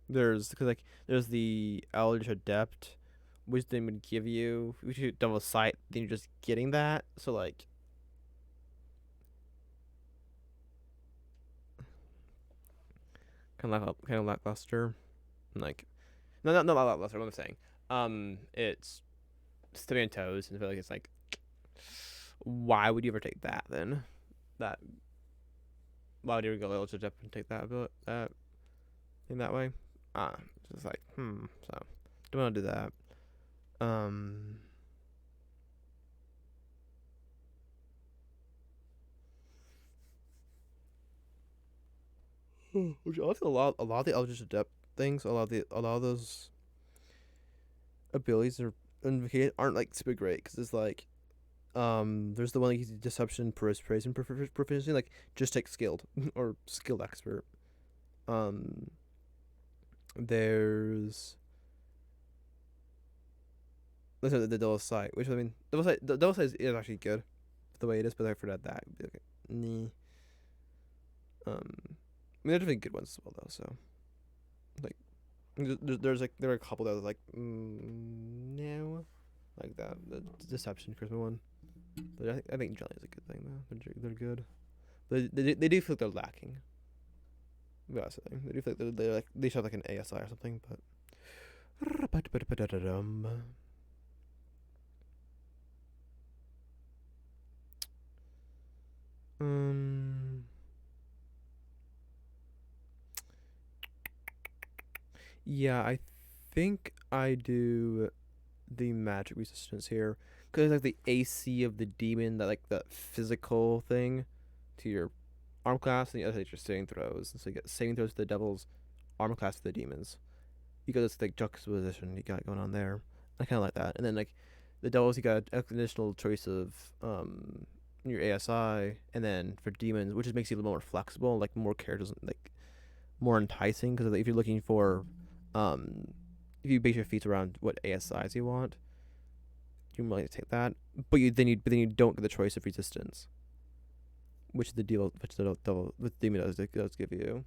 there's the Eldritch Adept, which then would give you if you double sight, then you're just getting that. So like, kind of lackluster. Like, no, not lackluster. What I'm saying, it's stepping on toes, and I feel like it's like, why would you ever take that then? That why would you ever go Eldritch Adept and take that in that way? It's just like So don't want to do that. Um, which I think a lot of the Eldritch Adept things, a lot of those abilities are invocated aren't like super great because it's like there's the one like deception, persuasion, proficiency, like just take skilled or skilled expert. Um, there's the double sight, which I mean, double sight is actually good the way it is, but I forgot that. Okay. Nah. I mean, there's definitely good ones as well though. So like, there are a couple that are like no, like that the deception charisma one. But I think Jelly is a good thing though. They're good, but they do feel like they're lacking. That's the thing. They do feel like they're like they should have like an ASI or something. But um yeah, I think I do the magic resistance here because like the AC of the demon, that like the physical thing to your arm class, and the other thing is your saving throws. And so you get saving throws to the devils, armor class to the demons. You got this like juxtaposition you got going on there. I kind of like that. And then like the devils, you got an additional choice of your ASI, and then for demons, which just makes you a little more flexible, like more characters, like more enticing. Because if you're looking for, um, if you base your feats around what ASIs you want, you're more likely to take that. But then you don't get the choice of resistance, which the devil with demon does give you.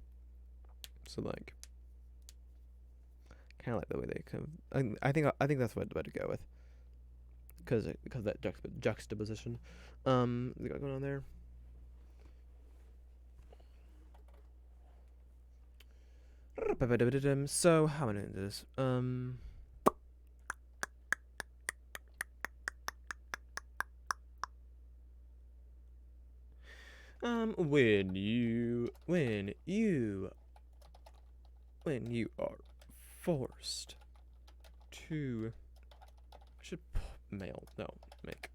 So like, kind of like the way they kind of. I think that's what to go with because that juxtaposition. They got going on there. So how am I doing this? When you are forced to, I should mail no make.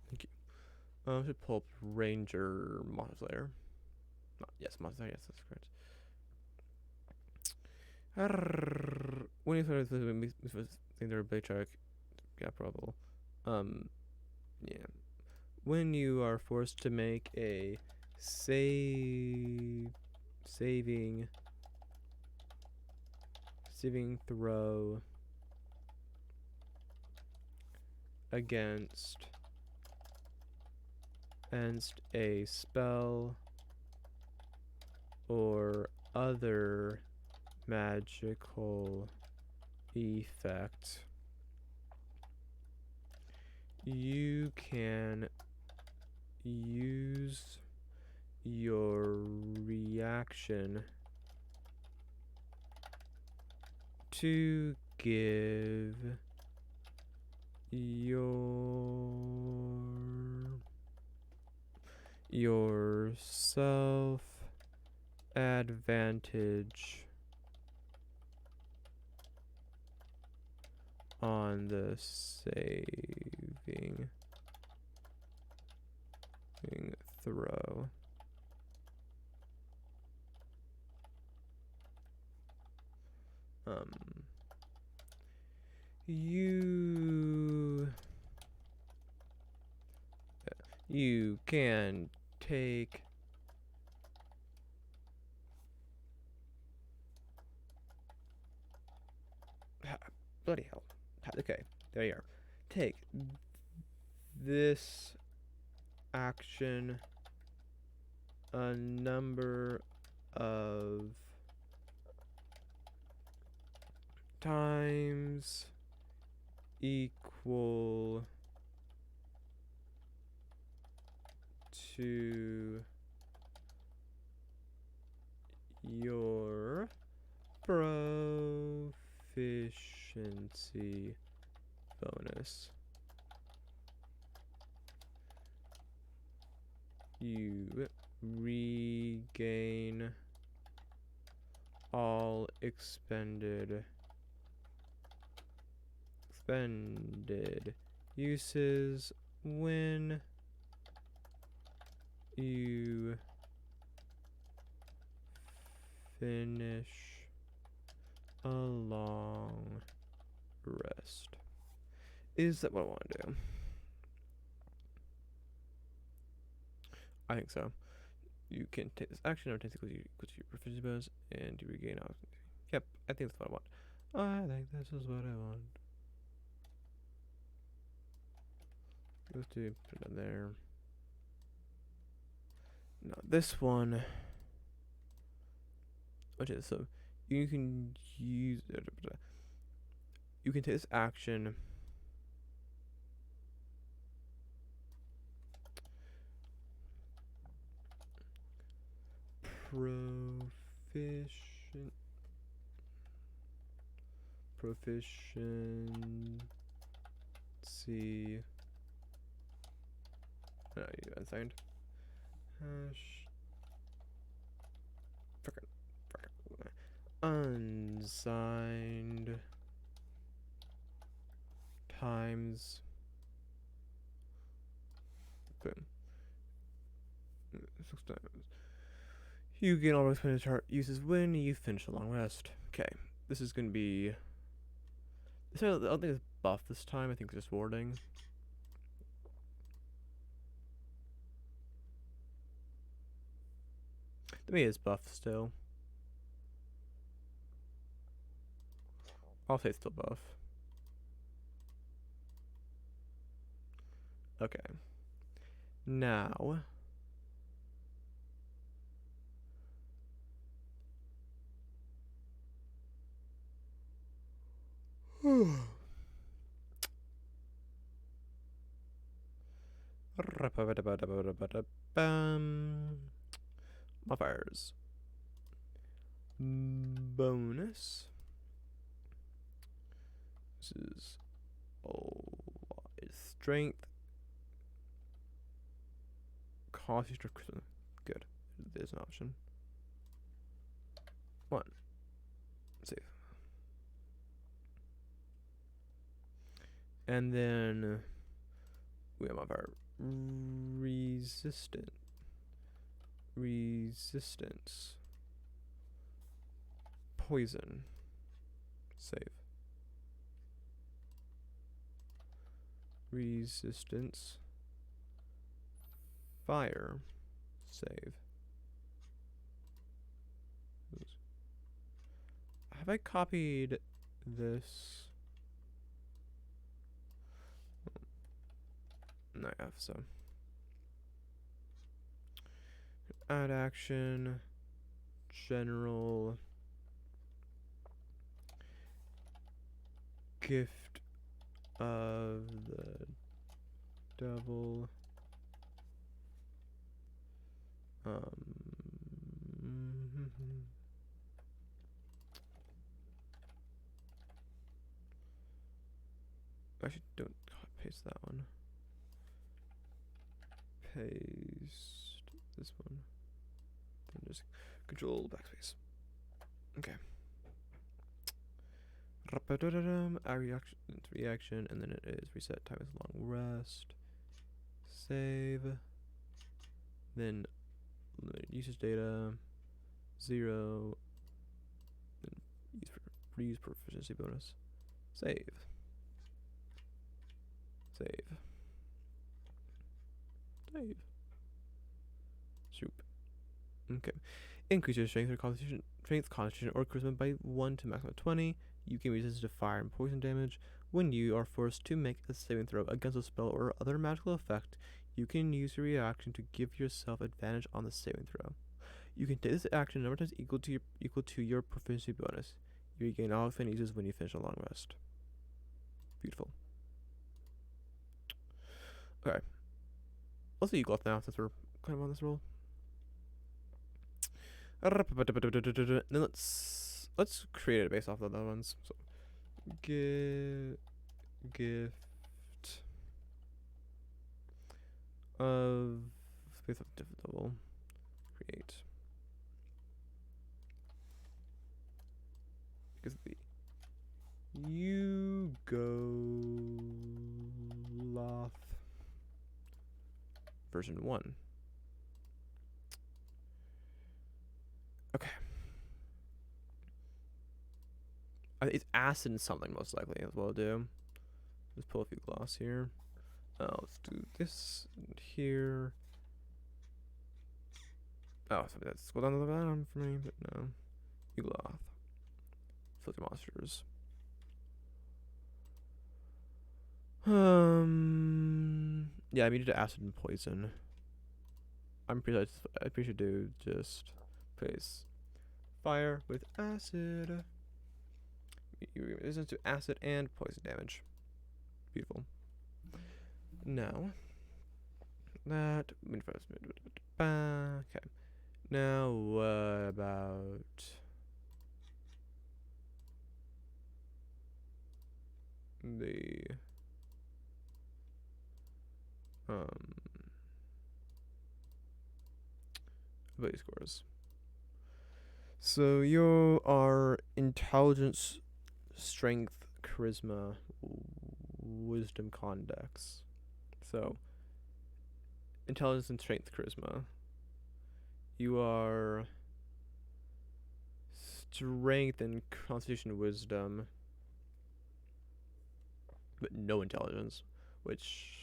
Thank you. I should pull up Ranger Monster Slayer. Yes, Monster Slayer. Yes, that's correct. When you start think they're a big track, yeah, probable. Um, yeah. When you are forced to make a saving throw against a spell or other magical effect, you can use your reaction to give yourself advantage on the saving throw. You can take bloody hell. Okay, there you are. Take this action a number of times equal to your proficiency bonus. You regain all expended uses when you finish a long rest. Is that what I want to do? I think so. You can take this action or take equals to your proficiency bonus and you regain opportunity. Yep, I think that's what I want. I think this is what I want. Let's do put it in there. Now this one. Okay, so you can use you can take this action. Proficiency. No, you unsigned. Hash. Frickin'. Unsigned times. Boom. 6 times. You gain all expended chart uses when you finish a long rest. Okay, this is gonna be. I don't think it's buff this time. I think it's just warding. To me, it's buff still. I'll say it's still buff. Okay. Now. Modifiers. Bonus. This is strength. Constitution. Good. There's an option. 1. Save. And then we have our resistance. Poison. Save. Resistance. Fire. Save. Have I copied this? No, I have, so. Add action. General. Gift of the devil. Actually, don't paste that one. Paste this one. Then just control backspace. Okay. Reaction, and then it is reset time is long rest. Save. Then limited usage data. 0. Then use proficiency bonus. Save. Save. Save. Soup. Okay. Increase your strength or constitution, or charisma by 1 to maximum 20. You can resist to fire and poison damage. When you are forced to make a saving throw against a spell or other magical effect, you can use your reaction to give yourself advantage on the saving throw. You can take this action a number of times equal to your proficiency bonus. You regain all offhand uses when you finish a long rest. Beautiful. Okay. Let's do Eagle now since we're kind of on this roll. Then let's create it based off of the other ones. So gift of space of different level. Create. Because the you go Loth version 1. Okay. It's acid and something most likely as well. Do let's pull a few gloss here. Let's do this here. Oh, sorry, that's scroll down to the bottom for me, but no. Ugloth. Filter monsters. Yeah, I needed acid and poison. I'm pretty sure do just place fire with acid. You resist to acid and poison damage. Beautiful. Now that okay. Now what about the ability scores? So you are intelligence, strength, charisma, wisdom, condex. So intelligence and strength, charisma. You are strength and constitution, wisdom, but no intelligence, which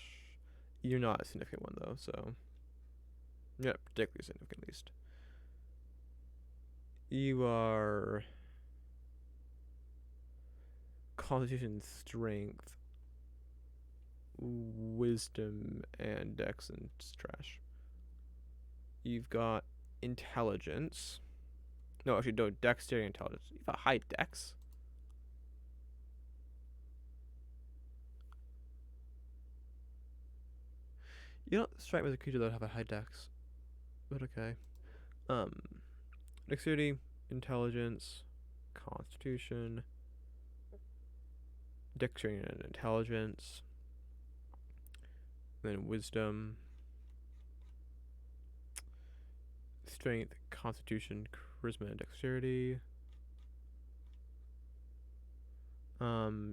you're not a significant one though. So yeah, particularly significant at least. You are constitution, strength, wisdom, and dex, and trash. You've got intelligence. No, actually, no, dexterity, intelligence. You've got high dex. You don't strike me as a creature that have a high dex, but okay. Dexterity, intelligence, constitution, dexterity and intelligence, then wisdom, strength, constitution, charisma, and dexterity.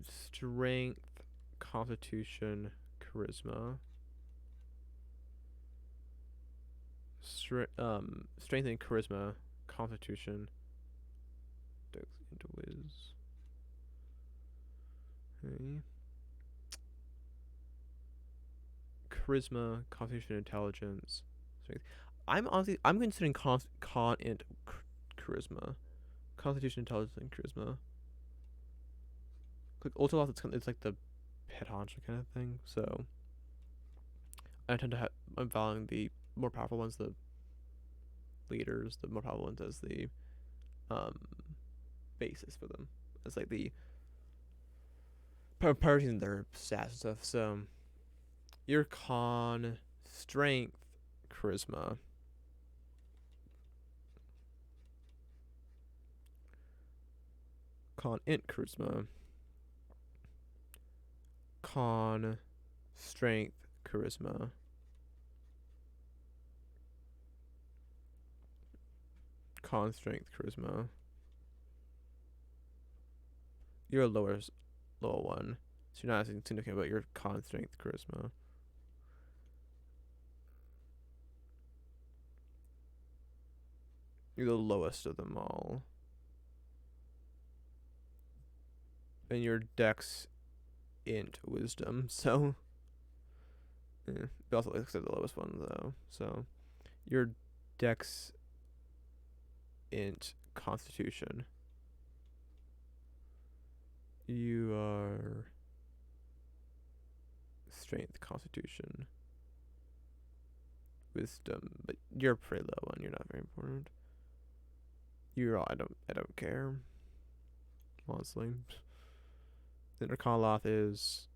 Strength, constitution, charisma. Strength and charisma, constitution, dex into whiz. Okay. Charisma, constitution, intelligence, strength. I'm considering con and charisma, constitution, intelligence, and charisma. Like Ultraloth, it's like the head honcho kind of thing. So I tend to have I'm valuing the more powerful ones, the leaders, the more powerful ones as the basis for them. It's like the priorities in their stats and stuff. So your con, strength, charisma. Con int charisma. Con, strength, charisma. Con, strength, charisma. You're a lower one, so you're not as significant about your con, strength, charisma. You're the lowest of them all. And your dex int wisdom, so yeah. It also looks like the lowest one though. So your dex int constitution. You are strength, constitution, wisdom, but you're pretty low and you're not very important. You're all I don't care, honestly. Then Arcaloth is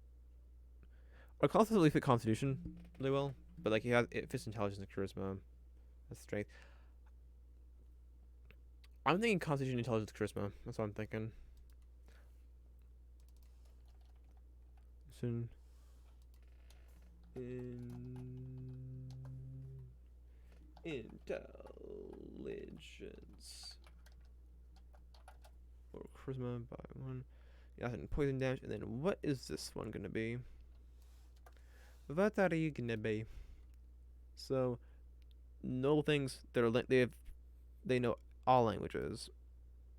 Arcaloth doesn't really fit constitution really well, but like he has it fits intelligence and charisma. That's strength. I'm thinking constitution, intelligence, charisma. That's what I'm thinking. Soon in intelligence or charisma by one. Yeah, and poison damage. And then what is this one gonna be? What are you gonna be? So no things. They know all languages.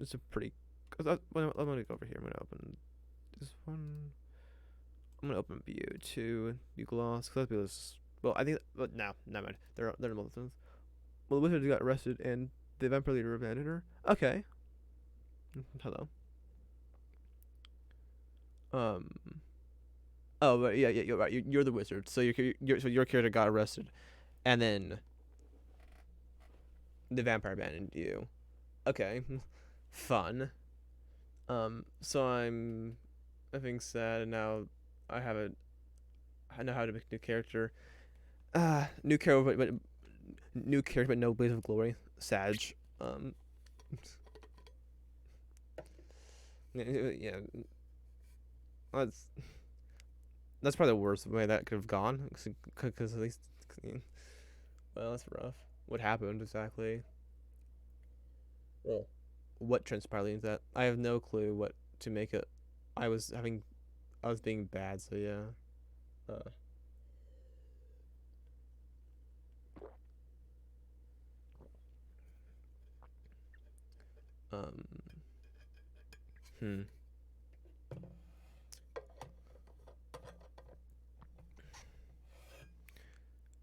It's a pretty. Cause I'm gonna go over here. I'm gonna open this one. I'm gonna open view to view gloss. Cause that's well, I think. But no, never mind. They're in multiple things. Well, the wizard got arrested and the vampire leader abandoned her. Okay. Hello. Um. Oh, but yeah, you're right. You're the wizard. So your character got arrested, and then the vampire abandoned you. Okay, fun. So I think sad, and now I have a I know how to make a new character. New character, but new character, but no blaze of glory. Sag. Um, yeah, that's that's probably the worst way that could have gone. Because at least, well, that's rough. What happened exactly? Well, what transpired into that? I have no clue what to make it. I was having, I was being bad, so yeah. Uh, um, hmm.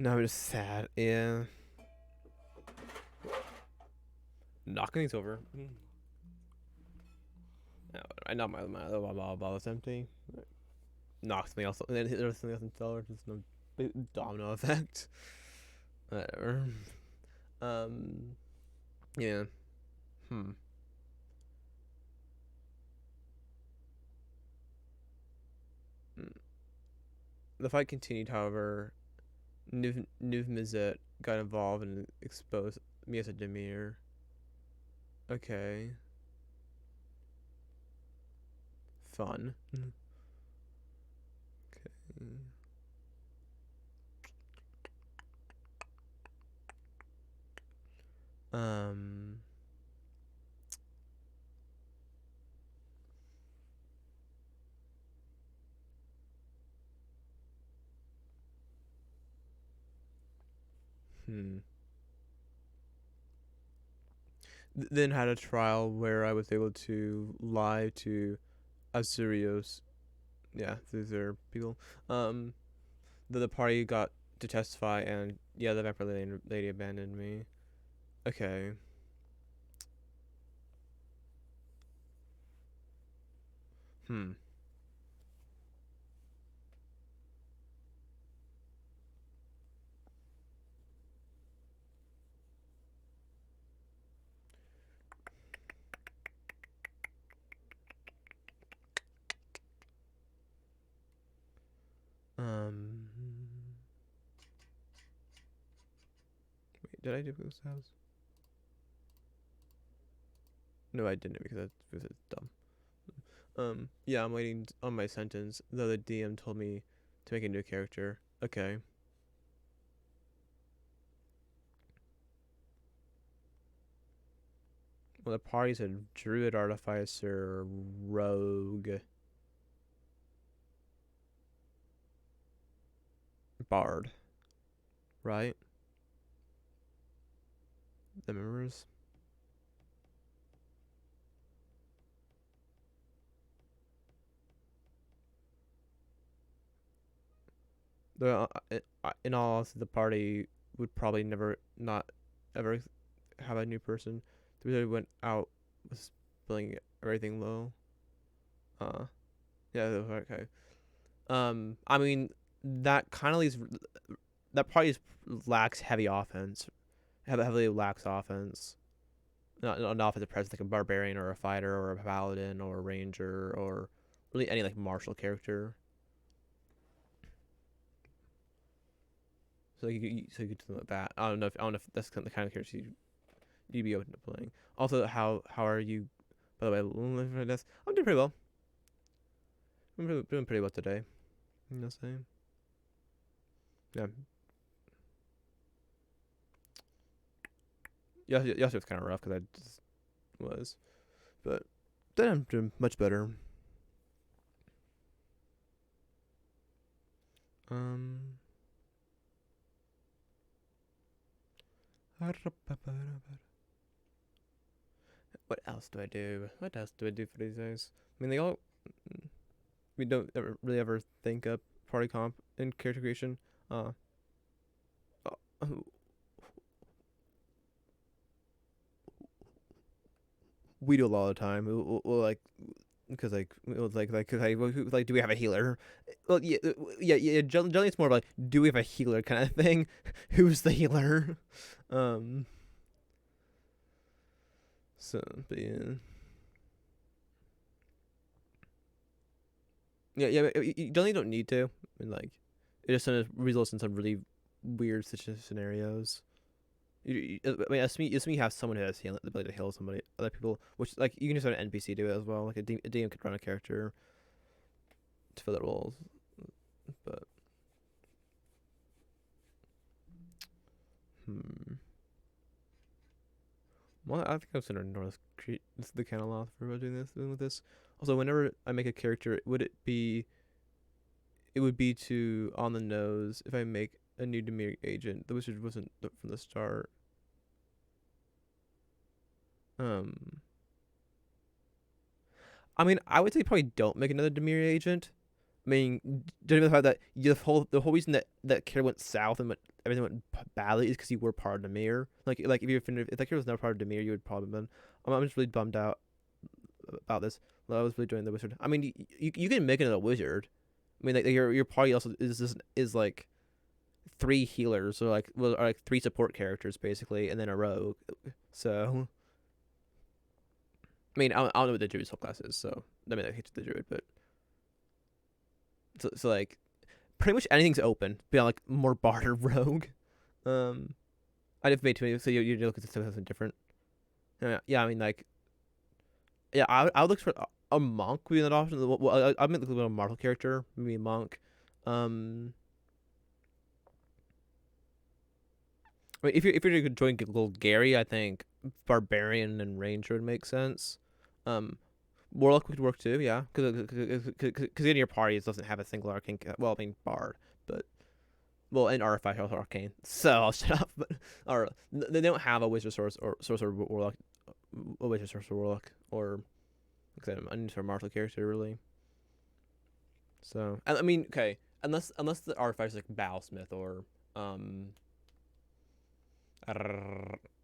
No, I'm just sad. Yeah. Knocking things over. No, I know my little ball is empty. It knocks me also, and then there's something else in cellar. Just no domino effect. Whatever. Um. Yeah. Hmm. Mm. The fight continued, however. Nuv Mizet got involved and exposed me as a Demir. Okay. Fun. Okay. Um. Hmm. Then had a trial where I was able to lie to Azurios. Yeah, these are people. Um, the party got to testify, and yeah, the vampire lady abandoned me. Okay. Hmm. Um. Wait, did I do this house? No, I didn't because it's dumb. Yeah, I'm waiting on my sentence. Though the DM told me to make a new character. Okay. Well, the party said druid, artificer, rogue, bard. Right? The members. In all honesty, the party would probably never not ever have a new person. The wizard went out with spilling everything low. Yeah. Okay. I mean that kind of leaves that probably lacks heavy offense. Heavily lacks offense. Not an offensive presence like a barbarian or a fighter or a paladin or a ranger or really any like martial character. So you could do something like that. I don't know if that's the kind of character you'd be open to playing. Also, how are you? By the way, I'm doing pretty well. Doing pretty well today. You know what I'm saying? Yeah. Yesterday was kind of rough because I just was, but then I'm doing much better. Um. What else do I do? What else do I do for these days? I mean, they all. We don't really ever think up party comp in character creation. Uh, uh, we do a lot of the time. We'll like because like it was like do we have a healer? Well, yeah. Generally, it's more of like do we have a healer kind of thing. Who's the healer? Um. So, but yeah. But you generally don't need to. I mean, like, it just sometimes results in some really weird scenarios. I mean, assuming you have someone who has the ability to heal somebody, other people, which like you can just have an NPC do it as well. Like a DM could run a character to fill that roles, but hmm. Well, I think I'm gonna ignore this is the kind of loss for doing with this. Also, whenever I make a character, it would be too on the nose if I make a new Demir agent. The wizard wasn't from the start. Um, I mean, I would say probably don't make another Demir agent. I mean, judging by the fact that the whole reason that character went south and everything went badly is because you were part of Demir. Like if that character was never part of Demir, you would probably been. I'm just really bummed out about this. Well, I was really enjoying the wizard. I mean, you can make another wizard. I mean, like your party also is like three healers or like three support characters basically, and then a rogue. So I mean, I don't know what the druid's subclass is, so I mean, I hate the druid, but so like pretty much anything's open beyond like more bard or rogue. Um, I'd have made too many, so you look at something different. Yeah, I mean like yeah, I would look for a monk being that option. Well, I meant look at a martial character, maybe a monk. Um, I mean, if you're join little Gary, I think barbarian and ranger would make sense. Um, Warlock could work too, yeah, because in your party it doesn't have a single arcane. Well, I mean bard, but well, and RFI also arcane. So I'll shut up. But or they don't have a wizard source or sorcerer warlock, a wizard sorcerer warlock, or like I said, any sort of martial character really. So I mean, okay, unless the artificer is like Battlesmith or um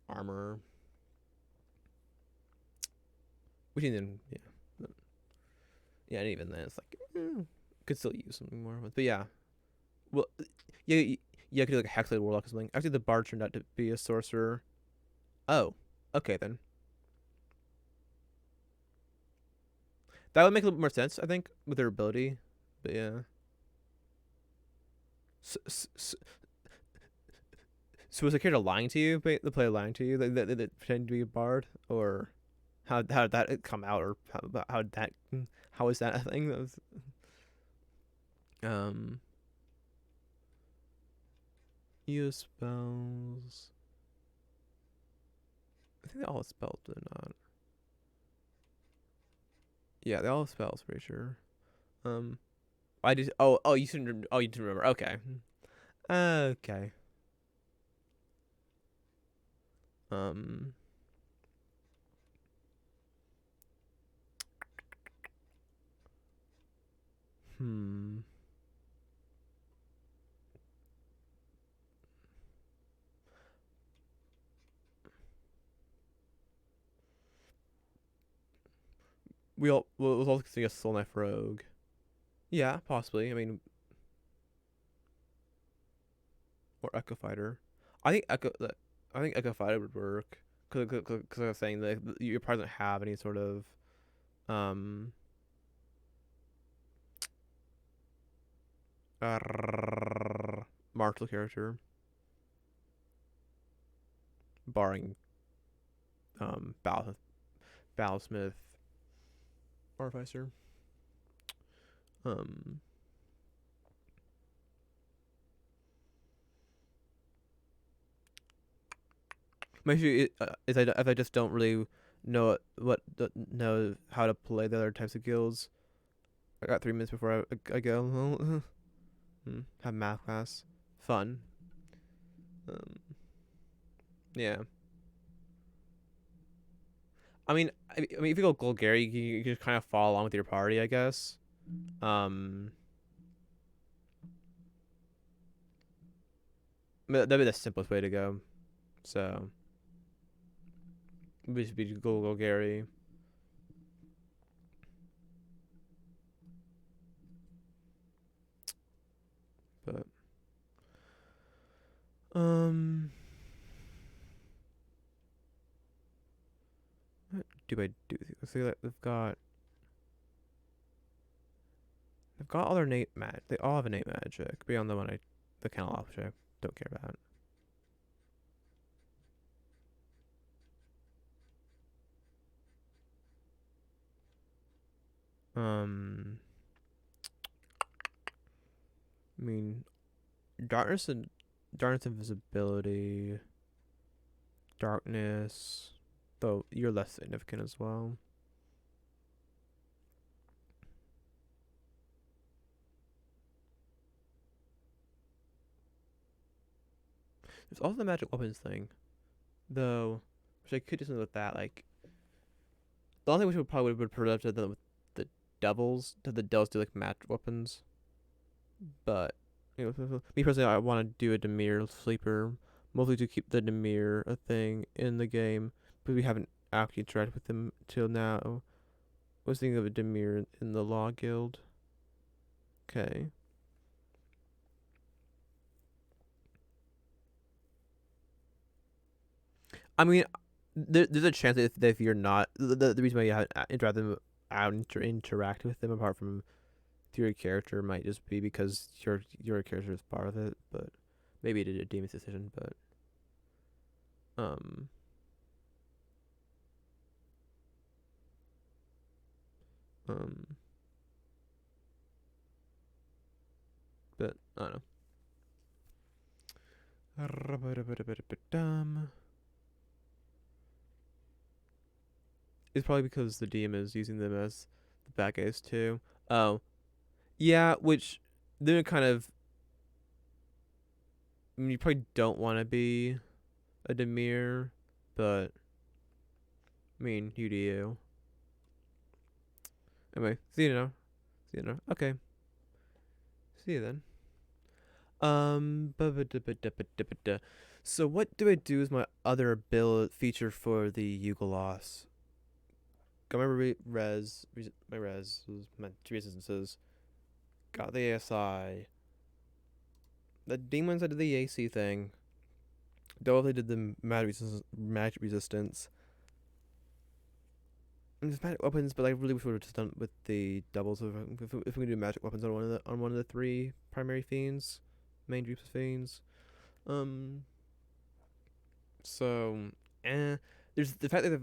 armor, which even yeah, but, yeah, and even then it's like could still use something more with. But yeah, well, yeah, yeah, I could do like a Hexblade Warlock or something. Actually, the bard turned out to be a sorcerer. Oh, okay then. That would make a little more sense, I think, with their ability. But yeah. So, so, so was the character lying to you? The player lying to you? They pretend to be a bard, or how did that come out, or how is that a thing? That was, um, use spells. I think they all have spells, but not. Yeah, they all have spells, pretty sure. Um, I just you didn't remember. Okay, okay. Um, hmm. We all was also considering a Soul Knife Rogue. Yeah, possibly. I mean, or Echo Fighter. I think Echo Fighter would work because I was saying that you probably don't have any sort of um martial character, barring Battlesmith Artificer. Um, maybe if I just don't really know how to play the other types of guilds. I got 3 minutes before I go. Have math class. Fun. Um, yeah. I mean, if you go Golgari, you just kind of follow along with your party, I guess. Um, that'd be the simplest way to go. So, we should be go Golgari. But, um, what do I do? Let's see that they've got all their innate magic. They all have innate magic beyond the kennel which I don't care about. Um, I mean, darkness and darkness invisibility, darkness. Though you're less significant as well. There's also the magic weapons thing, though, which I could do something with that. Like the only thing which would probably would put up to them with the devils do like magic weapons, but me personally, I want to do a Demir sleeper, mostly to keep the Demir a thing in the game, but we haven't actually interacted with them till now. I was thinking of a Demir in the Law Guild. Okay. I mean, there's a chance that if you're not the reason why you haven't interact with them apart from your character might just be because your character is part of it, but maybe it did a demon's decision, but um um but I don't know. It's probably because the DM is using them as the bad guys too. Oh, yeah, which they're kind of. I mean, you probably don't want to be a Demir, but I mean, you do you. Anyway, see you now. See you now. Okay, see you then. Ba-ba-da-ba-da-ba-da-ba-da. So what do I do as my other ability feature for the Yugolos? Got my my res was my 3 instances. Got the ASI. The demons I did the AC thing. Definitely did the magic resistance. And there's magic weapons, but I really wish we would have just done it with the doubles. If we can do magic weapons on one of the 3 primary fiends, main groups of fiends. Um, So, eh. There's the fact that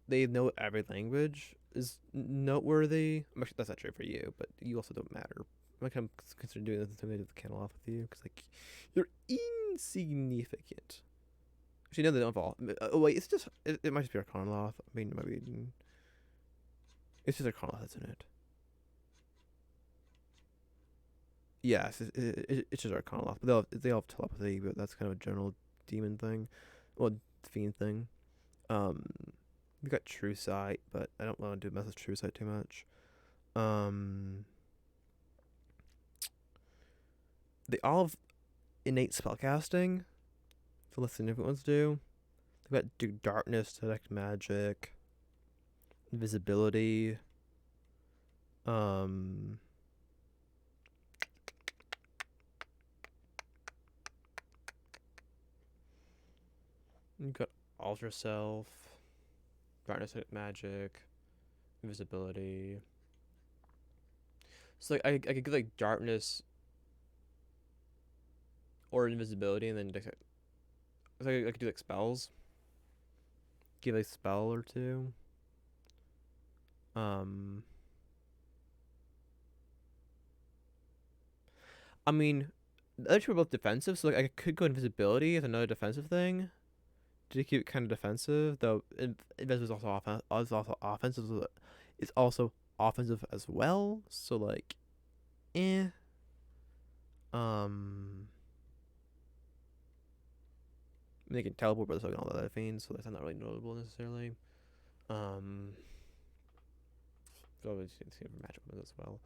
they know every language is noteworthy. Actually, that's not true for you, but you also don't matter. I'm kind of considering doing this to the kennel off with you because like you're insignificant. Actually, no, they don't fall. Oh wait, it might just be Arcana Loth. I mean, it might be. It's just Arcana Loth, isn't it? Yes, it's just Arcana Loth, but they all have telepathy, but that's kind of a general demon thing, well, fiend thing. Um, we got True Sight, but I don't want to mess with True Sight too much. Um, they all have innate spellcasting. The less significant ones do. They've got do darkness, detect magic, invisibility. Um, You got alter self, brightness magic, invisibility. So like I could get like darkness or invisibility, and then I could do like spells. Give a spell or two. Um, I mean, the other two are both defensive, so like I could go invisibility as another defensive thing to keep it kind of defensive. Though invisible is also offensive. It's also offensive as well. So like, eh. Um, they can teleport, but so can all the other fiends, so that's not really notable necessarily. Um, so it's for magic weapons as well.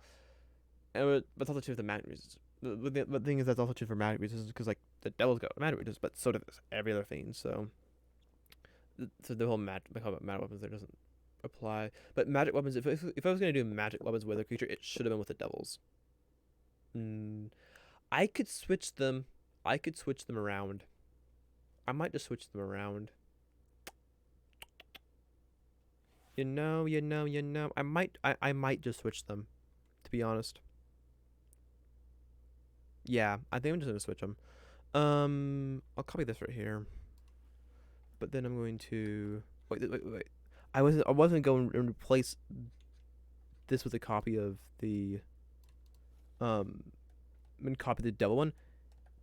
And but it's also true for the magic resistance. The thing is that's also true for magic resistance because like the devils got magic resistance, but so does every other fiend. So the whole magic weapons there doesn't apply. But magic weapons, if I was gonna do magic weapons with a creature, it should have been with the devils. Mm, I could switch them. I could switch them around. I might just switch them around. I might just switch them, to be honest. Yeah, I think I'm just gonna switch them. I'll copy this right here, but then I'm going to wait. I wasn't going to replace this with a copy of the um, and copy the devil one,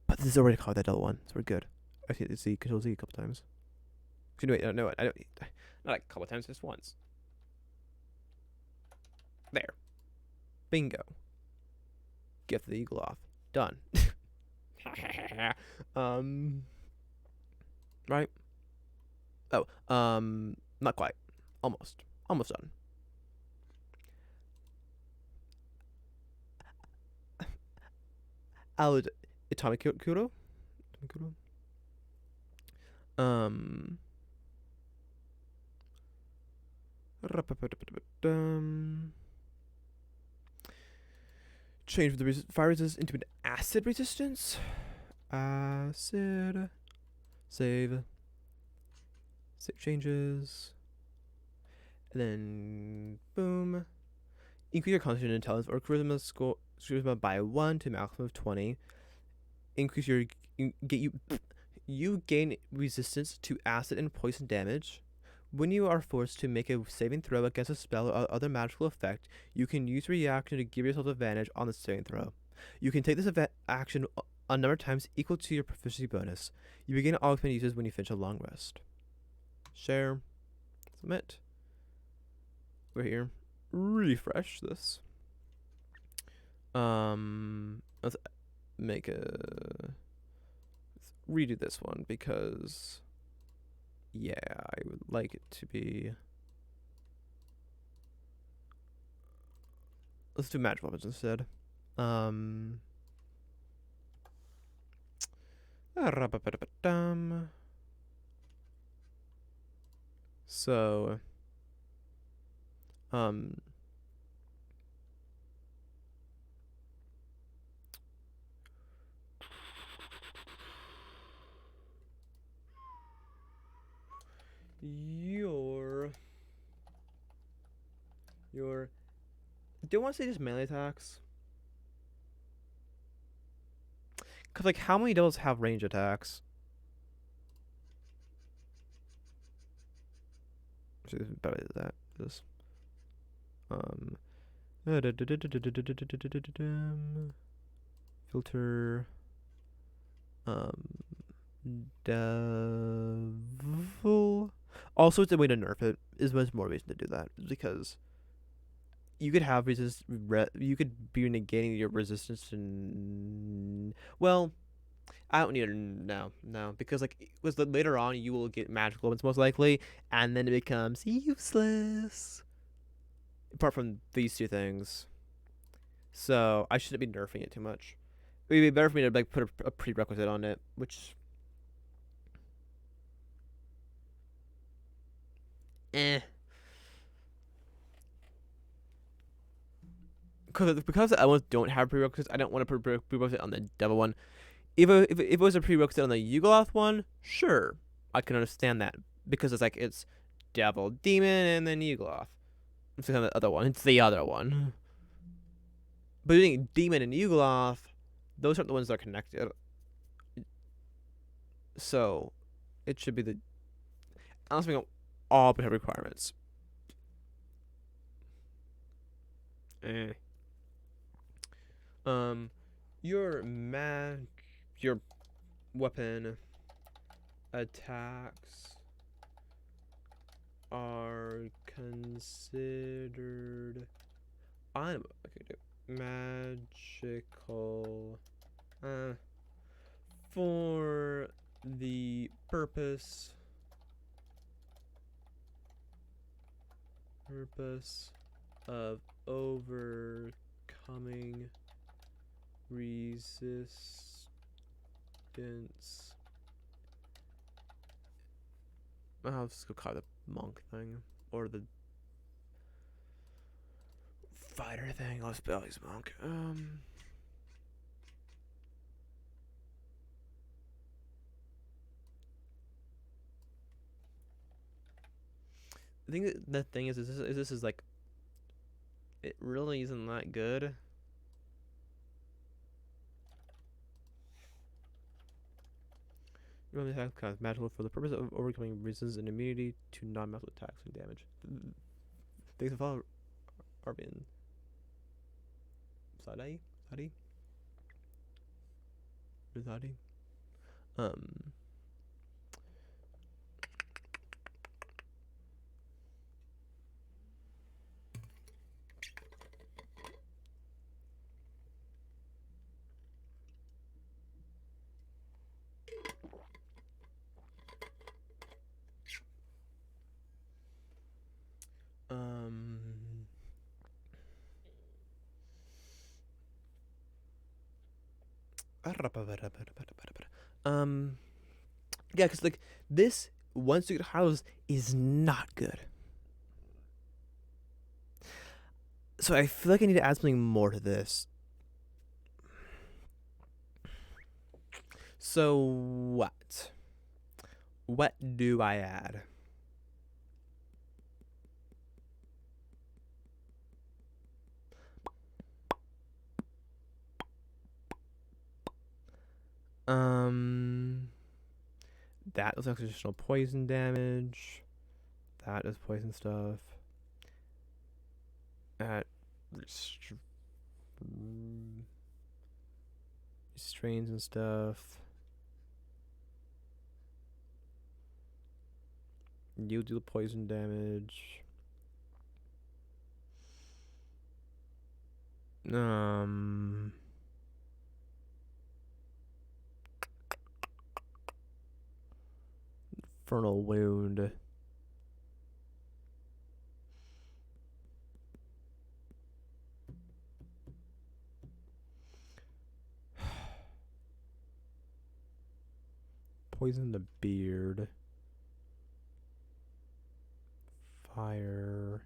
but this is already copied that devil one, so we're good. I see Control Z a couple times. Actually, wait, no, I don't. Not like a couple times, just once. There, bingo. Gift the eagle off. Done. um, right. Oh, not quite. Almost. Almost done. I'll Atomic Kuro. Um. Change the fire resistance into an acid resistance. Acid. Save. Save changes. And then boom. Increase your constitution intelligence or charisma by 1 to a maximum of 20. Increase your you gain resistance to acid and poison damage. When you are forced to make a saving throw against a spell or other magical effect, you can use reaction to give yourself advantage on the saving throw. You can take this action a number of times equal to your proficiency bonus. You begin augmenting uses when you finish a long rest. Share. Submit. We're here. Refresh this. Let's make let's redo this one because yeah, I would like it to be. Let's do magic weapons instead. So your do you want to say just melee attacks? Cause like how many devils have range attacks? Actually, this is better than that. This filter devil. Also, it's a way to nerf it. Is much more reason to do that because you could have you could be negating your resistance to. Well, I don't need it no, because like was later on you will get magical weapons most likely, and then it becomes useless. Apart from these two things, so I shouldn't be nerfing it too much. It would be better for me to like put a prerequisite on it, which. Eh. Because the other ones don't have prerequisites, I don't want to put prerequisite on the devil one. If it was a prerequisite on the Yugoloth one, sure. I can understand that because it's devil, demon, and then Yugoloth. It's kind of the other one. It's the other one. But doing demon and Yugoloth, those aren't the ones that are connected. So it should be the answering all potential requirements. Eh. Um, your your weapon attacks are considered magical for the purpose of overcoming resistance. I'll just go call it the monk thing or the fighter thing. I'll spell his monk. I think the thing is this is like it really isn't that good. You only have kind of magical for the purpose of overcoming resistance and immunity to non-magical attacks and damage. Things of all are being Sadai? Sadi? Sadi? Um um um yeah, because like this one secret house is not good. So I feel like I need to add something more to this. So what? What do I add? Um, that was additional poison damage. That is poison stuff. At restrains and stuff. You do the poison damage. Infernal wound. Poison the beard. Fire.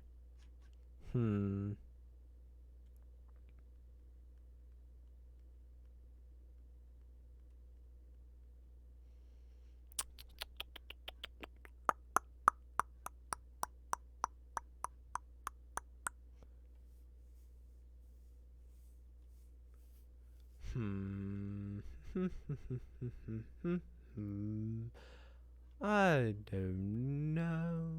I don't know.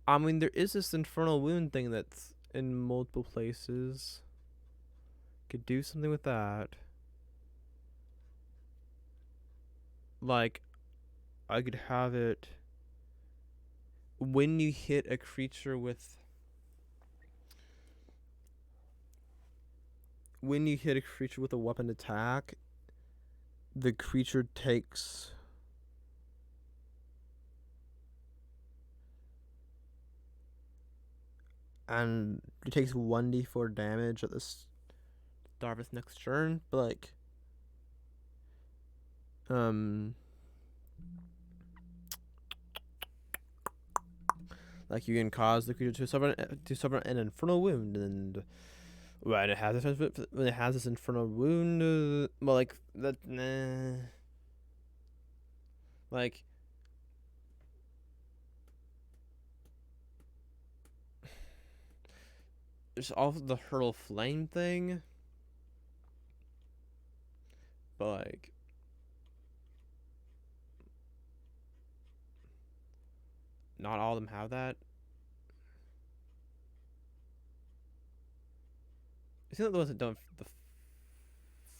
I mean, there is this infernal wound thing that's in multiple places. Could do something with that. Like, I could have it when you hit a creature with. When you hit a creature with a weapon attack, the creature takes. And it takes 1d4 damage at the start of its next turn, but like you can cause the creature to suffer an infernal wound, and when it has this infernal wound, well, like that, nah. Like, there's also the hurl flame thing, but like, not all of them have that. It's not the ones that don't have the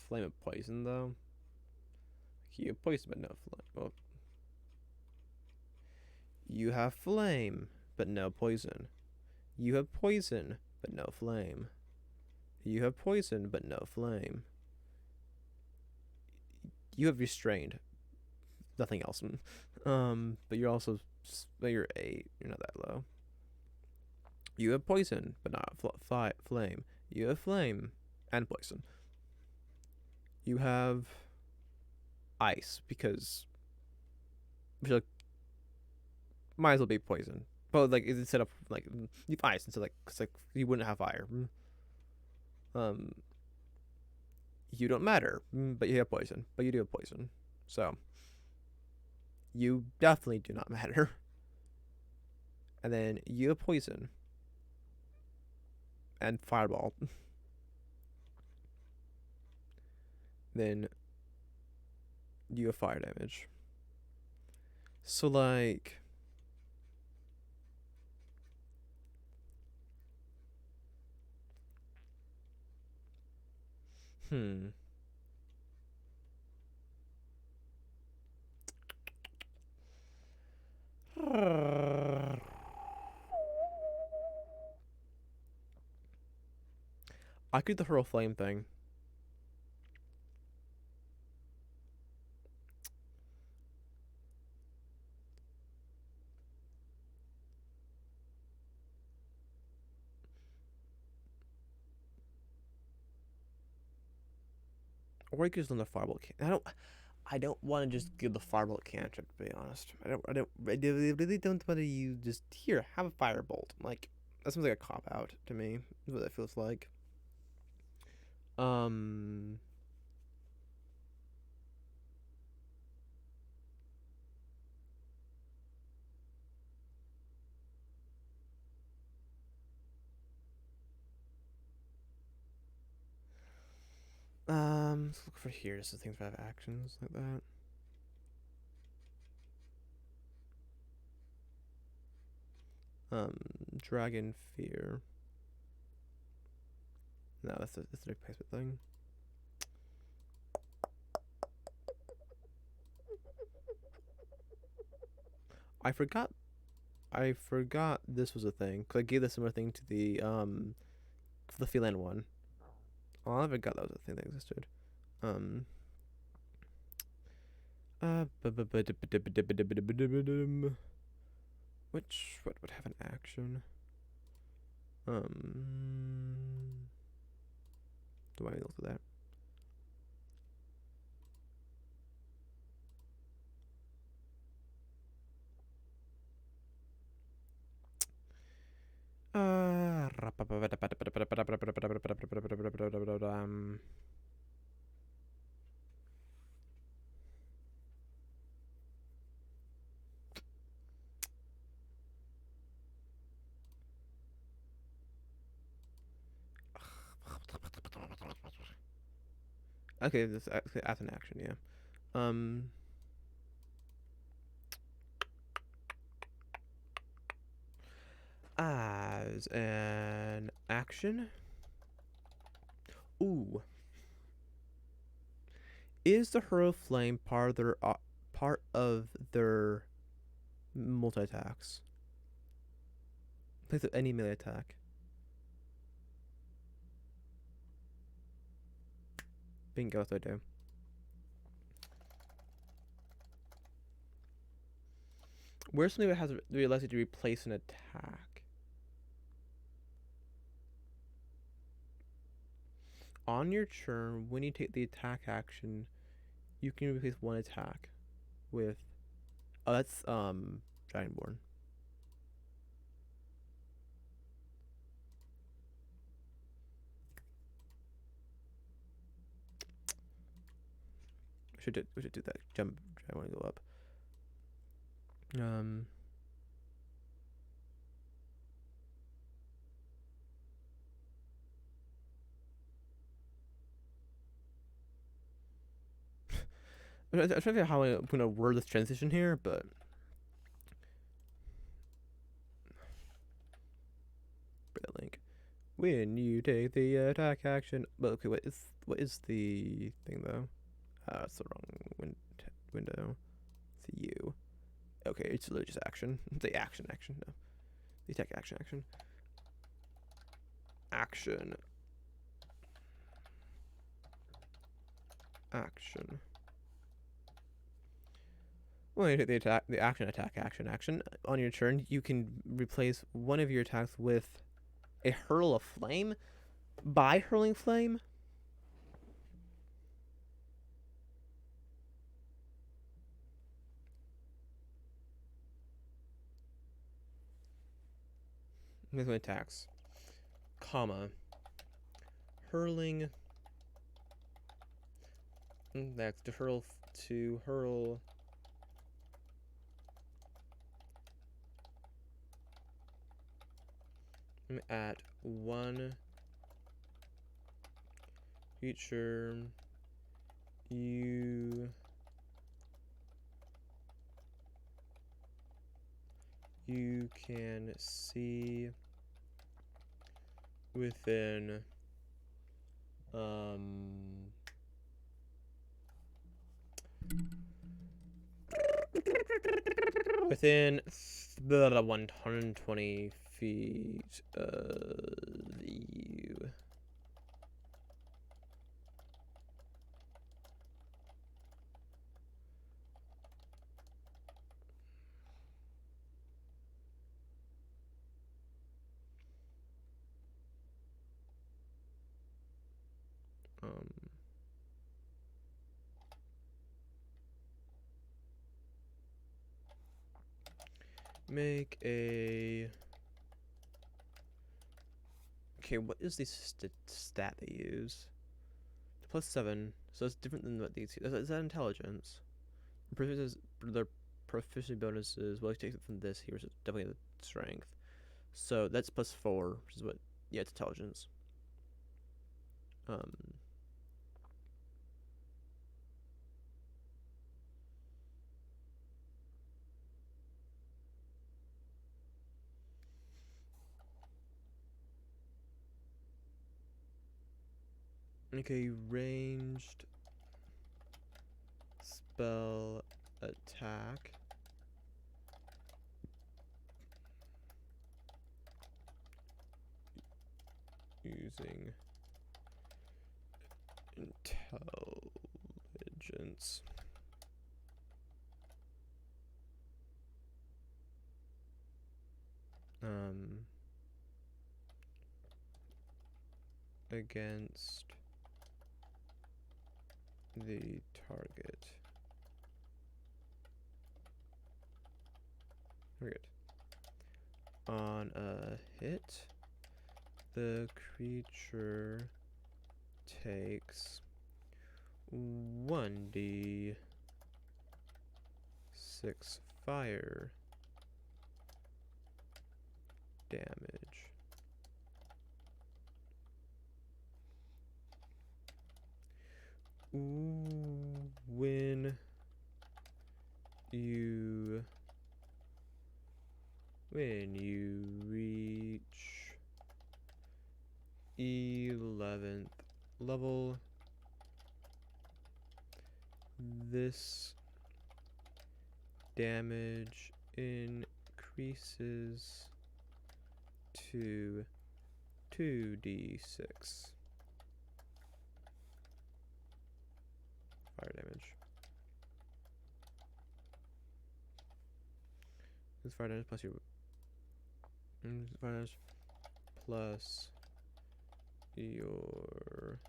flame of poison though. Like, you have poison but no flame. Well, you have flame but no poison. You have poison but no flame. You have poison but no flame. You have restrained, nothing else. But you're also you're 8. You're not that low. You have poison but not flame. You have flame and poison. You have ice because like might as well be poison. But like instead of like you have ice instead like cause like you wouldn't have fire. Um, you don't matter, but you have poison. But you do have poison, so you definitely do not matter. And then you have poison and fireball. Then you have fire damage. So like, hmm. I could do the hurl flame thing. Or you could just learn the fireball. I don't want to just give the fireball cantrip. To be honest, I really don't want to use just here. Have a firebolt. Like that seems like a cop out to me. Is what that feels like. Um. Let's look for here. Just the things that have actions like that. Um, Dragon Fear. No, that's a replacement thing. I forgot. I forgot this was a thing because I gave this similar thing to the feline one. Oh, I forgot that was a thing that existed. Um. Which what would have an action? Do I look at that? Okay, this as an action, yeah. Um, as an action. Ooh, is the hurl flame part of their multi attacks? Place of any melee attack. Bingo, if I do. Where's something that has the allows you to replace an attack? On your turn, when you take the attack action, you can replace one attack with. Oh, that's Dragonborn. We should do that. Jump. I want to go up. Um, I'm trying to figure out how I'm gonna word this transition here, but that link. When you take the attack action, but okay, what is the thing though? It's the wrong window. It's a U. Okay, it's literally just action. The action. No, the attack action. Action. When you take the action on your turn, you can replace one of your attacks with a hurl of flame by hurling flame. With my attacks, comma, hurling. That's to hurl at one creature you can see within um within the 120 feet of you. Um, make a. Okay, what is the stat they use? +7, so it's different than what these. Is that intelligence? Their proficiency bonuses. Well, he takes it from this here, so it's definitely the strength. So that's +4, which is what. Yeah, it's intelligence. Um. Okay, ranged spell attack. Using intelligence. Against the target. Target. On a hit, the creature takes 1d6 fire damage. When you reach 11th level, this damage increases to 2d6 fire damage. This fire damage plus your fire damage plus your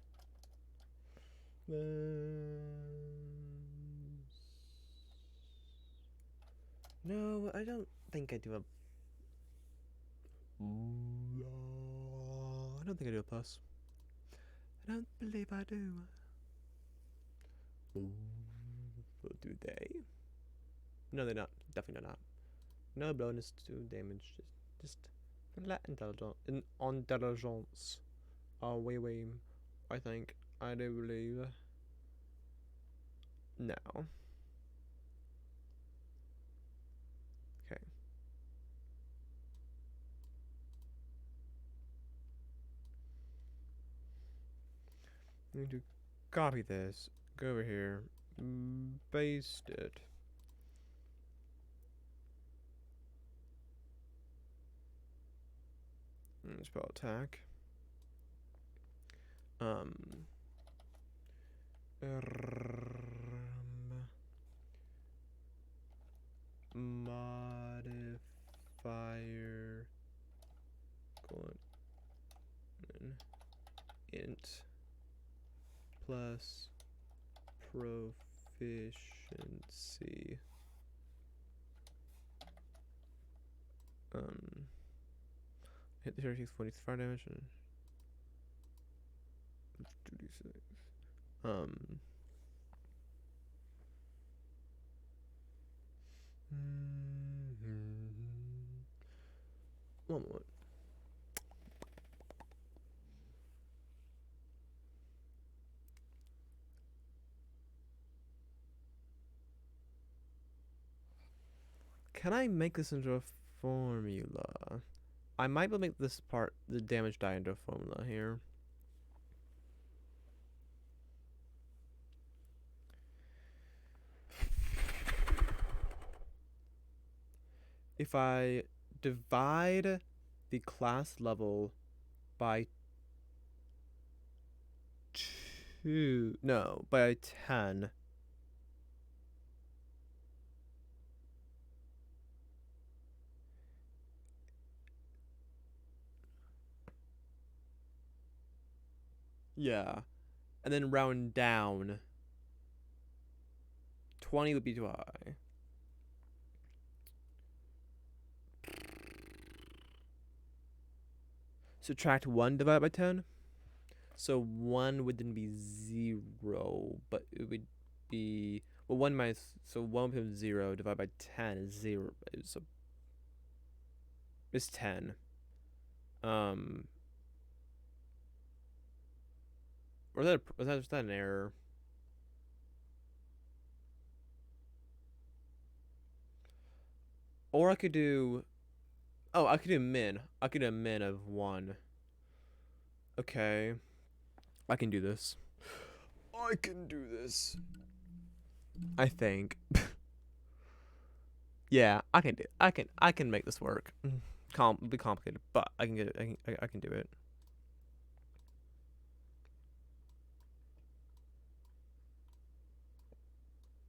no, I don't think I do a. I don't think I do a plus. I don't believe I do. Do they? No, they're not. Definitely not. No bonus to damage. Just flat intelligence. Oh, wait. I think. I do believe. Now. Okay. I'm going to copy this. Go over here. Paste it. And spell attack. Modifier colon int plus proficiency. Hit the target takes 40 fire damage and 2d6. One moment. Can I make this into a formula? I might be able to make this part, the damage die, into a formula here. If I divide the class level by by 10. Yeah. And then round down. 20 would be too high. Subtract 1 divided by 10. So 1 would then be 0, but it would be... Well, 1 minus... So 1 becomes 0, divided by 10 is 0. So it's 10. Or was that an error? Or I could do... Oh, I could do min. I could do a min of 1. Okay. I can do this. I can do this. I think. Yeah, I can do. I can make this work. Be complicated, but I can get it. I can do it.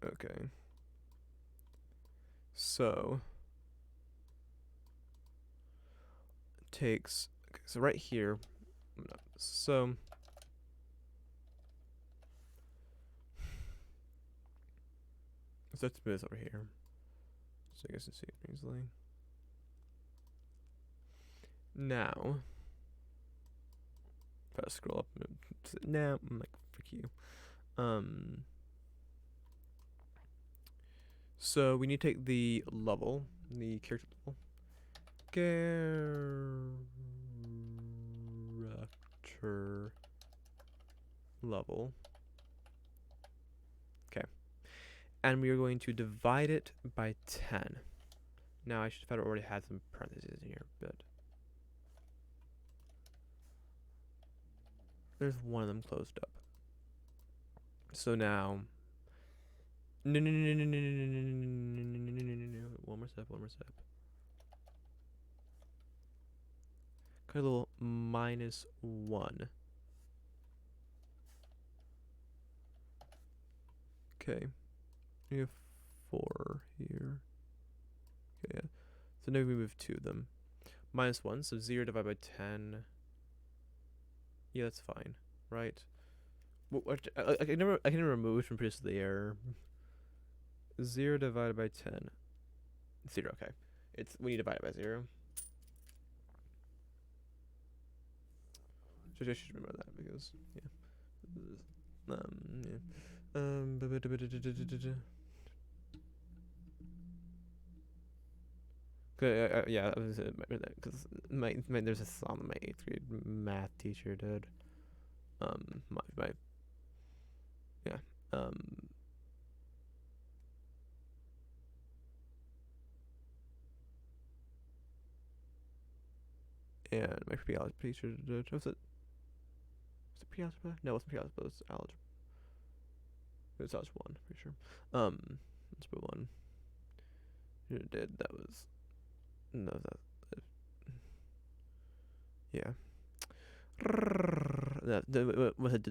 Okay. So takes. Okay, so right here. So let's move this over here. So I guess you see it easily. Now, if I scroll up, now I'm like, frick you. So we need to take the level, the character level. Character level. Okay. And we are going to divide it by 10. Now I should have already had some parentheses in here, but there's one of them closed up. So now, no. One more step. Got a little -1. Okay. We have 4 here. Okay, yeah. So now we move 2 of them. -1, so 0 divided by 10. Yeah, that's fine, right? I can never remove from produce the error. 0 divided by 10. 0, okay. It's when you divide it by 0. So I should remember that because yeah. Yeah, because there's a song my 8th grade math teacher did. My yeah. And my pre-algebra teacher did. Was it pre-algebra? No, it wasn't pre-algebra. It was algebra. It was algebra one, pretty sure. Algebra one. Who did that was no that yeah. Was it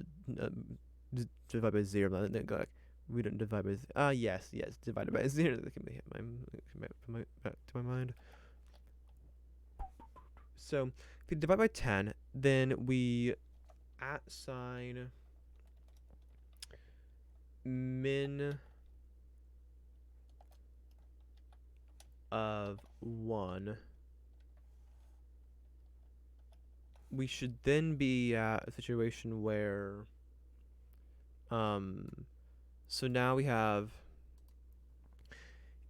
divide by zero? But then go like we don't divide by yes divided by zero. That can be hit my back to my mind. So if you divide by 10, then we at sign min of 1. We should then be at a situation where so now we have,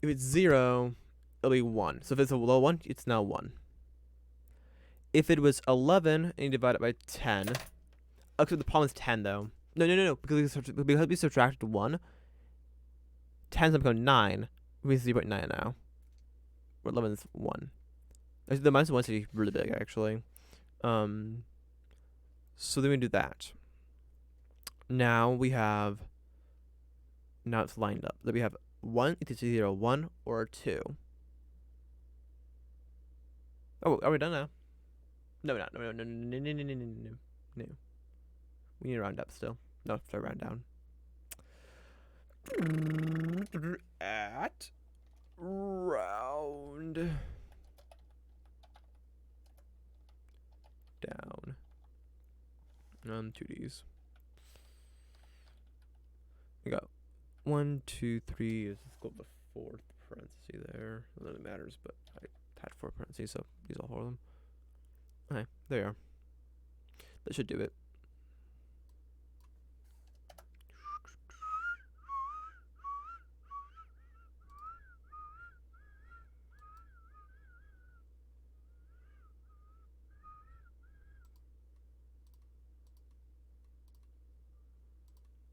if it's 0, it'll be 1. So if it's a low one, it's now 1. If it was 11 and you divide it by 10, okay, the problem is 10 though. No, because we subtracted 1, 10's gonna become 9, which means 0.9 now. Or 11 is 1. Actually, the minus 1 is really big, actually. So then we do that. Now it's lined up. Then we have 1, it's either a 1 or a 2. Oh, are we done now? No, we're not. No. We need to round up still. No, sorry, round down. At round down. 2Ds. We got 1, 2, 3. Let's go up the 4th parenthesis there. None of it matters, but I had 4 parentheses, so use all 4 of them. Okay, there you are. That should do it.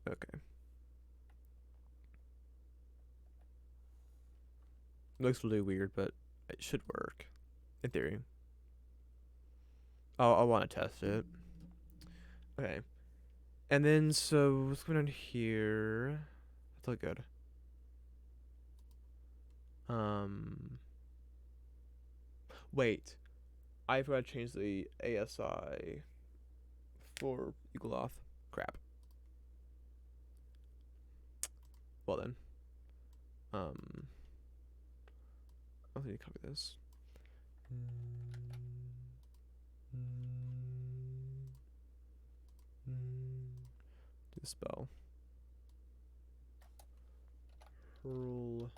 Okay. It looks really weird, but it should work. In theory. I want to test it. Okay. And then, so, what's going on here? That's all good. Wait. I forgot to change the ASI for equal off. Crap. Well then. I'll need to copy this. Do the spell. Hurl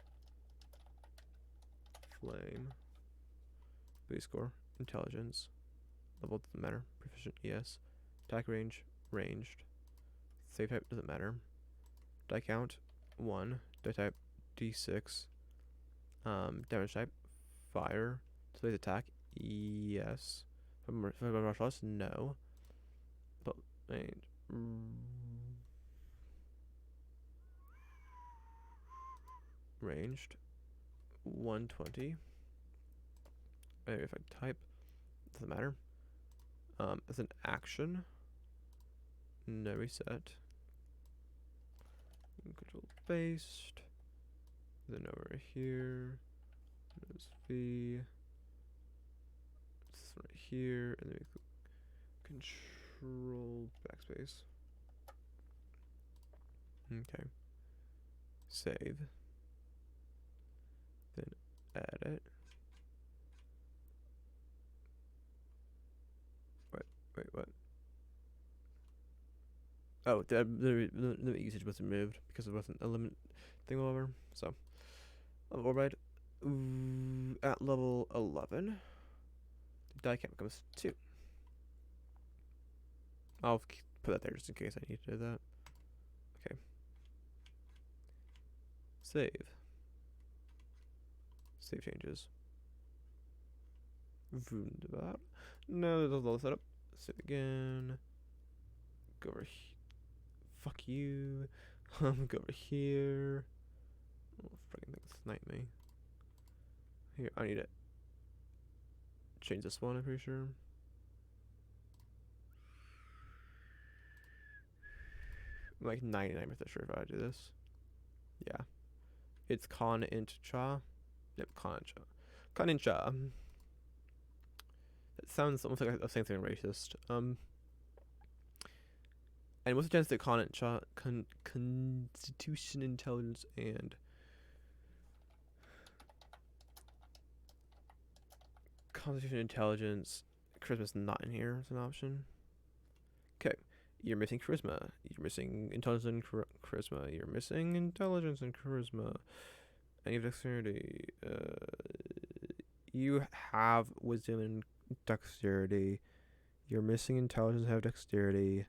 flame. Base score. Intelligence. Level doesn't matter. Proficient, yes. Attack range, ranged. Save type doesn't matter. Die count, 1. Die type, D6. Damage type, fire. Displays attack, yes. Martial arts, no. But range. Ranged, 120. If I type, doesn't matter. As an action, no reset. Control based. Then over here, there's V. This right here, and then we control backspace. Okay. Save. Then edit. Wait, what? Oh, the limit usage wasn't moved because it wasn't a limit thing over. So, override. At level 11, the die count becomes 2. I'll put that there just in case I need to do that. Okay. Save. Save changes. Wunderbar. No, there's a lot setup. Save again. Go over here. Fuck you. Go over here. Oh, freaking thing snipe me. Here, I need to change this one, I'm pretty sure. I'm like 99% sure if I do this. Yeah. It's Con int cha. Yep, Con cha. Con int cha. That sounds almost like a same thing racist. And what's the chance that Con int cha constitution intelligence and constitution intelligence charisma is not in here as an option. Okay. You're missing charisma. You're missing intelligence and charisma. You're missing intelligence and charisma. And you have dexterity. You have wisdom and dexterity. You're missing intelligence and have dexterity.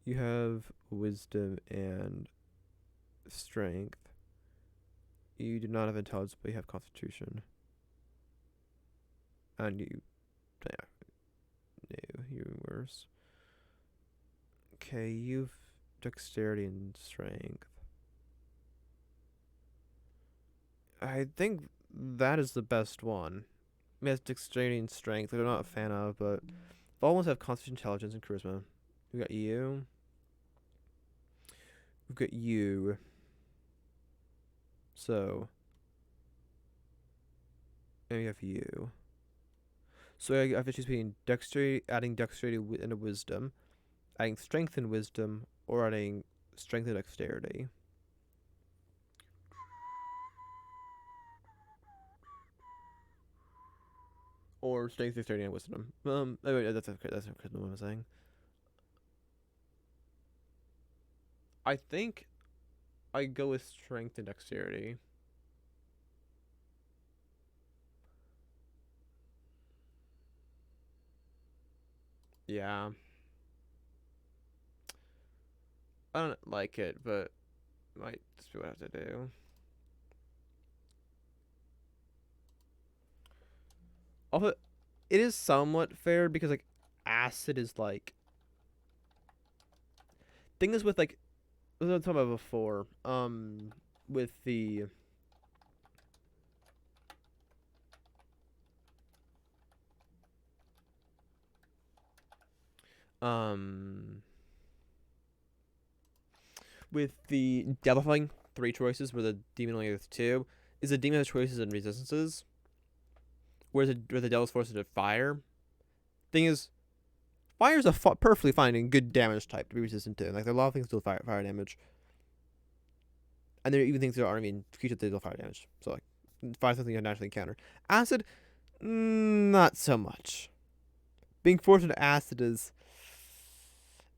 You have wisdom and strength. You do not have intelligence, but you have constitution. And you, yeah, no, you're worse. Okay, you've dexterity and strength. I think that is the best one. It has dexterity and strength, that I'm not a fan of, but all ones have constitution, intelligence, and charisma. We got you. We've got you. So, and we have you. So I have to choose between dexterity, adding dexterity and a wisdom, adding strength and wisdom, or adding strength and dexterity. Or strength, dexterity, and wisdom. Wait, that's what I'm saying. I think I go with strength and dexterity. Yeah. I don't like it, but might just be what I have to do. Also, it is somewhat fair because like acid is like thing is with like what I was talking about before. With the um with the devil fighting 3 choices where the demon only has 2, is the demon has choices and resistances. Whereas the devil's forced to fire. Thing is, fire is a perfectly fine and good damage type to be resistant to. Like there are a lot of things to do fire damage. And there are even things that aren't even creatures that deal fire damage. So like fire something you naturally encounter. Acid, not so much. Being forced into acid is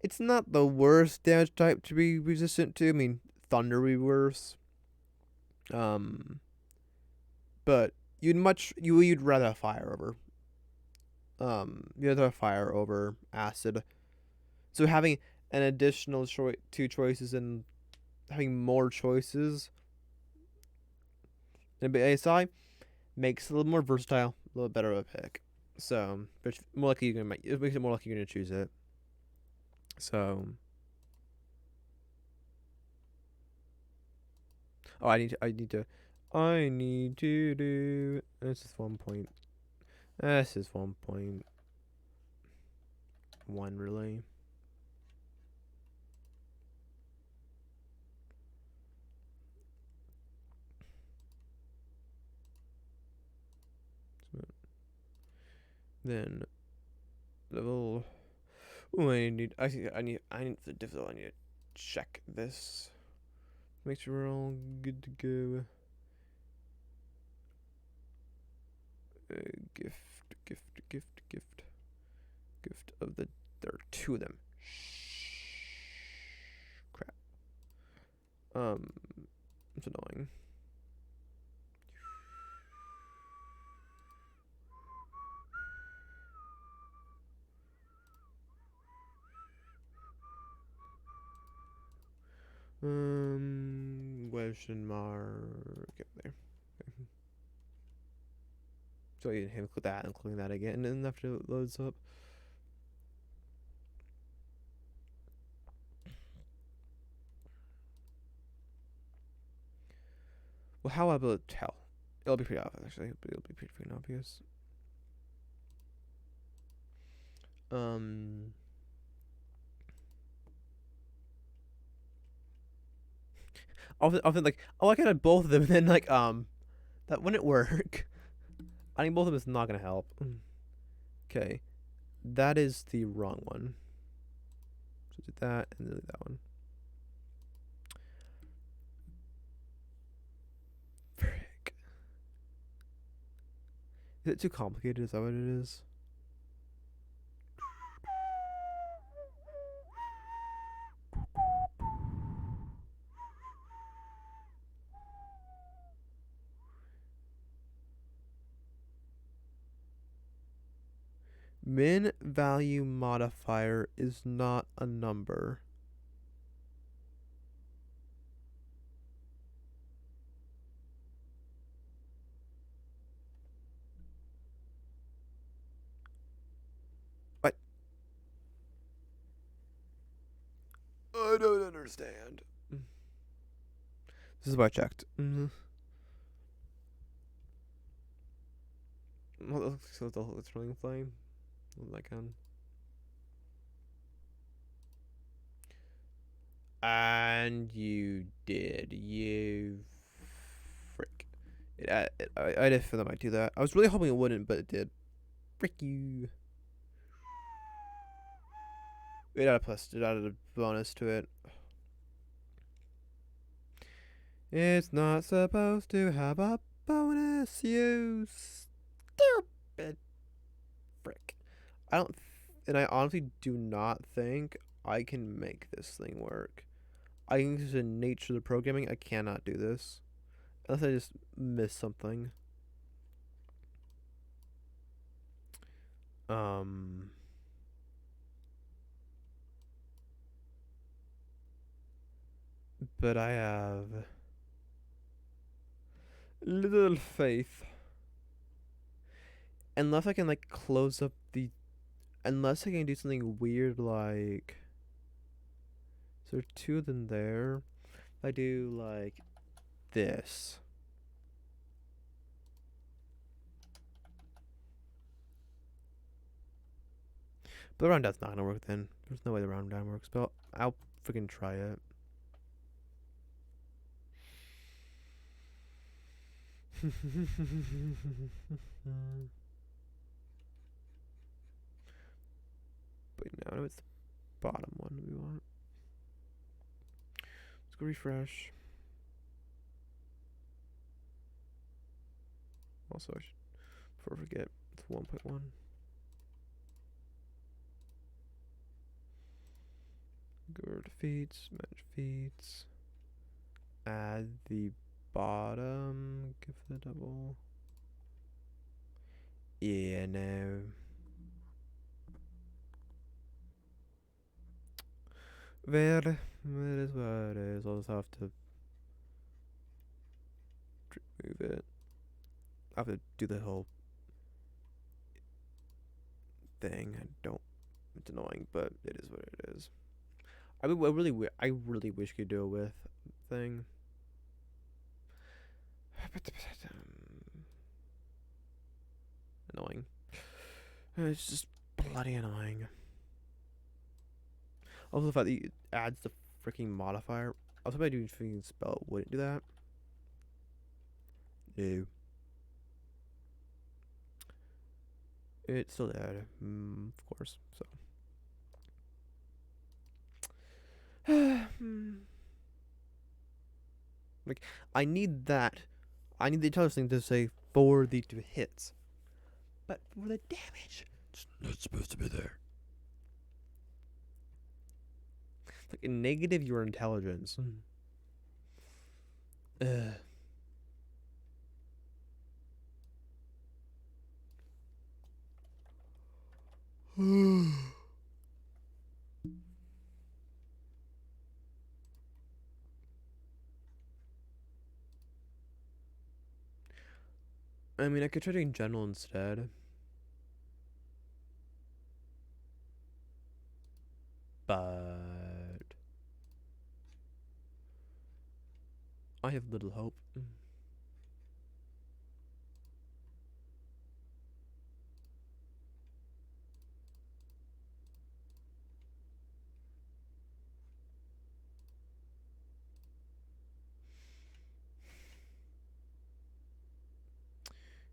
it's not the worst damage type to be resistant to. I mean, thunder would be worse. But you'd rather have fire over you'd rather have fire over acid. So having an additional 2 choices and having more choices in ASI makes it a little more versatile, a little better of a pick. So, but more likely it makes it more likely you're gonna choose it. So, oh, I need to do. This is 1 point. This is 1.1 really. Then level. Oh, I need the difficult. I need to check this. Make sure we're all good to go. Gift of the. There are 2 of them. Crap. It's annoying. exclamation mark. Okay, there. Okay. So you can click that and clicking that again, and after it loads up. Well, how will I be able to tell? It'll be pretty obvious, actually. It'll be pretty freaking obvious. Often like, oh, I can add both of them, and then like, that wouldn't work. Adding both of them is not gonna help. Okay, that is the wrong one. So do that and delete that one. Frick. Is it too complicated? Is that what it is? Min value modifier is not a number. What? I don't understand. This is what I checked. Well, so it's rolling flame. Like and you did. You frick. I did feel that might do that. I was really hoping it wouldn't, but it did. Frick you. It added a bonus to it. It's not supposed to have a bonus, you stupid frick. I don't, and I honestly do not think I can make this thing work. I think this is the nature of the programming. I cannot do this unless I just miss something. But I have little faith. Unless I can like close up the, unless I can do something weird like, so there are two of them there. If I do like this. But the round down's not gonna work then. There's no way the round down works, but I'll freaking try it. But now it's the bottom one we want. Let's go refresh. Also, I should, before I forget, it's 1.1. Go over to Feats, manage Feats. Add the bottom, give the double. Yeah, no. Well, it is what it is. I'll just have to move it. I have to do the whole thing. I don't. It's annoying, but it is what it is. I really wish you could do a with thing. Annoying. It's just bloody annoying. Also, the fact that it adds the freaking modifier. I was hoping I do freaking spell it wouldn't do that. No. It's still there, of course. So, like, I need that. I need the intelligence thing to say for the two hits, but for the damage, it's not supposed to be there. It's like a negative your intelligence. Ugh. I mean, I could try doing general instead. But I have little hope.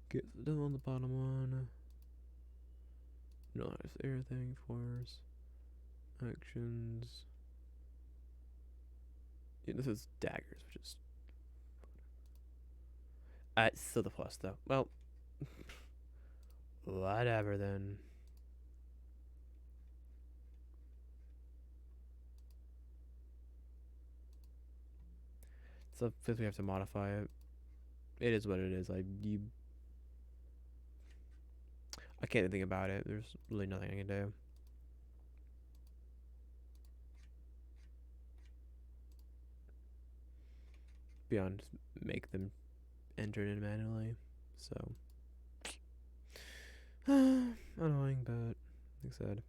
Get them on the bottom one. No, it's everything. Force. Actions. Yeah, this is daggers, which is. It's still the plus, though. Well, whatever then. So, since we have to modify it, it is what it is. I can't do anything about it. There's really nothing I can do. Beyond just make them enter it in manually. So annoying, but like I said,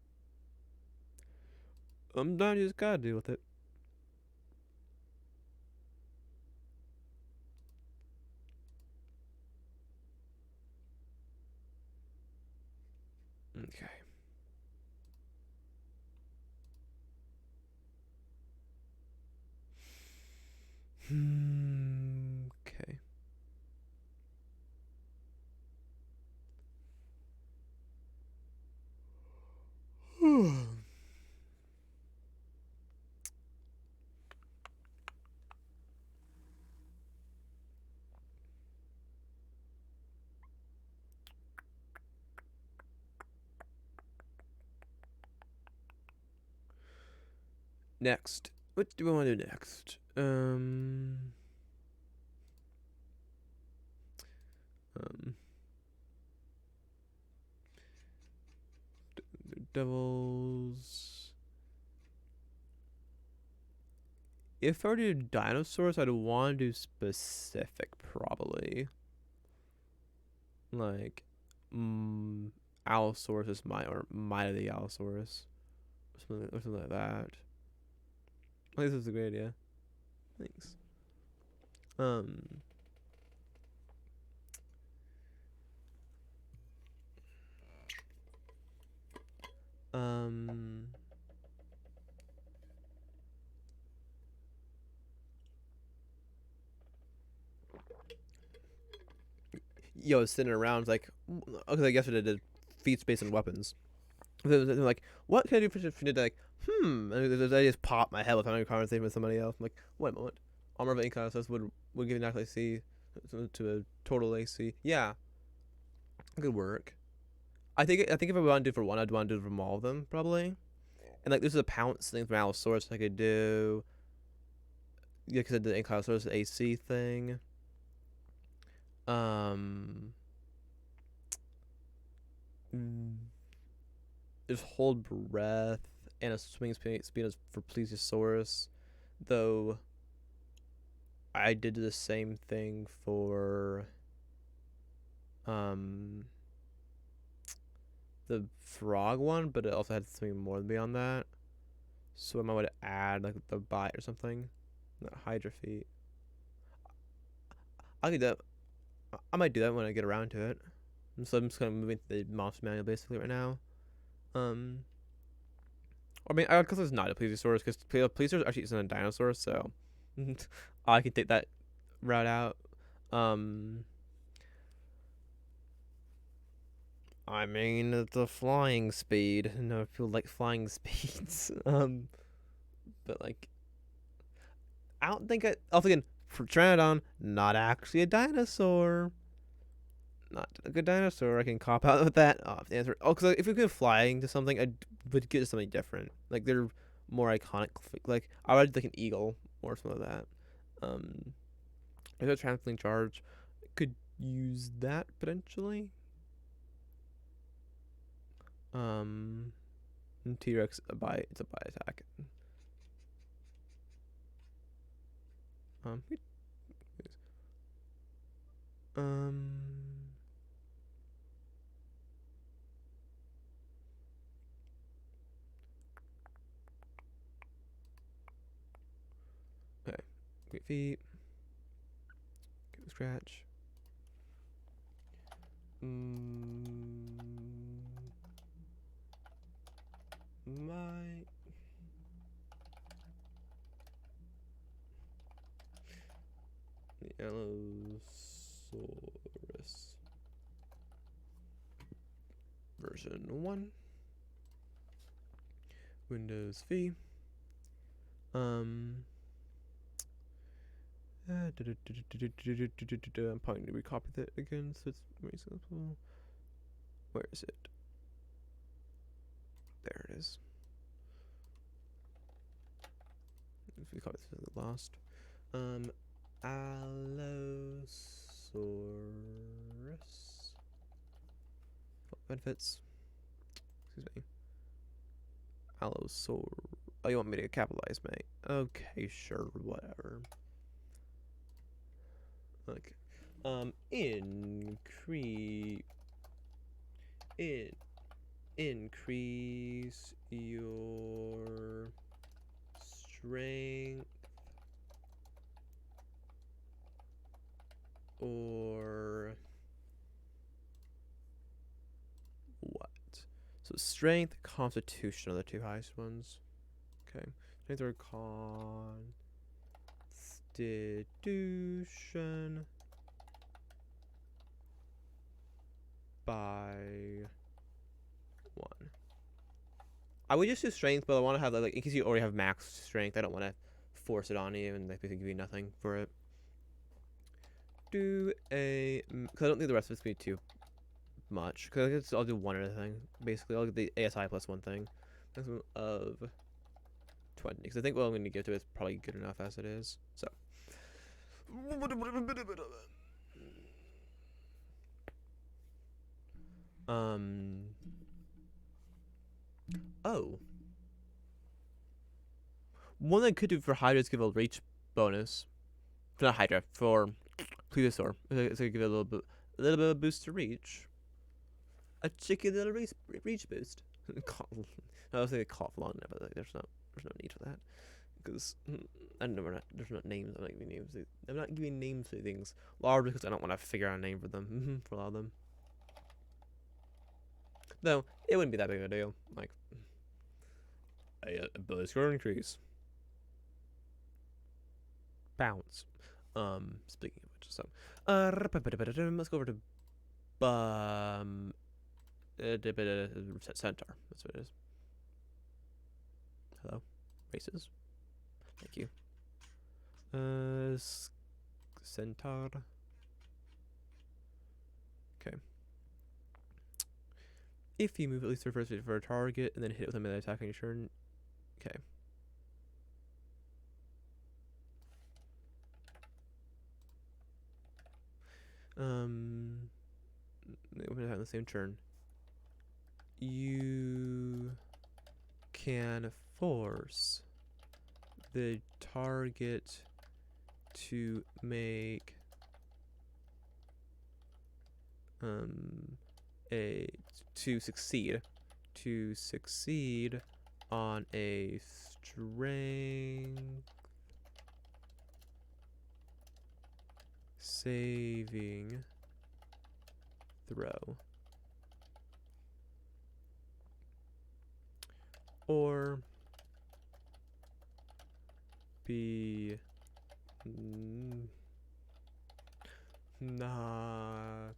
I'm done. You just gotta deal with it. Okay. Okay. Next, what do we want to do next? Um, Devils. If I were to do dinosaurs, I'd want to do specific, probably. Like, Allosaurus is mine, or Might of the Allosaurus, or something like that. I think this is a great idea. Thanks. Um, um, yo, sitting around like, okay, I guess I did feats based on weapons. They're like, what can I do for today? Like, and I just pop my head with having a conversation with somebody else. I'm like, wait a moment. Armor of any contest would give an actual AC to a total AC. Yeah, good work. I think if I want to do for one, I'd want to do from all of them probably. And like, this is a pounce thing from Allosaurus. I could do. Yeah, because I did the Ankylosaurus AC thing. Um, mm, there's hold breath and a swing speed for Plesiosaurus, though. I did the same thing for um the frog one, but it also had something more beyond that. So I might add like the bite or something. Not Hydra feet. I could do that. I might do that when I get around to it. And so I'm just kind of moving the monster manual basically right now. Um, I mean, because it's not a plesiosaurus, because plesiosaurus actually isn't a dinosaur, so I can take that route out. Um, I mean, it's a flying speed. No, I feel like flying speeds. But like, I don't think also again, for Pteranodon, not actually a dinosaur. Not a good dinosaur. I can cop out with that. The answer. Oh, because if we could flying to something, I would get something different. Like they're more iconic. Like I would like an eagle or something like that. If a trampling charge, could use that potentially. Um, T Rex a bite. It's a bite attack. Um, um, Get feet. Give a scratch. My the Allosaurus version 1. Windows V. I'm probably going to recopy that again so it's very simple. Where is it? There it is. If we copy this as lost. Allosaurus. Benefits. Excuse me. Allosaur. Oh, you want me to capitalize, mate? Okay, sure, whatever. Okay. Increase your strength or what? So strength, constitution are the two highest ones. Okay. Strength or constitution by 1. I would just do strength, but I want to have like in case you already have max strength, I don't want to force it on you and like basically give you nothing for it. Do a because I don't think the rest of it's gonna be too much. Because I'll do one other thing. Basically, I'll get the ASI plus one thing. Maximum of 20. Because I think what I'm going to give to it is probably good enough as it is. So. Oh. One I could do for Hydra is give a reach bonus. Not Hydra, for Plesiosaur. It's going to give it a little bit of boost to reach. A cheeky little reach boost. I was thinking cough long, but like, there's no need for that because I don't know. There's not names. I'm not giving names. I'm not giving names to things largely because I don't want to figure out a name for them for a lot of them. Though it wouldn't be that big of a deal. Like a ability score increase, bounce. Speaking of which, so let's go over to Centaur. That's what it is. Hello, races. Thank you. Centaur. Okay. If you move at least the first for a target and then hit it with a melee attack on your turn. Okay. Open it on the same turn. You can force the target to make to succeed on a strength saving throw or be not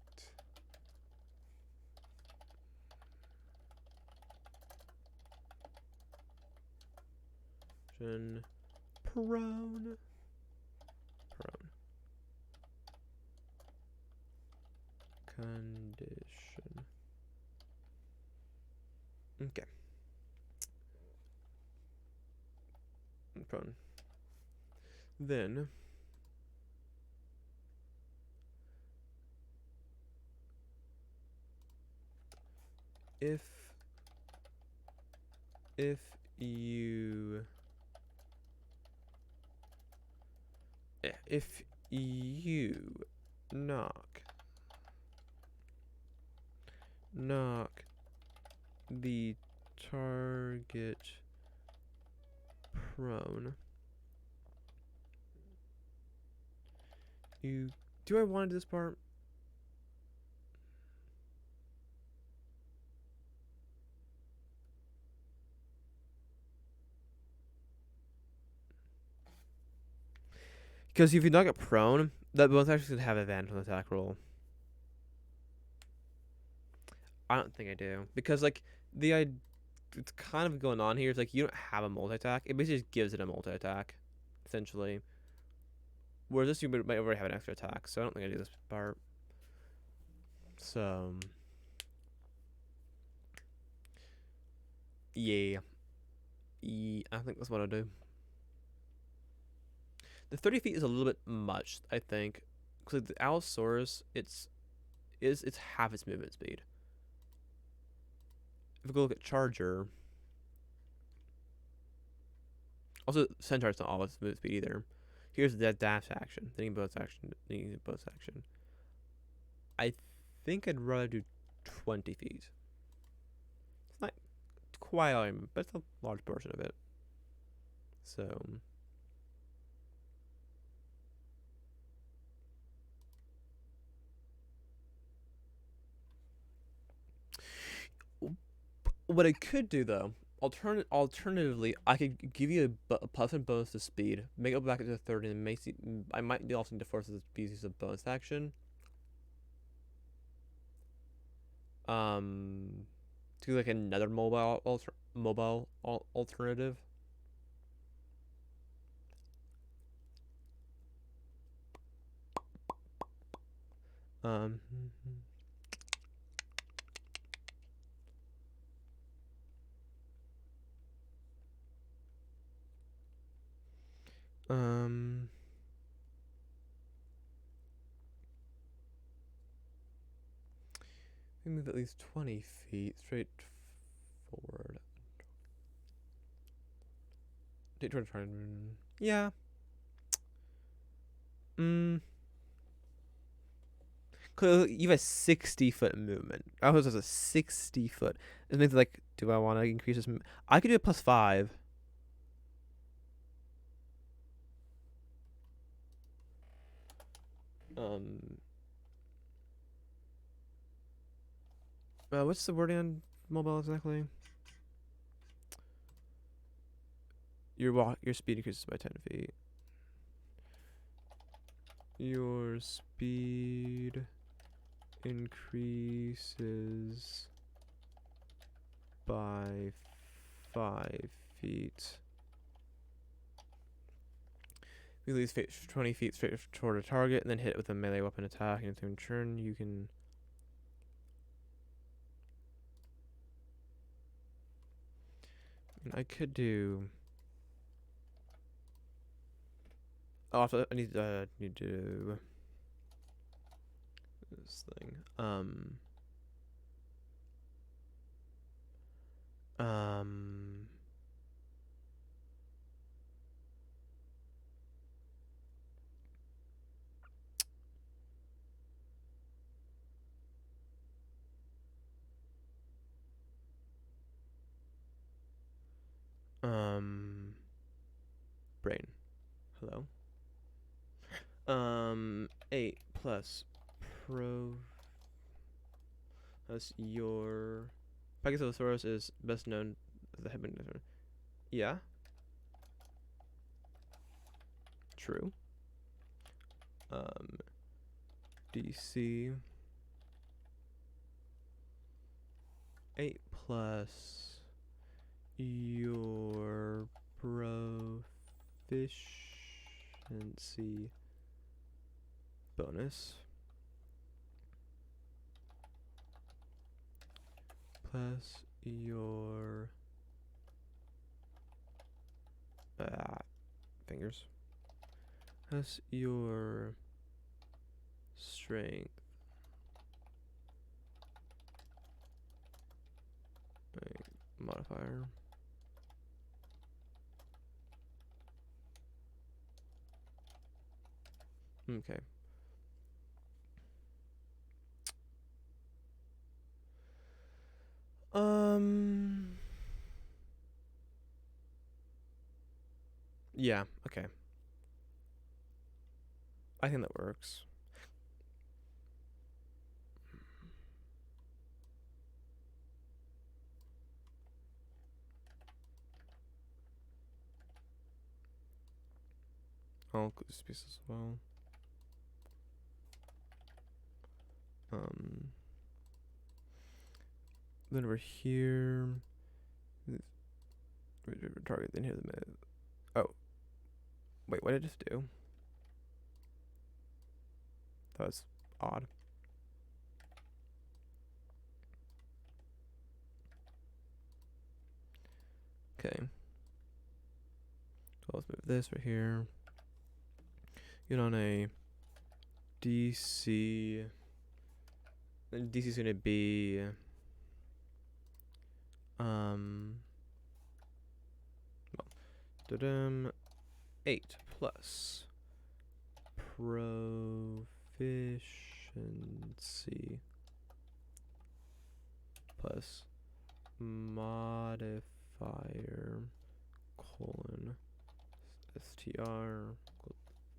prone. Condition. Okay. Prone. Then if you knock the target prone, You do I want to do this part? Because if you not get prone, that bonus action gonna have advantage on the attack roll. I don't think I do because like the it's kind of going on here. It's like you don't have a multi attack. It basically just gives it a multi attack, essentially. Whereas this you might already have an extra attack, so I don't think I do this part. So yeah, I think that's what I do. The 30 feet is a little bit much, I think, because the Allosaurus it's half its movement speed. If we go look at Charger, also Centaur's not all its movement speed either. Here's the dash action, then bonus action, then bonus action. I think I'd rather do 20 feet. It's not quite, but it's a large portion of it. So what I could do though, alternatively, I could give you a plus and bonus to speed, make it back to 30, and I might also need to force the species of bonus action. To like another mobile alternative. Um, um, we move at least 20 feet straight forward. Yeah. Mm. Cause you have a 60-foot movement. I was a 60-foot. It means like, do I want to increase this? I could do a +5. Um. What's the wording on mobile exactly? Your speed increases by 10 feet. Your speed increases by 5 feet. Release 20 feet straight toward a target and then hit it with a melee weapon attack. And in turn, you can. I could do. Oh, I need to do this thing. Um. Um. Brain. Hello. 8 plus pro. That's your. Pachycephalosaurus is best known as the headman. Yeah. True. DC 8 plus your proficiency bonus plus your fingers plus your strength modifier. Okay. Yeah, okay. I think that works. I'll include this piece as well. Then over here, target. Then here the minute. Oh, wait, what did I just do? That was odd. Okay. So let's move this right here. Get on a DC. Then DC is gonna be well, 8 plus proficiency plus modifier colon str.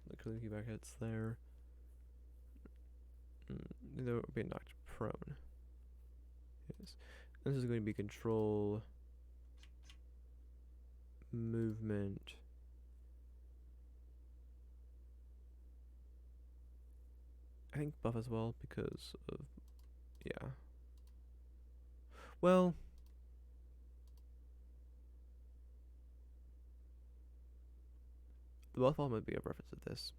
The curly brackets there. They're being knocked prone. Yes. This is going to be control movement. I think buff as well because of yeah. Well, the buff all might be a reference to this.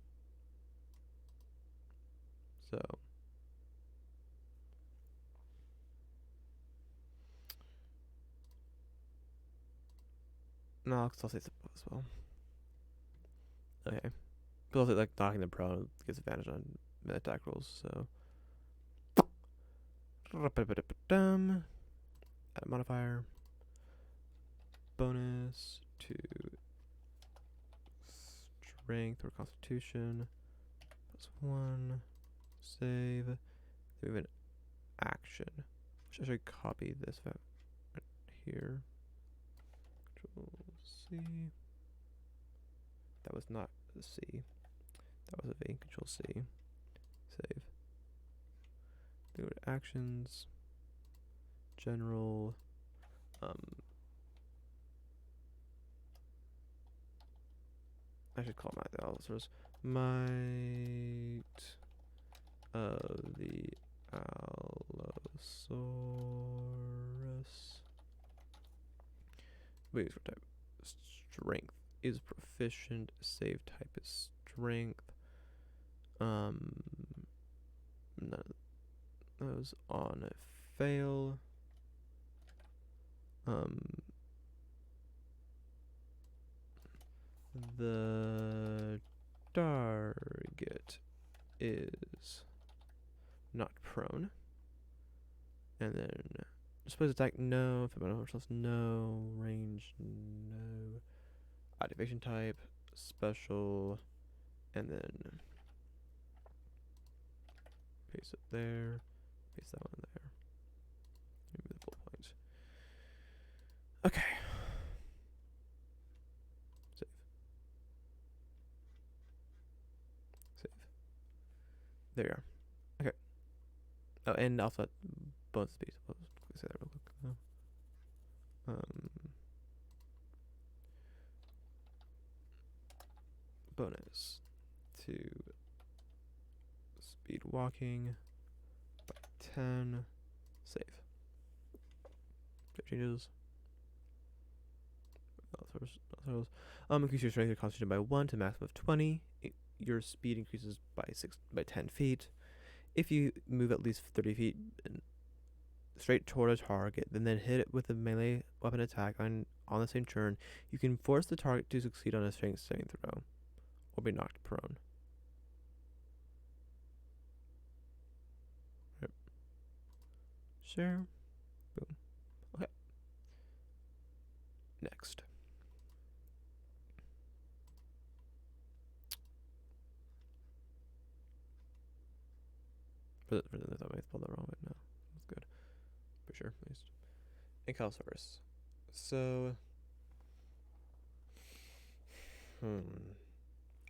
So no, I'll say it's a buff as well. Okay. But also like knocking the prone gives advantage on attack rolls, so add a modifier. Bonus to strength or constitution. +1. Save. Move an action. Should I copy this right here? Control C. That was not a C. That was a V. Control C. Save. Go to actions. General. I should call my Allosaurus. Might of the Allosaurus. Wait, what type? Strength is proficient. Save type is strength. None of those on a fail. The target is not prone. And then displays attack, no. Fundamental no. Range, no. Activation type, special, and then paste it there. Paste that one there. Maybe the full point. Okay. Save. Save. There you are. Okay. Oh, and also bonus speed. I'll just say that real quick. Bonus to speed walking by 10. Save. Changes. Increase your strength or constitution by 1 to a maximum of 20. Your speed increases by 10 feet. If you move at least 30 feet straight toward a target, then hit it with a melee weapon attack on the same turn, you can force the target to succeed on a strength saving throw or be knocked prone. Yep. Sure. Boom. Okay. Next. I thought I spelled that wrong, but no, that's good. For sure, at least. And Calsaurus. So,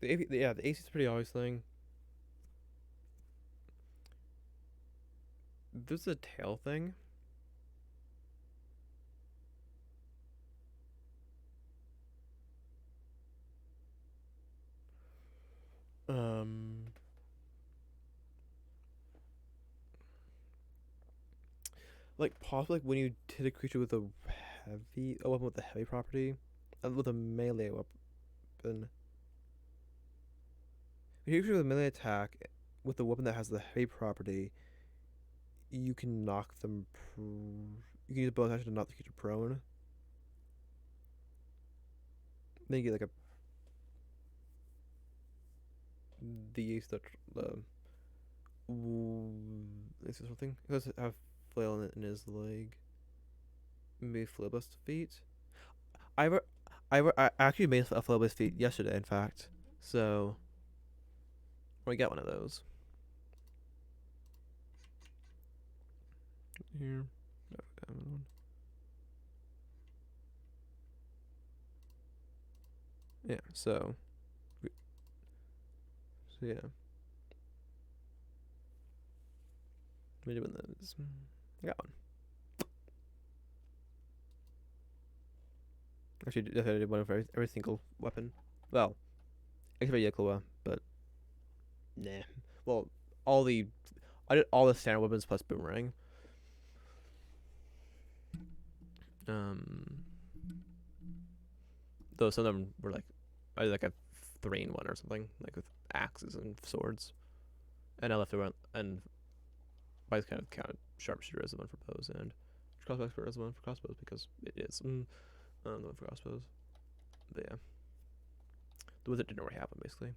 the AC is pretty obvious thing. There's a tail thing. Um, like possibly like when you hit a creature with a a weapon with a heavy property, with a melee weapon. When you hit a creature with a melee attack with a weapon that has the heavy property, you can knock them. You can use a bonus action to knock the creature prone. Then you get like a the the is this something? He does have flail in his leg. Maybe flailbust feet. I re- I actually made a flailbust feet yesterday, in fact. So we got one of those here. Yeah. So yeah. We did one of those. I got one. Actually, I did one for every single weapon. Well, except for Yakuwa, but nah. Well, all the I did all the standard weapons plus boomerang. Um, though some of them were like I did like a 3-in-1 or something, like with axes and swords, and I left it around, and I just kind of counted sharpshooter as the one for bows and crossbow expert as the one for crossbows because it is the one for crossbows. But yeah, the wizard didn't already happen basically.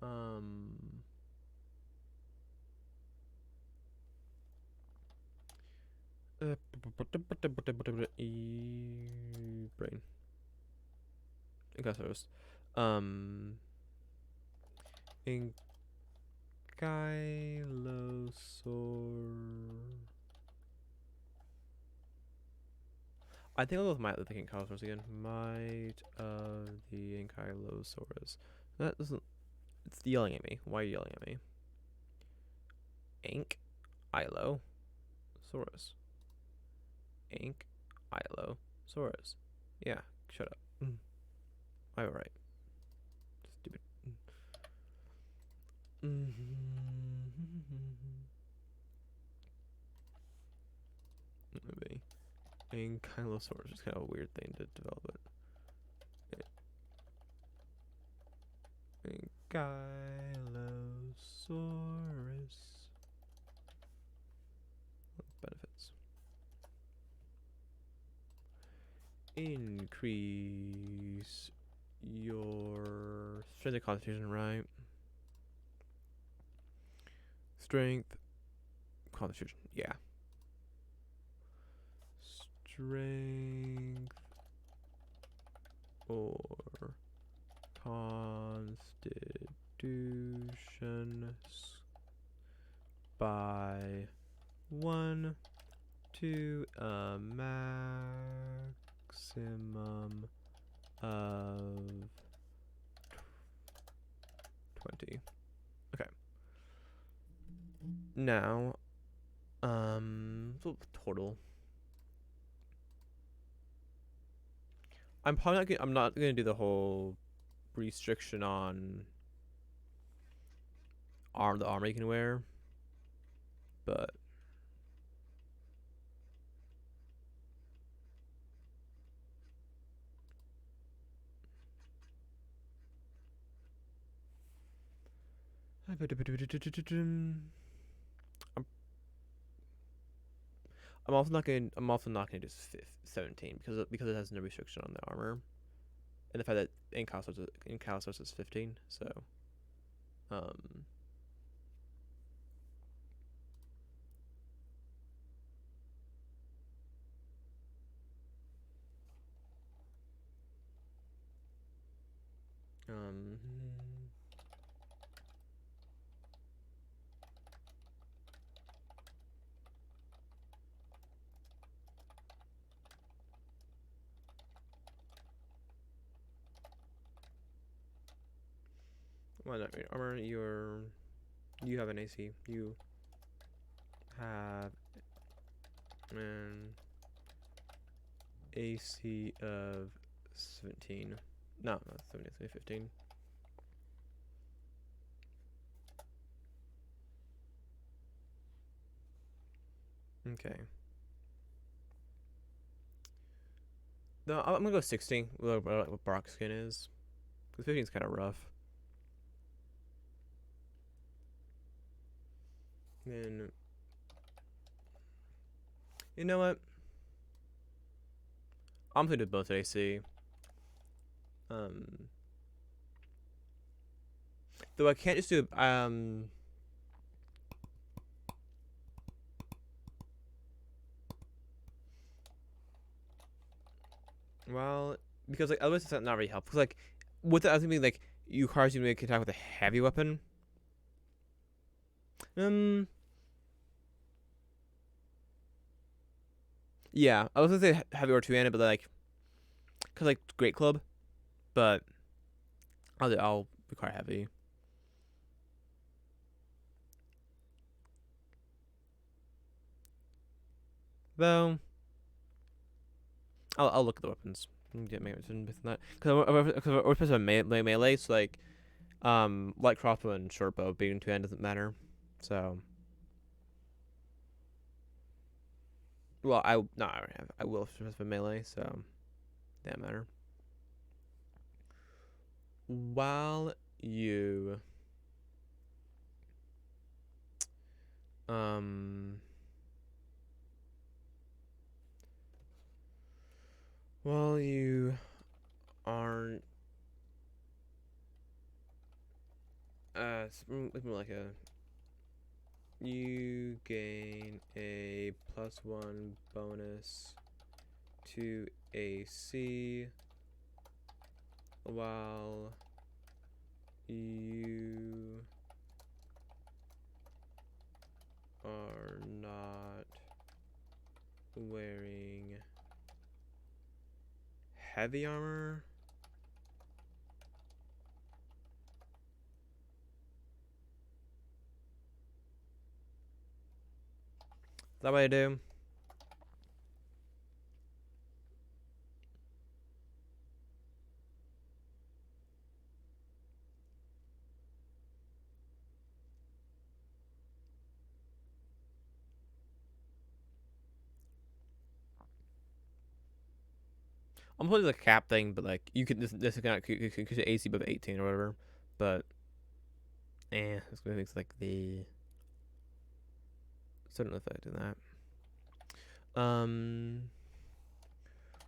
Um, brain. Incasos. Um, Ankylosaur. I think I'll go with Might of the Ankylosaurus again. Might of the Ankylosaurus. That doesn't. It's yelling at me. Why are you yelling at me? Ank. Ilo. Saurus. Ank. Ilo. Saurus. Yeah, shut up. I was right. Stupid. Maybe. Ankylosaurus is kind of a weird thing to develop it. Ankylosaurus. Benefits. Increase your strength and constitution, right? Strength, constitution, yeah. Strength or constitution by 1 to a maximum of 20. Okay. Now, so total. I'm not gonna do the whole restriction on the armor you can wear, but I'm also not gonna do 17 because it has no restriction on the armor, and the fact that in Calsos is 15. So um um Well, not armor. You have an AC. You have an AC of 17. No, not 17. It's 15. Okay. No, I'm gonna go 16. What Brock's skin is, because 15 is kind of rough. Then you know what? I'm gonna do both AC. Um, though I can't just do well, because like otherwise it's not really helpful. 'Cause, like with the other thing, like you cars you make attack with a heavy weapon. Um, yeah, I was gonna say heavy or two-handed, but like, cause like Great Club, but I'll require heavy. Though I'll look at the weapons. Get maybe with that because we're supposed to melee, so like light crossbow and short bow being two-handed doesn't matter. So well, I will supposed to melee, so that matter. While you um while you aren't it's more like a you gain a +1 bonus to AC while you are not wearing heavy armor. Is that what I do? I'm putting the cap thing, but like you could this is gonna could AC above 18 or whatever, but it's gonna make like the certain effect in that.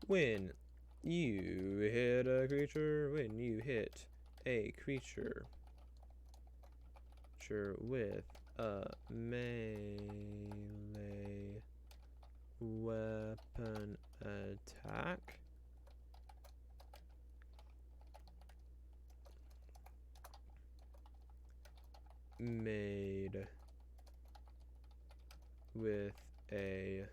When you hit a creature, with a melee weapon attack, made with a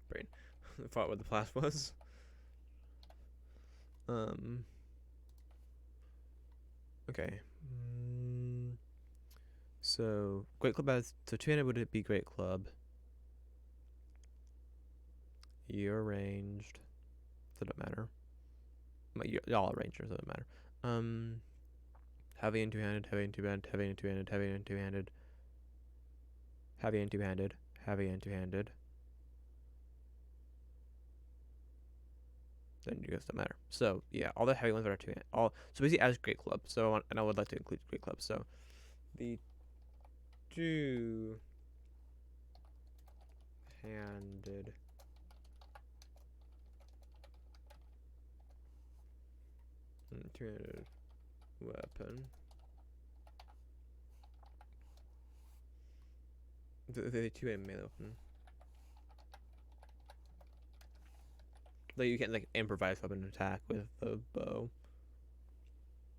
brain. I thought what the plus was. Okay. So Great Club has so two-handed would it be Great Club? You're ranged. Does it matter? Y'all are rangers. Doesn't matter. Heavy and two-handed, heavy and two-handed, heavy and two-handed, heavy and two-handed, heavy and two-handed, heavy and two-handed. Then you guys don't matter. So yeah, all the heavy ones are two-handed. So basically as Great Club. So I would like to include Great Club. So the two-handed two-handed weapon. The two-handed melee weapon. Like you can like improvise weapon attack with the bow.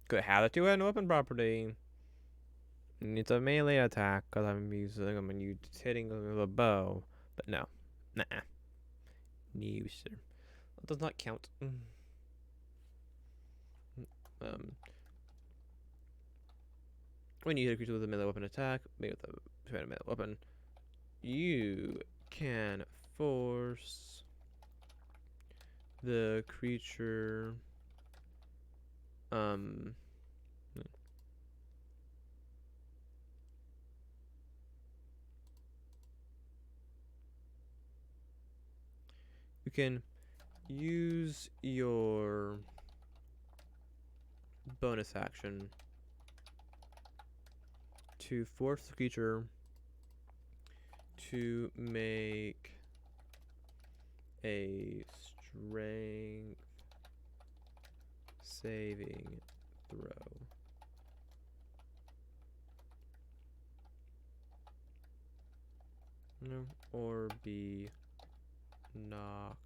Could have a two-handed weapon property. It's a melee attack because I'm hitting with a bow. But no. Nah. No, sir. That does not count. Um, when you hit a creature with a melee weapon attack, maybe with a melee weapon, you can force the creature. Um, you can use your bonus action to force the creature to make a strength saving throw. No, or be knocked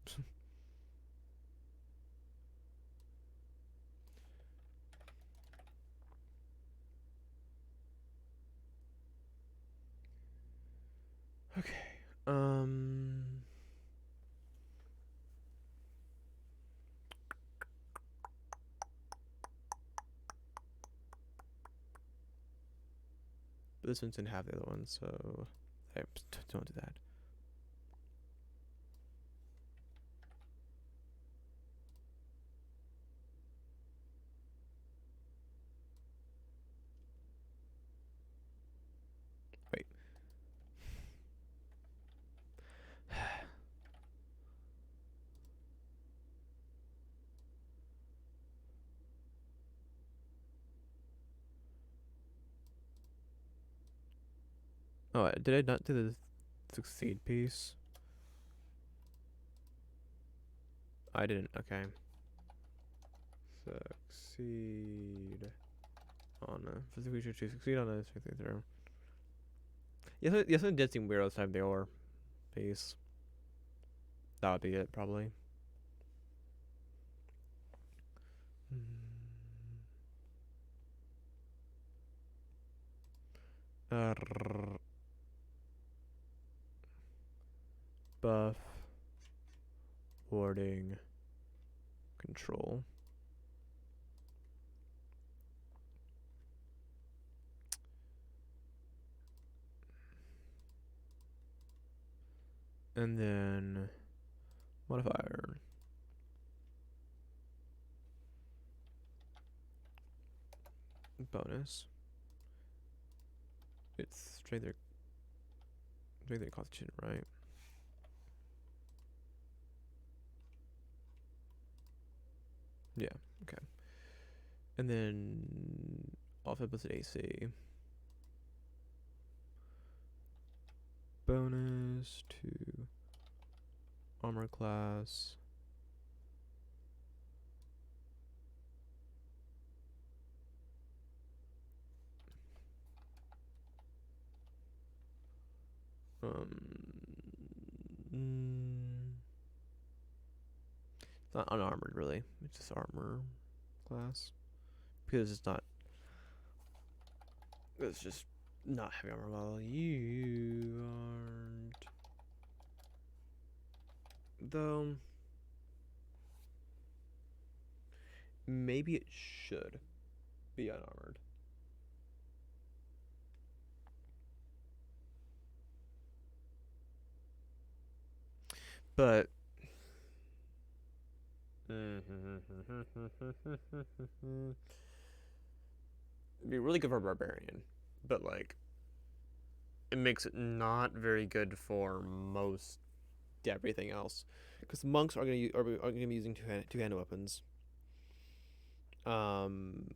boom. Okay. This one didn't have the other one, so I don't do that. Wait. Oh, did I not do the succeed piece? I didn't. Okay. Succeed on a physical creature to succeed on a strength throw. Yes, it did seem weird last time they were piece. That would be it, probably. Buff, warding, control. And then modifier. Bonus. It's strength or constitution, right? Yeah, okay. And then offense plus AC. Bonus to armor class. It's not unarmored really. It's just armor class because it's not. It's just not heavy armor. Well, you aren't. Though maybe it should be unarmored. But it'd be really good for a barbarian, but like it makes it not very good for most everything else, because monks are gonna be using two-handed weapons. Um,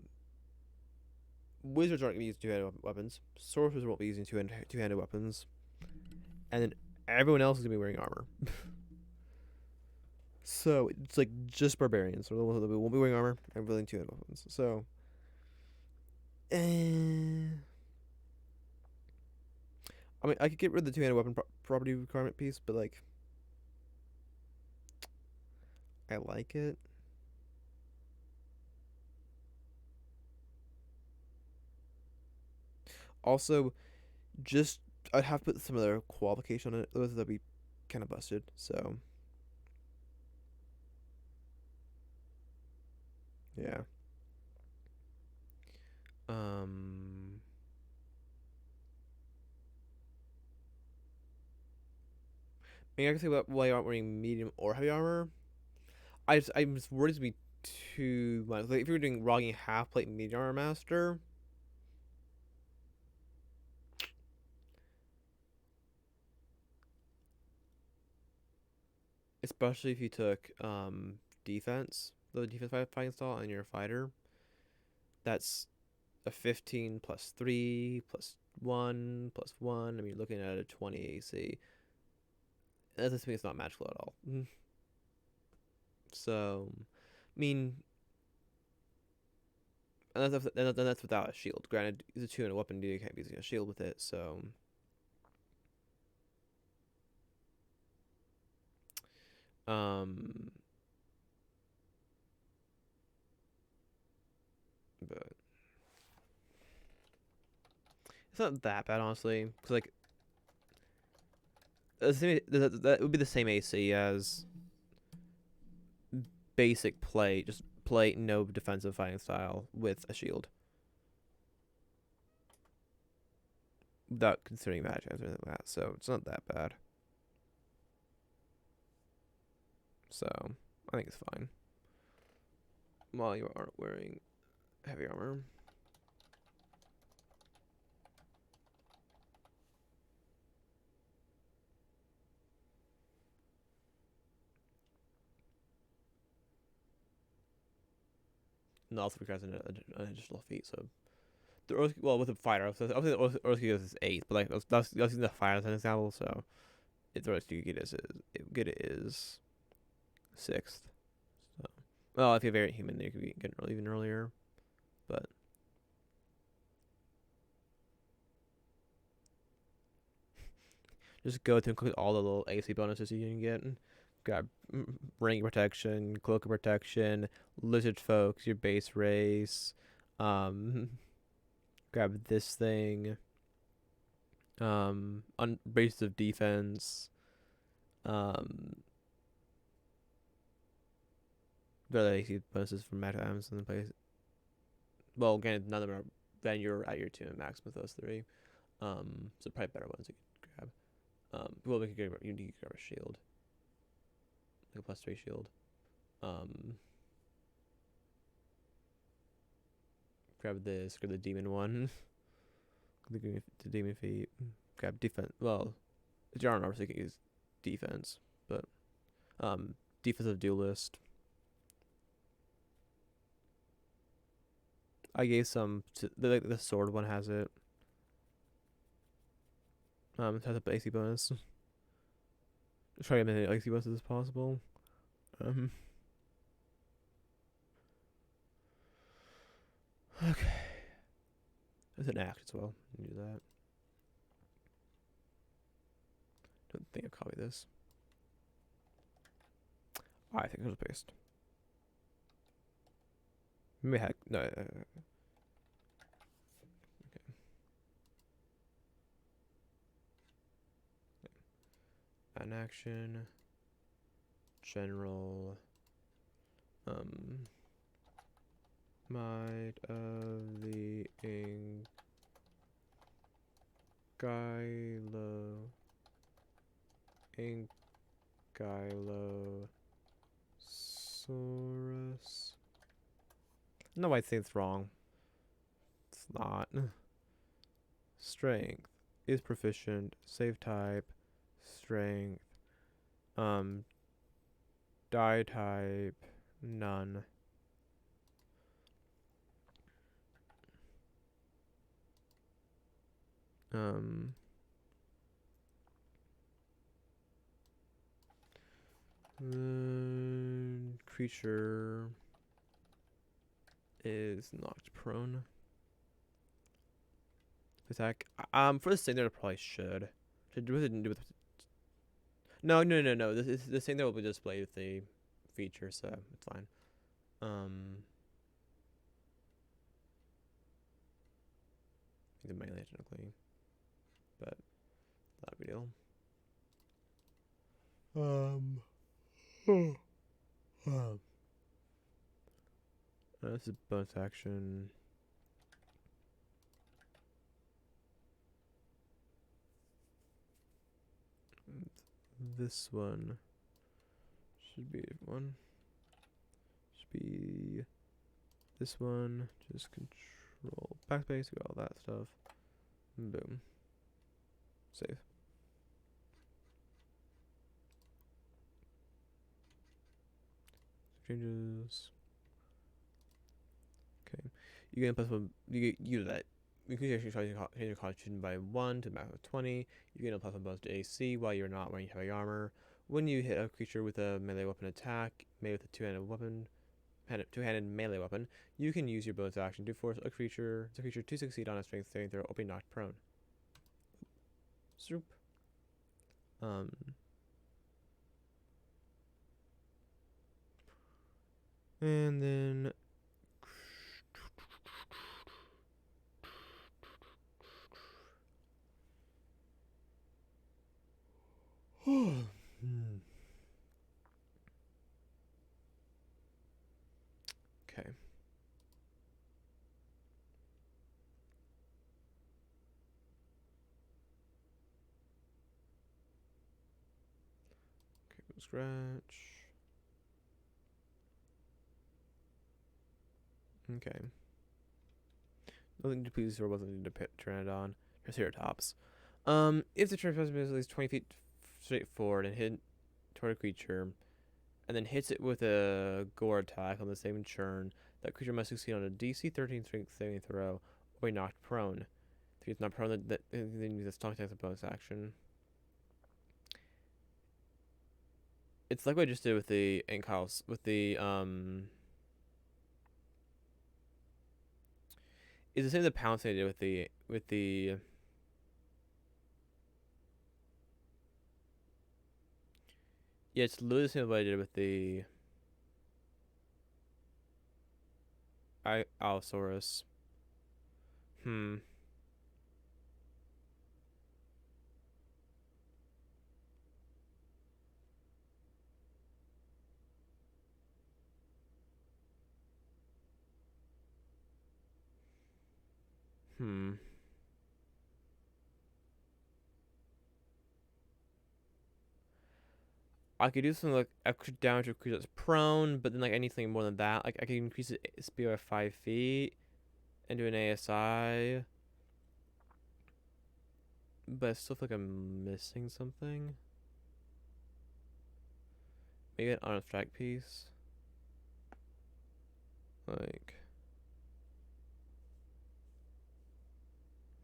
Wizards aren't gonna use two-handed weapons. Sorcerers won't be using two-handed weapons, and then everyone else is gonna be wearing armor. So it's like just barbarians are the ones that won't be wearing armor and wielding two-handed weapons. So, I mean, I could get rid of the two-handed weapon property requirement piece, but like, I like it. Also, just I'd have to put some other qualification on it, otherwise that'd be kind of busted. So yeah. Um, I can say why you aren't wearing medium or heavy armor. I'm just worried to be too much. Like if you're doing rocking half plate medium armor master, especially if you took defense, the defense fighting style, and you're a fighter, that's a 15 plus 3 plus 1 plus 1. I mean, you're looking at a 20 AC. That's just it's not magical at all. So, I mean, and that's without a shield. Granted, it's a two and a weapon, you can't be using a shield with it. So, um, but it's not that bad honestly. Cause like that would be the same AC as basic play, just play no defensive fighting style with a shield, without considering magic or anything like that. So it's not that bad. So I think it's fine. While you aren't wearing heavy armor. And also requires an additional feat. So the Earth, well, with a fighter, so obviously the Earth is 8th, but like that's using the fighter as an example. So if the Earth you get it is 6th. So well, if you have variant human, you could be getting even earlier. But just go through and click all the little AC bonuses you can get. Grab ring protection, cloak of protection, lizard folks, your base race. Um, grab this thing. Base of defense. Um, the other AC bonuses from magic items in the place. Well, again, none of them are. Then you're at your 2 and max with those 3. So probably better ones you could grab. Well, you need to grab a shield, like a +3 shield. Um, grab this. Grab the demon one. the demon feet. Grab defense. Well, it's your armor, so you can use defense, but defensive duelist. I gave some to the sword one has it. It has a AC bonus. Try to get as many AC bonuses as possible. Um, okay. There's an act as well. You do that. Don't think I'll copy this. I think I'll just paste. Maybe heck no. Okay. An action. General. Might of the Ankylosaurus. No, I think it's wrong. It's not. Strength is proficient. Save type. Strength. Um. Die type. None. Um. Creature is knocked prone. attack. For this thing, there probably should. Should do it. No. This thing there will be displayed with the feature, so it's fine. The melee technically, but not a big deal. This is bonus action. This one should be one. Should be this one. Just control backspace, got all that stuff. And boom. Save. Changes. Okay. You get plus one. You do that. You can actually change your constitution by 1 to a max of 20. You get a plus 1 bonus to AC while you're not wearing heavy armor. When you hit a creature with a melee weapon attack, made with a two-handed melee weapon, you can use your bonus action to force the creature to succeed on a strength saving throw or be knocked prone. Swoop. And then okay. Scratch. Okay. Nothing to please or wasn't need to turn it on. Triceratops. If the Triceratops is at least 20 feet straight forward and hit toward a creature, and then hits it with a gore attack on the same turn, that creature must succeed on a DC 13 strength saving throw or be knocked prone. If it's not prone, then use a strong attack as a bonus action. It's like what I just did with the Ink House, with the It's the same as the pounce I did with the yeah, it's literally the same as what I did with the Allosaurus. Hmm. Hmm. I could do something like extra damage to a creature that's prone, but then like anything more than that, like I could increase its speed by 5 feet and do an ASI, but I still feel like I'm missing something. Maybe an on strike piece. Like,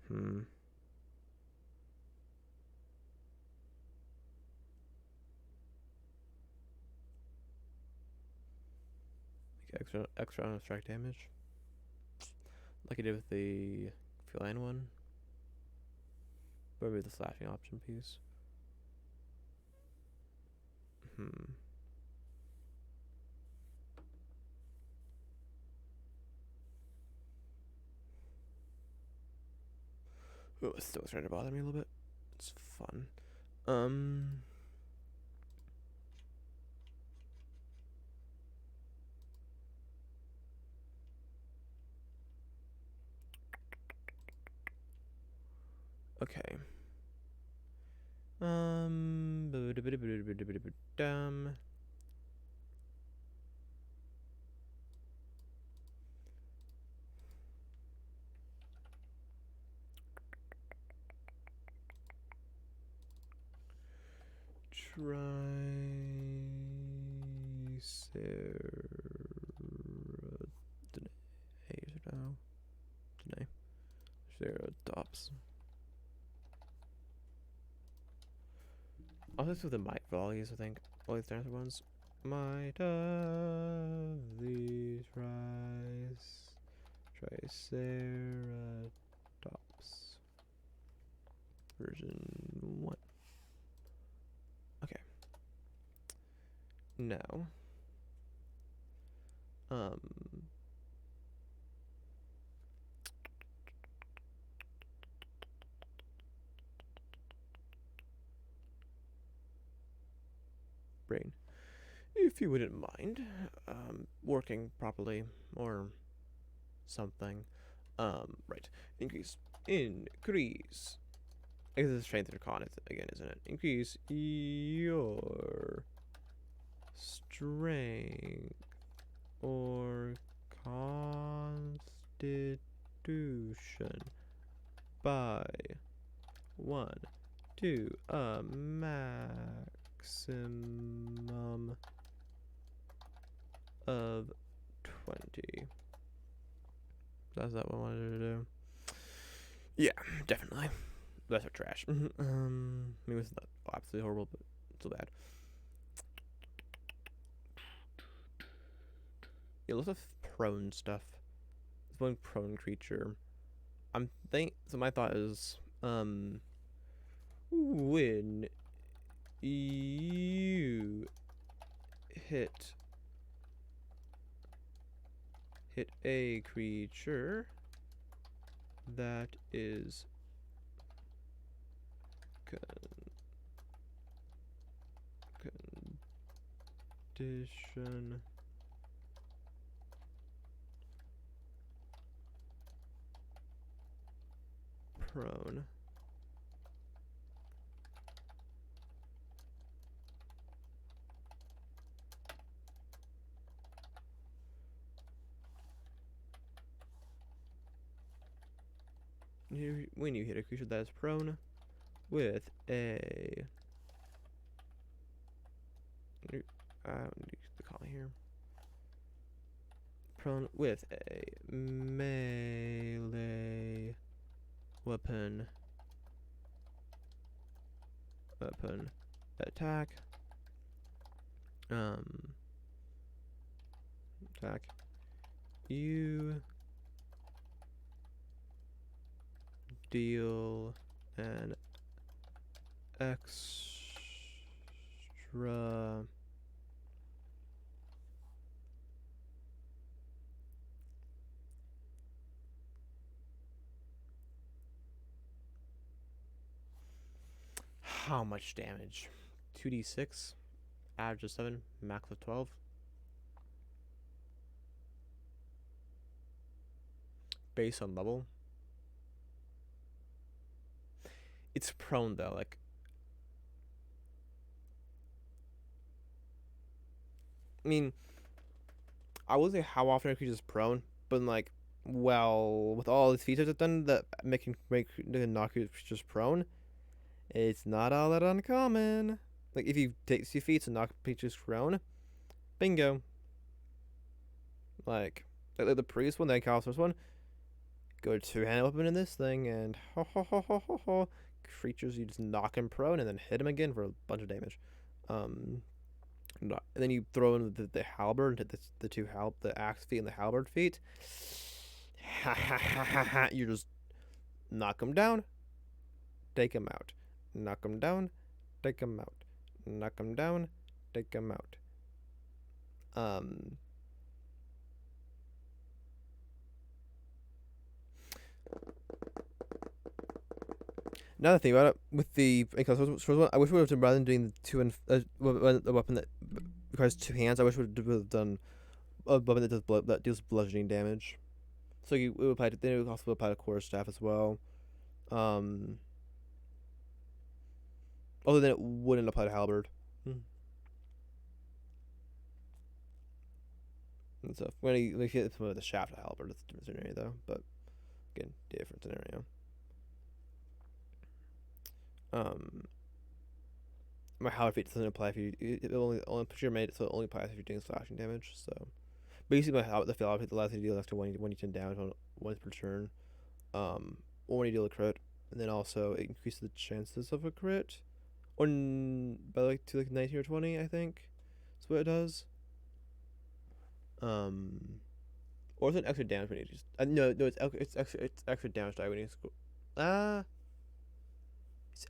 hmm. Like extra on strike damage, like I did with the feline one, but with the slashing option piece. Hmm. Oh, it's still trying to bother me a little bit. It's fun. Okay. Um. Triceratops. I'll just do the might values, I think. All these dinosaur ones. Might of these rise. Triceratops. version 1. Okay. Now, um, brain, if you wouldn't mind, working properly or something. Right. Increase. I guess it's strength or con again, isn't it? Increase your strength or constitution by 1 to a maximum of 20. That's that what I wanted to do. Yeah, definitely. That's our trash. Maybe it's not absolutely horrible, but still bad. Yeah, lots of prone stuff. This one prone creature. So my thought is, when you hit a creature that is condition prone. When you hit a creature that is prone with a the comma here. Prone with a melee weapon attack. Attack. You deal an extra how much damage? 2d6, average of 7, max of 12. Based on level. It's prone though, like I mean, I would say how often a creature is prone, but like, well, with all these features I've done that make knock creatures prone, it's not all that uncommon. Like if you take 2 feats and knock creatures prone, bingo. Like the priest one, the Calcer's one, go 2-handed weapon in this thing, and creatures you just knock him prone and then hit him again for a bunch of damage. And then you throw in the halberd and hit the axe feat and the halberd feat. You just knock him down, take him out. Knock him down, take him out. Knock him down, take him out. Another thing about it with the I wish we would have done rather than doing the the weapon that requires 2 hands. I wish we would have done a weapon that deals bludgeoning damage. So it would apply then it would also apply to quarterstaff as well. Other than it wouldn't apply to halberd. And stuff. When you hit some of the shaft of halberd, that's a different scenario though. But again, different scenario. My halberd feat doesn't apply if you it only push your made it so it only applies if you're doing slashing damage. So basically, the halberd feat allows you to deal extra 1d10 damage once per turn. Or when you deal a crit, and then also it increases the chances of a crit, or by like to like 19 or 20, I think. That's what it does. Or it's an extra damage when you just no, it's extra damage die when you it's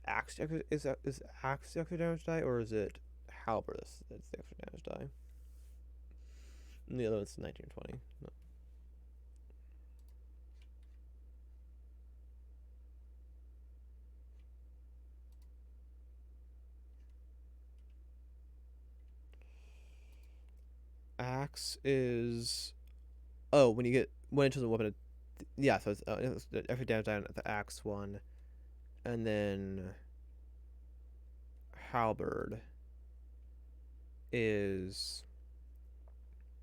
is axe the extra damage die, or is it halberd that's the extra damage die? And the other one's 19 or 20. No. Axe is when you get when into the weapon. Yeah, so it's the extra damage die on the axe one, and then halberd is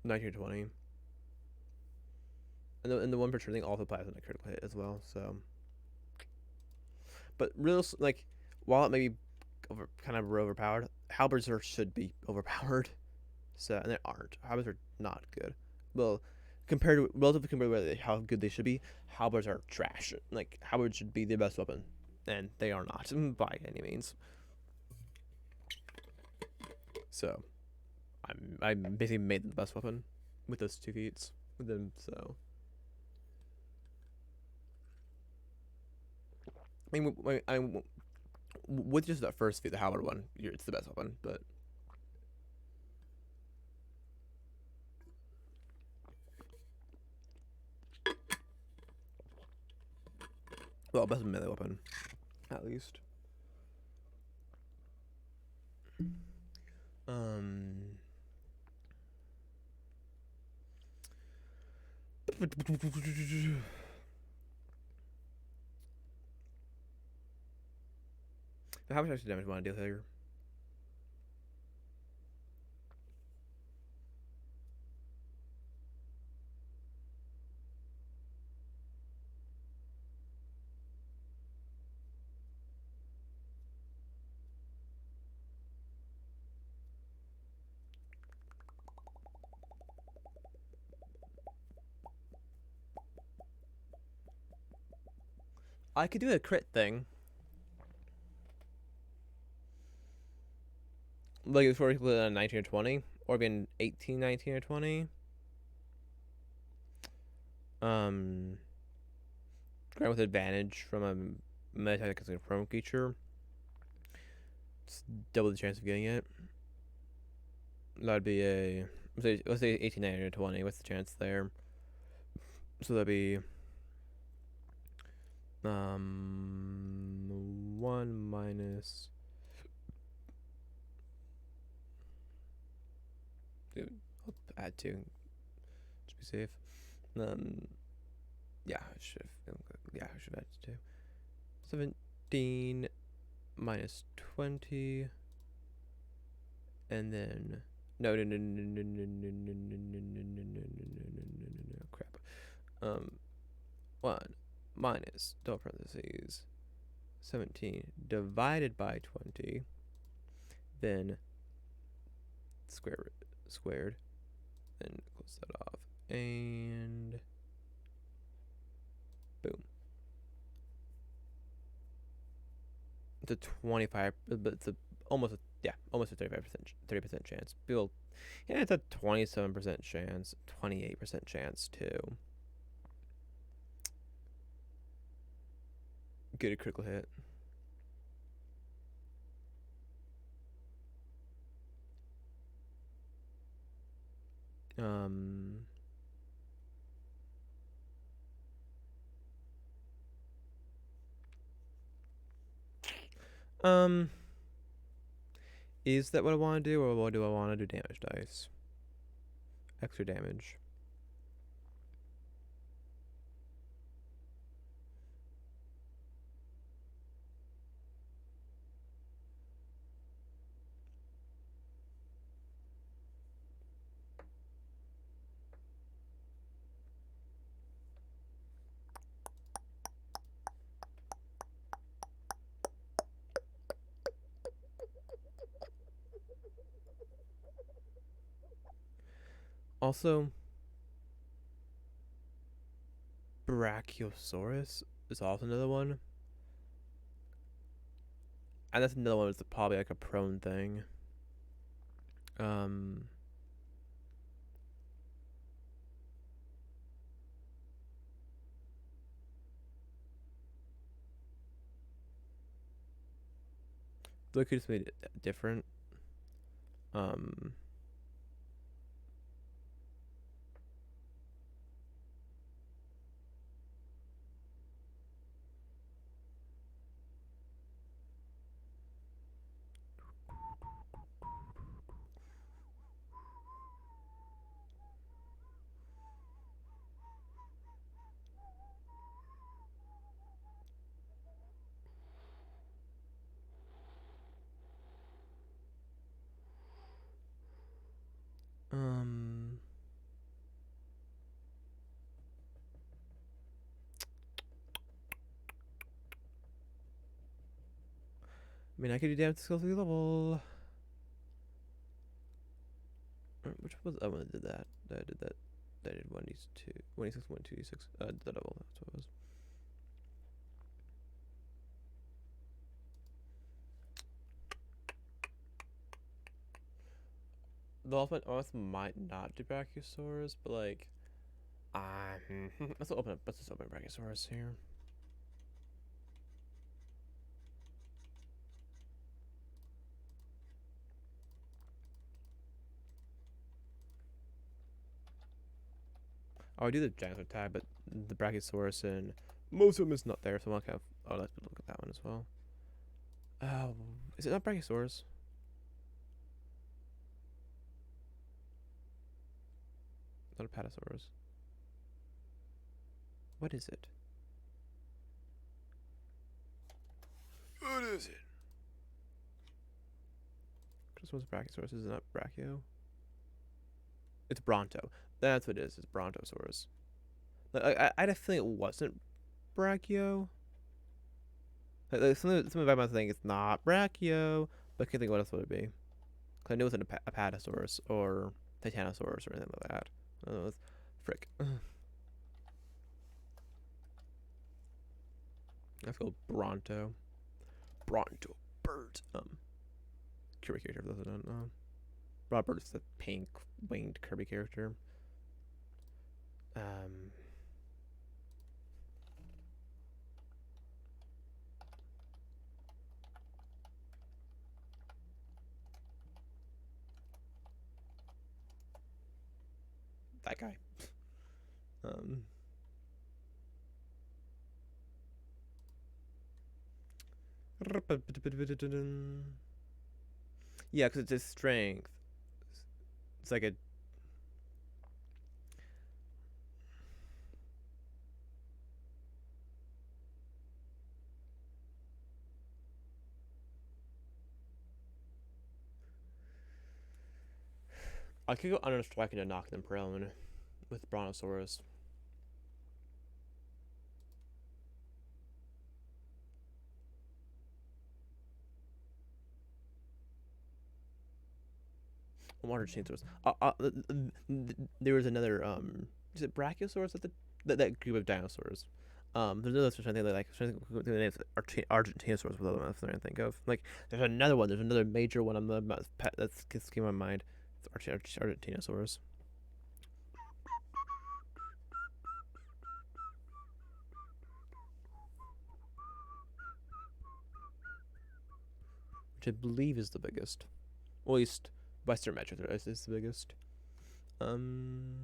19 or 20. And the one per turn thing also applies on a critical hit as well. So, but real like, while it may be kind of overpowered, halberds should be overpowered. So and they aren't. Halberds are not good. Well, relatively compared to how good they should be, halberds are trash. Like halberds should be the best weapon, and they are not by any means. So, I basically made them the best weapon with those two feats with them. So. I mean, with just that first feat, the halberd one, it's the best weapon. But well, best melee weapon, at least. Um. How much extra damage do I want to deal here? I could do a crit thing. Like it's for a 19 or 20, or being 18, 19 or 20. Grant with advantage from a melee attack against a prone creature. It's double the chance of getting it. That'd be a let's say 18, 19 or 20. What's the chance there? So that'd be 1 minus. Dude, I'll add 2 to be safe. Yeah, I should add 2. 17 minus 20, and then no, crap. 1 minus double parentheses 17 divided by 20, then squared, then close that off, and boom. It's a 25, but it's almost a 30% chance. People, yeah, it's a 27% chance, 28% chance to get a critical hit. Um, is that what I want to do, or what do I want to do? Damage dice, extra damage. Also, Brachiosaurus is also another one, and that's another one that's probably like a prone thing. Um, They could just made it different. Um, um, I mean, I could do damage to skill 3 level. Which was the other one that did that? That did that. That did 1d2, 1d6, 2d6. The double. That's what it was. The ultimate oath might not do Brachiosaurus, but like, let's open up. Let's just open Brachiosaurus here. Oh, I do the Dinosaur tag, but the Brachiosaurus and most of them is not there, so I'll kind of. Oh, let's look at that one as well. Oh, is it not Brachiosaurus? Not a Patasaurus. What is it? What is it? This one's Brachiosaurus. Is it not Brachio? It's Bronto. That's what it is. It's Brontosaurus. Like, I had a feeling it wasn't Brachio. Like, something about my thing. It's not Brachio, but I can't think what else would it be. Cause I knew it wasn't a Apatosaurus or Titanosaurus or anything like that. Oh, frick. Let's go Bronto. Bronto bird. Kirby character. For those who don't know, Robert is the pink winged Kirby character. Um, that guy. Um, yeah, because it's his strength. It's like a. I could go under strike and knock them prone with Brontosaurus. Water Chainsaurs. There was another is it Brachiosaurus at that group of dinosaurs? There's another such thing like the names Argentinosaurus was the other one I think of. Like there's another one. There's another major one. I'm about that's came to my mind. It's Argentinosaurus. Which I believe is the biggest. Well, at least Western Metro is the biggest. Um,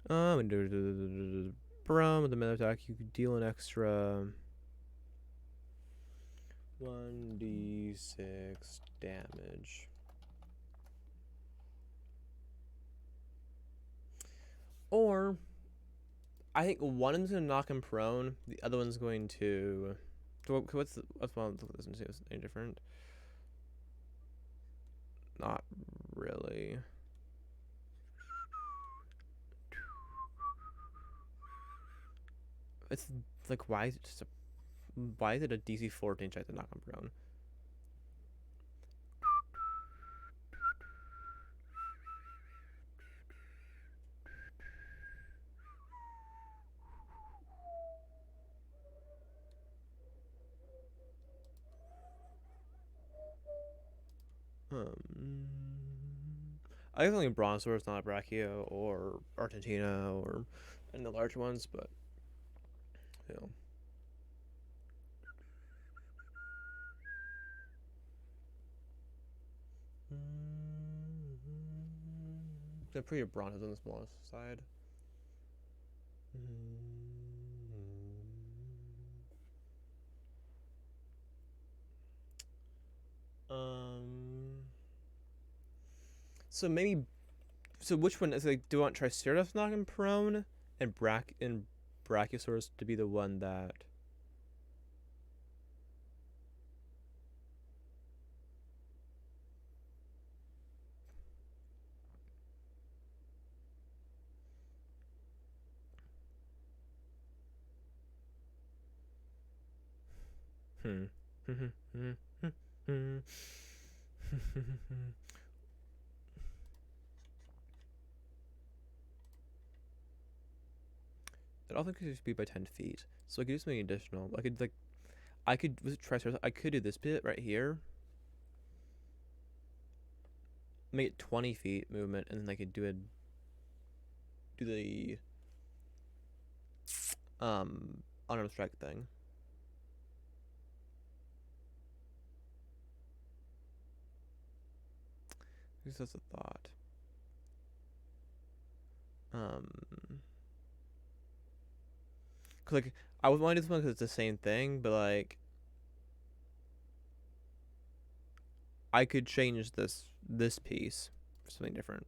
and Brum with the melee attack, you could deal an extra 1d6 damage. Or I think one is gonna knock him prone, the other one's going to. What's one of this is any different? Not really. It's like why is it a DC 14 check to knock him prone? Um, I guess only Brontosaurus, not a Brachio or Argentina or and the large ones, but you know. They're pretty Brontos on the smallest side. Um. So maybe. So which one is like? Do you want Triceratops knock him prone and Brachiosaurus to be the one that? Hmm. It also could just be by 10 feet, so I could do something additional. I could with Triceratops. I could do this bit right here, make it 20 feet movement, and then I could do the unarmed strike thing. Because that's a thought. Um, cause like I would want to do something because it's the same thing, but like I could change this piece for something different.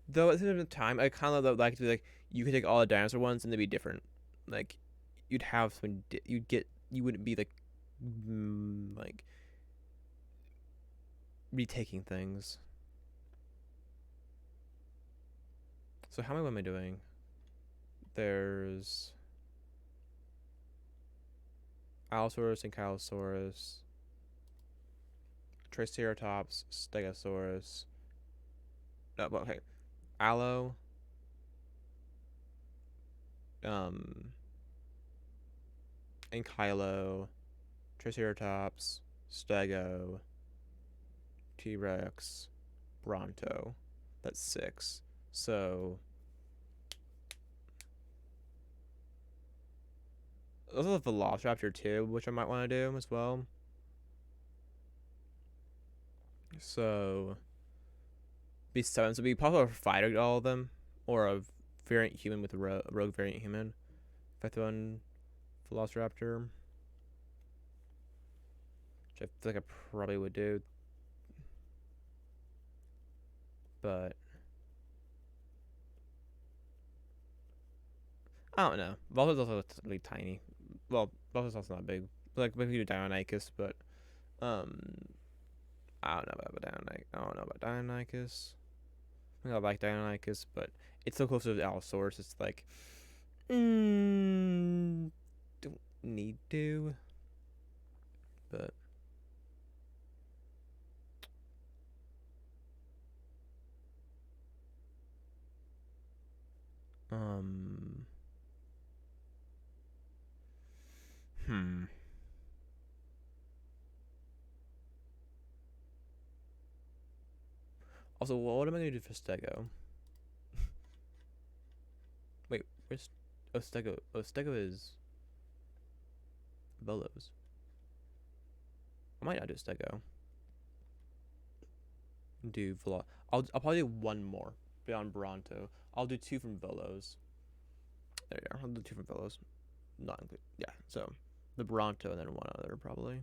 Though at the same time, I kind of like to be like you could take all the dinosaur ones and they'd be different. Like you'd have some you wouldn't be like retaking things. So how many am I doing? There's Allosaurus and Kylosaurus, Triceratops, Stegosaurus. No, well, okay, Allo, um, and Kylo, Triceratops, Stego, T Rex, Bronto. That's six. So also the Velociraptor too, which I might want to do as well. So be seven. So it'd be possible to fight all of them, or a variant human with a rogue variant human. If I throw in Velociraptor, which I feel like I probably would do, but I don't know. Velociraptor's also really tiny. Well, Velociraptor's also not big. Like maybe we do Deinonychus, but um, I don't know about Deinonychus. I don't know about Deinonychus. I think I like Deinonychus, but it's so close to the Allosaurus. It's like, don't need to, but um, hmm. Also, what am I gonna do for Stego? Wait, where's Stego? Stego is Bolos. I might not do Stego. Do Velo. I'll probably do one more beyond Bronto. I'll do two from Velos. There you are. I'll do two from Velos. Not include. Yeah. So the Bronto and then one other probably.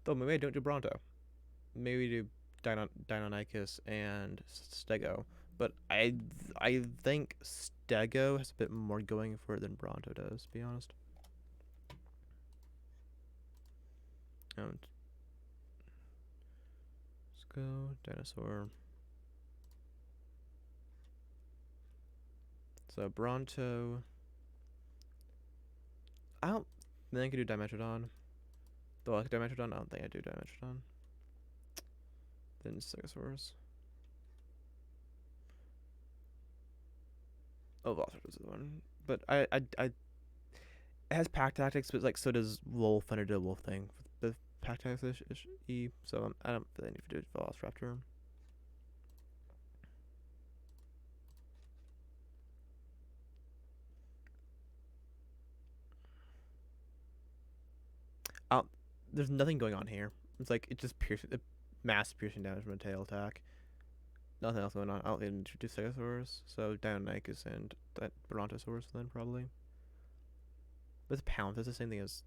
Though maybe I don't do Bronto. Maybe do Deinonychus and Stego. But I think Stego has a bit more going for it than Bronto does. To be honest. And let's go dinosaur. So Bronto. I don't think I could do Dimetrodon. Though I like Dimetrodon, I don't think I do Dimetrodon. Then Stegosaurus. Oh, Velociraptor is the one. But it has pack tactics, but like so does wolf, and it did a wolf thing with pack tactics e. So I don't really need to do Velociraptor. Um, there's nothing going on here. It's like it just pierces, mass piercing damage from a tail attack. Nothing else going on. I don't need to do Stegosaurus, so Deinonychus and that Brontosaurus then probably. But the pound is the same thing as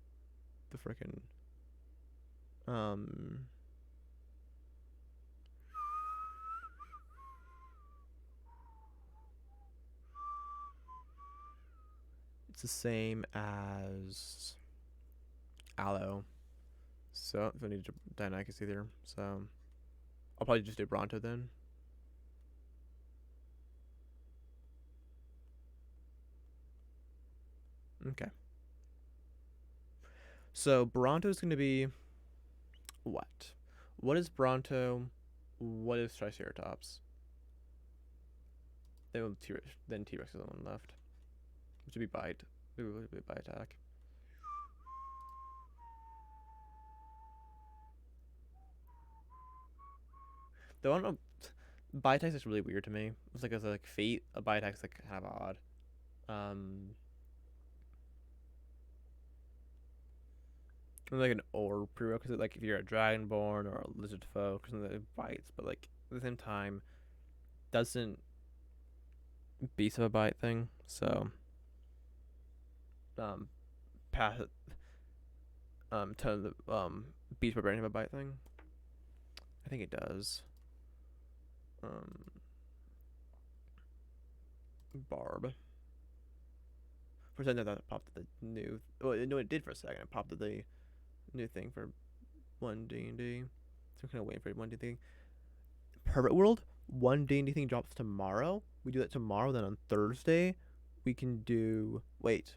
the freaking um. It's the same as Aloe, so I don't need to Deinonychus either. So I'll probably just do Bronto then. Okay. So Bronto's gonna be what? What is Bronto? What is Triceratops? Then T-Rex. Then T-Rex is the one left, which would be bite. It would be bite attack. Though I don't know, bite attack is really weird to me. It's like as a like feat, a bite attack is like kind of odd. Um, like an or prerequisite, like if you're a dragonborn or a lizard folk or something that bites, but like at the same time doesn't beast of a bite thing. So um, pass it to the beast barbarian have a bite thing. I think it does. Um, Barb. For a second, that popped the new. Well, no, it did for a second. It popped the new thing for 1D&D. So I'm kind of waiting for 1D thing. Perfect World 1D&D thing drops tomorrow. We do that tomorrow. Then on Thursday, we can do. Wait.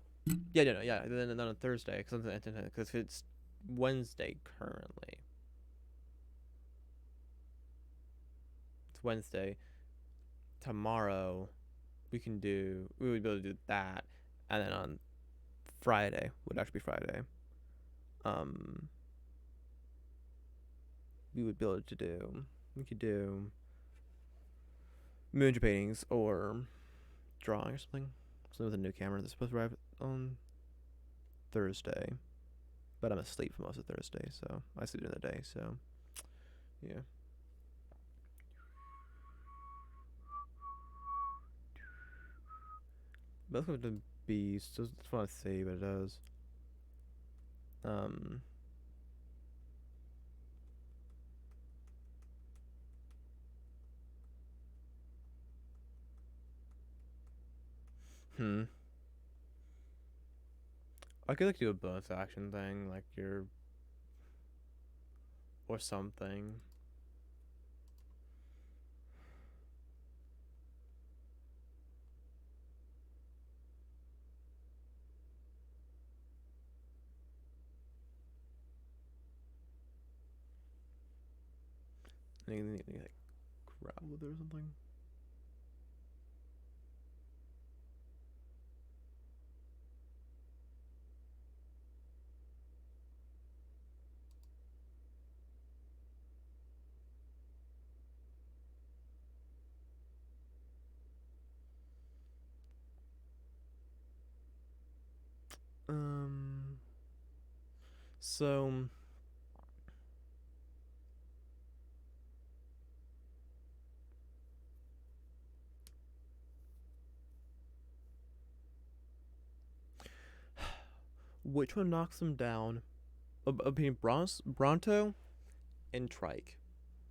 Yeah, no, yeah. Then on Thursday, because it's Wednesday currently. It's Wednesday. Tomorrow, we can do. We would be able to do that, and then on Friday would actually be Friday. Um, we would be able to do. We could do miniature paintings or drawing or something. Something with a new camera that's supposed to arrive on Thursday. But I'm asleep for most of Thursday, so I sleep during the day, so yeah. But let's go with the beast. It's fun to see, but it does. Um hmm. I could like do a bonus action thing, like your or something. Anything like grab with it or something. Um so which one knocks them down? Between Bronto and Trike.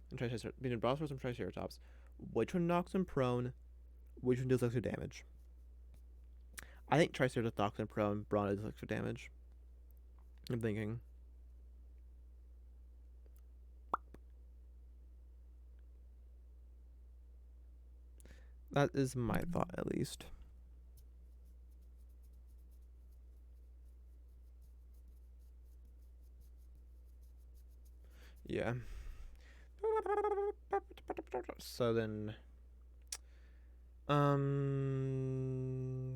And Triceratops. Between Brontosaurus and Triceratops. Which one knocks them prone? Which one deals extra damage? I think Triceratops knocks them prone, Bronto deals extra damage. I'm thinking. That is my thought, at least. Yeah. So then, um,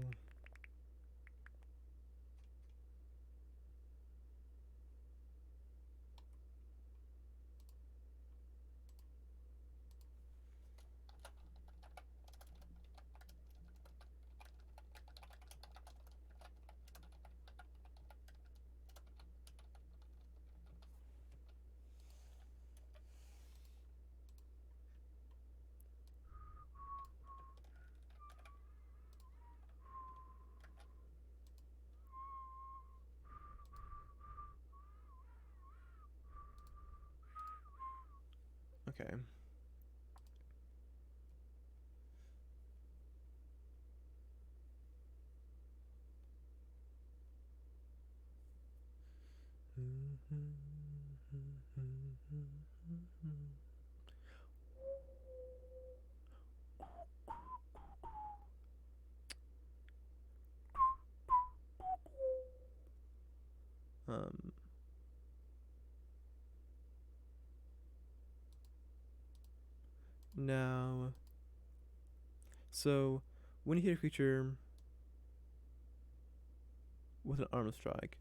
Okay. Um, now, so when you hit a creature with an armed strike,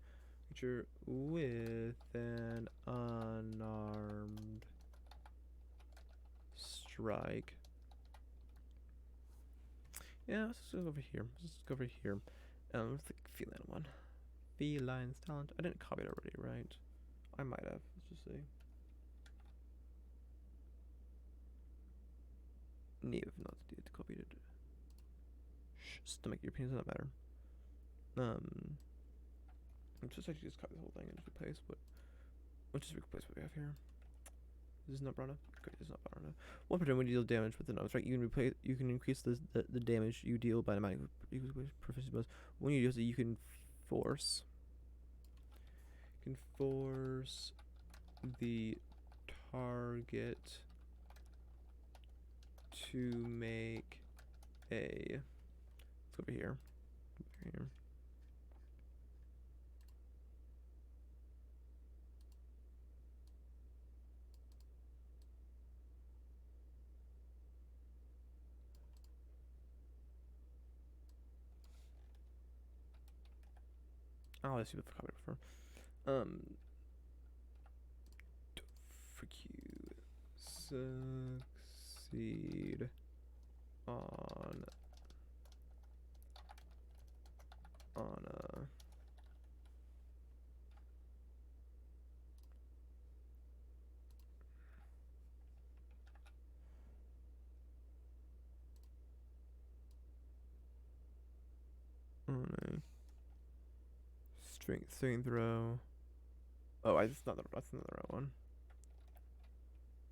creature with an unarmed strike. Yeah, let's just go over here. Let's just go over here. What's the feline one? Feline's talent. I didn't copy it already, right? I might have. Let's just see. Need not to do it. Copied it. Stomach. Your opinion doesn't matter. Let's just actually just copy the whole thing and just replace what. Let's just replace what we have here. This is not brown enough. Okay, this is not brown enough. One per turn when you deal damage with an strike, you can replace. You can increase the damage you deal by the amount of proficiency bonus. When you use it, you can force. You can force the target to make a. Let's go over here. Over here. Oh, let's see what the copy before. Freak you. Succeed on a on a strength saving throw. Oh, that's not the right one.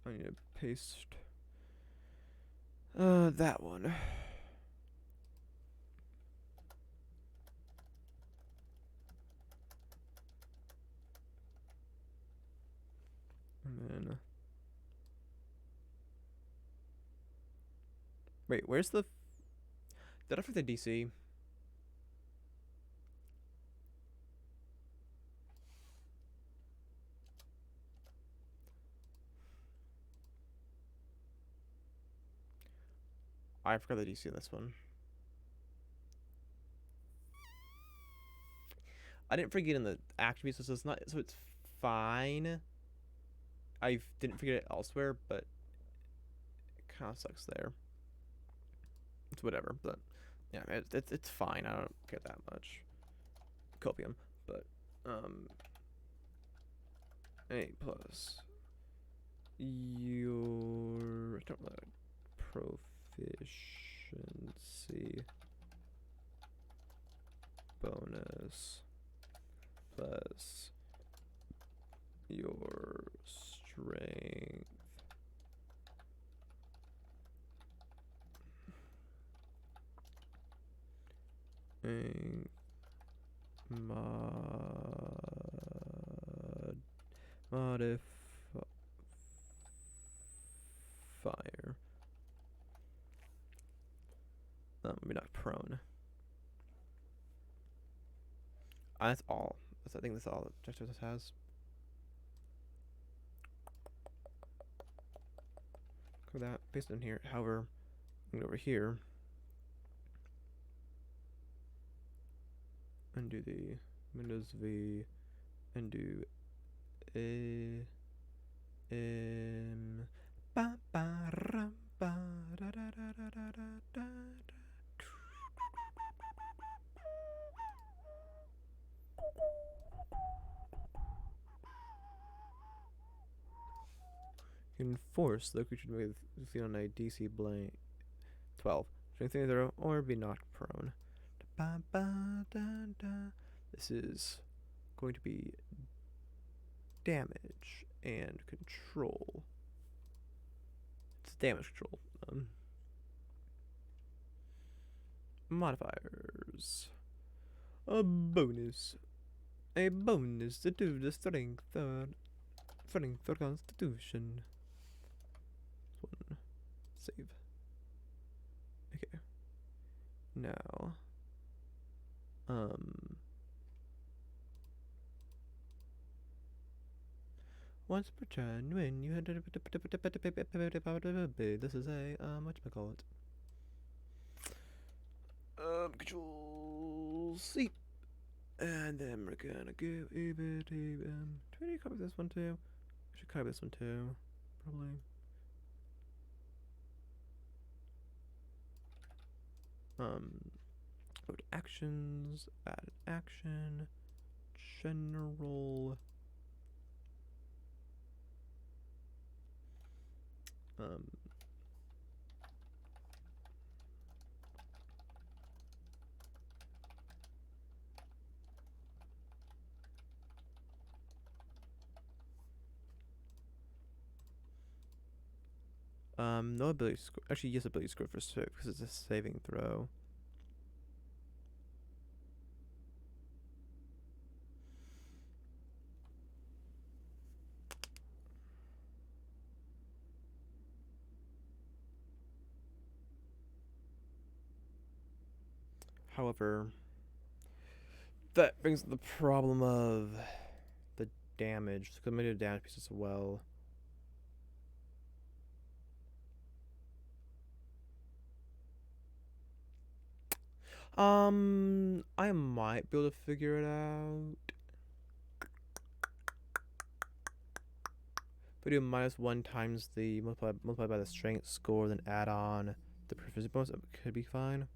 I need to paste that one. And then wait, where's the did I forget the DC? I forgot the DC in this one. I didn't forget in the attributes, so it's not, so it's fine. I didn't forget it elsewhere, but it kind of sucks there. It's whatever, but yeah, it's fine. I don't care that much. Copium, but 8 plus your I don't know proficiency bonus plus your strength and modifier. Maybe not prone. That's all. I think that's all that Justice has. Go that based on here. However, I'm over here and do the Windows V and do a ba ba ram ba da da da da da da da. You can force the creature to make the on a DC blank 12. Strength saving throw or be knocked prone. Ba, ba, da, da. This is going to be damage and control. damage control. Modifiers. A bonus. A bonus to do the strength or constitution. One. Save. Okay. Now. Once per turn, when you had this is a whatchamacallit. Control C. And then we're gonna go over to do we need to copy this one too? I should copy this one too. Probably. Go to actions, add an action, general. No ability score. Actually, yes, ability score for save because it's a saving throw. However, that brings the problem of the damage. Because I'm gonna do damage piece as well. I might be able to figure it out. If we do -1 times the multiplied by the strength score, then add on the proficiency bonus, it could be fine.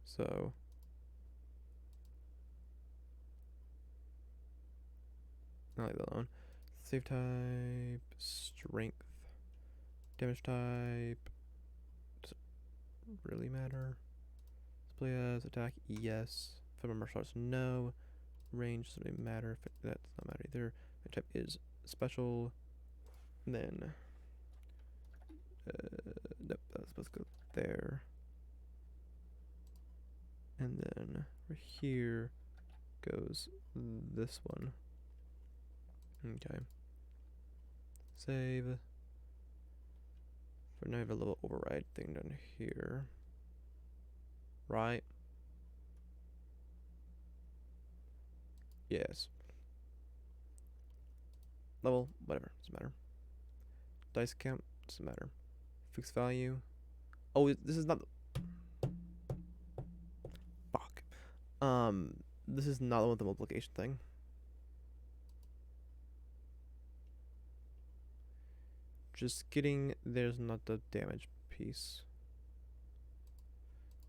So I'll leave that alone. Save type, strength, damage type. Does it really matter? Display as attack, yes. From martial arts, no. Range doesn't really matter. That does not matter either. My type is special. And then nope, that's supposed to go there. And then right here goes this one. Okay. Save. For now I have a little override thing down here. Right? Yes. Level, whatever, doesn't matter. Dice count, doesn't matter. Fixed value. Oh, this is not the fuck. This is not the one with the multiplication thing. Just kidding, there's not the damage piece.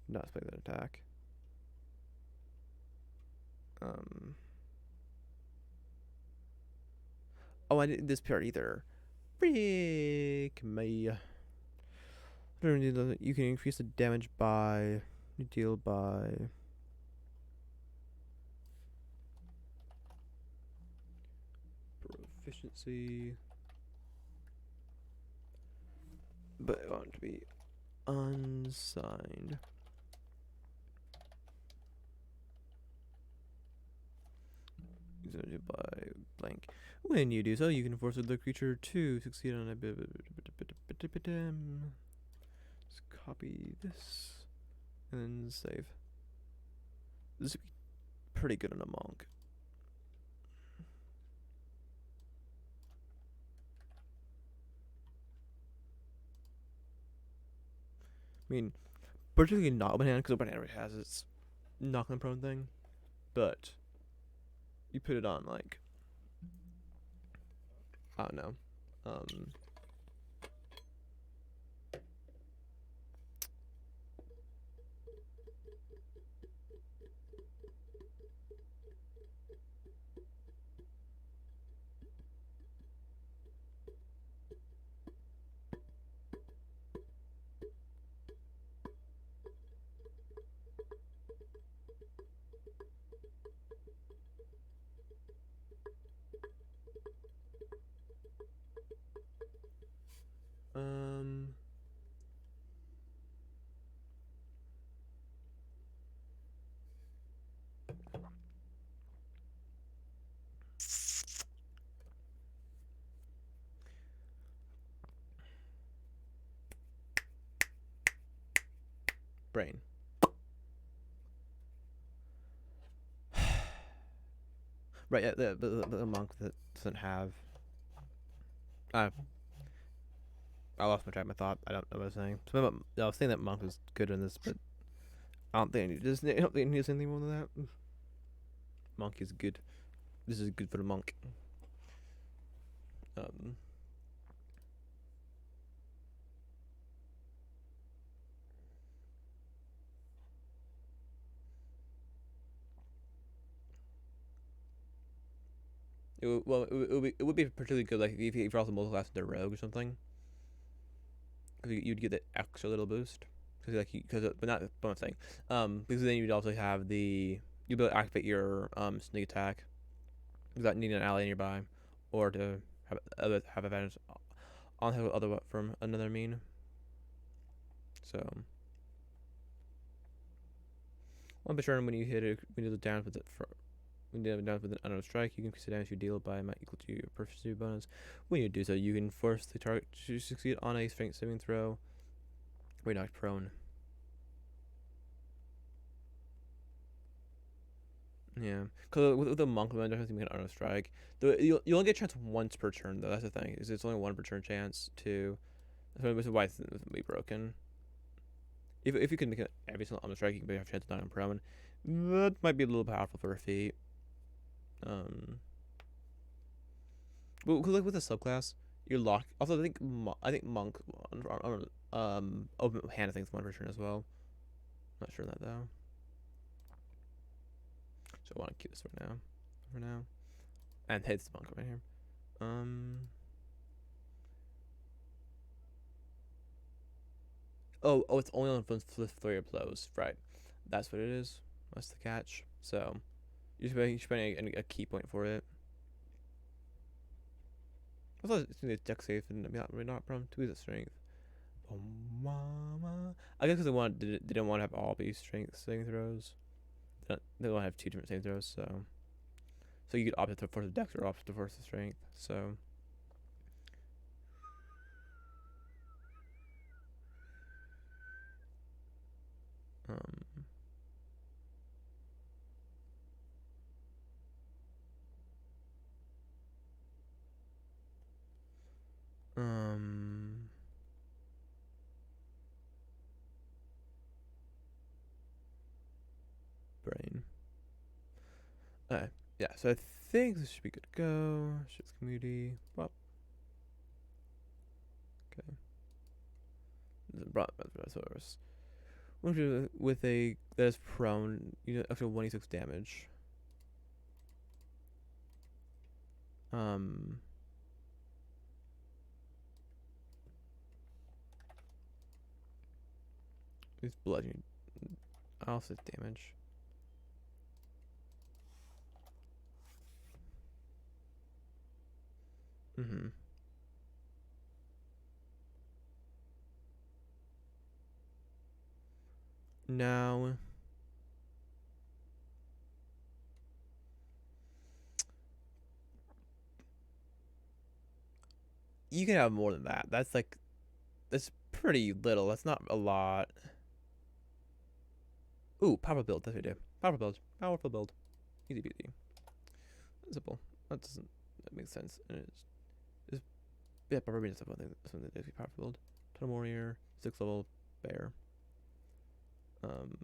Not split that attack. Oh, I didn't this part either. Frick me. You can increase the damage by you deal by proficiency. But I want it to be unsigned. Exerted by blank. When you do so, you can force the creature to succeed on a bit. Let's copy this and then save. This would be pretty good on a monk. I mean, particularly not open hand because open hand already has its knock and prone thing, but you put it on like I don't know. Um, brain. Right, yeah, the monk that doesn't have. Uh, I lost my track of my thought. I don't know what I was saying. I was saying that monk was good in this, but I don't think I don't think it needs anything more than that. Monk is good. This is good for the monk. Um, it would be particularly good like if you're also multi-class with a rogue or something, because you'd get that extra little boost. Because but not what I'm saying. Because then you'd also have you'd be able to activate your sneak attack without needing an ally nearby, or to have advantage on the other from another mean. So one turn when you hit it, when you do down with it when you down with an unknown strike, you can increase the damage you deal by amount equal to your proficiency bonus. When you do so, you can force the target to succeed on a strength saving throw. We're knocked prone. Yeah, because with the monk, I don't think we can auto strike. You only get a chance once per turn, though. That's the thing. Is it's only one per turn chance to. Which is why it's be broken. If you can make it every single auto strike, you can have a chance of knocking prone. That might be a little powerful for a feat. But cause like with a subclass, you're locked. Also, I think monk open hand I think is one per turn as well. Not sure on that though. So I want to keep this for now, and hit this monk right here. Um. Oh, it's only on flurry of blows. Right, that's what it is. That's the catch. So you're spending a key point for it. I thought it's gonna be deck safe and not prone to the strength. I guess because they didn't want to have all be strength saving throws. They want to have two different saving throws, so you could opt to force the dex or opt to force the strength. So um um brain. Yeah. So I think this should be good to go. Shit's community. Well, okay. Source. With a that is prone, you know, after 1d6 damage. Um, it's bludgeoning. Also damage. Mm-hmm. Now, you can have more than that. That's pretty little. That's not a lot. Ooh, power build. That's what we do. Power build. Powerful build. Easy peasy. Simple. That makes sense. And it's yeah, probably not something that does be powerful build. Total warrior, 6 level bear. Um,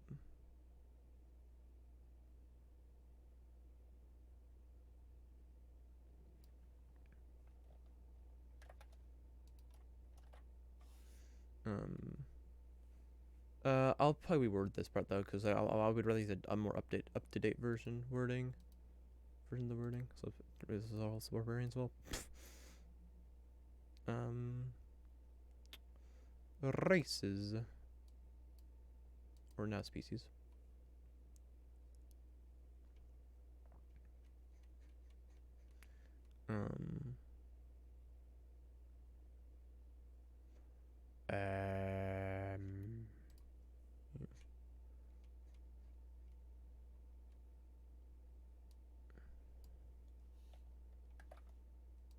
um, I'll probably reword this part though, because I would rather use a more up to date version of the wording. So this is also barbarian as well. Um, races or now species. Um,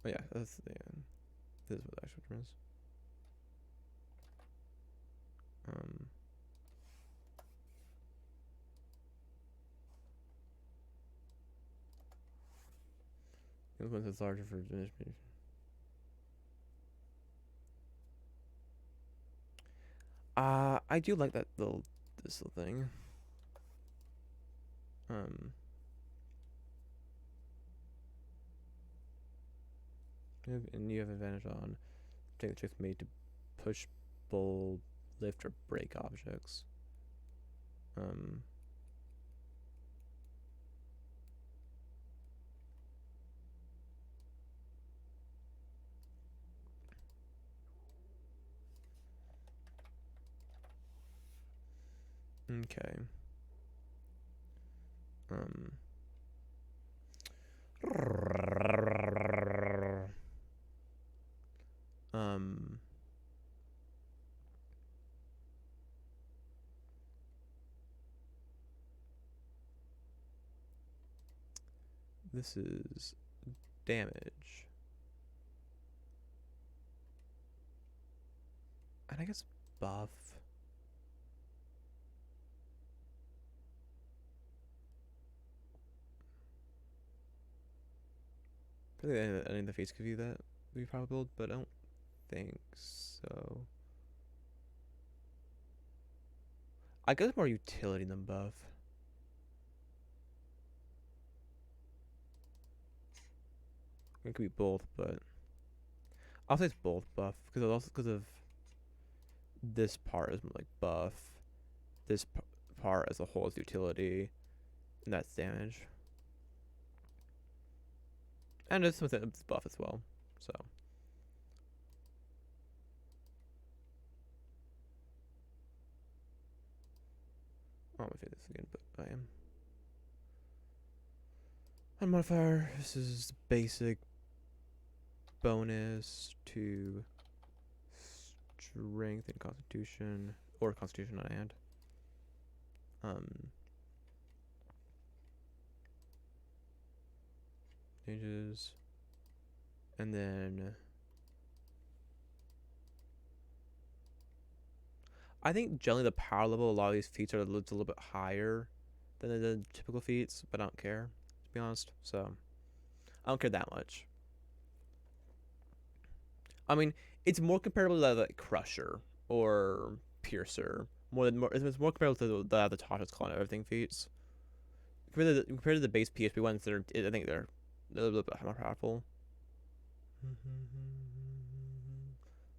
Oh yeah, that's the this is what the actual term is. Um, influence is larger for distribution. I do like that little this little thing. Um, and you have advantage on taking the tricks made to push, pull, lift, or break objects. Um, okay. Um, um, this is damage. And I guess buff. I think any of the face could be that would be probable, but I don't think so. I guess more utility than buff. It could be both, but I'll say it's both buff because also because of this part is more like buff. This part as a whole is utility, and that's damage. And it's within it's buff as well. So I'm gonna say this again, but I am. On modifier, this is basic bonus to strength and constitution, or constitution on hand. Changes, and then I think generally the power level a lot of these feats are a little bit higher than the typical feats, but I don't care to be honest. So I don't care that much. I mean, it's more comparable to like Crusher or Piercer. It's more comparable to the Tasha's Claw and everything feats. Compared to the base PHP ones, I think they're a little bit more powerful.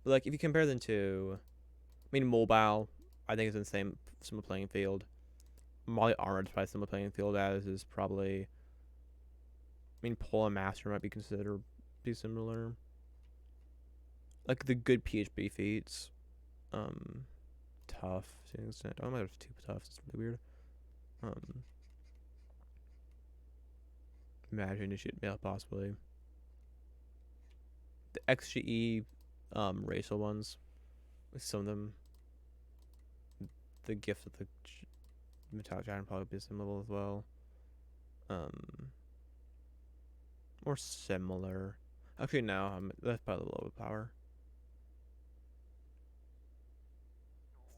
But like if you compare them to, I mean, mobile, I think it's in the same similar playing field. Molly Armored is probably similar playing field as is probably. I mean, Pola Master might be considered be similar. Like the good PHP feats, um, tough to an extent. Oh my, there's too tough. It's really weird. Um, Imagine you should, yeah, possibly the XGE, racial ones. Some of them, the gift of the metallic giant probably be similar as well. Um, or similar. Actually, no, that's probably the lower power.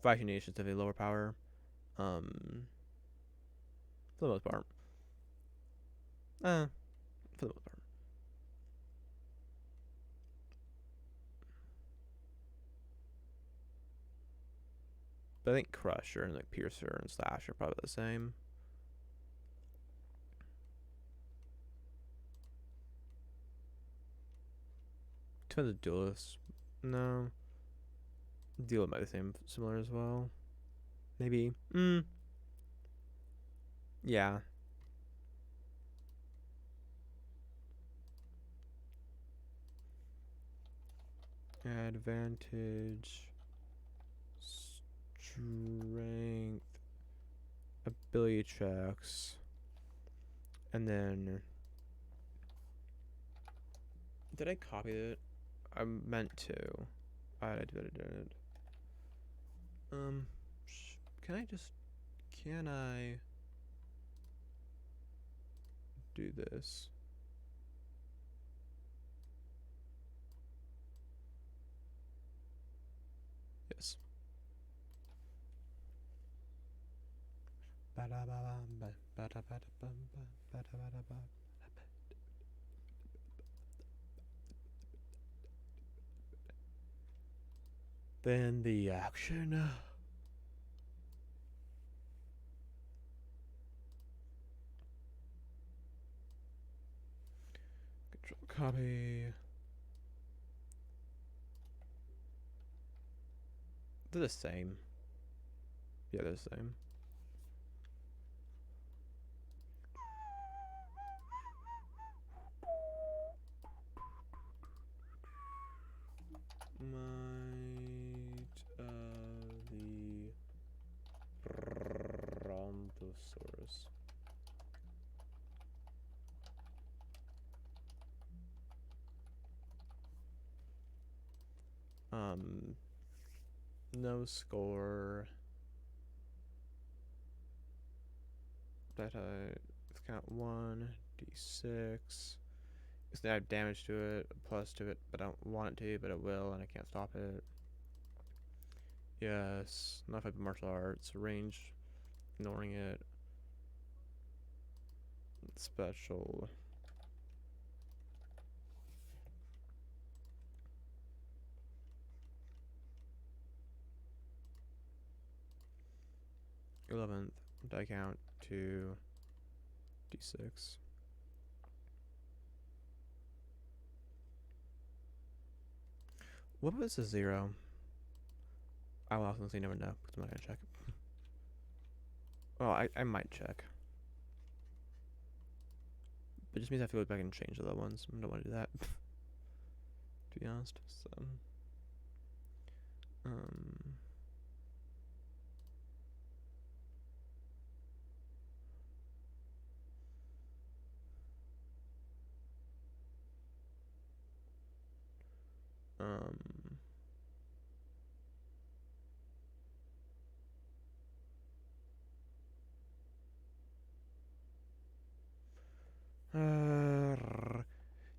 Fighting Nations have a lower power. Um, for the most part. For the most part. But I think Crusher and like Piercer and Slash are probably the same. Depends on duelist. No. Deal might be the same similar as well. Maybe. Yeah. Advantage. Strength. Ability checks. And then. Did I copy it? I meant to. I didn't. Can I just. Can I do this? Yes. Then the action. Control copy. They're the same. Yeah, they're the same. Might the Brontosaurus. No score. That let's count 1d6. It's gonna add damage to it, a plus to it, but I don't want it to, but it will, and I can't stop it. Yes, not if I have martial arts, range, ignoring it. Special. th die count to d6. What was a 0? I will honestly never know because I'm not gonna check. Well, I might check. But it just means I have to go back and change the other ones. I don't want to do that. To be honest. So um um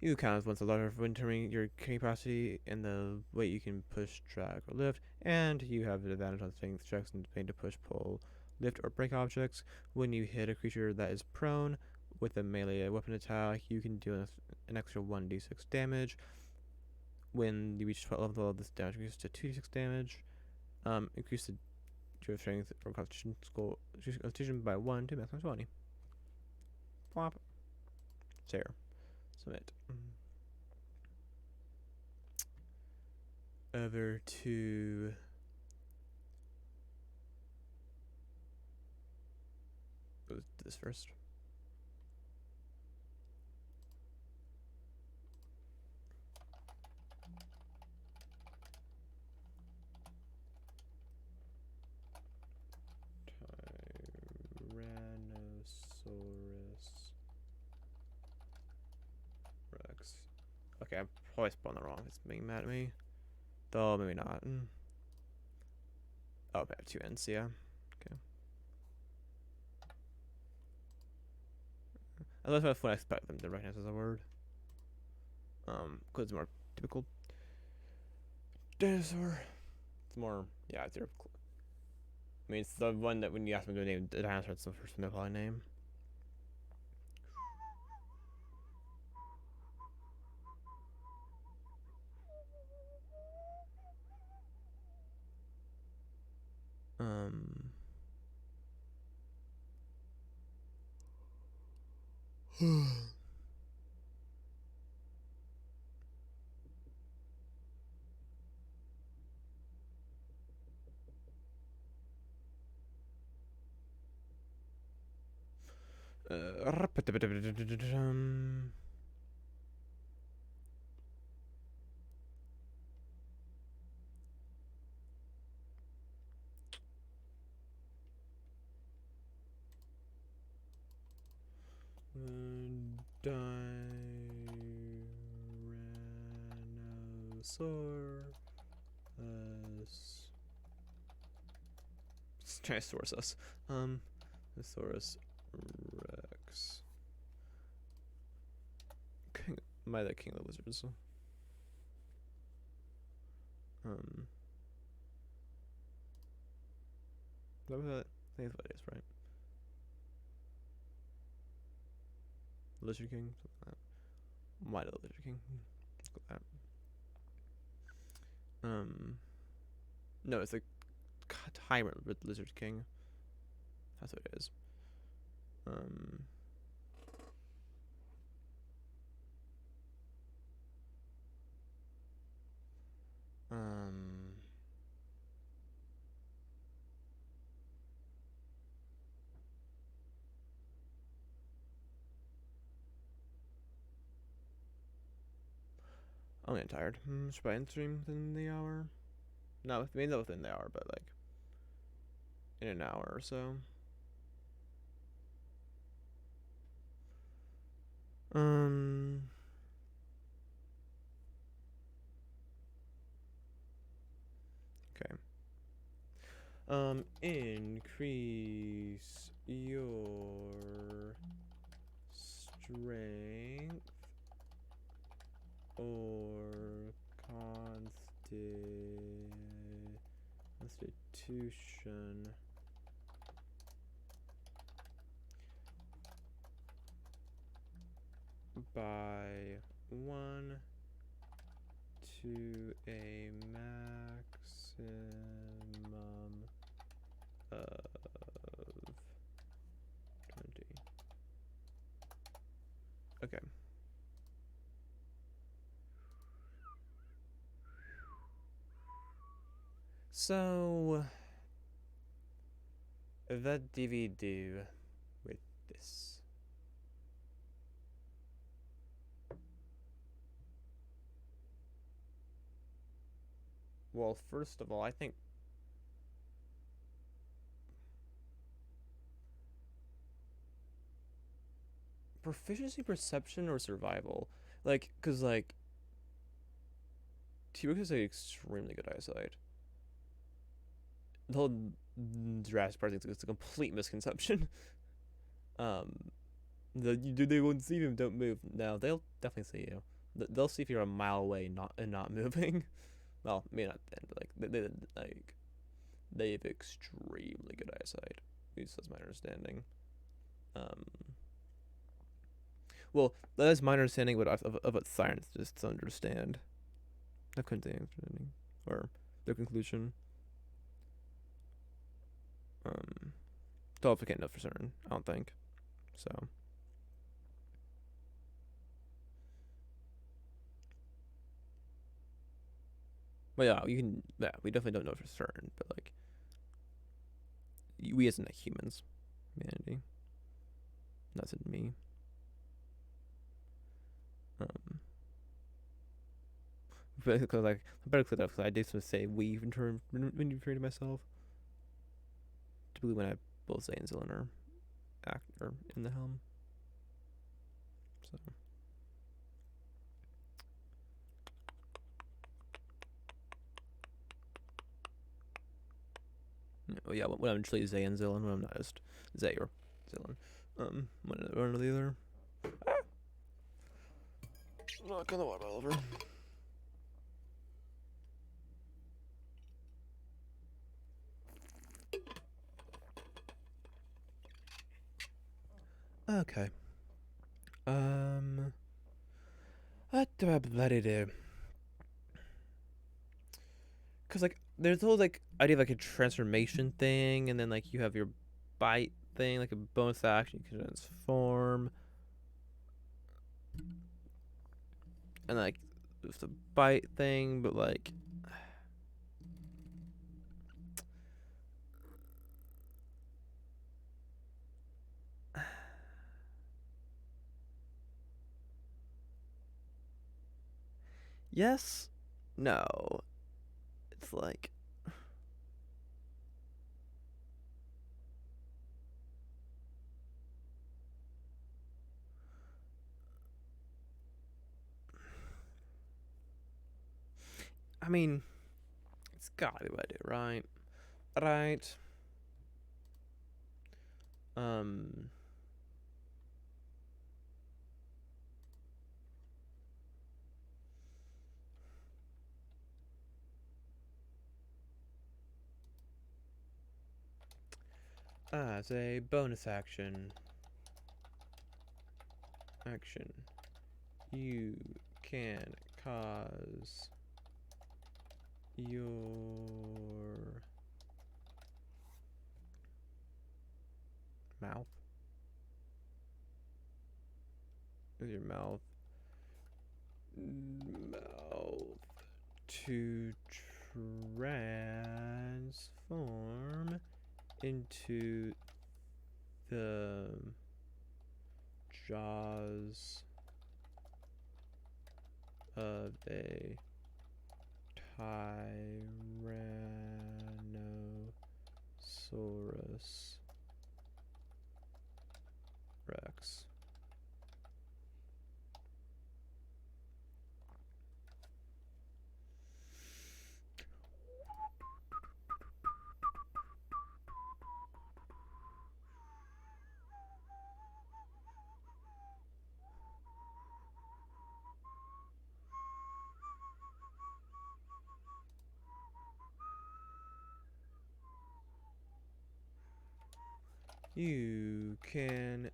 you count as once a lot of entering your carrying capacity and the weight you can push, drag, or lift, and you have an advantage on strength checks and pain to push, pull, lift, or break objects. When you hit a creature that is prone with a melee weapon attack, you can do an extra 1d6 damage. When you reach level 12, this damage increases to 2d6 damage. Increase the your strength or constitution by 1 to maximum 20. Plop. Share. Submit. Over to let's do this first. Tyrannosaurus Rex. Okay, I'm probably spelling that wrong. It's being mad at me. Though, maybe not. Oh, I have 2 N's, yeah. Okay. Unless that's what I expect them to recognize as a word. Because it's more typical dinosaur. It's more, yeah, it's your. I mean, it's the one that when you ask them to name the dinosaur, it's the first one they name. Um. Tyrannosaurus. Let's try to source us. Thesaurus Rex. King, am I the king of the lizards? I think that's what it is, right? Lizard King. Why the Lizard King? Let's go with that. No, it's the Tyrant with Lizard King. That's what it is. Um, um, I'm getting tired. Should I end stream within the hour? No, maybe not within the hour, but like in an hour or so. Um, okay. Increase your strength or constitution by 1 to a maximum of 20. Okay. So what do we do with this? Well, first of all, I think proficiency, perception, or survival. Like, cause like T-Rex has like extremely good eyesight. The whole Jurassic Park thing is a complete misconception. um, they won't see him. Don't move. No, they'll definitely see you. They'll see if you're a mile away, not moving. Well, maybe not then, but like they have extremely good eyesight. At least that's my understanding. Um, well, that is my understanding of what scientists understand. I couldn't say understanding or their conclusion. Don't can't know for certain. I don't think so. But yeah, you can. Yeah, we definitely don't know for certain. But like, we as in like humans, humanity. That's in me. Because like I better clear that because I did say we in term when you refer to myself. Typically when I both say and Zillen are act or in the helm. So yeah, when I'm truly Zay and Zillen, when I'm not just Zay or Zillen. One or the other. Knock on the water, Oliver. Okay. What do I bloody do? Cause like there's the whole like idea of like a transformation thing, and then like you have your bite thing, like a bonus action you can transform, and like there's the bite thing, but like yes, no, it's like I mean it's gotta be what I do, right? Right. Um. as a bonus action, you can cause your mouth with your mouth to transform into the jaws of a Tyrannosaurus Rex. You can.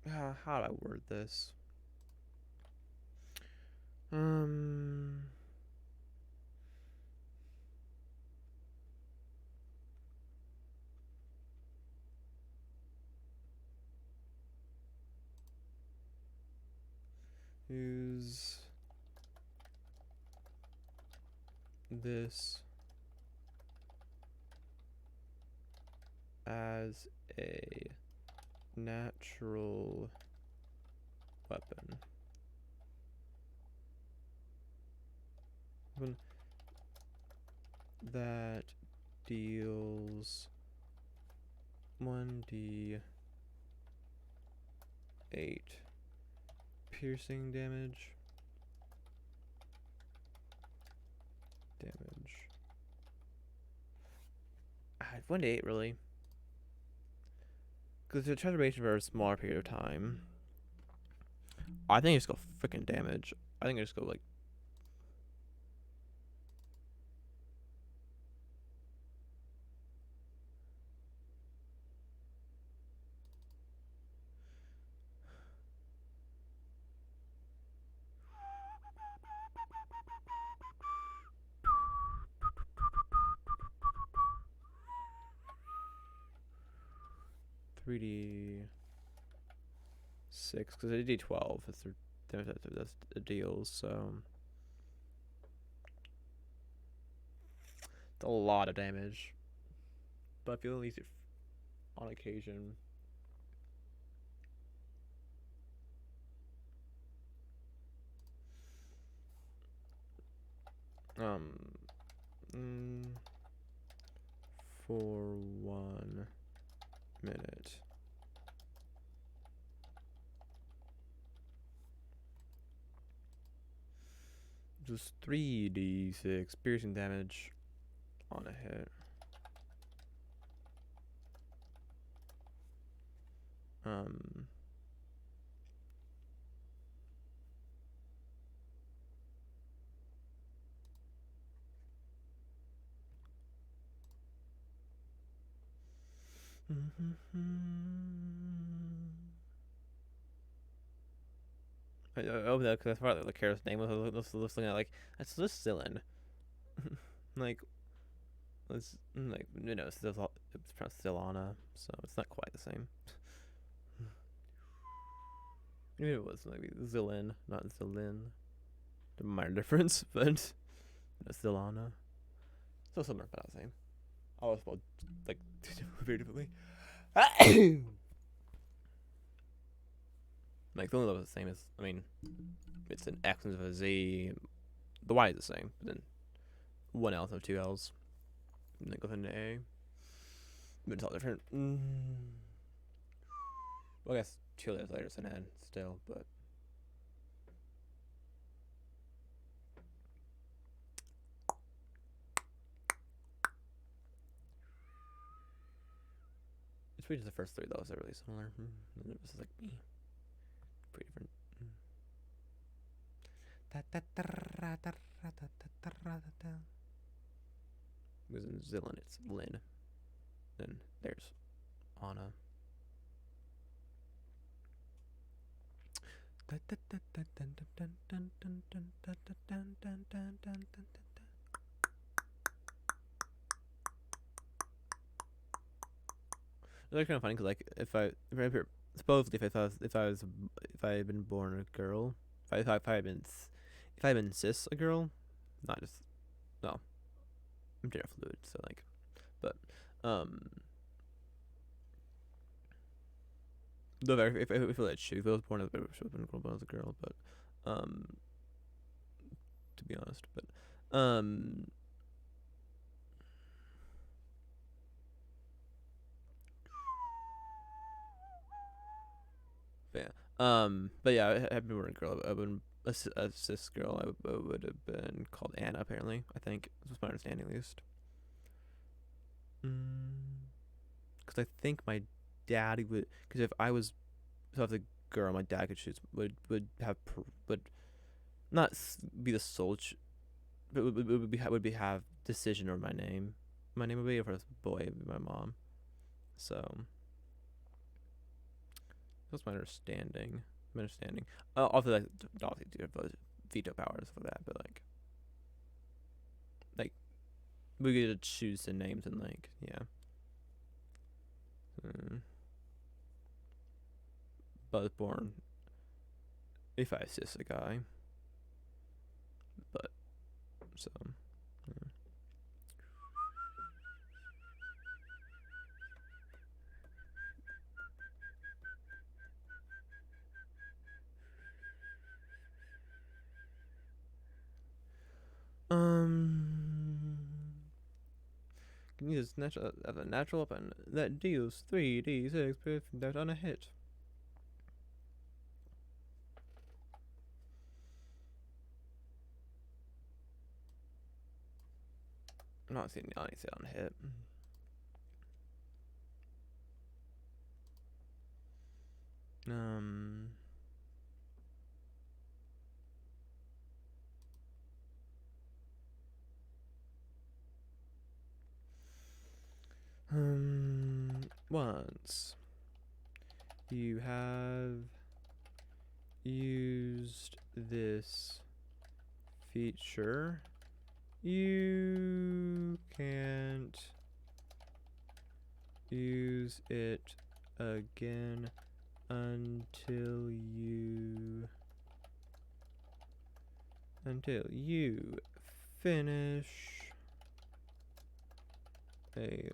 How do I word this? Um. Use this as a natural weapon. Weapon that deals 1d8 piercing damage. 1d8 really. Because it's a transformation for a smaller period of time. I think I just go freaking damage. I think I just go like 3d6 because I did d12. That's the deals. So it's a lot of damage. But I feel at least if on occasion. Mm, for 1 minute. Just 3d6 piercing damage on a hit. Um. I opened that because I thought the character's name was looking at like that's just Zillin. Like it's like it's pronounced Zillana, so it's not quite the same. Maybe it was maybe Zillin, not Zillin. A minor difference, but it's Zillana. So similar, but not the same. I was spelled like very differently. Like the only level is the same as it's an X instead of a Z. The Y is the same, but then one L instead of two L's. And then it goes into A. But it's all different. Well, I guess 2 letters later it's an N still, but it's pretty just the first 3 though, so they're really similar. And the rest is like me. Pretty different. It was in Zillin, it's Lin. Then there's Anna. It's kind of funny because like if I remember supposedly if I had been born a girl, if I had been if I had been cis a girl, not just no, I'm gender fluid, so like, but um, though if I let choose, if I was born as a girl, should have been born as a girl, but um, to be honest, um, but yeah, but yeah, I had been born a girl, I would a cis girl, I would have been called Anna. Apparently, I think this was my understanding at least. Because I think my daddy would. Because if I was if I was a girl, my dad could choose would not be the sole, but would be have decision over my name. My name would be if I was a boy, it would be my mom. So that's my understanding. My understanding. Obviously, like, obviously, do have veto powers and stuff like that, but like we get to choose the names and like yeah. Mm. But I was born if I assist a guy, but so. Yeah. Um, can use natural as a natural weapon that deals 3d6 that on a hit. I'm not seeing anything on a hit. Um, once you have used this feature, you can't use it again until you finish a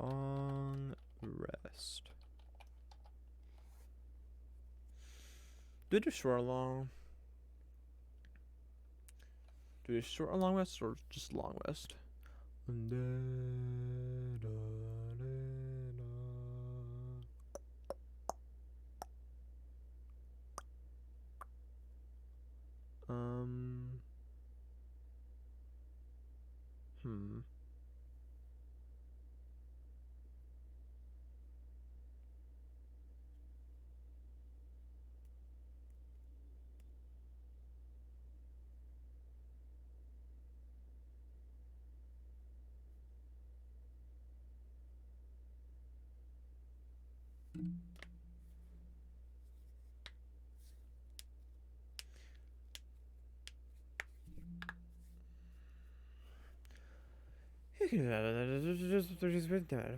long rest. Do it short or long? Do it short or long rest or just long rest? Um. Hmm.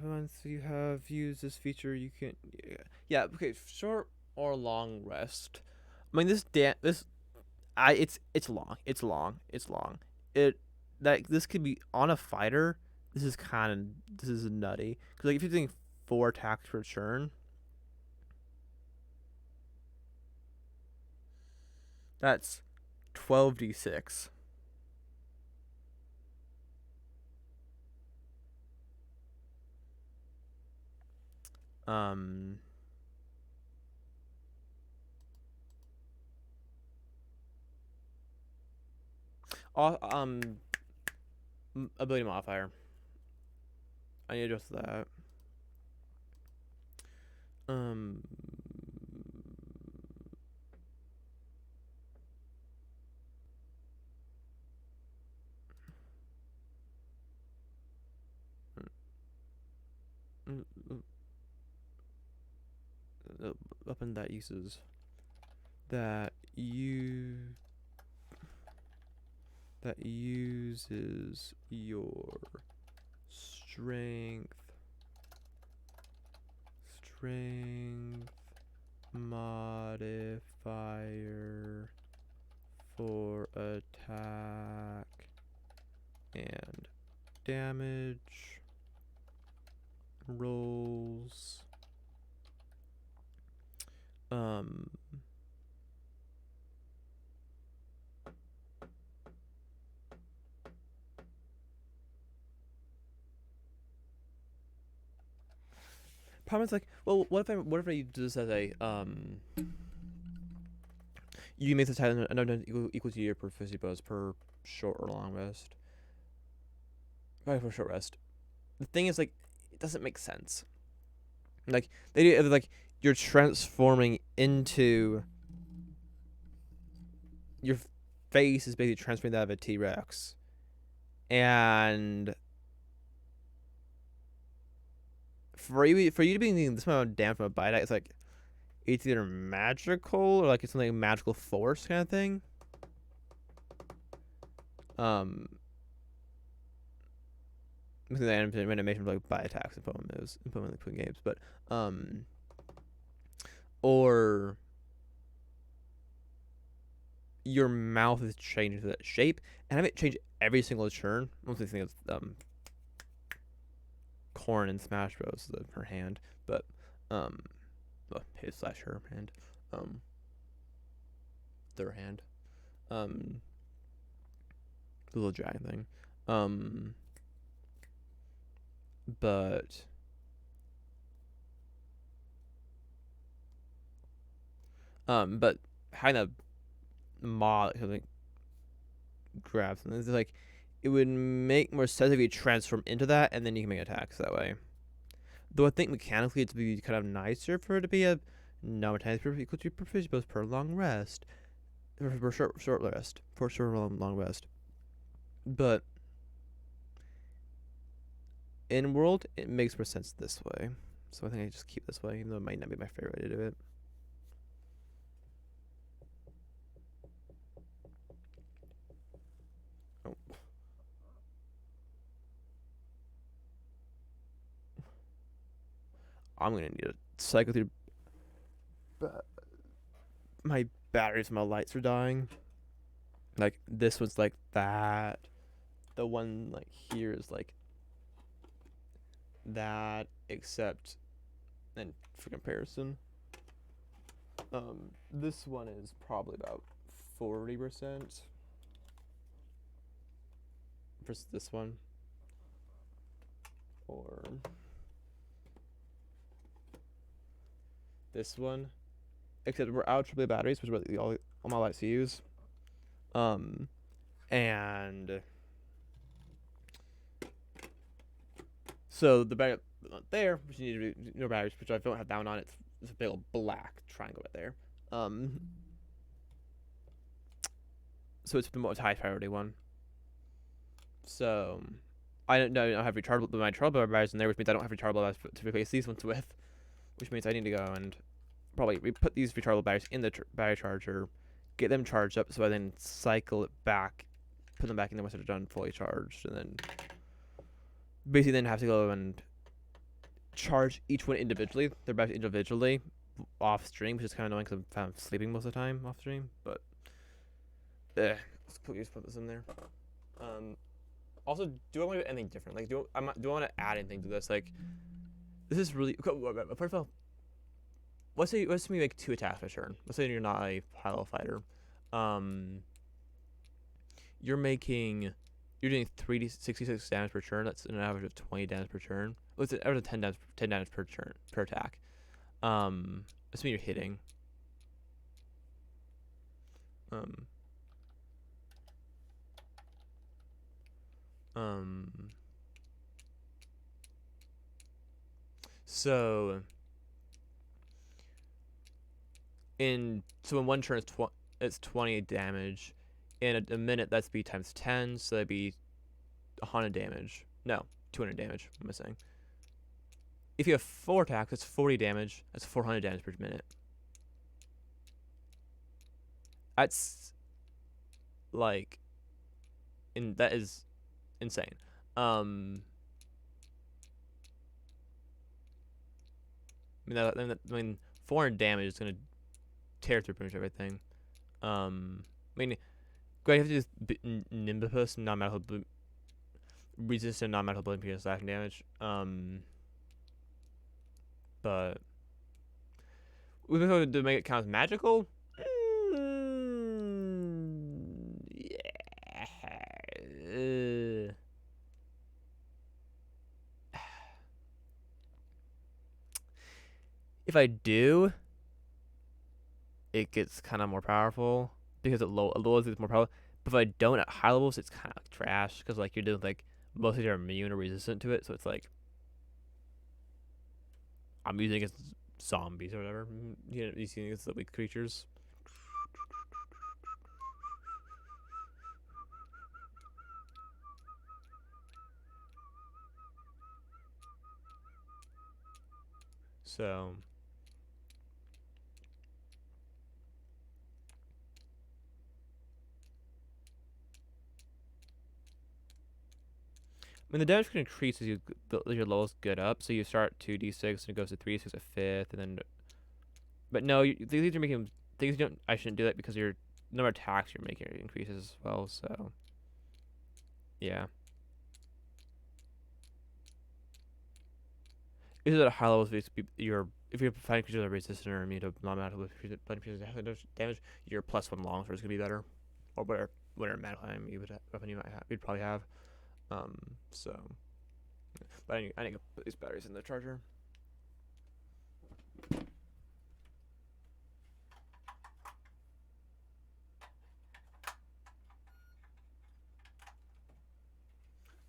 Once you have used this feature, you can. Yeah. Okay. Short or long rest. I mean, it's long. It's long. It's long. It like this could be on a fighter. This is nutty because like if you're doing 4 attacks per turn, that's 12d6. Um. Uh, um. Ability modifier. I need to adjust that. Um. a weapon that uses that you that uses your strength modifier for attack and damage rolls. Um, Problem is like, well, what if I do this as a you make this attack another equal to your proficiency bonus per short or long rest. Probably for short rest. The thing is, like, it doesn't make sense. Like they do, like you're transforming into your face is basically transferring that of a T-Rex, and for you to be needing this amount of damage from a bite, it's like it's either magical or like it's something like magical force kind of thing. The animation of like bite attacks and Pokemon moves in Pokemon games, but or your mouth is changing to that shape, and have it change every single turn. Mostly think it's Corn and Smash Bros. Her hand, but well, his slash her hand, their hand, the little dragon thing, but having a mod like grabs and it's like it would make more sense if you transform into that and then you can make attacks that way. Though I think mechanically it'd be kind of nicer for it to be a no times equal to proficiency bonus per long rest. For short rest. For short long rest. But in world it makes more sense this way. So I think I just keep this way, even though it might not be my favorite way to do it. Oh. I'm gonna need to cycle through my batteries, my lights are dying. Like this one's like that. The one like here is like that, except and for comparison, this one is probably about 40% versus this one, or this one, except we're out AAA batteries, which is what all my lights use. And so the battery there, which you need to do no batteries, which I don't have down on it. It's a big old black triangle right there. So it's the most high priority one. So I don't have rechargeable, my rechargeable batteries in there, which means I don't have rechargeable batteries to replace these ones with, which means I need to go and probably put these rechargeable batteries in the battery charger, get them charged up, so I then cycle it back, put them back in there once they're done fully charged, and then basically then have to go and charge each one individually. They're back individually off stream, which is kind of annoying because I'm sleeping most of the time off stream. But let's put this in there. Also, do I want to do anything different? Like, do I want to add anything to this? Like, this is really first of all. Let's say we make 2 attacks per turn. Let's say you're not a high level fighter. You're doing 66 damage per turn. That's an average of 20 damage per turn. Let's say average of 10 damage per turn per attack. Assuming you're hitting. So in one turn it's 20 damage. In a minute that's be times 10, so that'd be 100 damage. No, 200 damage. What am I saying? If you have 4 attacks, that's 40 damage. That's 400 damage per minute. That's like, that is insane. Um, I mean, 400 damage is gonna tear through pretty much everything. I mean, great. Have to use Nimbus, non-medical resistant, non-medical blink pierce slashing damage. But we've been able to make it count as magical. Yeah. If I do, it gets kind of more powerful because at low levels it's more powerful. But if I don't at high levels, it's kind of like trash because like you're doing like most of you are immune or resistant to it, so it's like I'm using it against zombies or whatever. You know, using it against the weak creatures. So I mean, the damage can increase as your levels get up. So you start 2d6 and it goes to 3d6 a fifth, and then. But no, these are making things. You don't. I shouldn't do that because your number of attacks you're making increases as well. So yeah, is it at high levels? If you're fighting creatures that are resistant or immune to non-magical damage, your +1 longsword is gonna be better, or whatever magical item weapon you might have, you'd probably have. So, but I need to put these batteries in the charger.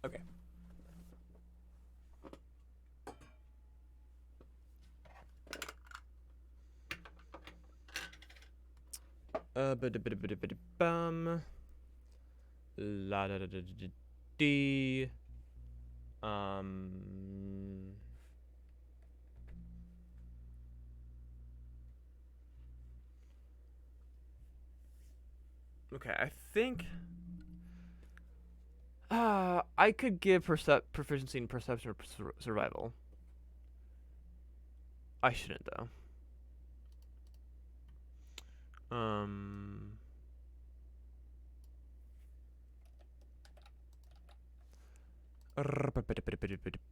Okay. Bum. La da da da da d. Um. Okay, I think. I could give proficiency in perception or survival. I shouldn't though. Um.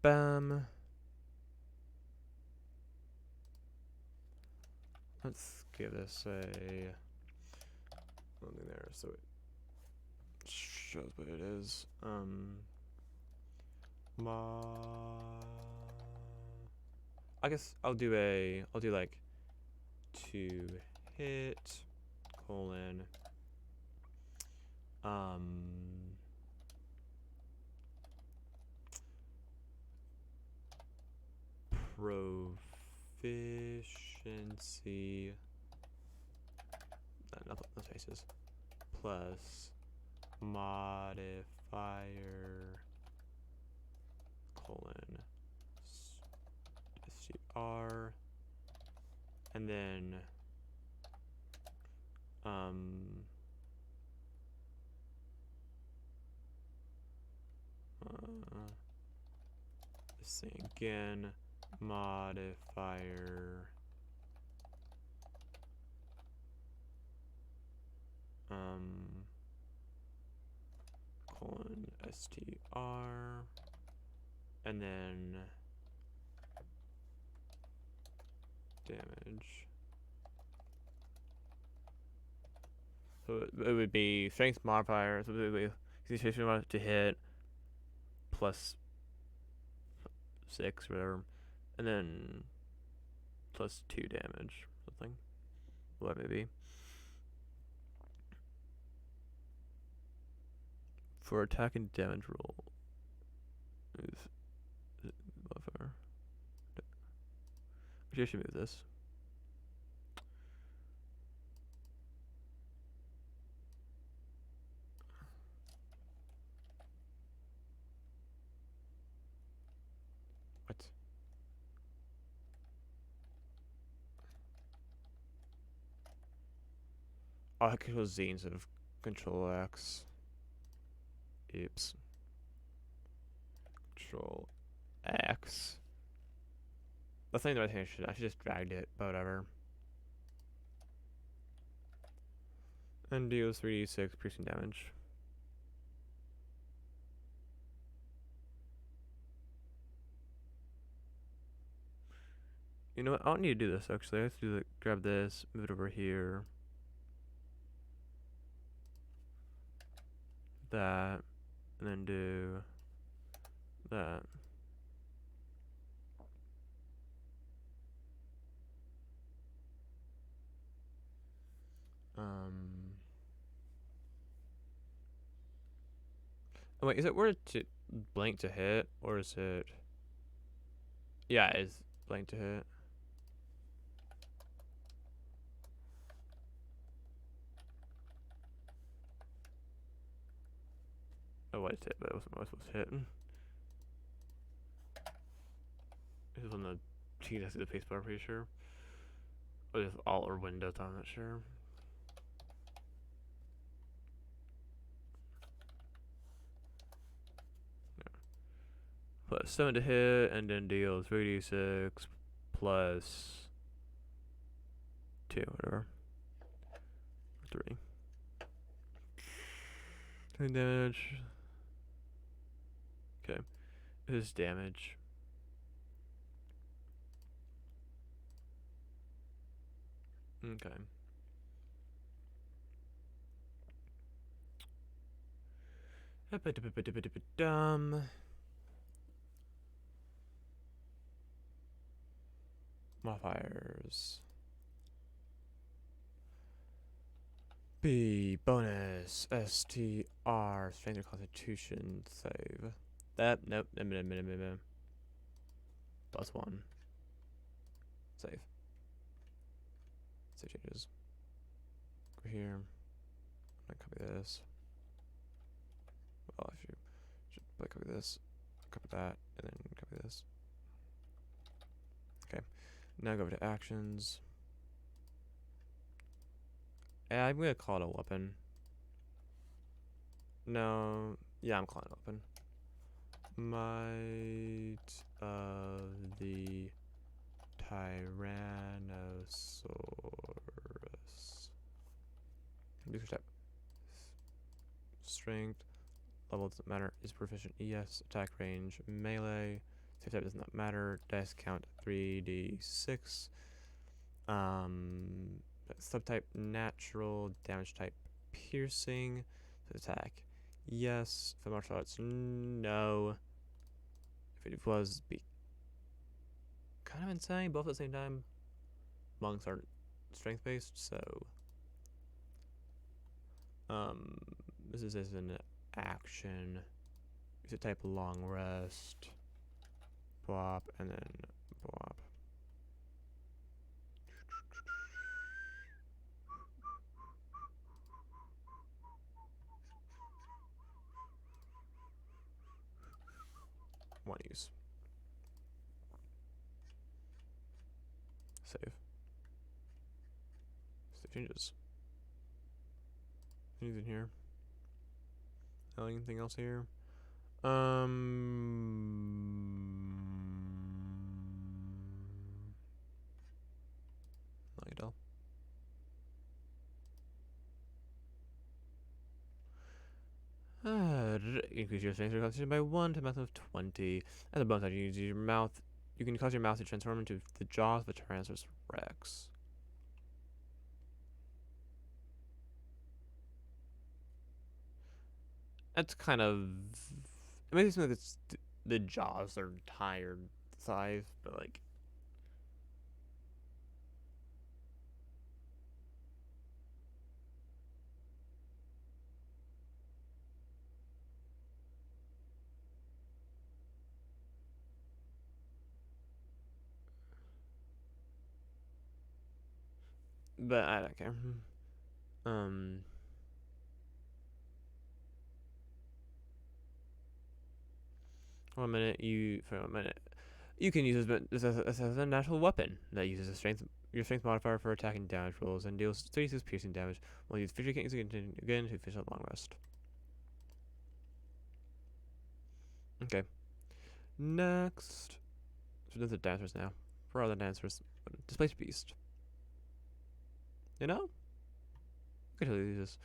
Bum. Let's give this a something there so it shows what it is. I guess I'll do like 2 hit colon proficiency no spaces plus modifier colon str and then this thing again modifier colon str and then damage. So it would be strength modifier. So it would be concentration to hit plus 6 or whatever, and then plus 2 damage, something. What maybe for attack and damage roll is modifier. Actually, I should move this. What? I control Z instead of control X. Oops. Control X. That's not the right thing. I should just dragged it, but whatever. And deals 3d6 piercing damage. You know what? I don't need to do this actually. I have to do grab this, move it over here. That. And then do that. Oh wait, is it worth to blank to hit, or is it? Yeah, it's blank to hit. Oh, what is it? But it wasn't what I was supposed to hit. This is on the T. I see the spacebar. Pretty sure. Or just Alt or Windows. I'm not sure. Plus 7 to hit, and then deals 3d6 plus 2, whatever. 3. 10 damage. Okay. This is damage. Okay. Modifiers. B bonus STR strength or constitution save. That nope. Plus 1. Save. Save changes. Go here. I'm gonna copy this. Well, if you should copy this, copy that, and then copy this. Okay. Now go over to actions. I'm gonna call it a weapon. No. Yeah, I'm calling it a weapon. Might of the Tyrannosaurus. Research type. Strength. Level doesn't matter. Is proficient. Yes. Attack range. Melee. Save type does not matter. Dice count 3d6. Subtype natural. Damage type piercing. Attack. Yes. For martial arts. No. If it was be kind of insane, both at the same time. Monks aren't strength based, so this is as an action. You should type long rest, bwop, and then bwop. One use. Save. Save changes. Anything here? Anything else here? Not at all. Increase your strength concentration by 1 to a maximum of 20. As a bonus, you use your mouth. You can cause your mouth to transform into the jaws of a Tyrannosaurus Rex. That's kind of. It makes me think it's the jaws are tired size, but like. But I don't care. Um. 1 minute, for a minute. You can use this as a natural weapon that uses your strength modifier for attacking damage rolls and deals 36 piercing damage while you use victory gains again to finish a long rest. Okay. Next. So there's the dancers now. For other dancers. Displaced beast. You know? I could totally use this.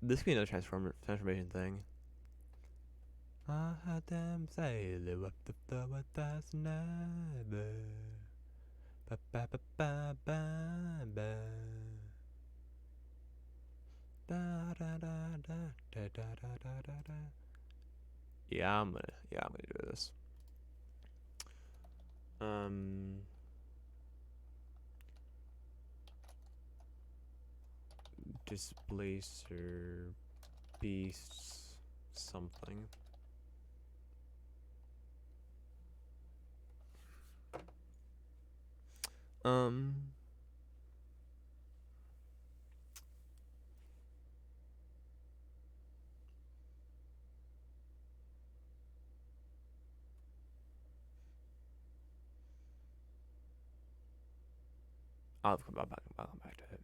This could be another transformation thing. I had them sail up the floor that's never. Ba ba ba ba ba ba. Da da da da da da da da da. Yeah, I'm gonna do this. Displacer beasts something. Um. I'll come back to it.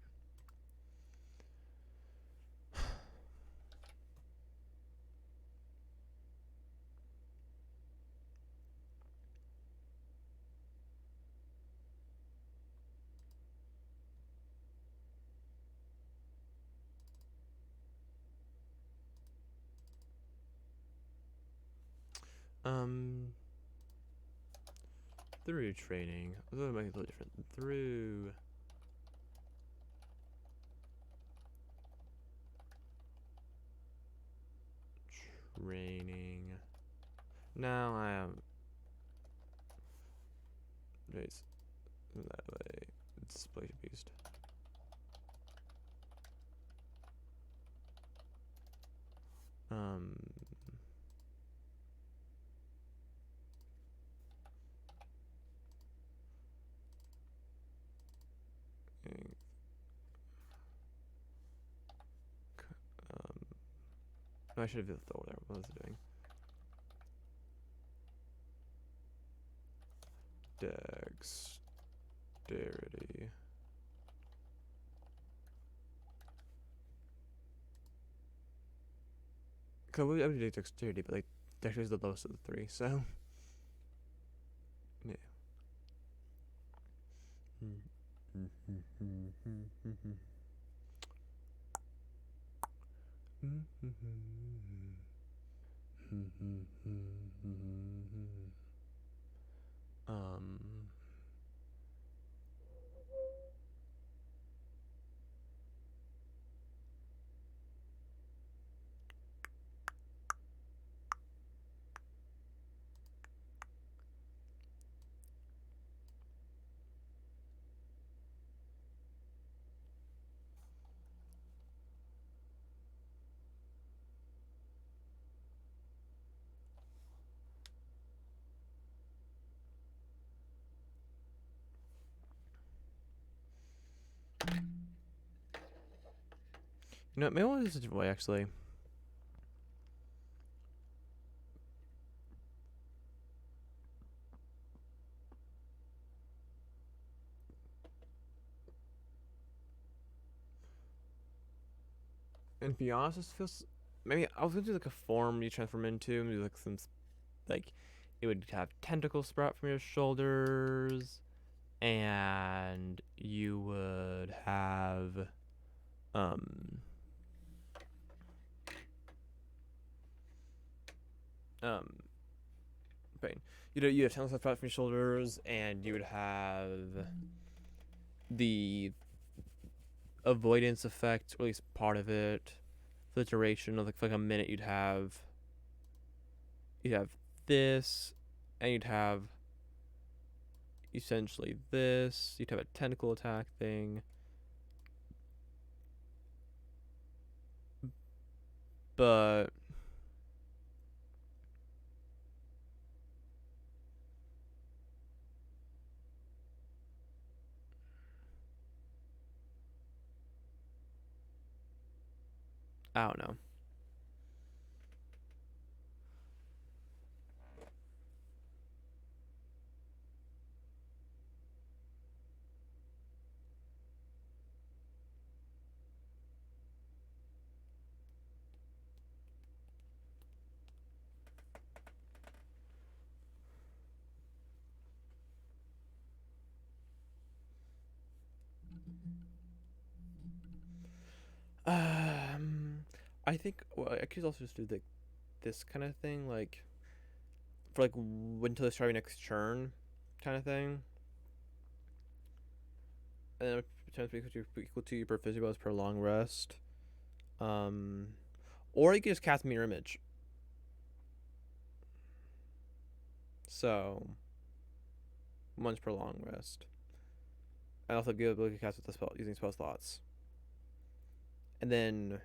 Um. Through training, I was gonna make it a little different. Through training. Now I am. It's that way. Display beast. Um. I should have thought there. What was it doing? Dexterity. Cause I would do dexterity, but like dexterity is the lowest of the three, so yeah. um. You know, maybe I'll use a different way actually. And to be honest, this feels. Maybe I was gonna do like a form you transform into, maybe like some like it would have tentacles sprout from your shoulders, and you would have um um pain. You have 10 flat from your shoulders, and you would have the avoidance effect, or at least part of it, for the duration of like a minute. You'd have this, and you'd have essentially this. You'd have a tentacle attack thing, but I don't know. Um, I think I could also just do this kind of thing, like for like until it's your next turn, kind of thing, and then returns equal to your per physical per long rest. Um, or you could just cast mirror image. So once per long rest, and also give ability to cast with the spell using spell slots, and then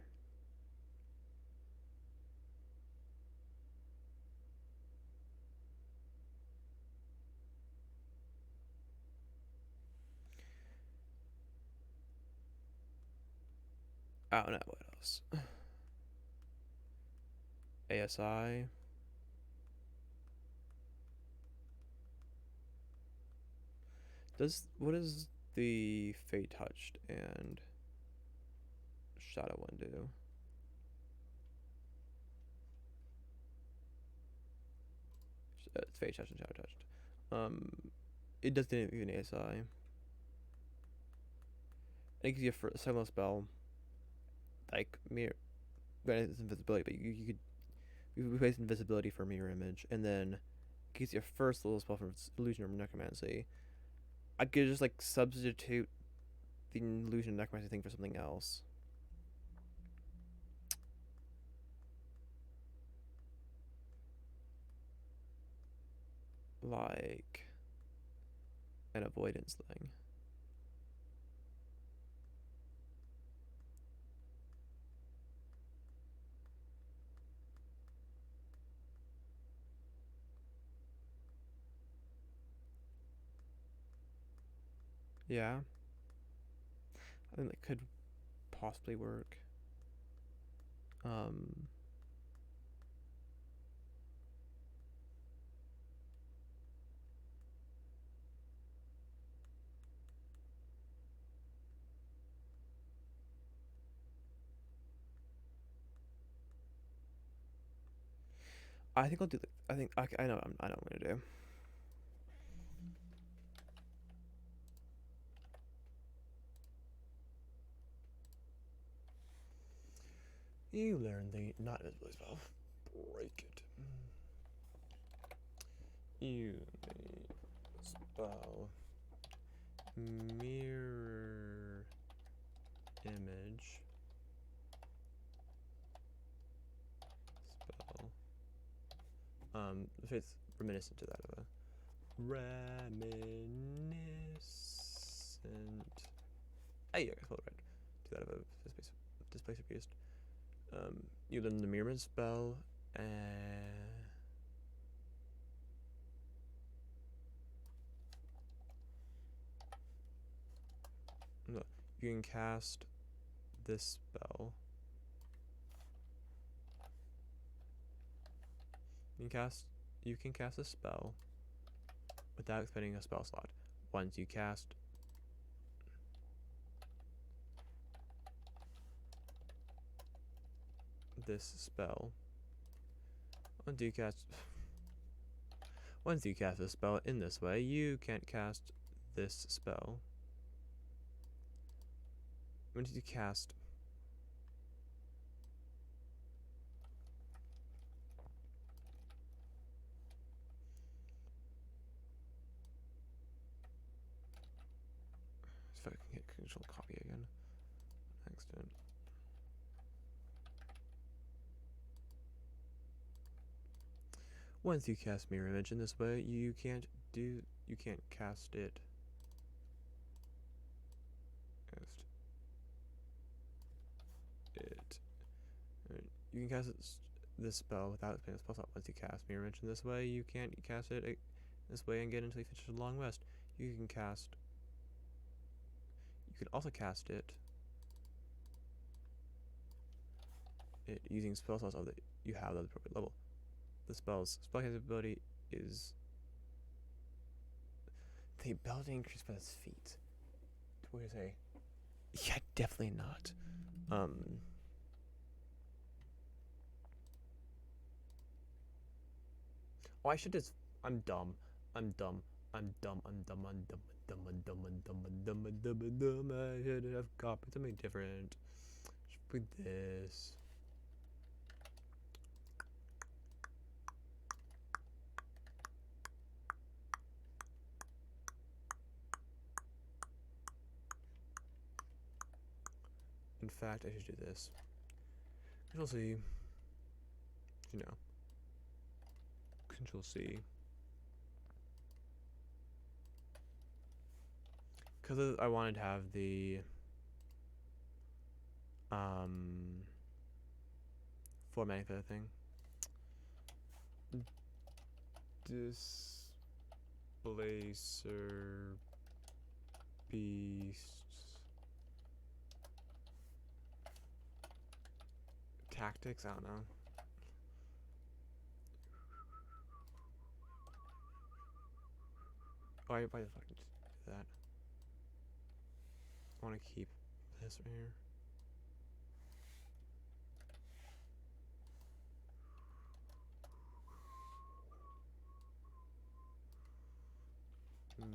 I don't know what else. ASI. Does what does the Fate Touched and Shadow one do? It's Fate Touched and Shadow Touched. It doesn't even ASI. It gives you a second spell, like mirror. Granted, it's invisibility, but you could replace invisibility for mirror image, and then it gives you a first level spell from illusion or necromancy. I could just like substitute the illusion or necromancy thing for something else, like an avoidance thing. Yeah, I think that could possibly work. Um, I think I'll do. I think I know. I know what I'm gonna do. You learn the not invisibility spell. Break it. You spell mirror image spell. So it's reminiscent to that of a reminiscent. Hey, okay, hold right. To that of a displacer beast. You learn the mirror spell, and no, you can cast this spell. You can cast a spell without spending a spell slot. Once you cast this spell, once you cast once you cast a spell in this way, you can't cast this spell. Once you cast Control copy again. Accident. Once you cast mirror image in this way, you can't cast it. Cast it. You can cast this spell without spending a spell slot. Once you cast mirror image in this way, you can't cast it this way and get until you finish a long rest. You can also cast it using spell slots that you have at the appropriate level. The spell casting ability is the ability increased by his feet. What do you say? Yeah, definitely not. Oh, I should just. I'm dumb. I'm dumb. I'm dumb. I'm dumb. I'm dumb. I'm dumb. I'm dumb. I'm dumb. I'm dumb. I'm dumb. I'm dumb. I should have copied something different. Just put this. In fact, I should do this. Control C. You know. Control C. Because I wanted to have the formatting for the thing. Displacer beasts. Tactics? I don't know. Why the fuck did you do that? I want to keep this right here.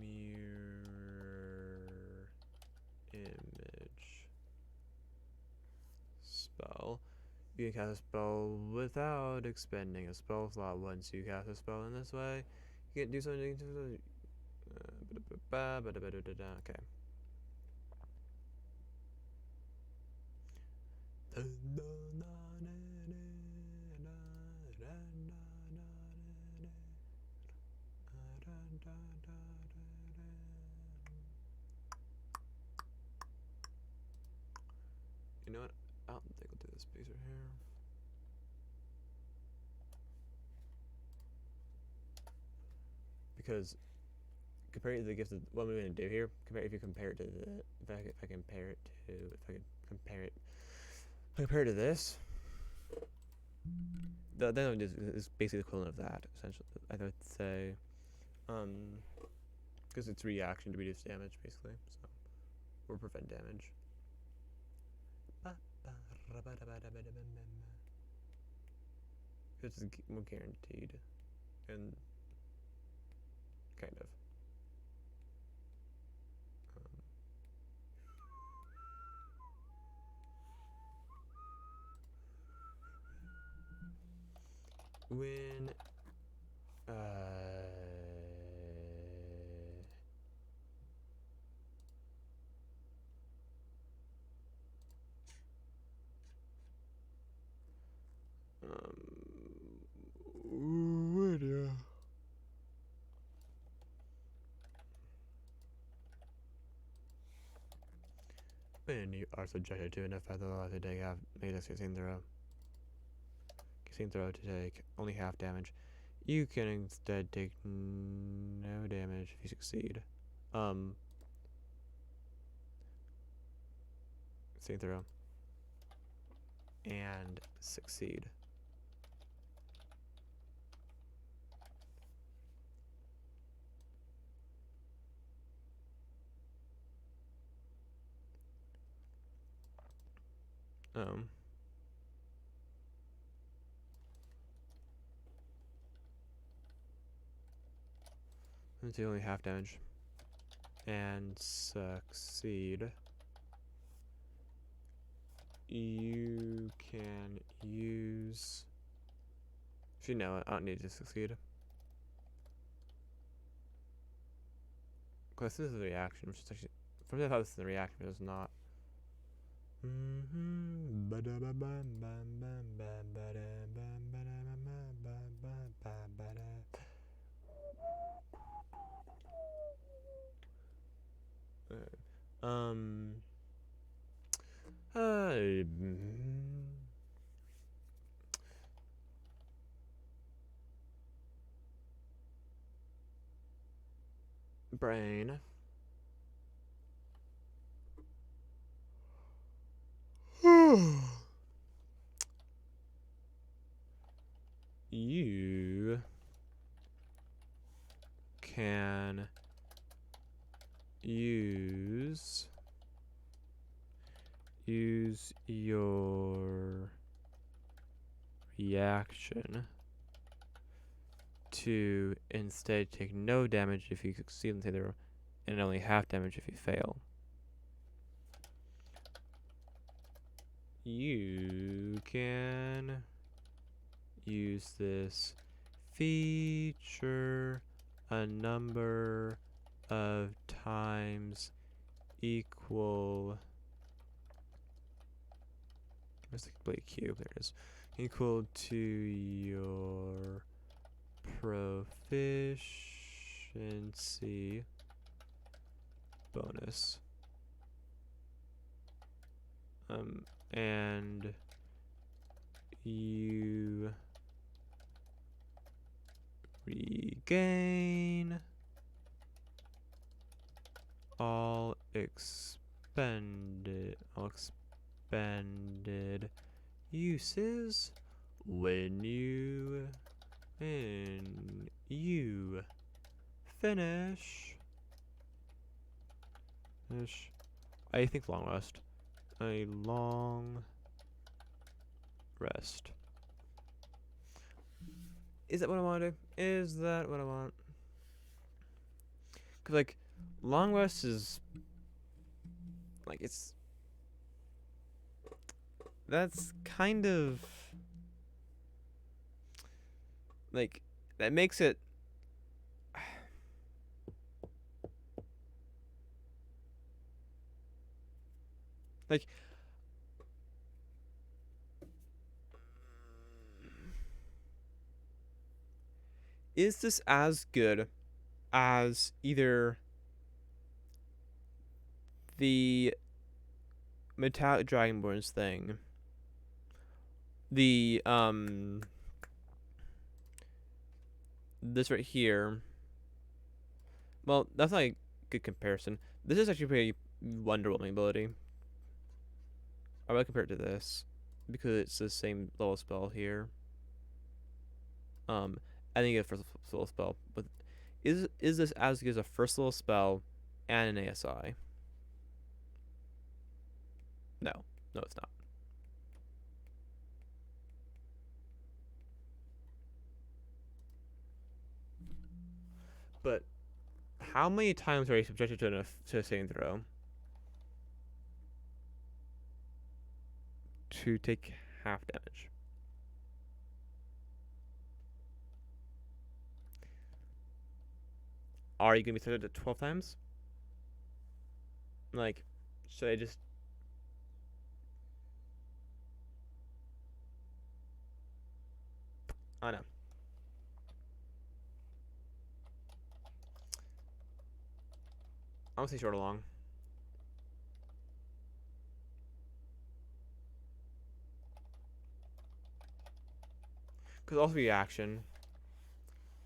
Mirror image spell. You can cast a spell without expending a spell slot. Once you cast a spell in this way, you can do something to. Okay. You know what? I don't think I'll do this piece right here. Because compared to the gift of what we're gonna do here, if you compare it to the if I compare it to this, then is basically the equivalent of that essentially. I would say, because it's reaction to reduce damage basically, so or prevent damage. It's more guaranteed, and kind of. When when you are subjected to an effect that allows you to have made a succeeding throw to take only half damage, you can instead take no damage if you succeed. Succeeding throw and succeed. It's only half damage and succeed. You can use. If you know it, I don't need to succeed. Because this is a reaction, which is actually First I thought this was the reaction, but it's not. Um. Uh, brain. You can use your reaction to instead take no damage if you succeed in the and only half damage if you fail. You can use this feature a number of times equal. Where's the complete cube? There it is. Equal to your proficiency bonus. And you regain all expended uses when you finish I think long rest. A long rest. Is that what I want to do? Is that what I want? Cause like long rest is like that's kind of like that makes it like is this as good as either the Metallic Dragonborn's thing, the this right here. Well, that's not a good comparison. This is actually pretty underwhelming ability. I would compare it to this because it's the same level spell here. I think it's first level spell, but is this as good as a first level spell and an ASI? No, no, it's not. But how many times are you subjected to a saving throw to take half damage? Are you gonna be subjected to 12 times? Like, should I just? I don't know. I don't say short or long. Because also reaction.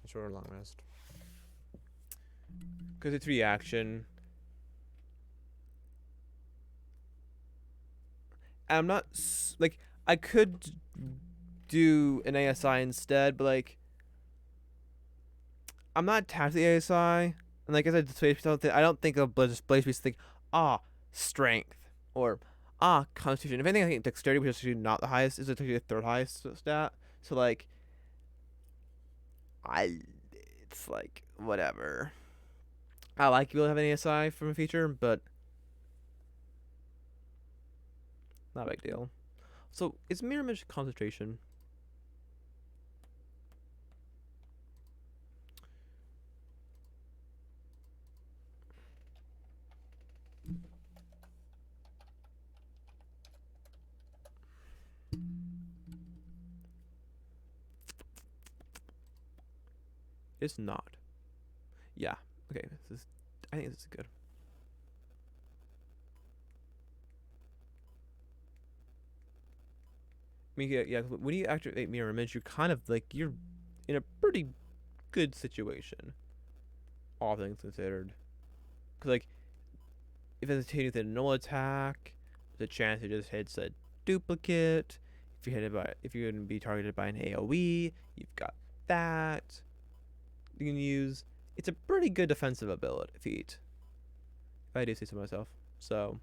Short or long rest. Because it's reaction. And I'm not like I could do an ASI instead, but like I'm not attached to the ASI. And like I said, I don't think of Blaze Beast think, strength or constitution. If anything, I think dexterity, which is actually not the highest, is actually the third highest stat. So like it's like whatever. I like you to have an ASI from a feature, but not a big deal. So is mirror image concentration? It's not. Yeah. Okay. This is. I think this is good. I mean, yeah. When you activate mirror image, you're kind of like you're in a pretty good situation, all things considered. Cause like if it's hitting with a null attack, the chance it just hits a duplicate. If you're gonna be targeted by an AOE, you've got that you can use. It's a pretty good defensive ability feat, if I do say so myself. So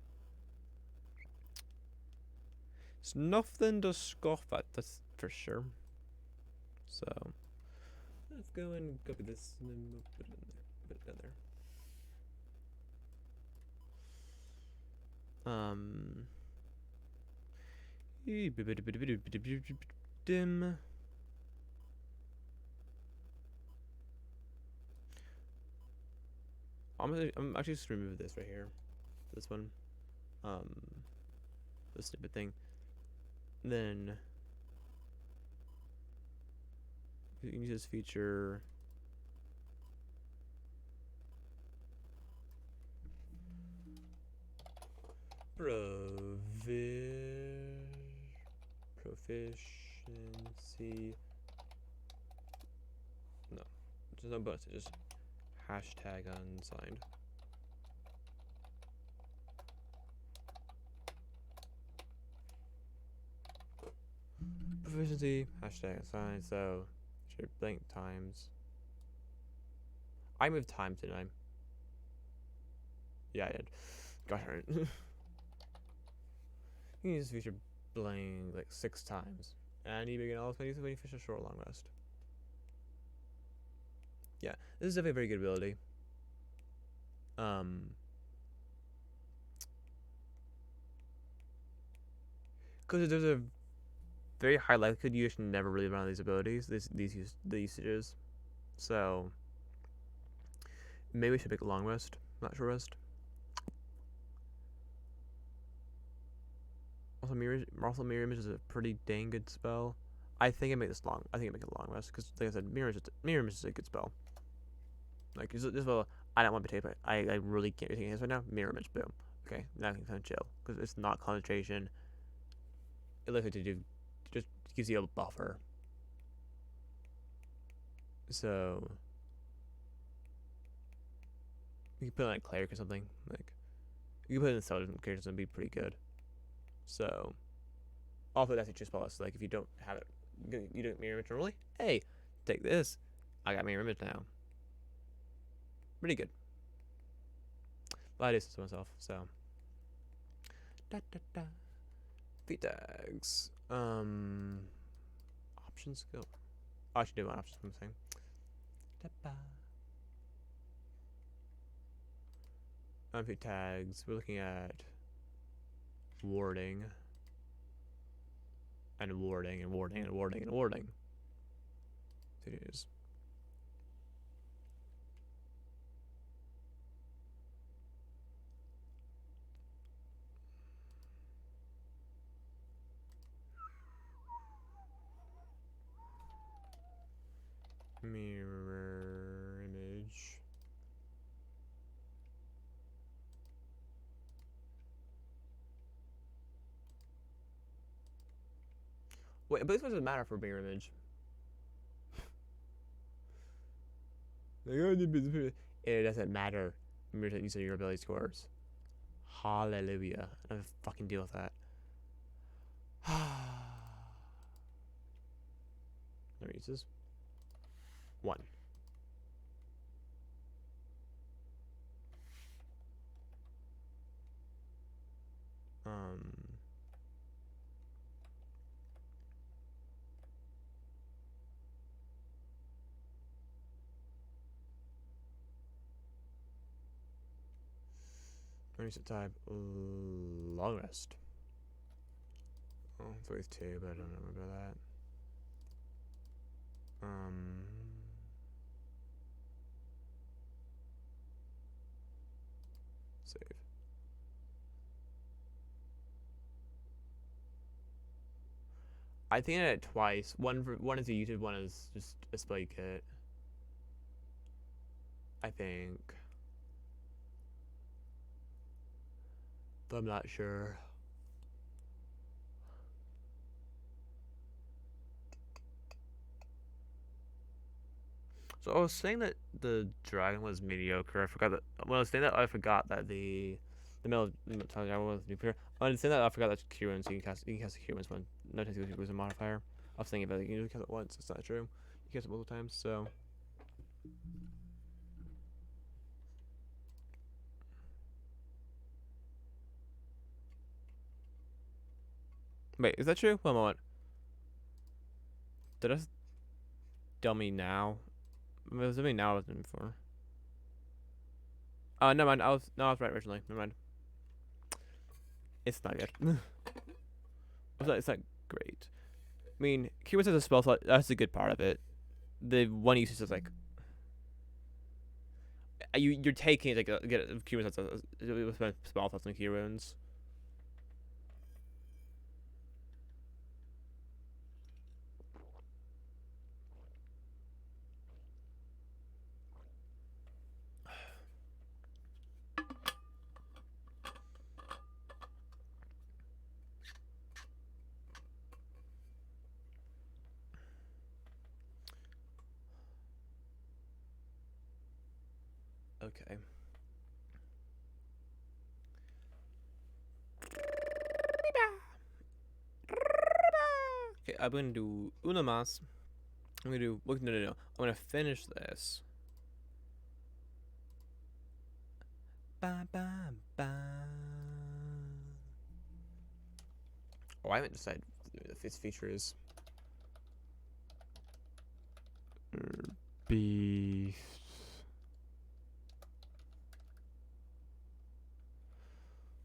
it's nothing to scoff at, that's for sure. So let's go and copy this and then we'll put it in there. Put it in there. Dim. I'm actually just remove this right here. This one. Um, this stupid thing. Then you can use this feature. Proficiency. No, there's no bonus. It's just hashtag unsigned. Proficiency hashtag unsigned. So should blank times. I moved times, didn't I? Yeah, I did. Got her. You can use this feature blank like 6 times. And you begin all when you finish a short long rest. Yeah, this is definitely a very good ability. Because there's a very high likelihood you should never really run out of these abilities, the usages. So maybe we should pick a long rest, not short rest. Also mirror image is a pretty dang good spell. I think I make this long. I think I make it a long rest because, like I said, mirror image is a good spell. Like this spell, I don't want to take it. I really can't be taking this right now. Mirror image, boom. Okay, now I can kind of chill because it's not concentration. It lets you to do, just gives you a buffer. So you can put it on like cleric or something. Like you can put it in seldom characters and be pretty good. So also that's a just spell. So like if you don't have it, you don't mirror image normally. Hey, take this. I got mirror image now. Pretty good. But I do this to myself. So da da da. Feat tags. Options go. Oh, I should do my options. I'm saying. Feat tags. We're looking at warding and warding and warding and warding and warding. So it is. Mirror image. Wait, but this doesn't matter for mirror image. It doesn't matter. You said your ability scores. Hallelujah. I don't fucking deal with that. Never uses. 1. Um. Use type long rest. Oh, it's always 2, but I don't remember that. Save. I think I did it twice. One is a YouTube, one is just a spell kit. I think. But I'm not sure. So I was saying that the dragon was mediocre. I forgot that when I was saying that I forgot that the male dragon was nuclear. I was saying that I forgot that Kieran, so you can cast Kieran's one. No time to use a modifier. I was thinking about it. You can cast it once. It's not true. You cast it multiple times. So wait, is that true? One moment. Did I dummy now? It was dummy now. I wasn't before. Never mind. I was right originally. Never mind. It's not good. It's not great. I mean, Keywords as a spell slot, that's a good part of it. The one usage is like you're taking it to get Keywords as a spell slots and Keywords. Okay. Okay, I'm gonna do una más. I'm gonna do no. I'm gonna finish this. Ba, ba, ba. Oh, I haven't decided if its feature is beast.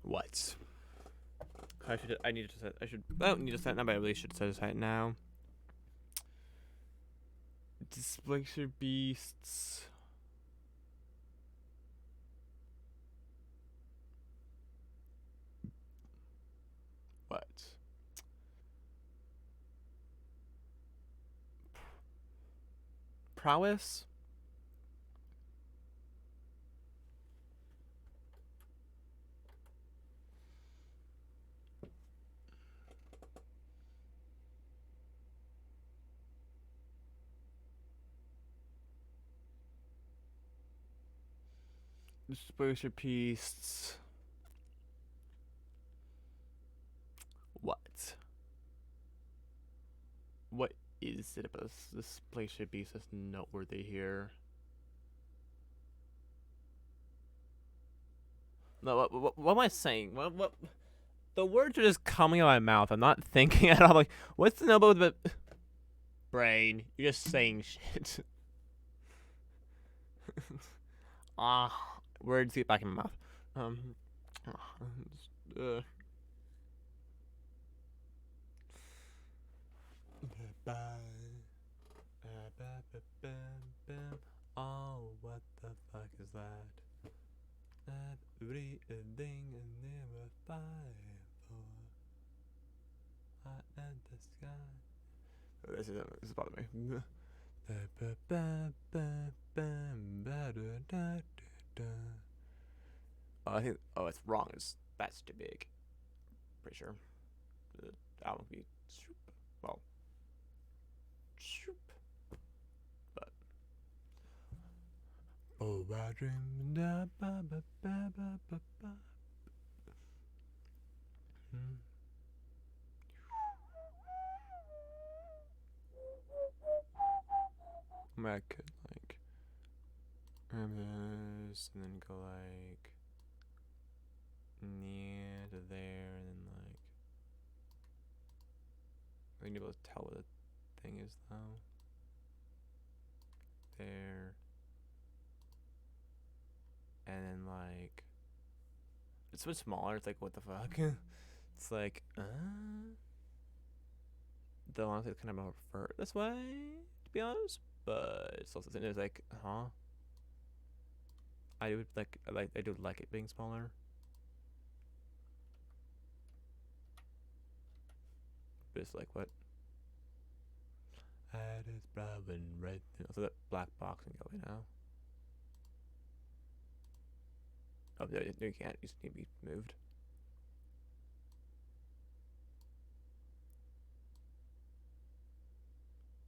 What? I need to set. I don't need to set it now, but I really should set it now. Displacer beasts. What? Prowess? Displacer beasts. What? What is it about this Displacer beast that's noteworthy here? No, what am I saying? What? The words are just coming out of my mouth. I'm not thinking at all. I'm like, what's the noble the brain? You're just saying shit. Words get back in my mouth. Uh, oh, what the fuck is that? Everything I never fight for. I am the sky. This is bothering me. Oh, I think. Oh, it's wrong. That's too big. Pretty sure. That would be. Well. But. Oh, I dream. I could like this and then go like near to there and then like I need to be able to tell what the thing is though. There and then like it's much smaller. It's like what the fuck? It's like though honestly it's kind of more prefer it this way to be honest. But it's also it's like I do like it being smaller. But it's like what? That is brown and red. Also that black box can go away now. Oh, no, you can't. You just need to be moved.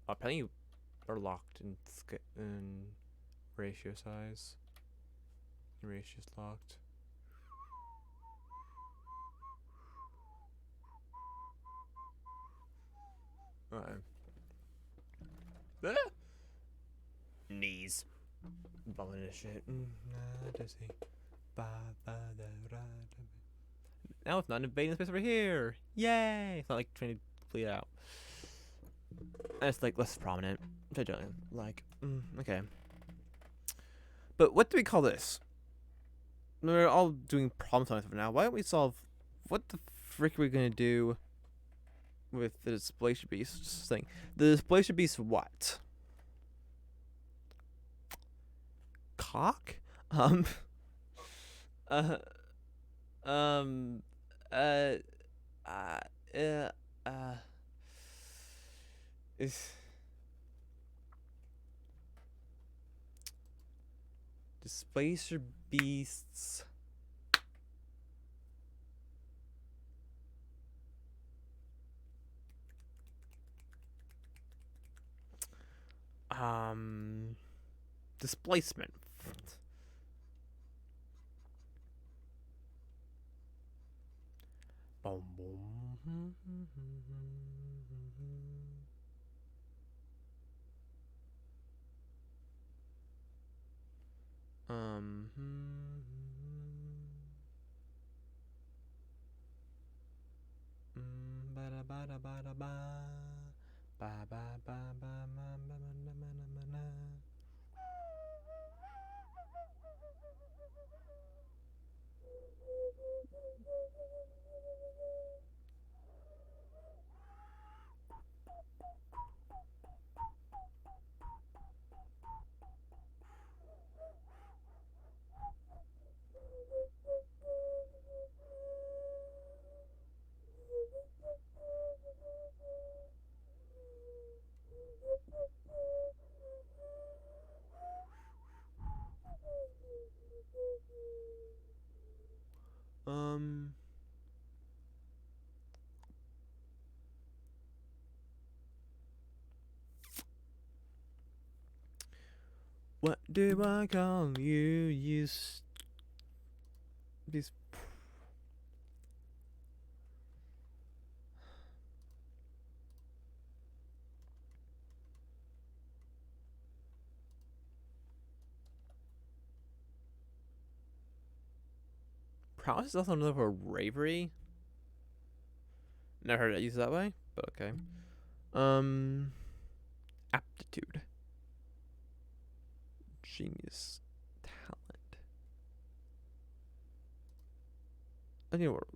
Apparently you are locked in ratio size. Ratio's locked. Alright. Ah! Knees. Bumming this shit. Now it's not invading space over here. Yay! It's not like trying to bleed out. And it's like less prominent. Like, okay. But what do we call this? We're all doing problem solving for now. Why don't we solve? What the frick are we gonna do with the displacer beast thing? The displacer beast what? Cock? Um. Uh. Um. Uh. Uh. Uh. Is displacer beasts. Displacement. Boom, boom. Um. Ba da ba da ba da ba. Ba ba ba ba ma ma ma ma ma ma ma. Um. What do I call you? These. Prowess is also another for ravery. Never heard it used that way, but okay. Aptitude. Genius. Talent. I think what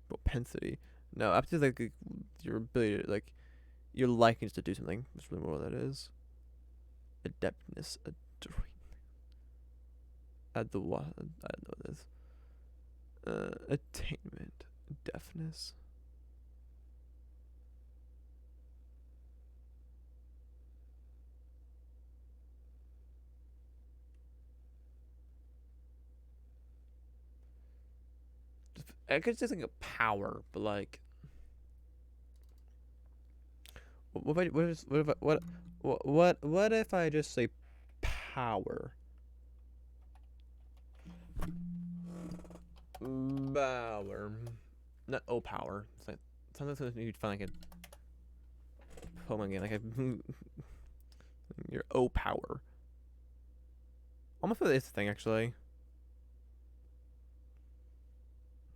propensity. No, aptitude is like your ability to, like, your liking to do something. That's really more what that is. Adeptness. Adroit. Add the what? I don't know what this. Attainment. Deafness. I could just think of power, but like, what if I just say power? Power, not power. It's like sometimes you'd find like a Pokemon game, like a your power. Almost for this thing actually.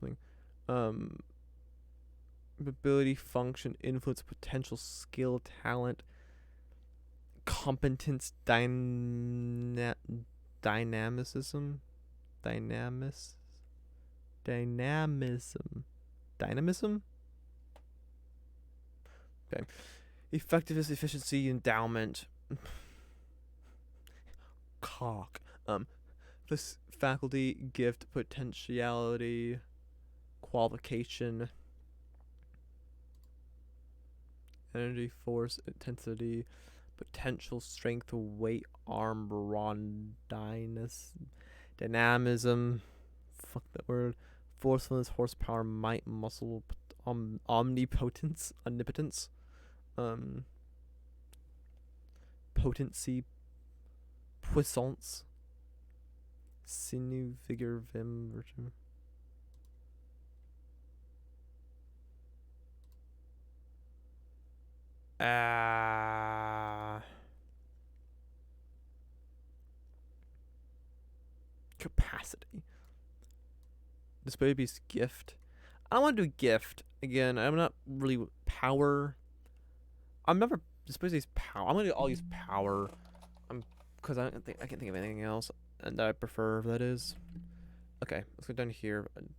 Like, ability, function, influence, potential, skill, talent, competence, dynamicism, dynamism. Okay, effectiveness, efficiency, endowment, cock. This faculty, gift, potentiality, qualification, energy, force, intensity, Potential, strength, weight, arm, rondiness, dynamism. Fuck that word. Forcefulness, horsepower, might, muscle, omnipotence, omnipotence, um, potency, puissance, sinew, vigor, vim, virtue. Capacity. Display piece, gift. I don't want to do gift again. I'm not really power. I'm never display piece power. I'm gonna all use power. Because I can't think of anything else and that I prefer. That is okay. Let's go down here and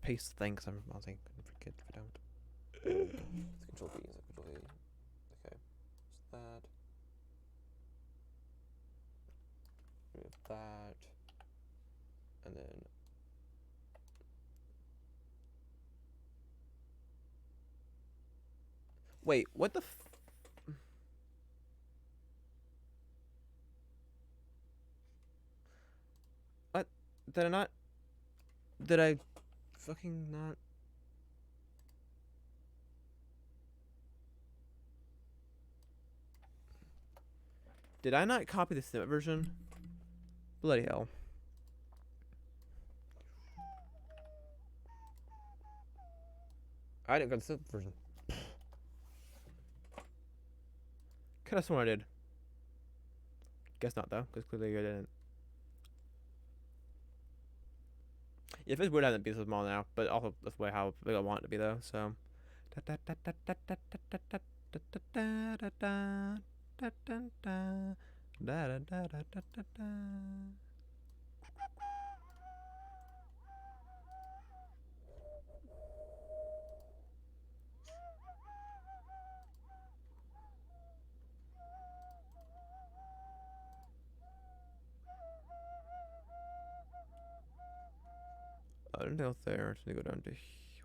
paste the thing. Cause I'm mousing. Forget if I don't. Let's control B. Control A. Okay. Just that. Remove that. And then wait, what the what? Did I not did I fucking not did I not copy the Snippet version? Bloody hell. I didn't go to the Snippet version. Could have sworn I did. Guess not though, because clearly I didn't. Yeah, if it's weird, I haven't be so small now, but also that's way how big I want it to be though. So. I don't know there. Just go down to.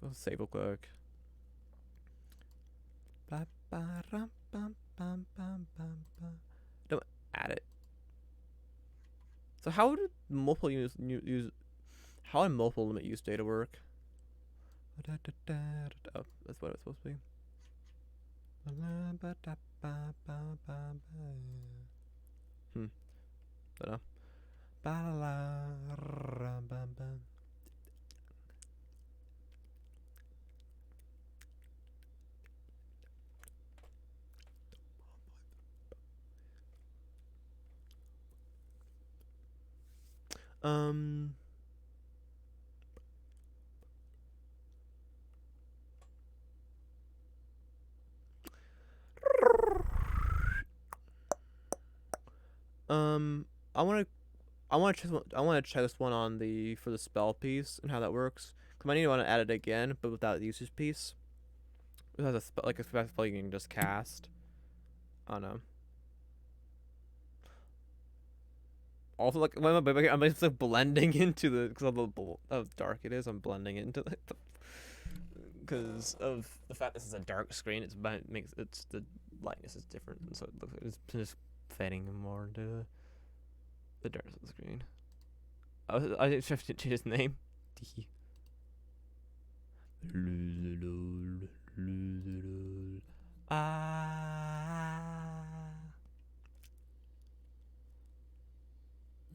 We'll save real quick. Don't add it. So how did multiple use how did multiple limit use data work? Oh, that's what it's supposed to be. Don't know. Um. I want to. I want to check this one on the for the spell piece and how that works. Cause I need to want to add it again, but without the usage piece. It has a like a spell you can just cast. I don't know. Also, like I'm just like blending into the because of how dark it is. I'm blending into the because of the fact this is a dark screen. It's the lightness is different, and so it looks like it's just fading more into the darkness of the screen. I didn't have to change his name.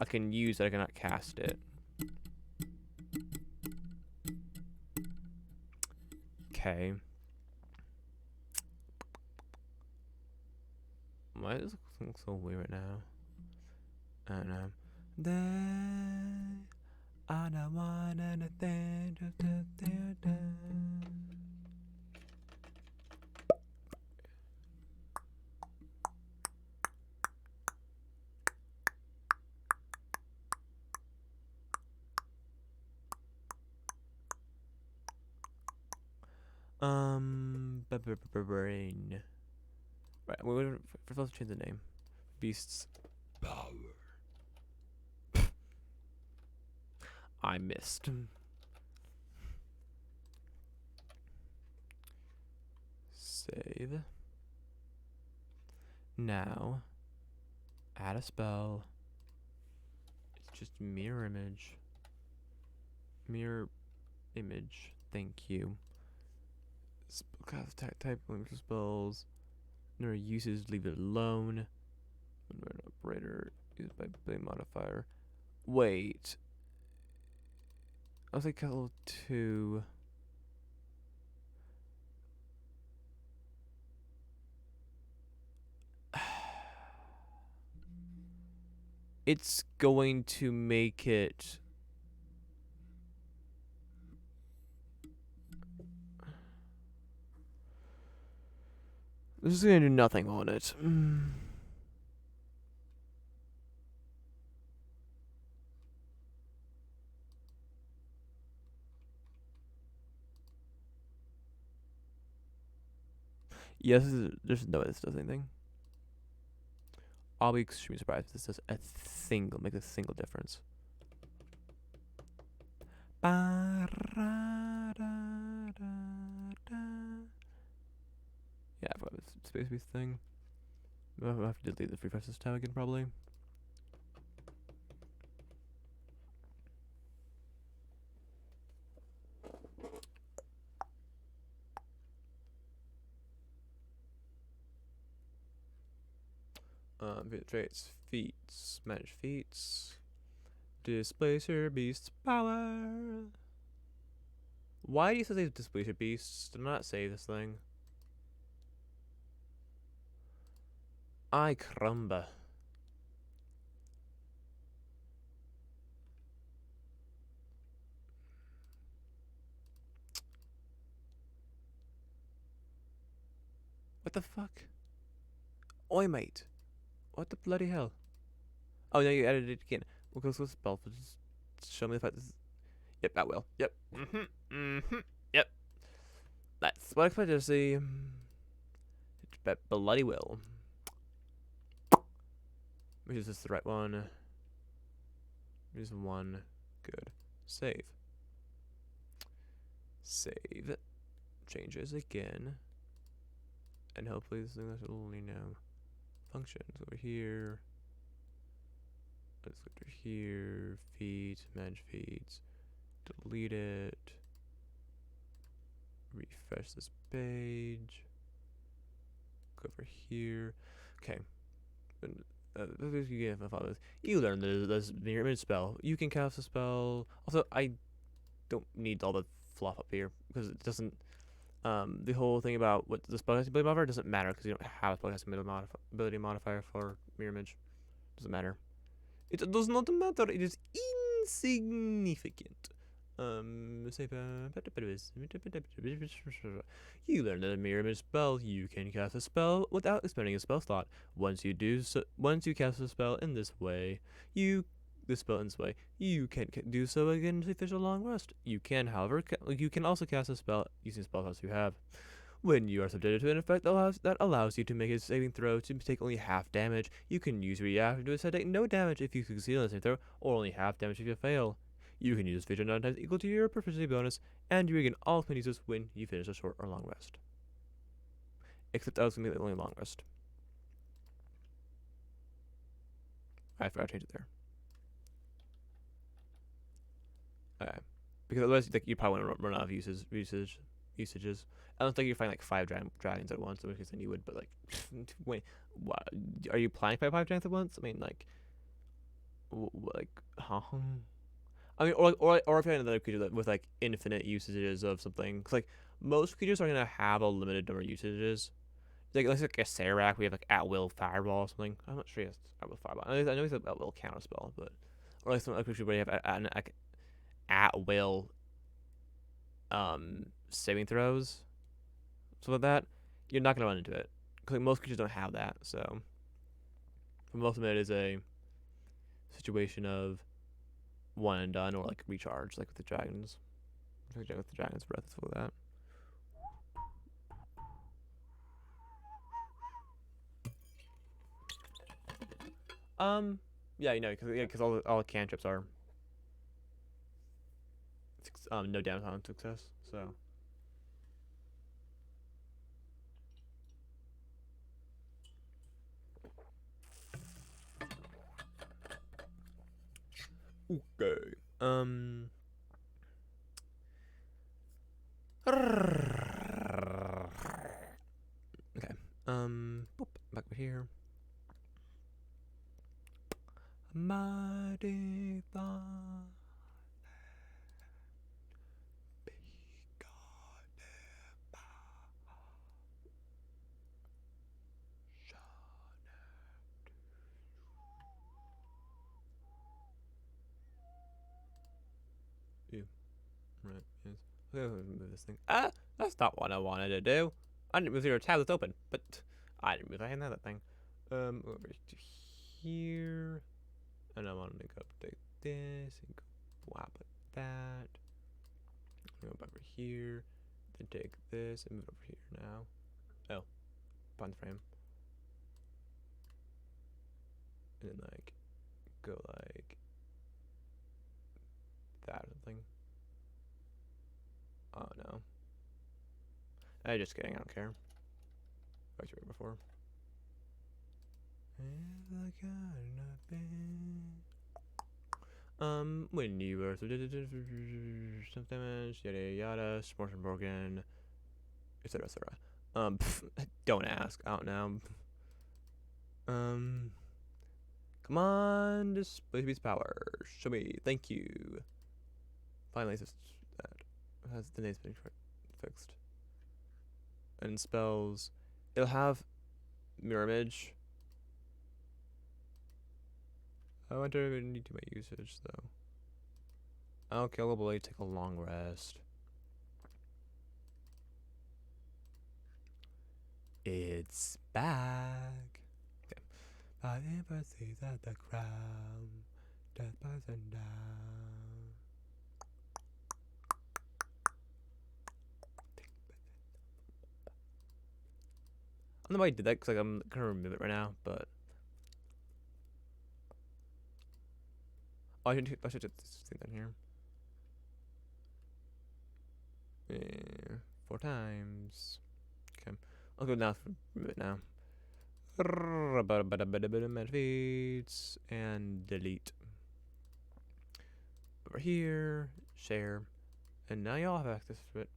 I can use it, I cannot cast it. Okay. Why does it look so weird right now? I don't know. I don't want anything. Brain. Right, we're supposed to change the name. Beasts. Power. I missed. Save. Now, add a spell. It's just mirror image. Mirror image. Thank you. Spellcast type limited spells. No uses, leave it alone. An operator used by ability modifier. Wait. I was like level 2. It's going to make it. This is gonna do nothing on it. Yes, there's no way this does anything. I'll be extremely surprised if this does make a single difference. Yeah, I forgot this space beast thing. I'll have to delete the refresh this tab again, probably. Traits, feats, manage feats, displacer beast's power. Why do you say displacer beasts? Do not say this thing. I crumble. What the fuck? Oi, mate. What the bloody hell? Oh, no, you edited it again. We'll go to the spell. Just show me the fact this. Yep, that will. Yep. Yep. That's what I expected to see. Bet bloody will. Which is this the right one? Here's one. Good. Save. Save. Changes again. And hopefully this thing will, functions over here. Let's go to here. Feeds, manage feeds. Delete it. Refresh this page. Go over here. Okay. You learn this mirror image spell. You can cast a spell. Also, I don't need all the fluff up here because it doesn't. The whole thing about what the spellcasting ability modifier doesn't matter because you don't have a spellcasting ability modifier for mirror image. Doesn't matter. It does not matter. It is insignificant. You learn that a mirror image spell. You can cast a spell without expending a spell slot. Once you cast a spell in this way, you can do so again to finish a long rest. You can, however, you can also cast a spell using spell slots you have. When you are subjected to an effect that allows you to make a saving throw to take only half damage, you can use react to take no damage if you succeed on the saving throw, or only half damage if you fail. You can use this feature 9 times equal to your proficiency bonus, and you regain all use this when you finish a short or long rest. Except that was going to be the only long rest. I forgot to change it there. Okay. Because otherwise, like, you probably want to run out of usages. I don't think you find like 5 dragons at once, in which case then you would, but like, wait, what? Are you planning to fight 5 dragons at once? I mean, like, huh? I mean, or if you find another creature that with like infinite usages of something, cause like most creatures are gonna have a limited number of usages. Like let's like a Serac, we have like at will fireball or something. I'm not sure he has at will fireball. I know he's at will counter spell, but or like some other creature where you have at will saving throws, so with that, you're not gonna run into it because like, most creatures don't have that. So for most of it is a situation of one and done or like recharge, like with the dragons. With the dragon's breath, it's for that. Yeah, because all the cantrips are no damage on success, so. Okay. Okay. Boop, back over here. Mighty thought. Ew. Right. Yes. Okay, let's move this thing. Ah, that's not what I wanted to do. I didn't move your tab that's open, but I didn't move another thing. Over to here, and I want to go update this and go swap like that. Go over here, then take this and move it over here now. Oh, bond frame, and then like go like that or something. Oh no. I just kidding, I don't care. What you were before. When you were some damage, yada yada, Sporting broken, etc. etc. Don't ask. I don't know. Come on, display speed's power. Show me. Thank you. Finally, just that has the name's been fixed. And spells, it'll have mirror image. I wonder if I need to my usage though. Okay, I'll probably take a long rest. It's back. Okay. By emphasis at the crown, that person down. I don't know why I did that because like, I'm gonna remove it right now, but oh, I should just stick that here. Yeah, 4 times. Okay, I'll go now for remove it now. Feats and delete. Over here, share, and now y'all have access to it.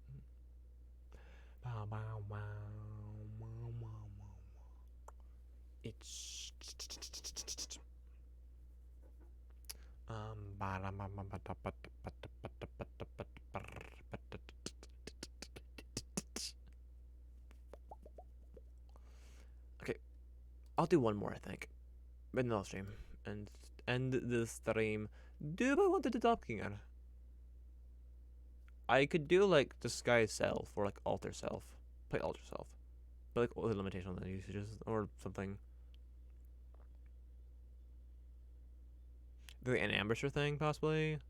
It's okay. I'll do one more, I think, but then I'll stream and end the stream. Do I want to do doppelganger? I could do like disguise self or like alter self, play alter self, but like with a limitation on the usages or something. Do an ambusher thing possibly.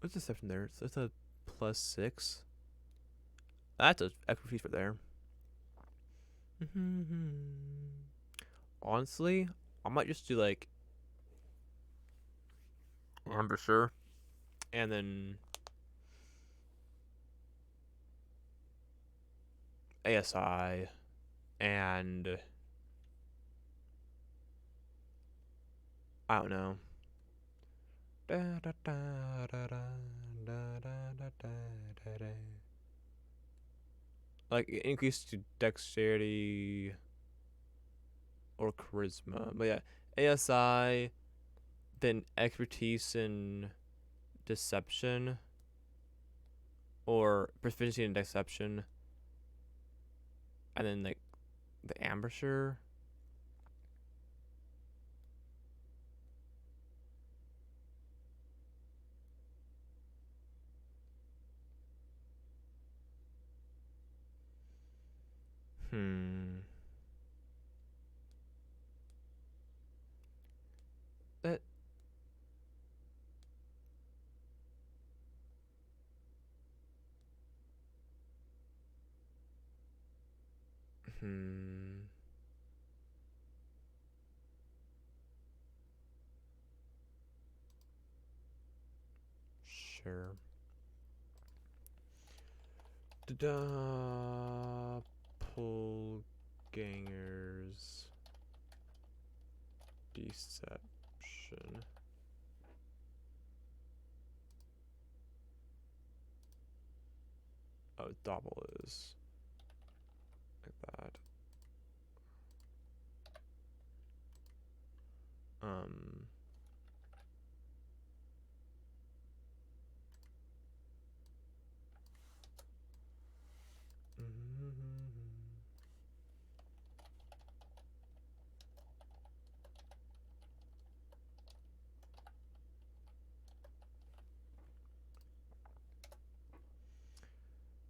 What's the deception there? So it's a +6. That's a extra piece right there. Honestly, I might just do like ambusher and then ASI and I don't know. Like increase to dexterity or charisma. But yeah, ASI, then expertise in deception or proficiency in deception, and then like the ambusher. Hmm. Hmm. Sure. Da pull gangers deception. Oh, double is like that. Um.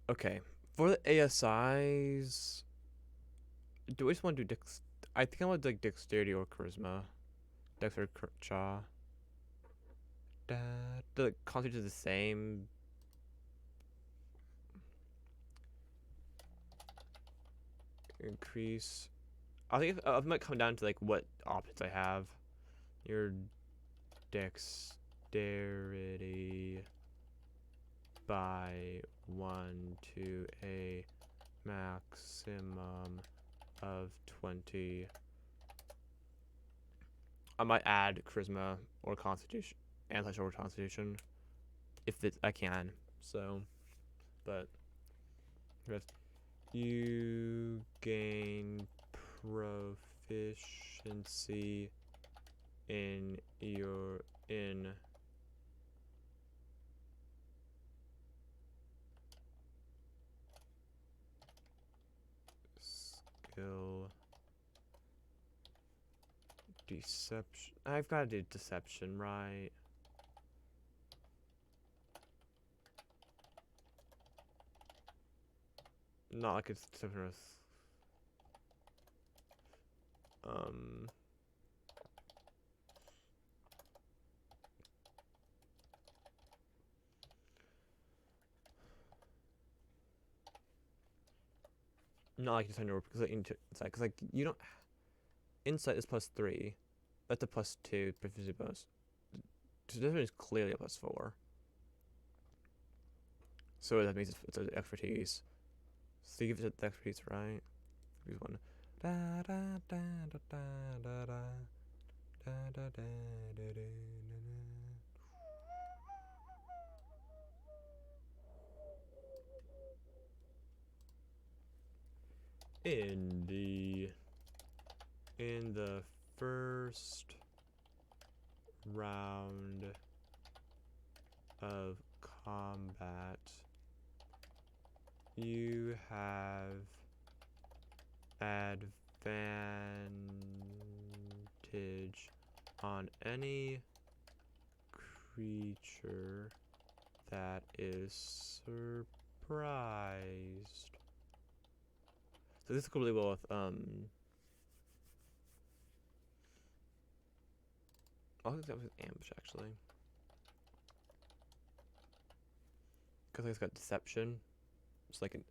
Okay, for the ASIs, do I just want to do dex? I think I want to do like dexterity or charisma. Dex or cha. Da. The constitute is the same. Increase. I think it might come down to like what options I have. Your dexterity by 1 to a maximum of 20. I might add charisma or constitution, anti-social constitution, if I can. So, but you gain proficiency in your in skill deception. I've got to do deception, right? Not like it's deception with um not like deception because like insight, because like you don't insight is +3. That's a +2 proficiency bonus. Deception is clearly a +4. So that means it's an expertise. So you give it the expertise, right? Use one. Da da da da da da da da da da da da. In the first round of combat, you have advantage on any creature that is surprised. So this goes really well with I think that was ambush actually, because it's got deception. It's like an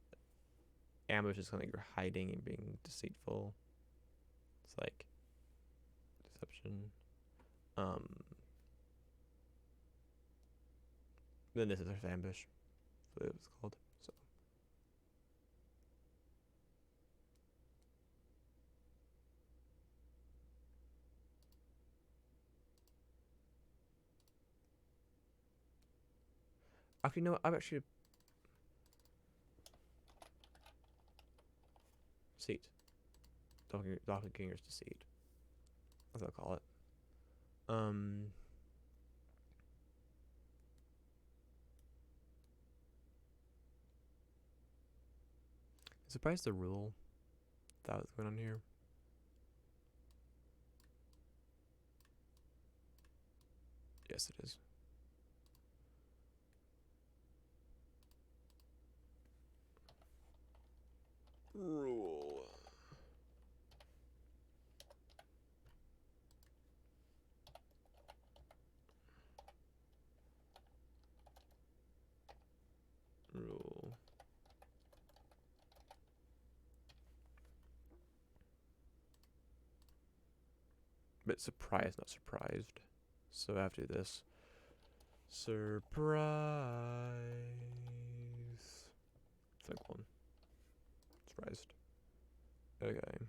ambush is kind of like you're hiding and being deceitful. It's like deception. Um, then this is our ambush. That's what it was called. So actually, no, I'm actually deceit. Doppelganger's deceit. That's what I'll call it. Surprised the rule that was going on here. Yes, it is. Rule. Rule. But surprised, not surprised. So after this, surprise. Second one. Surprised. Okay.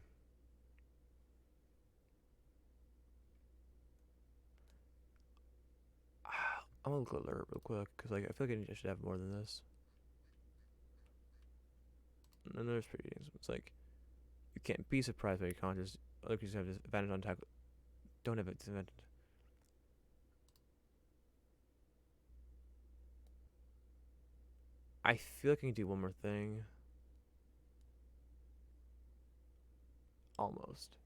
I'm gonna look at alert real quick because like I feel like I should have more than this. And there's pretty things. It's like you can't be surprised by your conscious. Other creatures have disadvantage on attack. Don't have a disadvantage. I feel like I can do one more thing. Almost.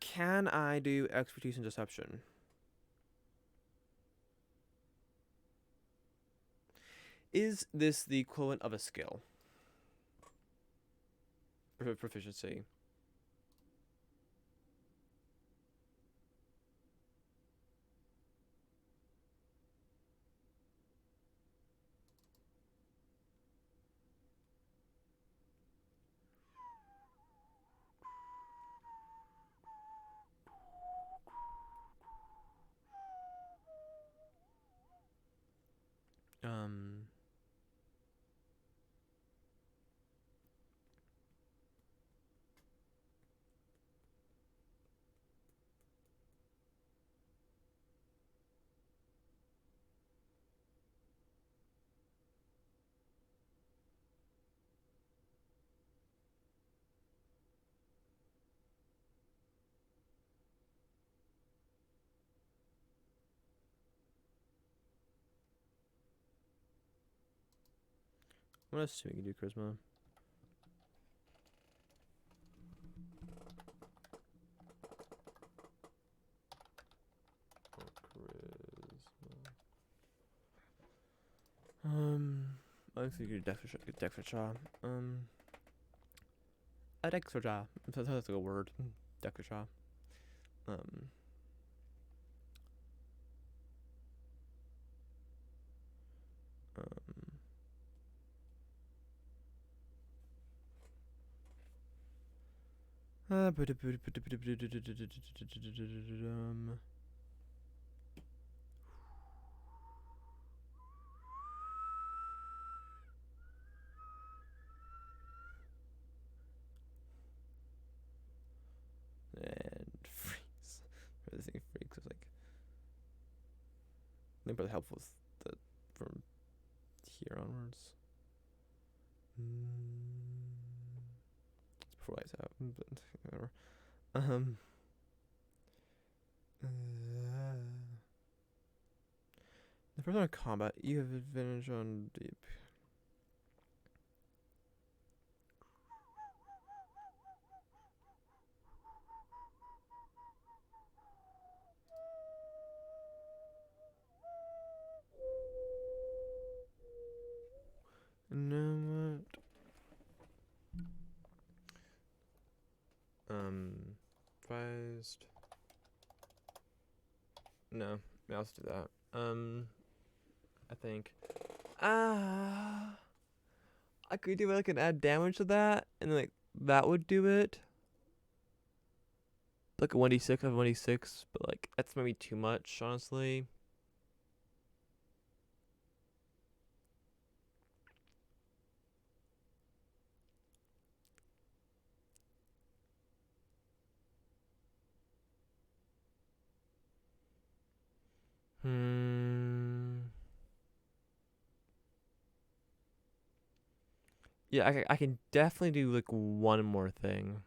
Can I do expertise and deception? Is this the equivalent of a skill? Proficiency. Um. What else do we can do? Charisma. I think you could Dexter. A Dexter. That's like a word. Dexter. Um. Um. And freaks. The thing freaks is like I think probably helpful with the from here onwards. It's before lights out, but whatever. Um. The first one in combat, you have advantage on deep. No, what? Advised. No, yeah, let's do that. I think. I could do like an add damage to that, and like that would do it. Like a 1d6 of 1d6, but like that's maybe too much, honestly. Hmm. Yeah, I can definitely do like one more thing.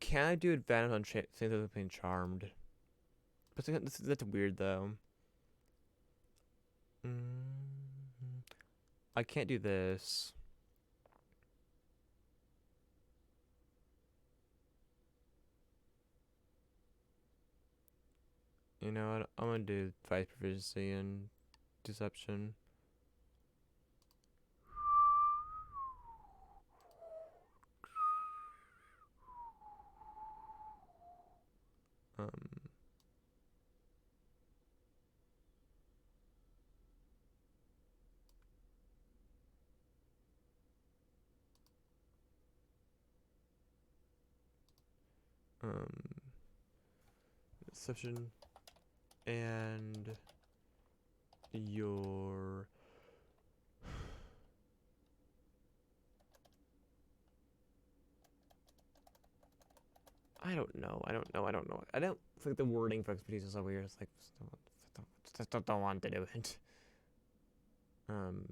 Can I do advantage on things that have been charmed? But that's weird though. I can't do this. You know what? I'm gonna do vice proficiency and deception. Um, um, deception and your I don't know. I don't know. I don't know. I don't think the wording for expertise is so weird. It's like just don't want to do it. Um.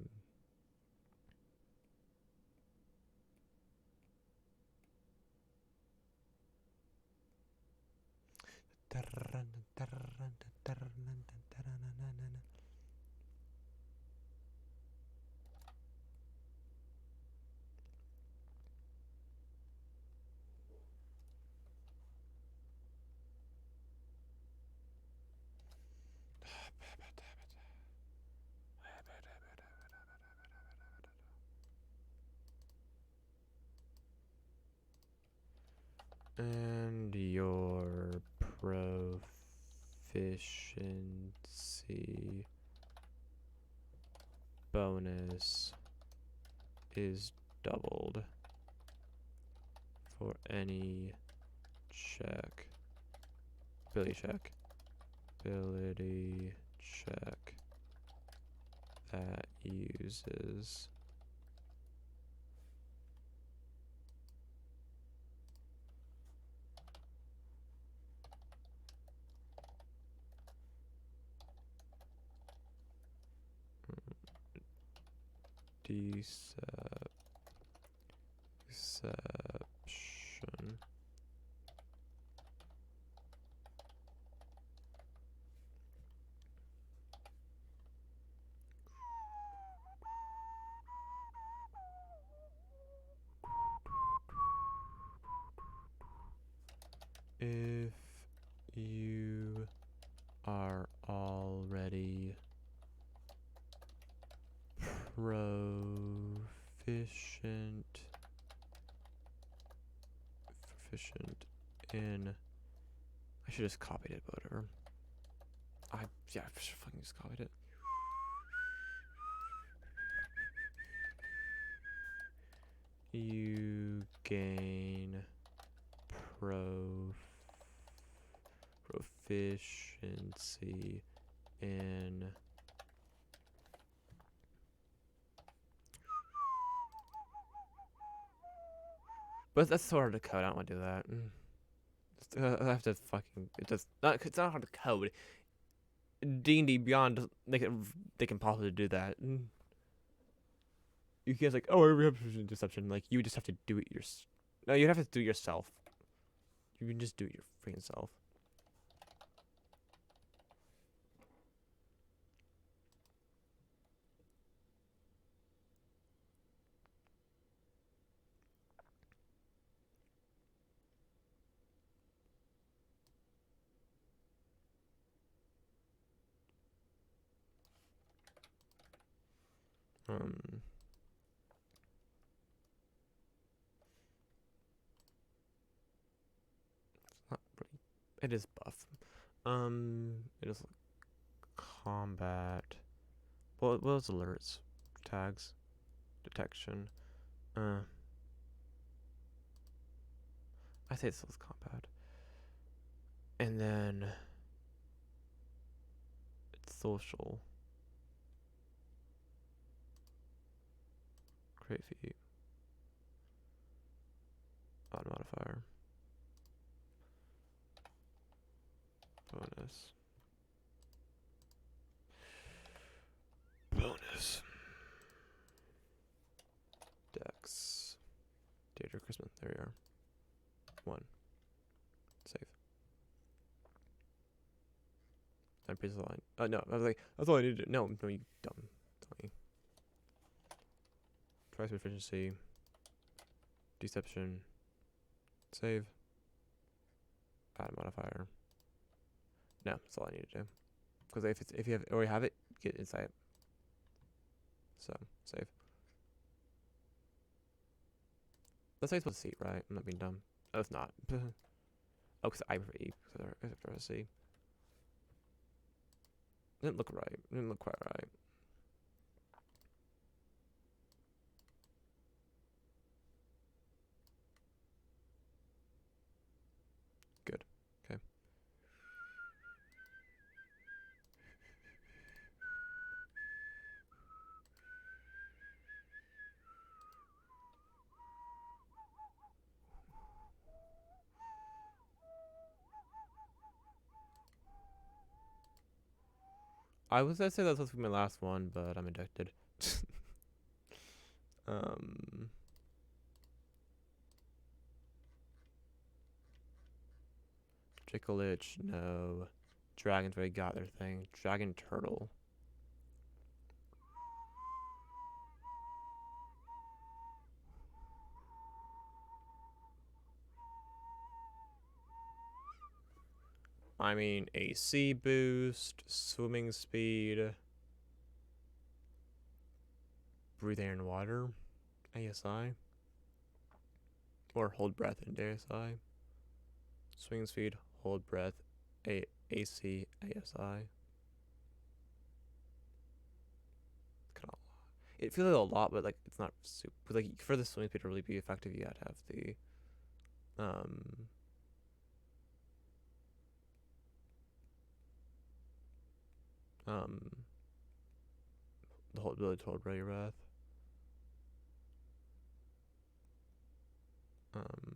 And your proficiency bonus is doubled for any check. Ability check. Ability check that uses deception. If you are already proficient in I should just copied it, but whatever. Yeah, I should fucking just copied it. You gain proficiency in but that's so hard to code. I don't want to do that. I have to fucking. It's not hard to code. D&D Beyond, they can possibly do that. You can't like, oh, every episode is deception. Like you just have to do it No, you have to do it yourself. You can just do it your freaking self. Um, it's not really. It is buff. It is like combat. What was alerts, tags, detection. I say it's with combat, and then it's social. Create feat. Odd modifier. Bonus. Bonus. Dex. Data Christmas. There we are. 1. Save. I press the line. No. I was like, that's all I needed to do. No, you dumb dummy. Price efficiency. Deception. Save. Add a modifier. No, that's all I need to do. Because if you already have it, get insight. So save. That's how you're supposed to see, right? I'm not being dumb. Oh, it's not. Oh, because I prefer E. Because I prefer C. It didn't look right. It didn't look quite right. Good. Okay. I was gonna say that was supposed to be my last one, but I'm addicted. um. Trickleitch, no. Dragons already got their thing. Dragon turtle. I mean, AC boost, swimming speed, breathe air and water, ASI, or hold breath and ASI. Swing speed, hold breath, AC, ASI. Kind of, it feels like a lot, but like it's not super. Like for the swing speed to really be effective, you gotta have the um um the whole ability to hold your breath. Um,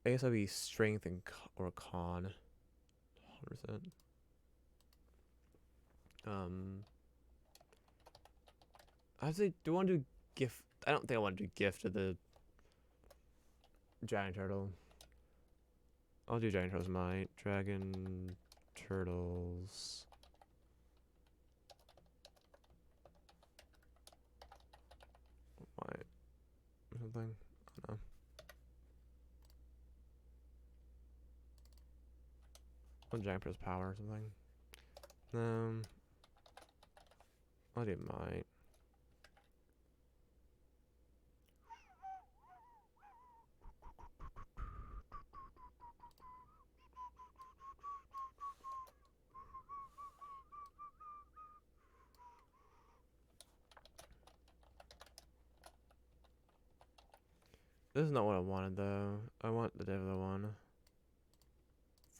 I guess that'd be strength and or con. 100%. Um, I say, do I want to do gift? I don't think I want to do gift to the giant turtle. I'll do giant turtles. Might dragon turtles. Might or something. I don't know. One giant turtle's power or something. I'll do might. This is not what I wanted though. I want the devil one.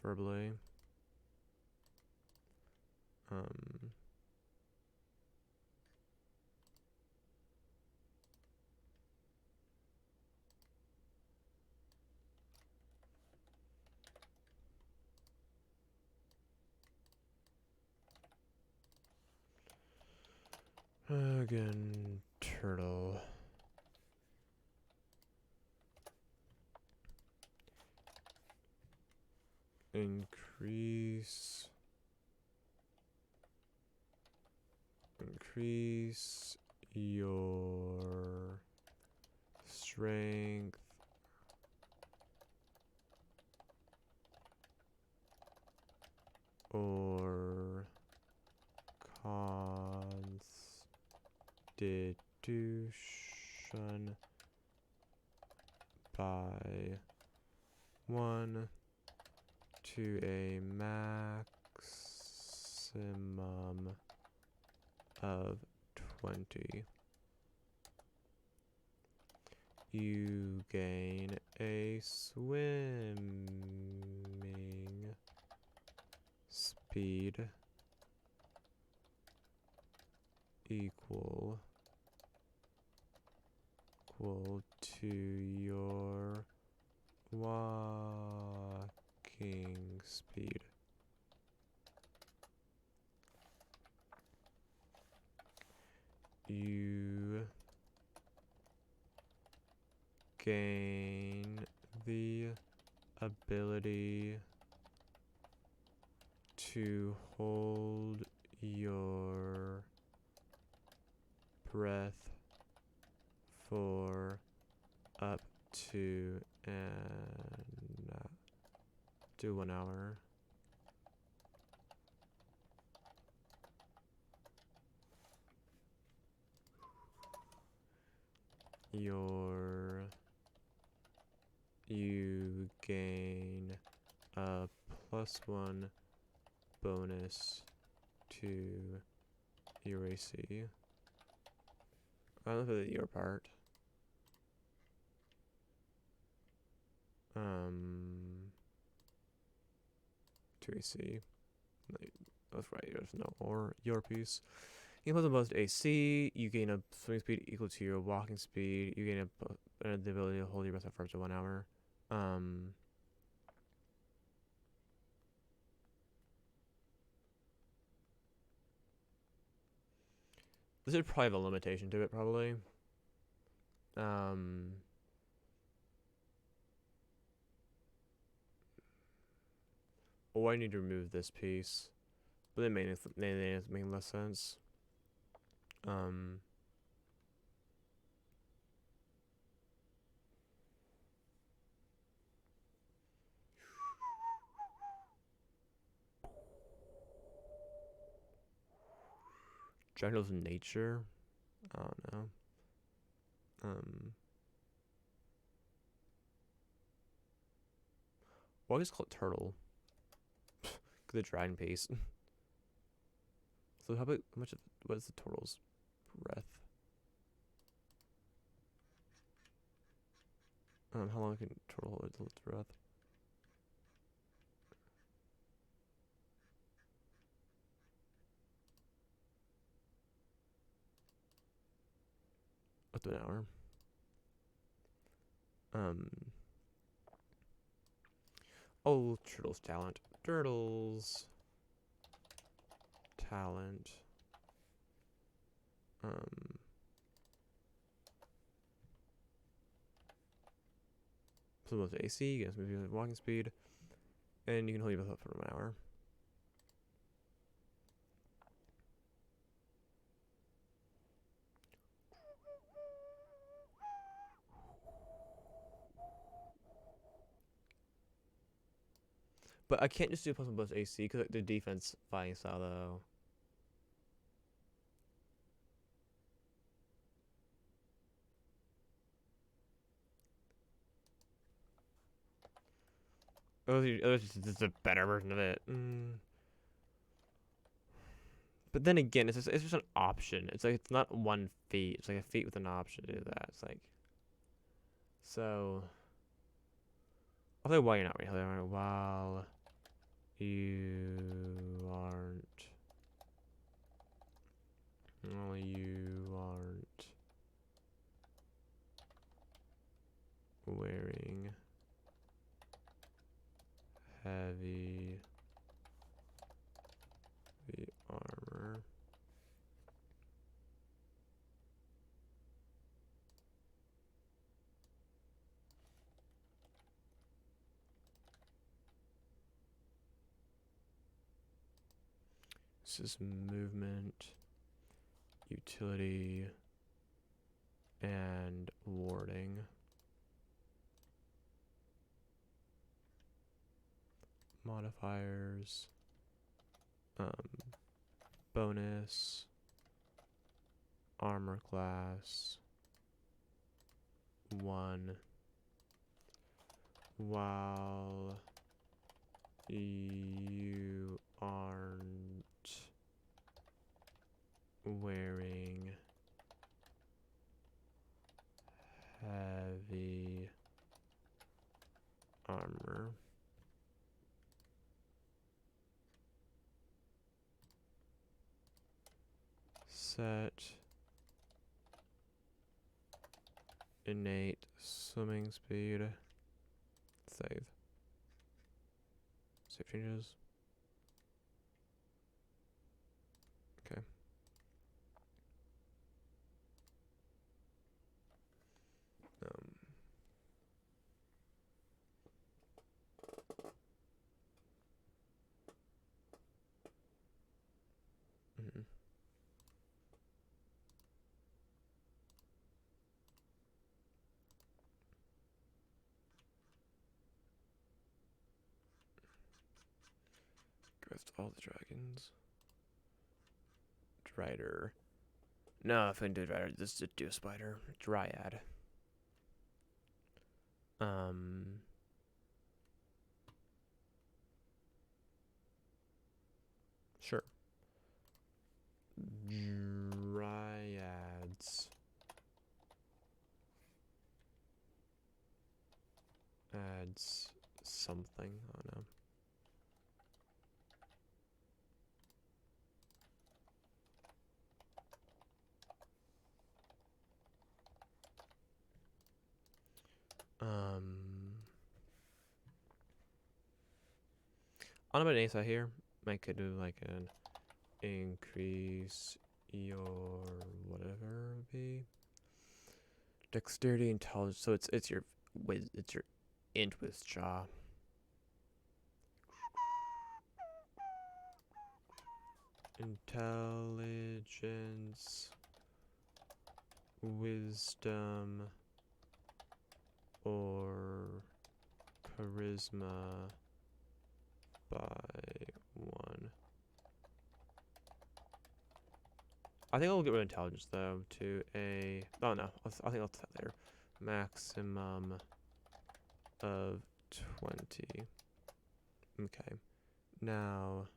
Verbally. Um. Again, turtle. Increase your strength or constitution by 1 to a maximum of 20. You gain a swimming speed equal to your walking speed. You gain the ability to hold your breath 2 and do 1 hour. You gain a +1 bonus to your AC. I don't know if it's your part. To AC. That's right, there's no or your piece. You can put the most AC, you gain a swimming speed equal to your walking speed, you gain the ability to hold your breath for up to 1 hour. This is probably have a limitation to it, probably. Or I need to remove this piece. But it makes less sense. Genitals in nature? I don't know. Well, I just call it turtle. The dragon piece. So how much of what is the turtle's breath? How long can turtle hold its breath? Up to an hour. Oh, turtles talent. Turtles talent. So most AC, you get some walking speed, and you can hold your breath up for 1 hour. But I can't just do +1 AC because the defense fighting style though. It was just a better version of it. But then again, it's just an option. It's like it's not one feat. It's like a feat with an option to do that. It's like so. I'll play while you're not ready. While you aren't. While you aren't wearing heavy armor. This is movement, utility, and warding. Modifiers. Bonus. Armor class. 1. While you aren't wearing heavy armor. Set innate swimming speed. Save. Save changes. Okay. Mhm. all the dragons. Drider. No, if I can do Drider, just do a spider. Dryad. Sure. Dryads. Adds something. Oh no. On about Ace here, I could do like an increase your whatever it would be. Dexterity, intelligence. So it's your int with jaw. Intelligence, wisdom, or charisma by 1. I think I'll get rid of intelligence though to a. Oh no, I think I'll set there. Maximum of 20. Okay. Now.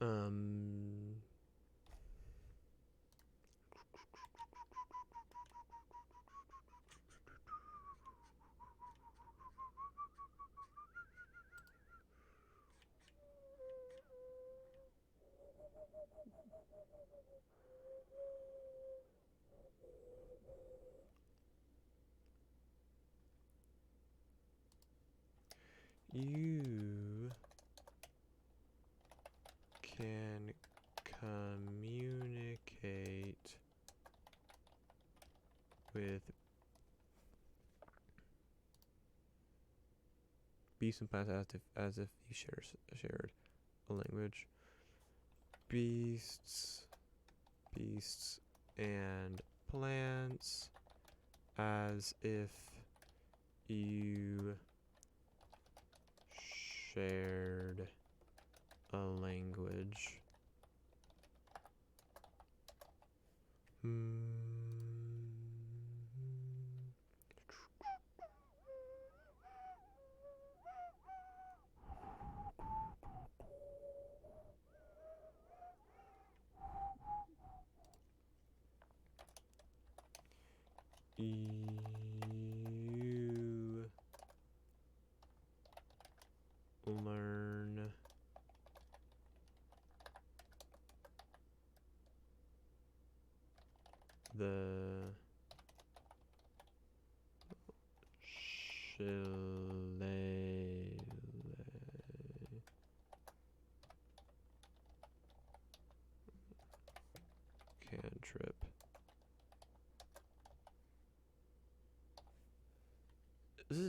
Um. You can communicate with beasts and plants as if you shared a language. Beasts and plants as if you shared a language. You learn the shillelagh cantrip.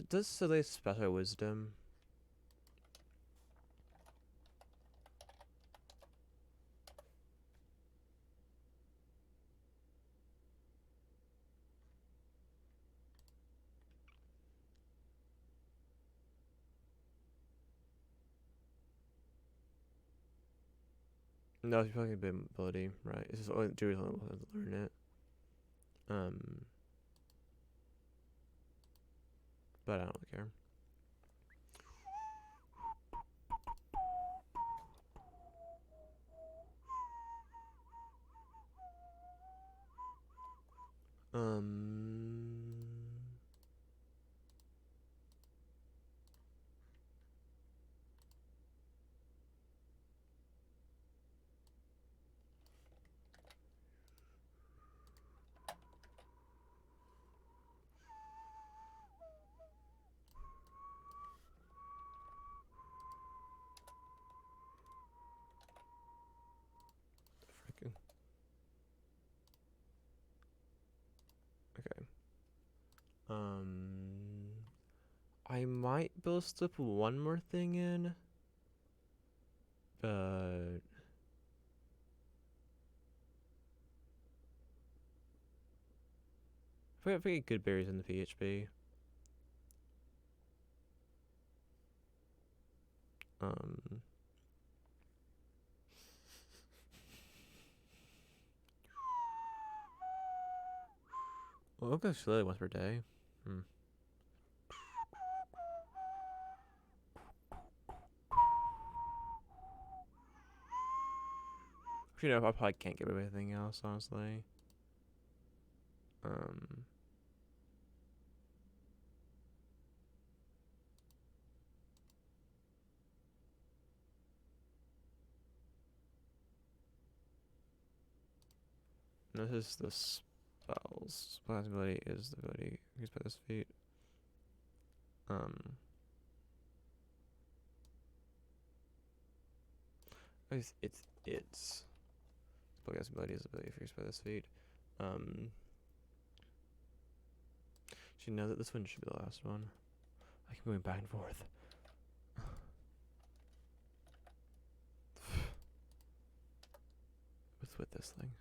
Does Soleil special wisdom? No, it's probably a bit ability, right? It's just only Jury's only able to learn it. But I don't really care. Freaking. Okay. I might be able to slip one more thing in, but If we get good berries in the PHP. Well, we'll go slowly once per day. You know, I probably can't get away with anything else, honestly. This is the spells. Spell's ability is the ability used by this feat. It's spellcast ability is the ability used by this feat. Should know that this one should be the last one. I keep moving back and forth. What's with this thing?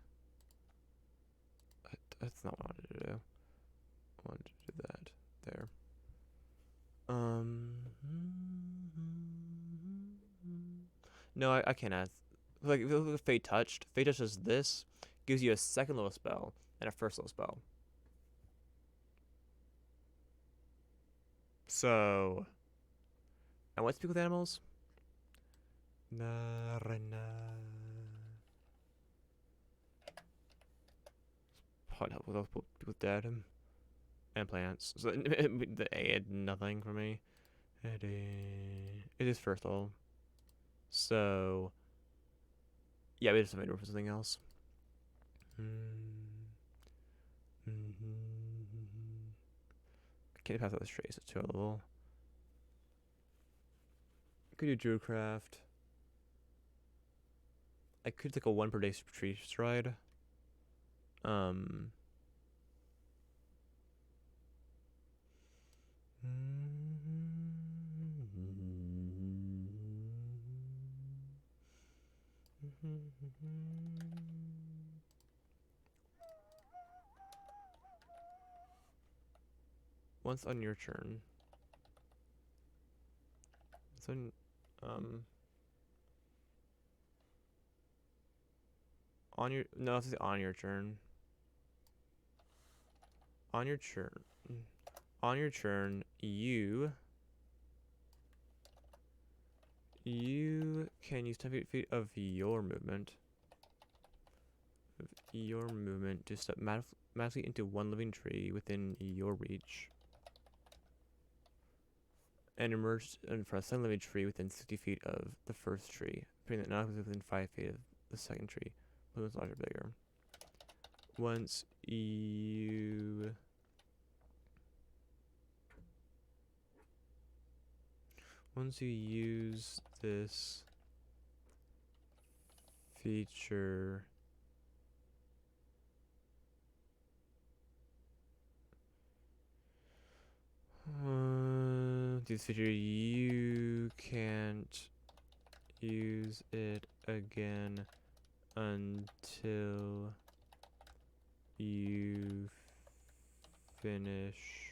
That's not what I wanted to do. I wanted to do that. There. No, I can't add. Like, if you look at Fate Touched does this, gives you a second level spell and a first level spell. So, I want to speak with animals. Probably help with those people dead and plants. So the A had nothing for me. It is first level. So yeah, we just have to do for something else. I can't pass out this trace. It's 2 level. I could do Druidcraft. I could take a 1 per day tree stride. Once on your turn. So, on your no, it's on your turn. On your turn, you can use 10 feet of your movement. To step magically into 1 living tree within your reach. And emerge in front of a second living tree within 60 feet of the first tree, putting that not within 5 feet of the second tree. Movements larger, bigger. Once you use this feature, you can't use it again until you finish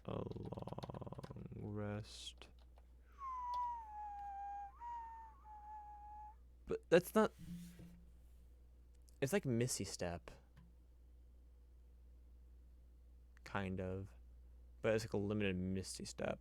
a long rest. But that's not. It's like Misty Step. Kind of. But it's like a limited Misty Step.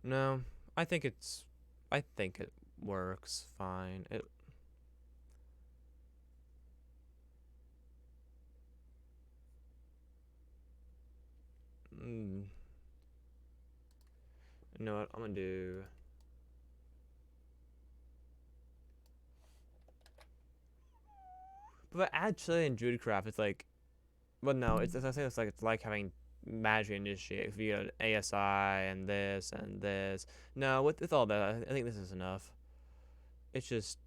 No, I think it works fine. You know what? I'm gonna do. But if I add Chili and Druidcraft, it's like, well, no, I think it's like having Magic Initiate. If you get an ASI and this and this. No, with all that, I think this is enough. It's just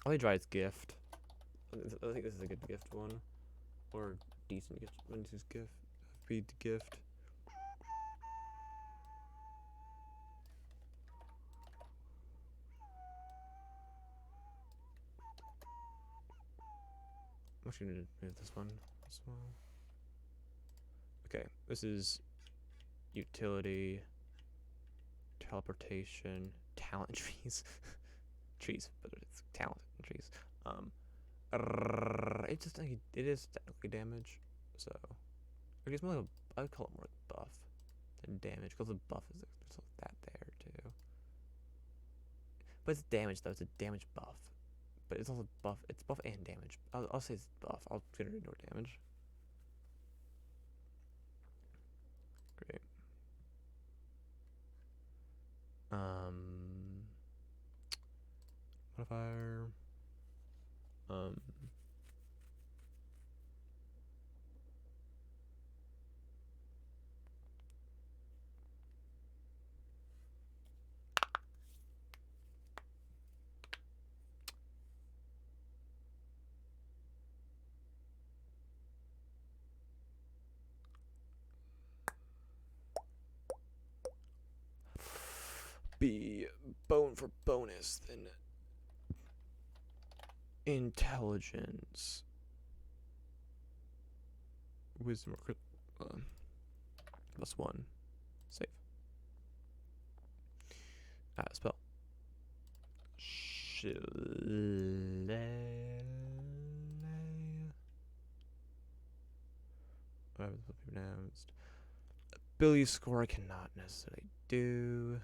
I'll try its gift. I think this is a good gift one. Or decent gift. When is gift? Feed the gift. I'm actually gonna move this one as well. Okay, this is utility, teleportation, talent trees. Trees, but it's talent and trees. It's just like it is technically damage, so I guess more like I would call it more like buff than damage because the buff is there's like that there too. But it's damage though. It's a damage buff, but it's also buff. It's buff and damage. I'll say it's buff. I'll consider it no damage. Great. Modifier. Um. Be bone for bonus, then intelligence, wisdom, or +1. Save. Spell. Whatever the be pronounced. Ability score I cannot necessarily do.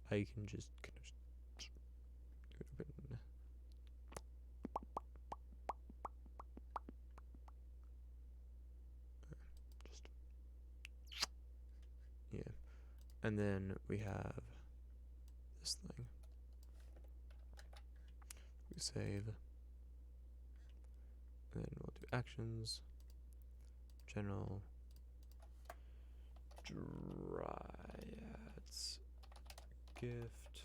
I can just kind of just yeah. And then we have this thing. We save. And then we'll do actions. General. Dryads. Gift.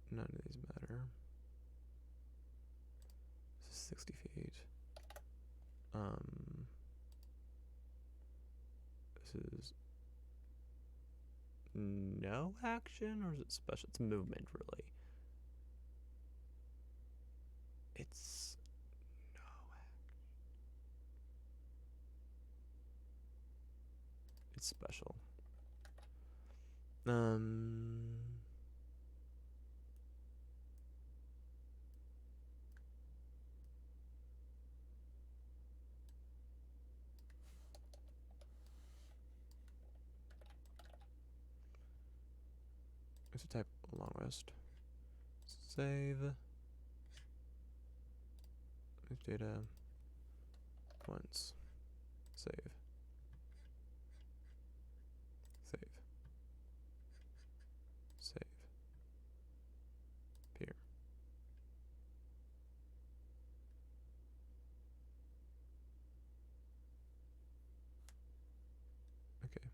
None of these matter. This is 60 feet. This is no action, or is it special? It's movement, really. It's no action. It's special. It's a type long rest. Save. Move data once. Save. Save. Save. Here. Okay.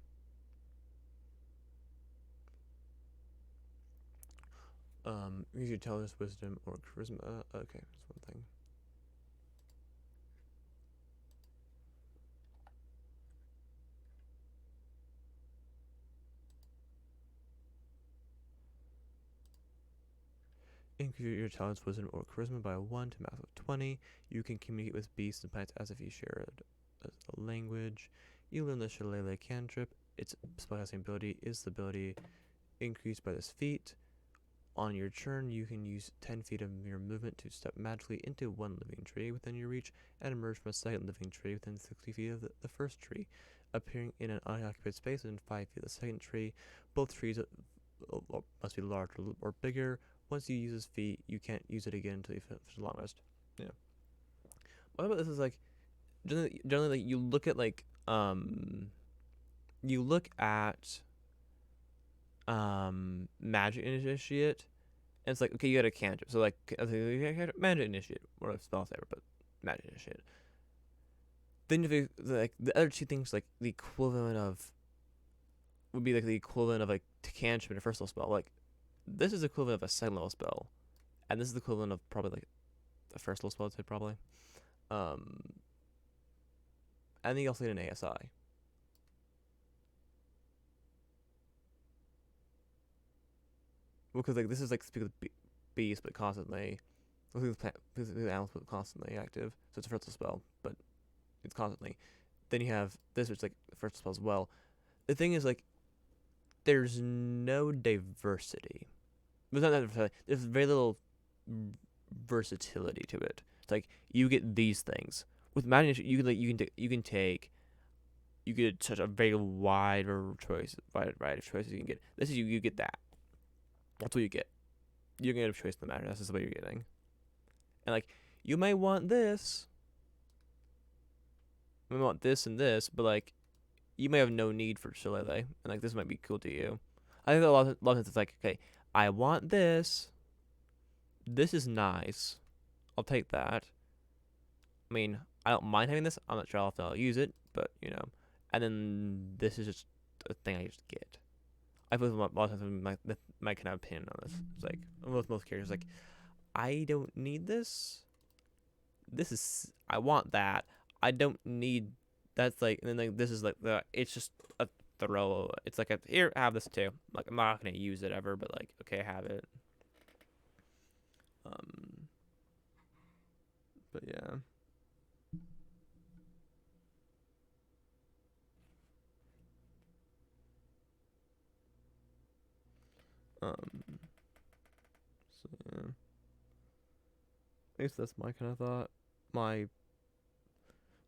Use your intelligence, wisdom, or charisma. Okay, that's one thing. Increase your intelligence, wisdom, or charisma by 1 to max of 20. You can communicate with beasts and plants as if you shared a language. You learn the Shillelagh cantrip. Its spellcasting ability is the ability increased by this feat. On your turn, you can use 10 feet of your movement to step magically into one living tree within your reach and emerge from a second living tree within 60 feet of the first tree, appearing in an unoccupied space within 5 feet of the second tree. Both trees must be larger or bigger. Once you use this feat, you can't use it again until you finish the long rest. Yeah. What about this is like generally like you look at magic initiate, and it's like, okay, you got a cantrip, so like magic initiate or a spell saver, but magic initiate. Then like the other two things, like the equivalent of would be like the equivalent of like cantrip and a first level spell. Like this is equivalent of a second level spell, and this is the equivalent of probably like the first level spell. I'd say probably. Um, and then you also get an ASI. Because like this is like speak of the beast, but constantly. The animals but constantly active, so it's a first level spell, but it's constantly. Then you have this, which is like the first spell as well. The thing is like there's no diversity. There's very little versatility to it. It's like you get these things with magic. You can take you get such a very wide variety of choices you can get. This is you get that. That's what you get. You can get a choice in the matter. That's just what you're getting. And like you may want this, you may want this and this, but like you may have no need for Shillelagh, and like this might be cool to you. I think that a lot of times it's like, okay, I want this. This is nice. I'll take that. I mean, I don't mind having this. I'm not sure how often I'll use it, but you know. And then this is just a thing I just get. I feel like a lot of times my kind of opinion on this. It's like with most characters, like I don't need this. This is I want that. I don't need. That's like and then like this is like the. It's just a throw. It's like a here have this too. Like I'm not gonna use it ever, but like okay, have it. Um. But yeah. Um. So yeah. I guess that's my kind of thought. My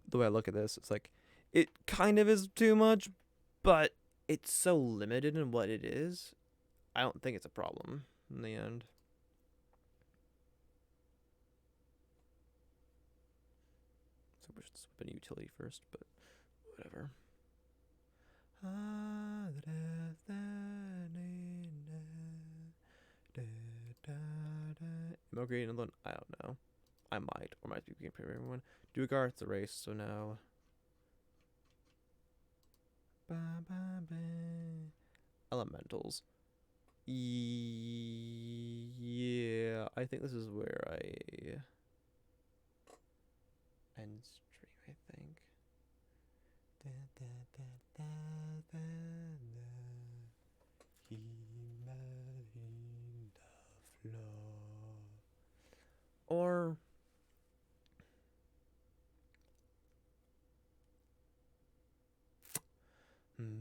the way I look at this, it's like it kind of is too much, but it's so limited in what it is. I don't think it's a problem in the end. So we should swap in utility first, but whatever. Am I upgrading another one? I don't know. I might, or might be getting for everyone. Duergar, it's a race, so now. Elementals. Yeah, I think this is where I end stream, I think. Or Pinteras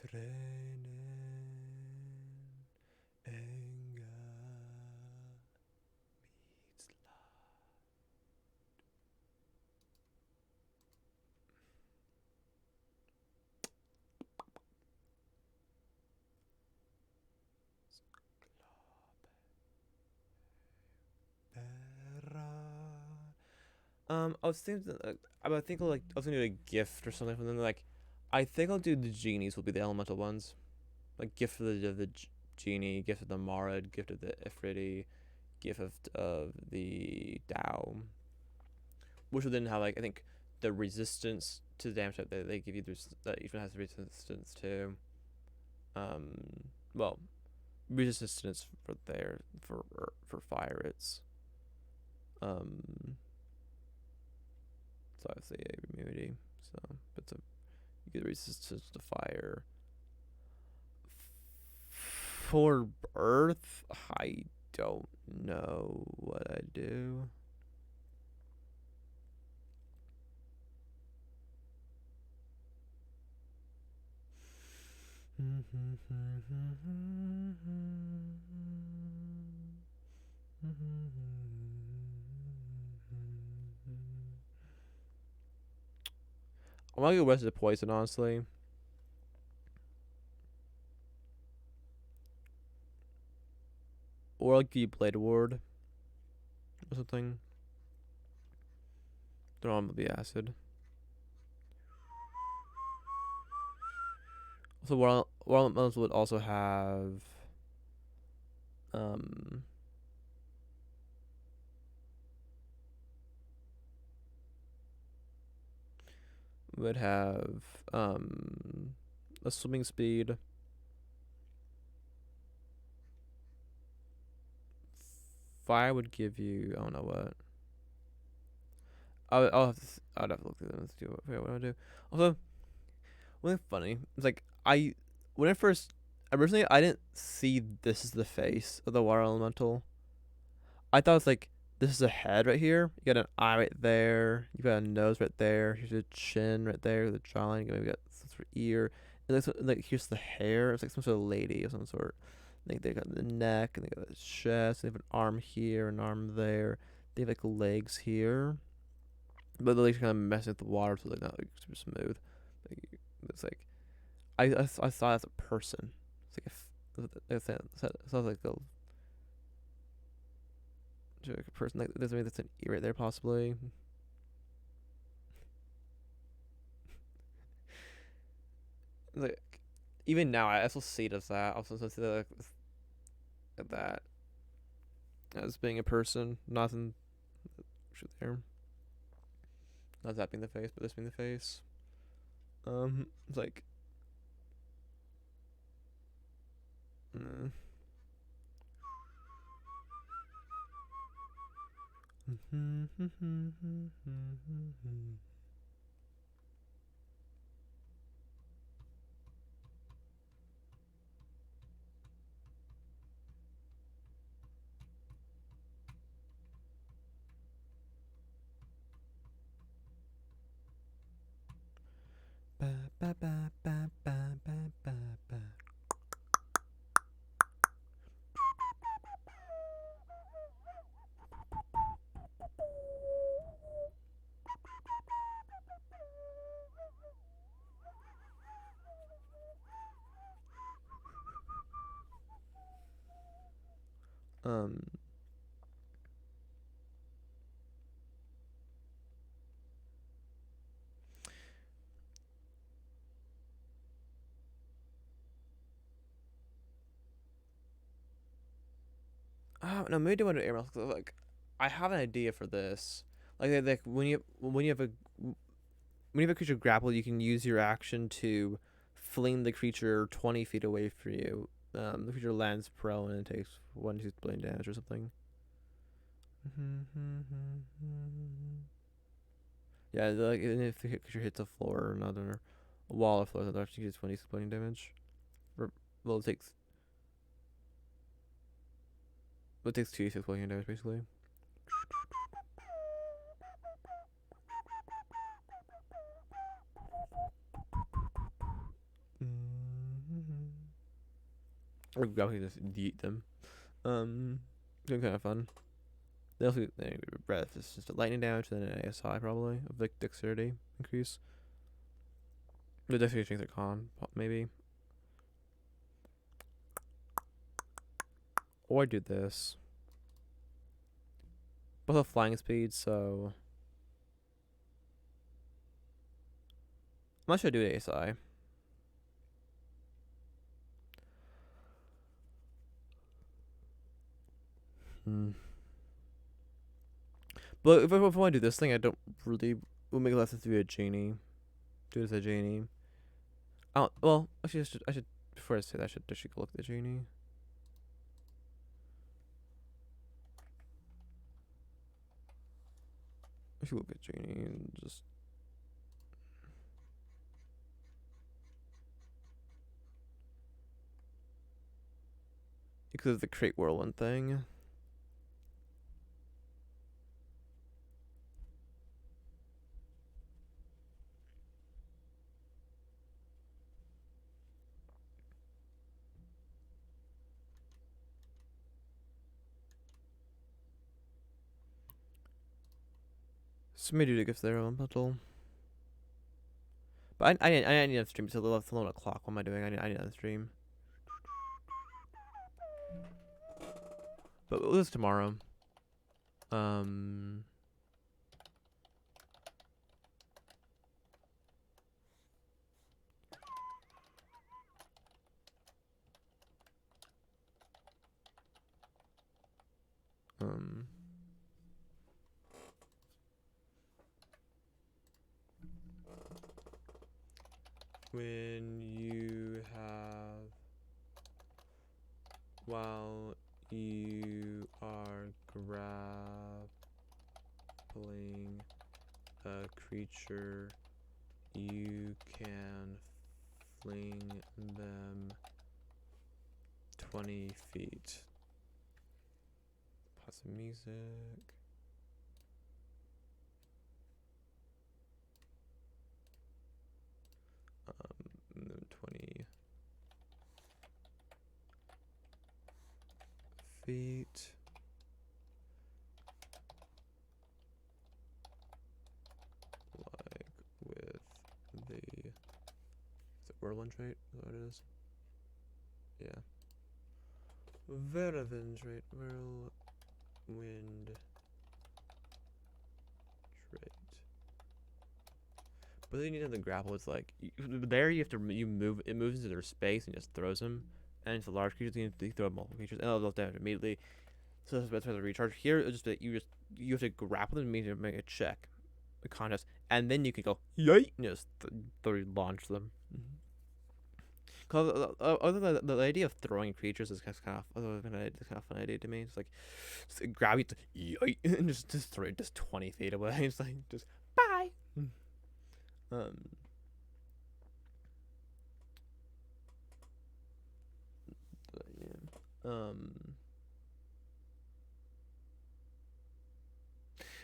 Trenen Enga meets I was thinking, I think I'll like I was gonna do a gift or something, and then like, I think I'll do the genies will be the elemental ones, like gift of the genie, gift of the Marad, gift of the Ifriti, gift of the Tao, which will then have like I think the resistance to the damage that they give you. That even has resistance to, well, resistance for their for fire. It's um so obviously a immunity. So it's a you get resistance to fire. For Earth, I don't know what I do. I want to go West of Poison, honestly. Or I'll give you Blade Ward or something. They're all be acid. So Wildlands would also have um would have a swimming speed. Fire would give you, I don't know what. I'd have to look through them and see what I want to do. Also, one thing funny, it's like when I first originally I didn't see this as the face of the water elemental. I thought it's like this is a head right here. You got an eye right there. You got a nose right there. Here's a chin right there. The jawline. Maybe got some sort of ear. And like here's the hair. It's like some sort of lady of some sort. Like they got the neck and they got the chest. They have an arm here, an arm there. They have like legs here, but the legs are kind of messing with the water, so like not like super smooth. Like, it's like I saw it as a person. It's like it sounds like a person. Like there's maybe that's an ear right there possibly. Like even now I also see it as that. I also see that like, that as being a person, not in there. Not that being the face, but this being the face. It's like. Mm. Ba, ba, ba, ba, ba, ba, ba, ba. Um, oh no, maybe I do want to do air miles. Like, I have an idea for this. Like when you have a when you have a creature grappled, you can use your action to fling the creature 20 feet away from you. The creature lands prone and takes 1 2 blade damage or something. Yeah, like and if the creature hits a floor or another a wall or floor, that actually gets 20 blade damage. Or, well, it takes 2 6 blade damage basically. Or grapple, just eat them. It's kind of fun. They also breath. It's just a lightning damage and then an ASI probably of like dexterity increase. The dexterity change their con maybe. Or I do this. Both have flying speed, so I'm not sure I do an ASI. Hmm. But if I want to do this thing, I don't really. It would make less sense to be a genie. Do it as a genie. Oh well, actually, I should before I say that, I should go look at the genie. I should look at genie and just because of the crate whirlwind thing. Somebody do gifts their own metal. But I need to stream till 11 o'clock. What am I doing? I need to stream. But we'll do this tomorrow. Um. Um. when you have while you are grappling a creature, you can fling them 20 feet. Pause some music. And then 20 feet. Like with the, is it whirlwind trait? Is that what it is? Yeah. Whirlwind trait. Whirlwind trait. But then you need to have the grapple. It's like there you have to move. It moves into their space and just throws them. And it's a large creature, you throw multiple creatures, and they'll damage immediately. So that's why the recharge. Here, it's just that you have to grapple them, to make a check, a contest, and then you can go yay, and just launch them. Cause other than the idea of throwing creatures is kind of it's kind of fun idea to me. It's like just grab it, yay, and just throw it just 20 feet away. It's like just bye. Um. But yeah.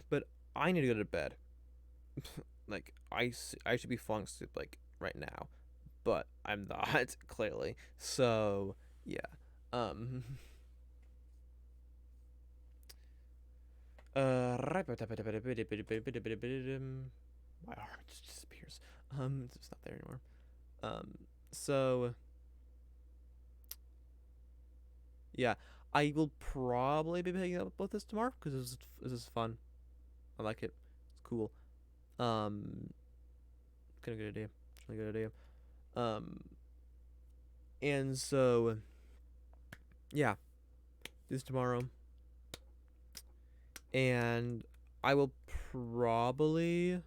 But I need to go to bed. Like I should be falling asleep like right now, but I'm not clearly. So yeah. Um. My heart just disappears. It's not there anymore. So yeah, I will probably be picking up with this tomorrow because this is fun. I like it. It's cool. Um, kind of good idea. Really good idea. Um, and so yeah, this tomorrow, and I will probably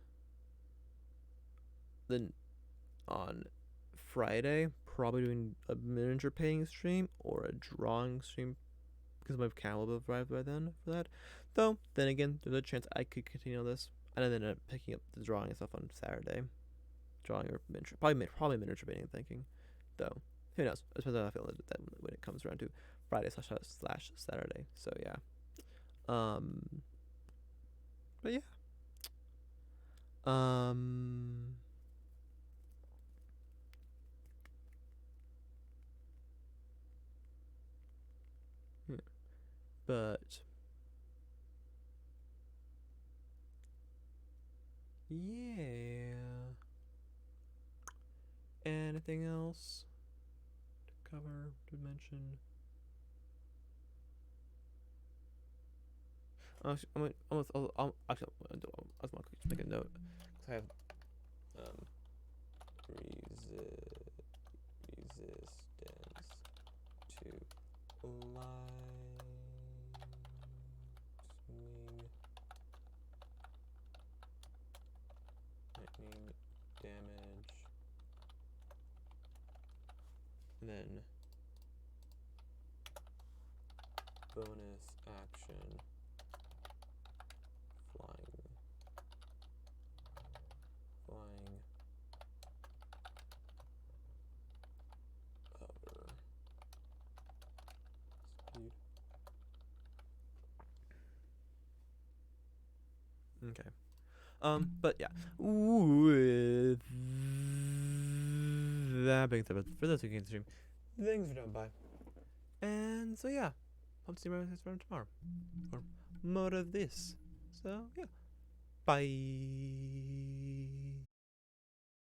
then on Friday probably doing a miniature painting stream or a drawing stream because my camera will have arrived by then for that. Though then again, there's a chance I could continue this and then end up picking up the drawing and stuff on Saturday. Drawing or miniature, probably miniature painting. Thinking, though, who knows? I suppose I feel that when it comes around to Friday slash Saturday. So yeah. But yeah. Um. Yeah. But yeah. Anything else to cover, to mention? Actually, I was going to make a note because I have resistance to lightning damage, and then bonus action flying over speed. Okay. But yeah, with that being said, for those who can stream, thanks for coming by. And so yeah, hope to see you guys tomorrow, or more of this. So yeah, bye.